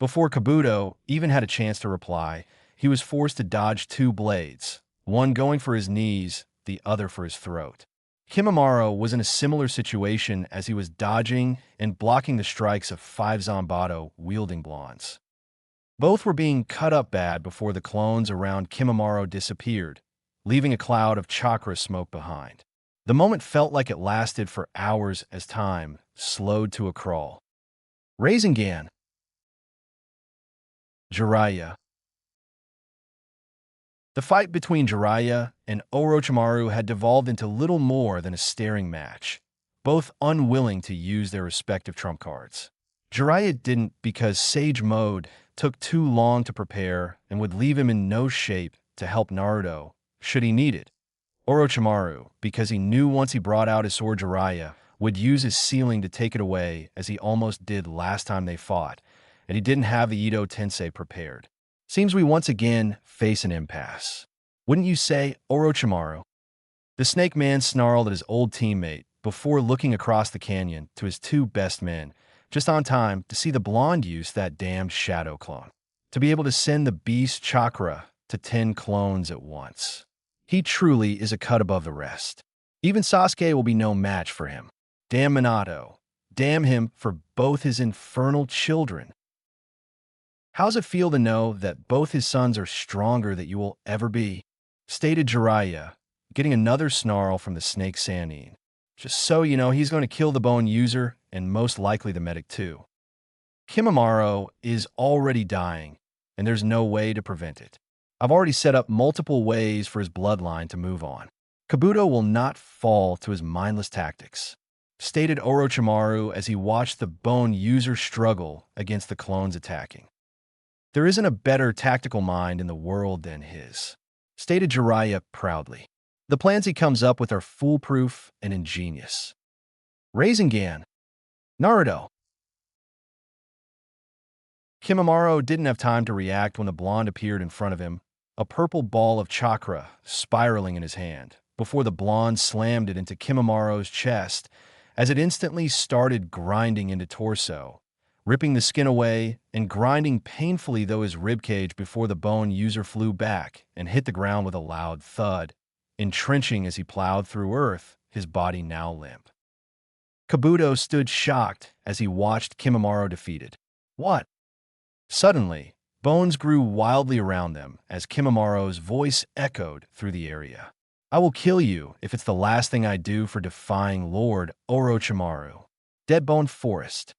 Before Kabuto even had a chance to reply, he was forced to dodge 2 blades, one going for his knees, the other for his throat. Kimimaro was in a similar situation as he was dodging and blocking the strikes of 5 Zanbato wielding blondes. Both were being cut up bad before the clones around Kimimaro disappeared, leaving a cloud of chakra smoke behind. The moment felt like it lasted for hours as time slowed to a crawl. Rasengan, Jiraiya. The fight between Jiraiya and Orochimaru had devolved into little more than a staring match, both unwilling to use their respective trump cards. Jiraiya didn't because Sage Mode took too long to prepare and would leave him in no shape to help Naruto, should he need it. Orochimaru, because he knew once he brought out his sword Jiraiya, would use his sealing to take it away as he almost did last time they fought, and he didn't have the Ito Tensei prepared. Seems we once again face an impasse. Wouldn't you say, Orochimaru? The Snake Man snarled at his old teammate before looking across the canyon to his two best men, just on time to see the blonde use that damned shadow clone. To be able to send the beast chakra to 10 clones at once. He truly is a cut above the rest. Even Sasuke will be no match for him. Damn Minato. Damn him for both his infernal children. How's it feel to know that both his sons are stronger than you will ever be? Stated Jiraiya, getting another snarl from the Snake Sannin. Just so you know, he's going to kill the bone user and most likely the medic too. Kimimaro is already dying, and there's no way to prevent it. I've already set up multiple ways for his bloodline to move on. Kabuto will not fall to his mindless tactics, stated Orochimaru as he watched the bone user struggle against the clones attacking. There isn't a better tactical mind in the world than his, stated Jiraiya proudly. The plans he comes up with are foolproof and ingenious. Rasengan, Naruto. Kimimaro didn't have time to react when the blonde appeared in front of him, a purple ball of chakra spiraling in his hand, before the blonde slammed it into Kimimaro's chest as it instantly started grinding into torso, ripping the skin away and grinding painfully though his ribcage before the bone user flew back and hit the ground with a loud thud, entrenching as he plowed through earth, his body now limp. Kabuto stood shocked as he watched Kimimaro defeated. What? Suddenly, bones grew wildly around them as Kimimaro's voice echoed through the area. I will kill you if it's the last thing I do for defying Lord Orochimaru. Dead Bone Forest.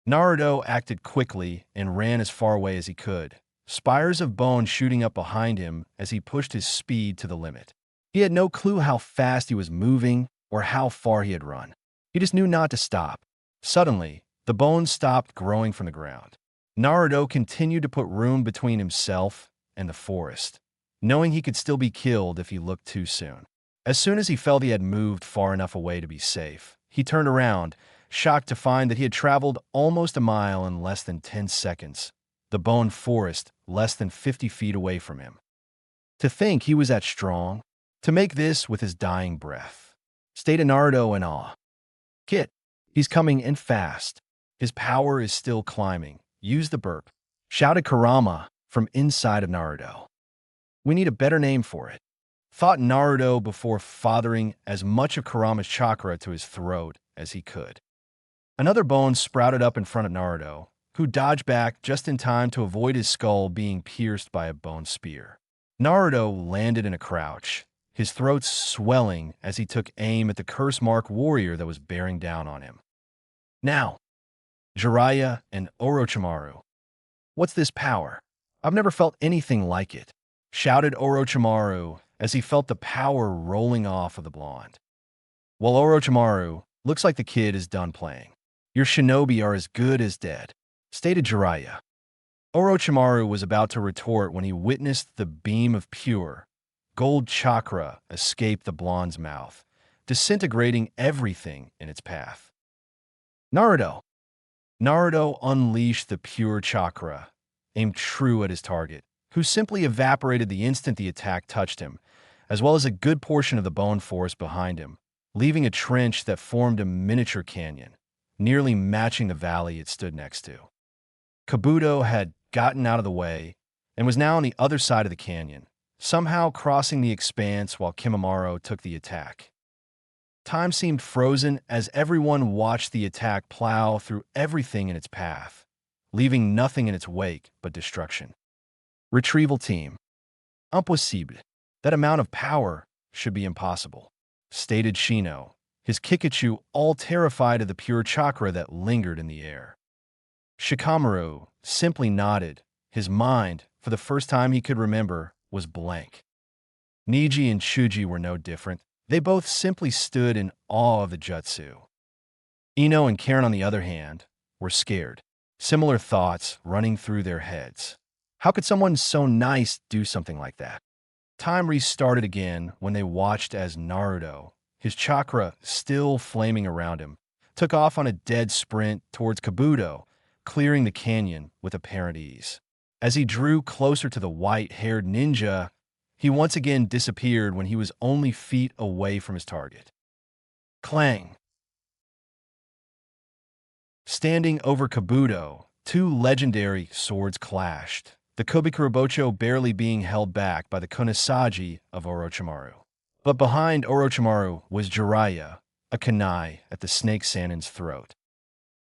Naruto acted quickly and ran as far away as he could, spires of bone shooting up behind him as he pushed his speed to the limit. He had no clue how fast he was moving or how far he had run. He just knew not to stop. Suddenly, the bones stopped growing from the ground. Naruto continued to put room between himself and the forest, knowing he could still be killed if he looked too soon. As soon as he felt he had moved far enough away to be safe, he turned around, shocked to find that he had traveled almost a mile in less than 10 seconds, the bone forest less than 50 feet away from him. To think he was that strong, to make this with his dying breath, stated Naruto in awe. Kid, he's coming in fast. His power is still climbing. Use the burp, shouted Kurama from inside of Naruto. We need a better name for it, thought Naruto before fathering as much of Kurama's chakra to his throat as he could. Another bone sprouted up in front of Naruto, who dodged back just in time to avoid his skull being pierced by a bone spear. Naruto landed in a crouch, his throat swelling as he took aim at the curse-mark warrior that was bearing down on him. Now, Jiraiya and Orochimaru. What's this power? I've never felt anything like it, shouted Orochimaru as he felt the power rolling off of the blonde. Well, Orochimaru, looks like the kid is done playing. Your shinobi are as good as dead, stated Jiraiya. Orochimaru was about to retort when he witnessed the beam of pure, gold chakra escape the blonde's mouth, disintegrating everything in its path. Naruto. Naruto unleashed the pure chakra, aimed true at his target, who simply evaporated the instant the attack touched him, as well as a good portion of the bone forest behind him, leaving a trench that formed a miniature canyon, nearly matching the valley it stood next to. Kabuto had gotten out of the way and was now on the other side of the canyon, somehow crossing the expanse while Kimimaro took the attack. Time seemed frozen as everyone watched the attack plow through everything in its path, leaving nothing in its wake but destruction. Retrieval team. Impossible. That amount of power should be impossible, stated Shino, his Kikachu all terrified of the pure chakra that lingered in the air. Shikamaru simply nodded. His mind, for the first time he could remember, was blank. Niji and Chuji were no different. They both simply stood in awe of the jutsu. Ino and Karen, on the other hand, were scared. Similar thoughts running through their heads. How could someone so nice do something like that? Time restarted again when they watched as Naruto, his chakra still flaming around him, took off on a dead sprint towards Kabuto, clearing the canyon with apparent ease. As he drew closer to the white-haired ninja, he once again disappeared when he was only feet away from his target. Clang! Standing over Kabuto, two legendary swords clashed, the Kobikurabocho barely being held back by the Konosaji of Orochimaru. But behind Orochimaru was Jiraiya, a kunai at the Snake Sannin's throat.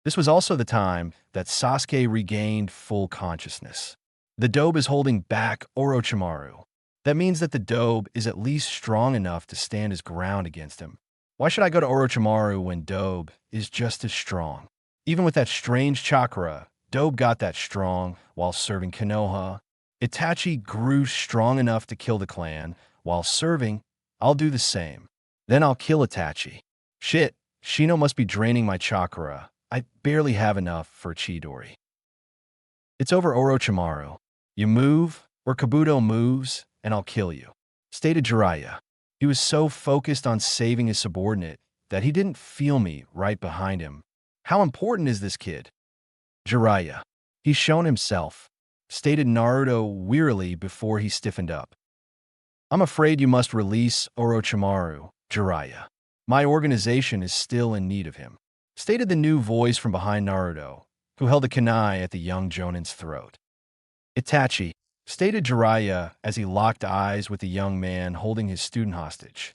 This was also the time that Sasuke regained full consciousness. The Dobe is holding back Orochimaru. That means that the Dobe is at least strong enough to stand his ground against him. Why should I go to Orochimaru when Dobe is just as strong? Even with that strange chakra, Dobe got that strong while serving Konoha. Itachi grew strong enough to kill the clan. While serving, I'll do the same. Then I'll kill Itachi. Shit, Shino must be draining my chakra. I barely have enough for Chidori. It's over, Orochimaru. You move, or Kabuto moves, and I'll kill you, stated Jiraiya. He was so focused on saving his subordinate that he didn't feel me right behind him. How important is this kid? Jiraiya. He's shown himself, stated Naruto wearily before he stiffened up. I'm afraid you must release Orochimaru, Jiraiya. My organization is still in need of him, stated the new voice from behind Naruto, who held a kunai at the young Jonin's throat. Itachi, stated Jiraiya as he locked eyes with the young man holding his student hostage.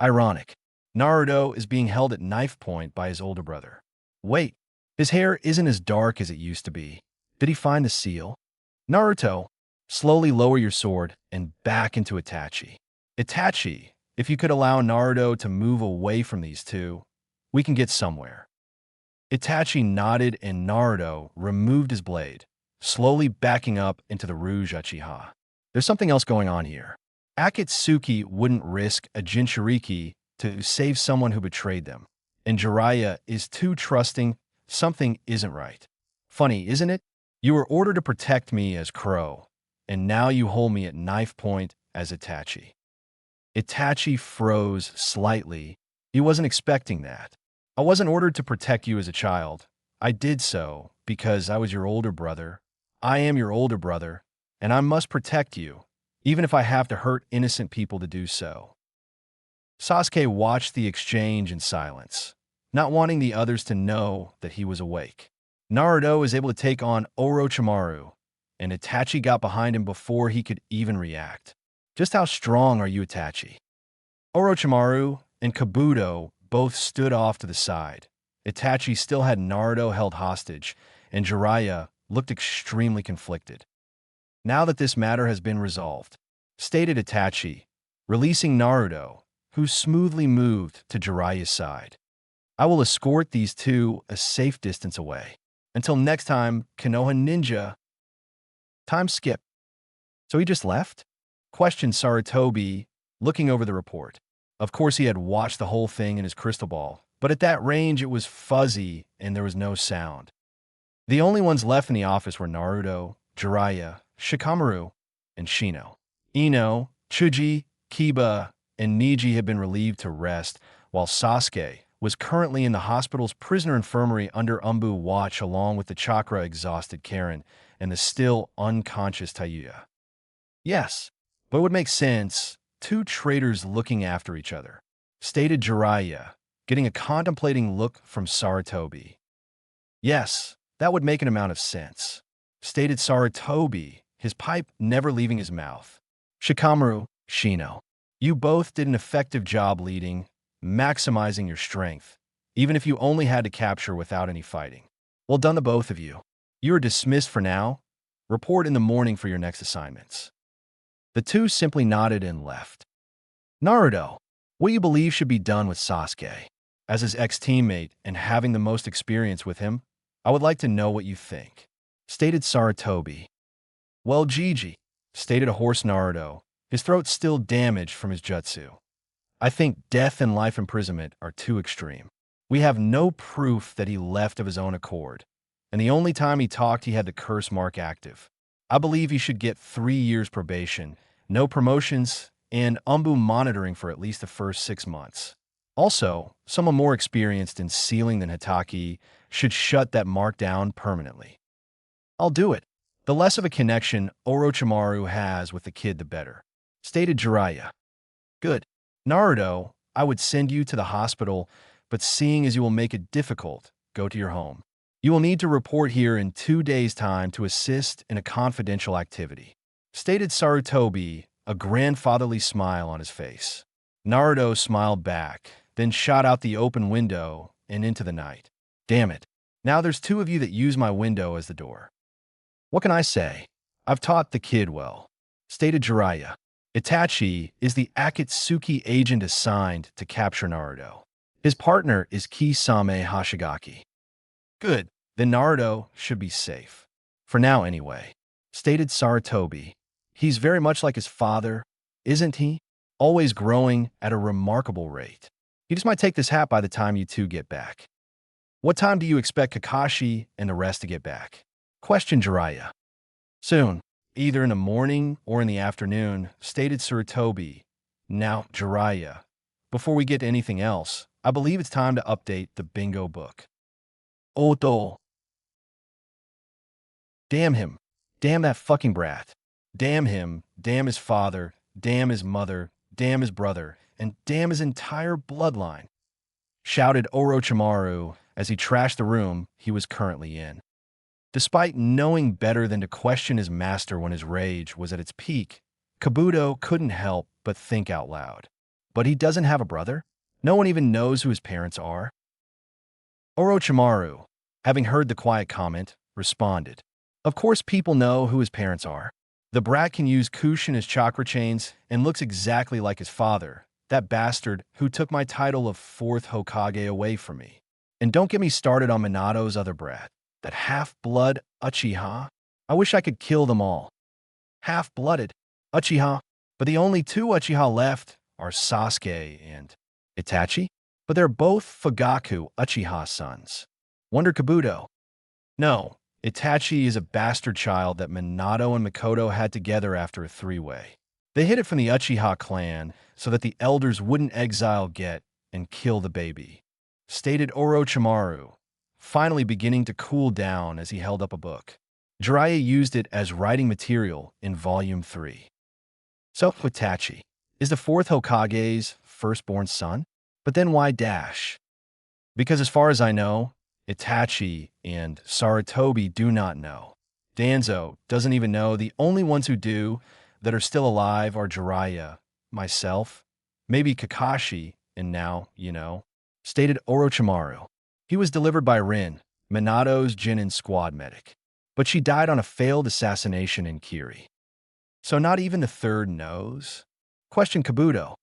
Ironic. Naruto is being held at knife point by his older brother. Wait, his hair isn't as dark as it used to be. Did he find the seal? Naruto, slowly lower your sword and back into Itachi. Itachi, if you could allow Naruto to move away from these two, we can get somewhere. Itachi nodded and Naruto removed his blade, slowly backing up into the Rouge Uchiha. There's something else going on here. Akatsuki wouldn't risk a Jinchuriki to save someone who betrayed them. And Jiraiya is too trusting. Something isn't right. Funny, isn't it? You were ordered to protect me as Crow, and now you hold me at knife point as Itachi. Itachi froze slightly. He wasn't expecting that. I wasn't ordered to protect you as a child. I did so because I was your older brother. I am your older brother, and I must protect you, even if I have to hurt innocent people to do so. Sasuke watched the exchange in silence, not wanting the others to know that he was awake. Naruto was able to take on Orochimaru, and Itachi got behind him before he could even react. Just how strong are you, Itachi? Orochimaru and Kabuto both stood off to the side. Itachi still had Naruto held hostage, and Jiraiya looked extremely conflicted. Now that this matter has been resolved, stated Itachi, releasing Naruto, who smoothly moved to Jiraiya's side. I will escort these two a safe distance away. Until next time, Konoha Ninja. Time skip. So he just left? Questioned Sarutobi, looking over the report. Of course, he had watched the whole thing in his crystal ball, but at that range it was fuzzy and there was no sound. The only ones left in the office were Naruto, Jiraiya, Shikamaru, and Shino. Ino, Chuji, Kiba, and Niji had been relieved to rest, while Sasuke was currently in the hospital's prisoner infirmary under Umbu watch along with the chakra-exhausted Karen and the still unconscious Tayuya. Yes, but it would make sense, two traitors looking after each other, stated Jiraiya, getting a contemplating look from Sarutobi. Yes, that would make an amount of sense, stated Sarutobi, his pipe never leaving his mouth. Shikamaru, Shino, you both did an effective job leading, maximizing your strength, even if you only had to capture without any fighting. Well done, the both of you. You are dismissed for now. Report in the morning for your next assignments." The two simply nodded and left. Naruto, what you believe should be done with Sasuke? As his ex-teammate and having the most experience with him, I would like to know what you think. Stated Sarutobi. Well, Gigi, stated a hoarse Naruto, his throat still damaged from his jutsu. I think death and life imprisonment are too extreme. We have no proof that he left of his own accord, and the only time he talked he had the curse mark active. I believe he should get 3 years probation, no promotions, and Umbu monitoring for at least the first 6 months. Also, someone more experienced in sealing than Hitaki should shut that mark down permanently. I'll do it. The less of a connection Orochimaru has with the kid, the better. Stated Jiraiya. Good. Naruto, I would send you to the hospital, but seeing as you will make it difficult, go to your home. You will need to report here in 2 days' time to assist in a confidential activity. Stated Sarutobi, a grandfatherly smile on his face. Naruto smiled back, then shot out the open window and into the night. Damn it. Now there's 2 of you that use my window as the door. What can I say? I've taught the kid well. Stated Jiraiya. Itachi is the Akatsuki agent assigned to capture Naruto. His partner is Kisame Hashigaki. Good. Then Naruto should be safe. For now, anyway. Stated Sarutobi. He's very much like his father, isn't he? Always growing at a remarkable rate. He just might take this hat by the time you two get back. What time do you expect Kakashi and the rest to get back? Questioned Jiraiya. Soon. Either in the morning or in the afternoon, stated Sarutobi. Now, Jiraiya, before we get to anything else, I believe it's time to update the bingo book. Oto. Damn him. Damn that fucking brat. Damn him. Damn his father. Damn his mother. Damn his brother. And damn his entire bloodline. Shouted Orochimaru as he trashed the room he was currently in. Despite knowing better than to question his master when his rage was at its peak, Kabuto couldn't help but think out loud. But he doesn't have a brother? No one even knows who his parents are? Orochimaru, having heard the quiet comment, responded. Of course people know who his parents are. The brat can use Kush in his chakra chains and looks exactly like his father, that bastard who took my title of 4th Hokage away from me. And don't get me started on Minato's other brat. That half-blood Uchiha? I wish I could kill them all. Half-blooded Uchiha? But the only 2 Uchiha left are Sasuke and Itachi? But they're both Fugaku Uchiha sons. Wonder Kabuto. No, Itachi is a bastard child that Minato and Mikoto had together after a 3-way. They hid it from the Uchiha clan so that the elders wouldn't exile Get and kill the baby. Stated Orochimaru, finally beginning to cool down as he held up a book. Jiraiya used it as writing material in Volume 3. So, Itachi is the 4th Hokage's firstborn son? But then why dash? Because as far as I know, Itachi and Sarutobi do not know. Danzo doesn't even know. The only ones who do that are still alive are Jiraiya, myself, maybe Kakashi, and now, stated Orochimaru. He was delivered by Rin, Minato's Genin squad medic. But she died on a failed assassination in Kiri. So not even the 3rd knows? Questioned Kabuto.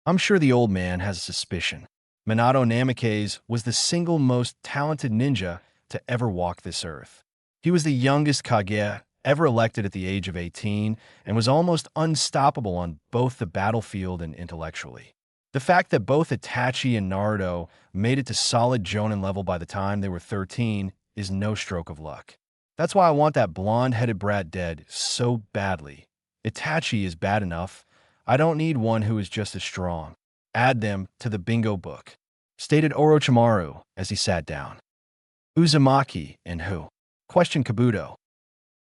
I'm sure the old man has a suspicion. Minato Namikaze was the single most talented ninja to ever walk this earth. He was the youngest Kage ever elected at the age of 18 and was almost unstoppable on both the battlefield and intellectually. The fact that both Itachi and Naruto made it to solid Jonin level by the time they were 13 is no stroke of luck. That's why I want that blonde-headed brat dead so badly. Itachi is bad enough. I don't need one who is just as strong. Add them to the bingo book. Stated Orochimaru as he sat down. Uzumaki and who? Questioned Kabuto.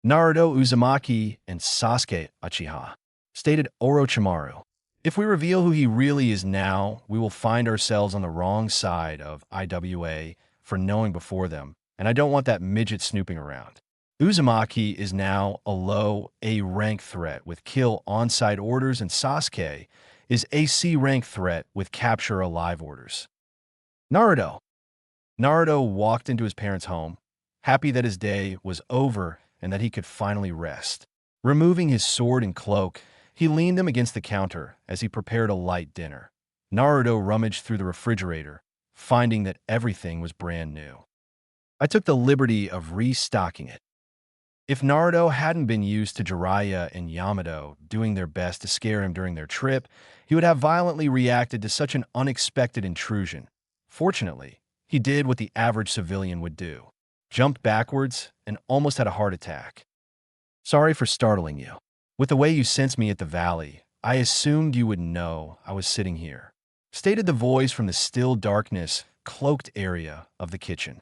Naruto Uzumaki and Sasuke Uchiha. Stated Orochimaru. If we reveal who he really is now, we will find ourselves on the wrong side of IWA for knowing before them, and I don't want that midget snooping around. Uzumaki is now a low A rank threat with kill on-site orders, and Sasuke is a C rank threat with capture alive orders. Naruto walked into his parents' home, happy that his day was over and that he could finally rest. Removing his sword and cloak, he leaned them against the counter as he prepared a light dinner. Naruto rummaged through the refrigerator, finding that everything was brand new. I took the liberty of restocking it. If Naruto hadn't been used to Jiraiya and Yamato doing their best to scare him during their trip, he would have violently reacted to such an unexpected intrusion. Fortunately, he did what the average civilian would do: jumped backwards and almost had a heart attack. Sorry for startling you. With the way you sensed me at the valley, I assumed you would know I was sitting here, stated the voice from the still darkness, cloaked area of the kitchen.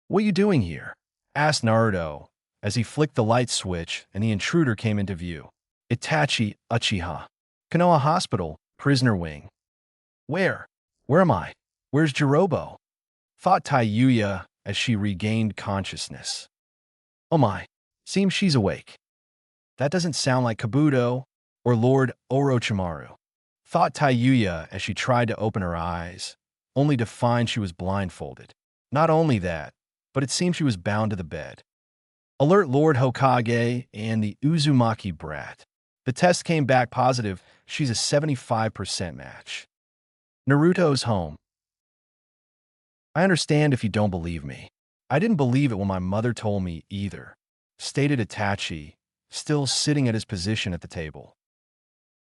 What are you doing here? Asked Naruto as he flicked the light switch and the intruder came into view. Itachi Uchiha. Konoha Hospital, prisoner wing. Where? Where am I? Where's Jirobo? Thought Taiyuya as she regained consciousness. Oh my, seems she's awake. That doesn't sound like Kabuto or Lord Orochimaru. Thought Taiyuya as she tried to open her eyes, only to find she was blindfolded. Not only that, but it seemed she was bound to the bed. Alert Lord Hokage and the Uzumaki brat. The test came back positive. She's a 75% match. Naruto's home. I understand if you don't believe me. I didn't believe it when my mother told me either, stated Itachi, still sitting at his position at the table.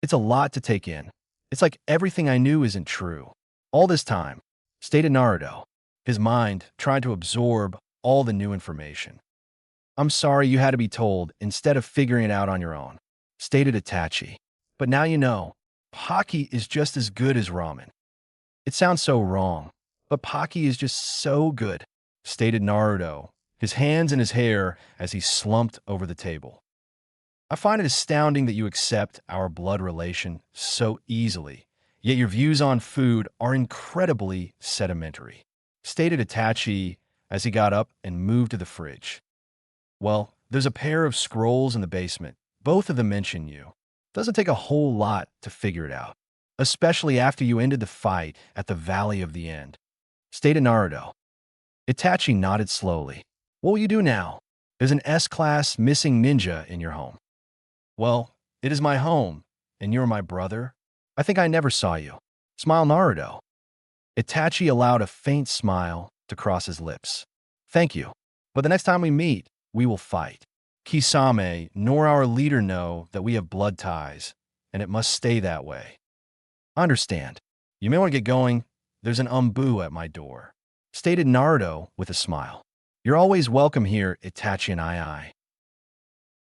It's a lot to take in. It's like everything I knew isn't true. All this time, stated Naruto, his mind trying to absorb all the new information. I'm sorry you had to be told instead of figuring it out on your own, stated Itachi. But now you know, Pocky is just as good as ramen. It sounds so wrong, but Pocky is just so good, stated Naruto, his hands in his hair as he slumped over the table. I find it astounding that you accept our blood relation so easily, yet your views on food are incredibly sedimentary, stated Itachi as he got up and moved to the fridge. Well, there's a pair of scrolls in the basement. Both of them mention you. Doesn't take a whole lot to figure it out, especially after you ended the fight at the Valley of the End, stated Naruto. Itachi nodded slowly. What will you do now? There's an S-class missing ninja in your home. Well, it is my home, and you're my brother. I think I never saw you. Smile Naruto. Itachi allowed a faint smile to cross his lips. Thank you. But the next time we meet, we will fight. Kisame nor our leader know that we have blood ties, and it must stay that way. I understand. You may want to get going. There's an umbu at my door, stated Naruto with a smile. You're always welcome here, Itachi and I.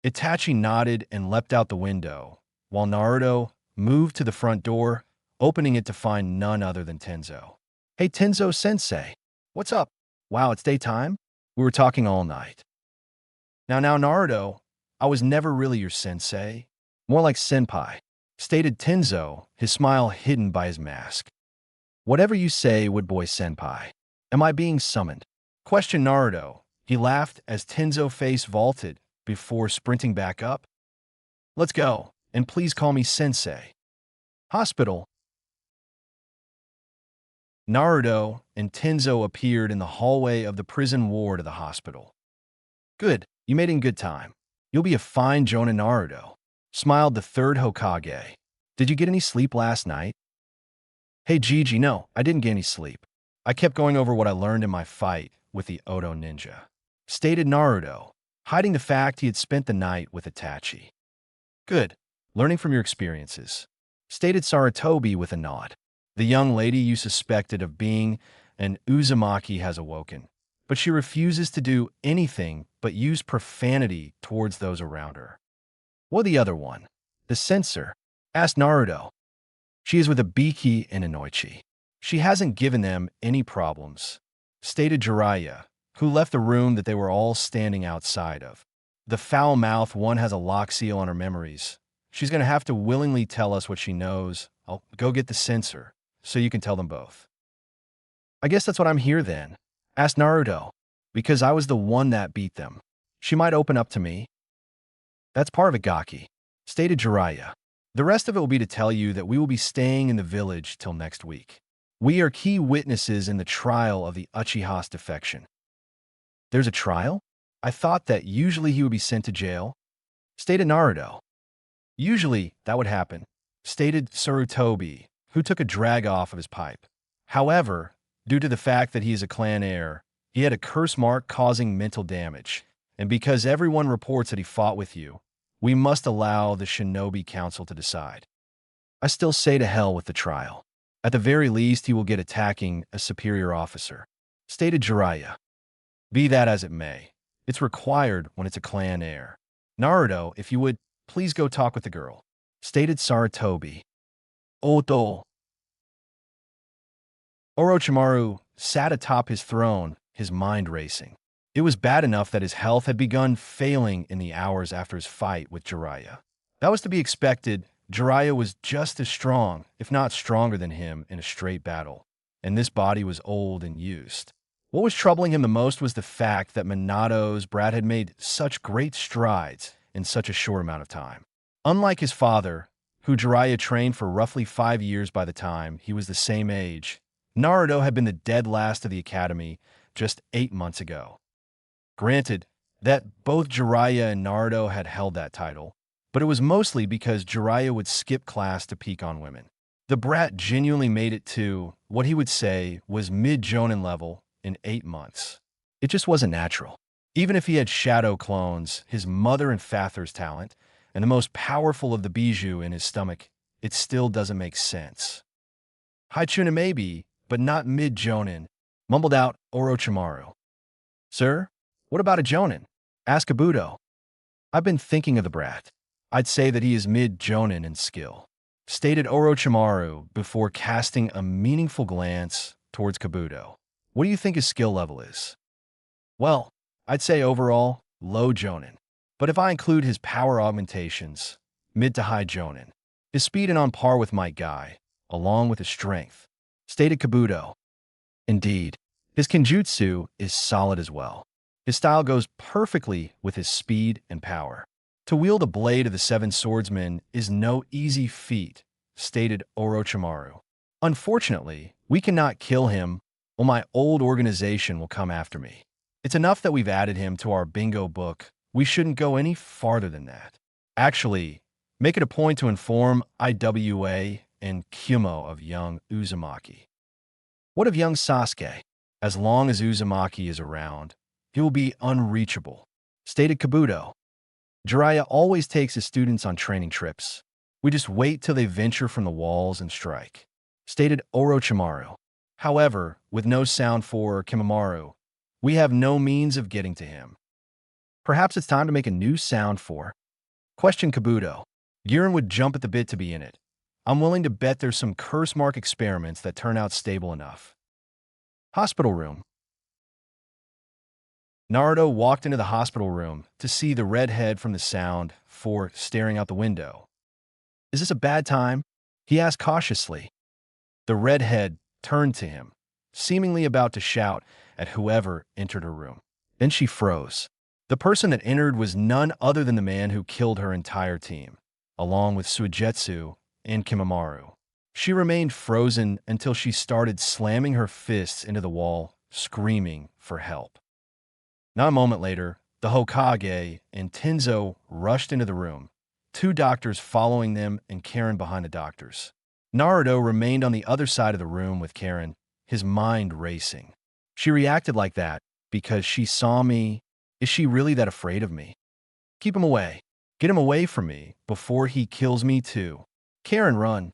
Itachi nodded and leapt out the window, while Naruto moved to the front door, opening it to find none other than Tenzo. Hey Tenzo-sensei, what's up? Wow, it's daytime? We were talking all night. Now, Naruto, I was never really your sensei. More like senpai, stated Tenzo, his smile hidden by his mask. Whatever you say, wood boy senpai. Am I being summoned? Questioned Naruto. He laughed as Tenzo's face vaulted before sprinting back up. Let's go, and please call me sensei. Hospital. Naruto and Tenzo appeared in the hallway of the prison ward of the hospital. Good, you made it in good time. You'll be a fine Jonin Naruto, smiled the third Hokage. Did you get any sleep last night? Hey Gigi, no, I didn't get any sleep. I kept going over what I learned in my fight with the Oto ninja, stated Naruto, hiding the fact he had spent the night with Itachi. Good, learning from your experiences, stated Sarutobi with a nod. The young lady you suspected of being an Uzumaki has awoken, but she refuses to do anything but use profanity towards those around her. What the other one? The censor? Asked Naruto. She is with Ibiki and Inoichi. She hasn't given them any problems, stated Jiraiya, who left the room that they were all standing outside of. The foul-mouthed one has a lock seal on her memories. She's going to have to willingly tell us what she knows. I'll go get the censor, so you can tell them both. I guess that's what I'm here then, asked Naruto, because I was the one that beat them. She might open up to me. That's part of it, Gaki, stated Jiraiya. The rest of it will be to tell you that we will be staying in the village till next week. We are key witnesses in the trial of the Uchiha's defection. There's a trial? I thought that usually he would be sent to jail, stated Naruto. Usually, that would happen, stated Sarutobi, who took a drag off of his pipe. However, due to the fact that he is a clan heir, he had a curse mark causing mental damage, and because everyone reports that he fought with you, we must allow the Shinobi Council to decide. I still say to hell with the trial. At the very least, he will get attacking a superior officer, stated Jiraiya. Be that as it may, it's required when it's a clan heir. Naruto, if you would, please go talk with the girl, stated Sarutobi. Oto. Orochimaru sat atop his throne, his mind racing. It was bad enough that his health had begun failing in the hours after his fight with Jiraiya. That was to be expected. Jiraiya was just as strong, if not stronger than him in a straight battle, and this body was old and used. What was troubling him the most was the fact that Minato's brat had made such great strides in such a short amount of time. Unlike his father, who Jiraiya trained for roughly 5 years by the time he was the same age, Naruto had been the dead last of the academy just 8 months ago. Granted that both Jiraiya and Naruto had held that title, but it was mostly because Jiraiya would skip class to peek on women. The brat genuinely made it to what he would say was mid-jonin level in 8 months. It just wasn't natural. Even if he had shadow clones, his mother and father's talent, and the most powerful of the bijou in his stomach, it still doesn't make sense. High Chunin maybe, but not mid-jonin, mumbled out Orochimaru. Sir, what about a jonin? Asked Kabuto. I've been thinking of the brat. I'd say that he is mid-jonin in skill, stated Orochimaru before casting a meaningful glance towards Kabuto. What do you think his skill level is? Well, I'd say overall, low jonin. But if I include his power augmentations, mid to high jonin. His speed and on par with my guy, along with his strength, stated Kabuto. Indeed, his kenjutsu is solid as well. His style goes perfectly with his speed and power. To wield a blade of the seven swordsmen is no easy feat, stated Orochimaru. Unfortunately, we cannot kill him, or my old organization will come after me. It's enough that we've added him to our bingo book. We shouldn't go any farther than that. Actually, make it a point to inform IWA and Kumo of young Uzumaki. What of young Sasuke? As long as Uzumaki is around, he will be unreachable, stated Kabuto. Jiraiya always takes his students on training trips. We just wait till they venture from the walls and strike, stated Orochimaru. However, with no sound for Kimamaru, we have no means of getting to him. Perhaps it's time to make a new sound for? Questioned Kabuto. Girin would jump at the bit to be in it. I'm willing to bet there's some curse mark experiments that turn out stable enough. Hospital room. Naruto walked into the hospital room to see the redhead from the sound for staring out the window. Is this a bad time? He asked cautiously. The redhead turned to him, seemingly about to shout at whoever entered her room. Then she froze. The person that entered was none other than the man who killed her entire team, along with Suigetsu and Kimamaru. She remained frozen until she started slamming her fists into the wall, screaming for help. Not a moment later, the Hokage and Tenzo rushed into the room, 2 doctors following them and Karen behind the doctors. Naruto remained on the other side of the room with Karen, his mind racing. She reacted like that because she saw me. Is she really that afraid of me? Keep him away. Get him away from me before he kills me too. Karen, run.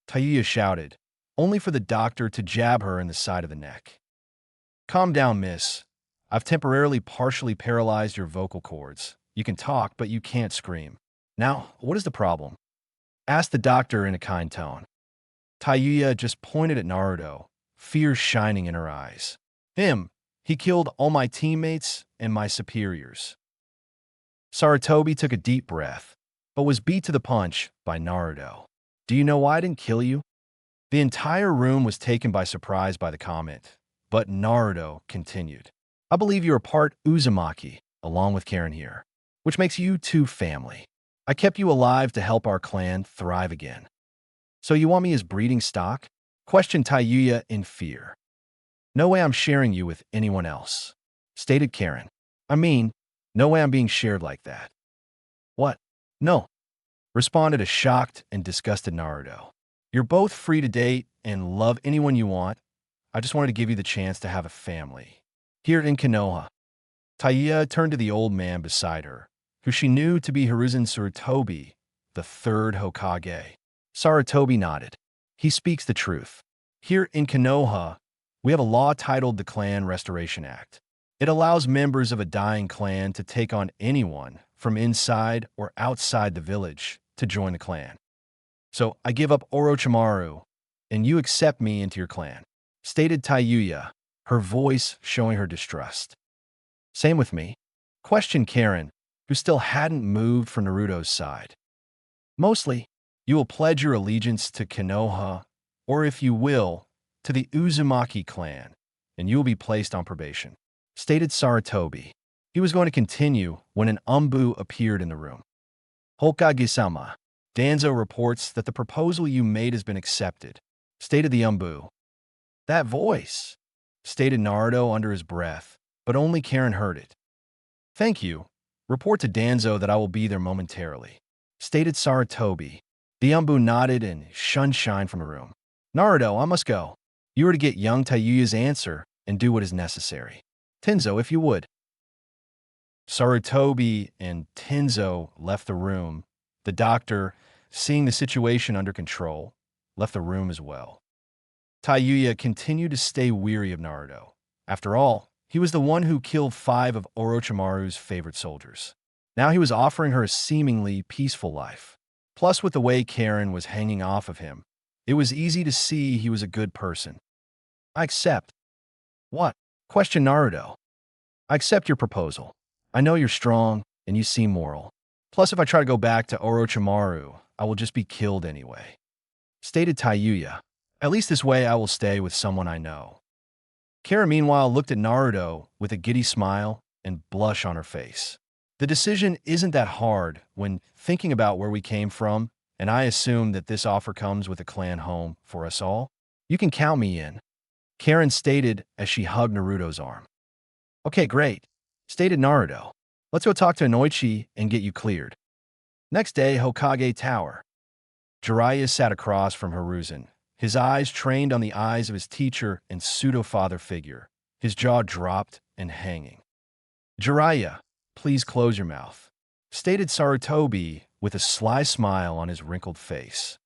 Tayuya shouted, only for the doctor to jab her in the side of the neck. Calm down, miss. I've temporarily partially paralyzed your vocal cords. You can talk, but you can't scream. Now, what is the problem? Asked the doctor in a kind tone. Tayuya just pointed at Naruto, fear shining in her eyes. Him. He killed all my teammates and my superiors. Sarutobi took a deep breath, but was beat to the punch by Naruto. Do you know why I didn't kill you? The entire room was taken by surprise by the comment, but Naruto continued. I believe you're a part Uzumaki, along with Karen here, which makes you 2 family. I kept you alive to help our clan thrive again. So you want me as breeding stock? Questioned Tayuya in fear. No way I'm sharing you with anyone else. stated Karen. I mean, no way I'm being shared like that. What? No, responded a shocked and disgusted Naruto. You're both free to date and love anyone you want. I just wanted to give you the chance to have a family. Here in Konoha, Taiya turned to the old man beside her, who she knew to be Hiruzen Sarutobi, the third Hokage. Sarutobi nodded. He speaks the truth. Here in Konoha, we have a law titled the Clan Restoration Act. It allows members of a dying clan to take on anyone from inside or outside the village to join the clan. So I give up Orochimaru, and you accept me into your clan, stated Tayuya, her voice showing her distrust. Same with me, questioned Karen, who still hadn't moved from Naruto's side. Mostly, you will pledge your allegiance to Konoha, or if you will, to the Uzumaki clan, and you will be placed on probation, stated Sarutobi. He was going to continue when an Umbu appeared in the room. Hokage-sama, Danzo reports that the proposal you made has been accepted, stated the Umbu. That voice, stated Naruto under his breath, but only Karen heard it. Thank you. Report to Danzo that I will be there momentarily, stated Sarutobi. The Umbu nodded and shunned shine from the room. Naruto, I must go. You are to get young Tayuya's answer and do what is necessary. Tenzo, if you would. Sarutobi and Tenzo left the room. The doctor, seeing the situation under control, left the room as well. Tayuya continued to stay weary of Naruto. After all, he was the one who killed 5 of Orochimaru's favorite soldiers. Now he was offering her a seemingly peaceful life. Plus, with the way Karen was hanging off of him, it was easy to see he was a good person. I accept. What? Questioned Naruto. I accept your proposal. I know you're strong, and you seem moral. Plus, if I try to go back to Orochimaru, I will just be killed anyway, stated Tayuya. At least this way I will stay with someone I know. Kara, meanwhile, looked at Naruto with a giddy smile and blush on her face. The decision isn't that hard when thinking about where we came from, and I assume that this offer comes with a clan home for us all. You can count me in, Karen stated as she hugged Naruto's arm. Okay, great, stated Naruto. Let's go talk to Inoichi and get you cleared. Next day, Hokage Tower. Jiraiya sat across from Hiruzen, his eyes trained on the eyes of his teacher and pseudo-father figure, his jaw dropped and hanging. Jiraiya, please close your mouth, stated Sarutobi with a sly smile on his wrinkled face.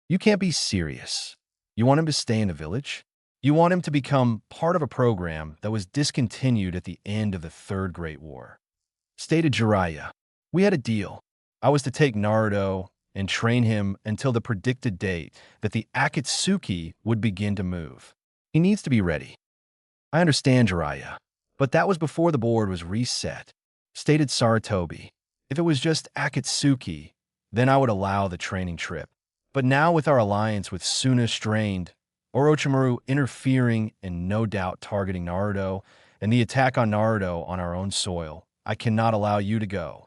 You can't be serious. You want him to stay in the village? You want him to become part of a program that was discontinued at the end of the Third Great War, stated Jiraiya. We had a deal. I was to take Naruto and train him until the predicted date that the Akatsuki would begin to move. He needs to be ready. I understand, Jiraiya, but that was before the board was reset, stated Sarutobi. If it was just Akatsuki, then I would allow the training trip. But now with our alliance with Suna strained, Orochimaru interfering and no doubt targeting Naruto, and the attack on Naruto on our own soil, I cannot allow you to go,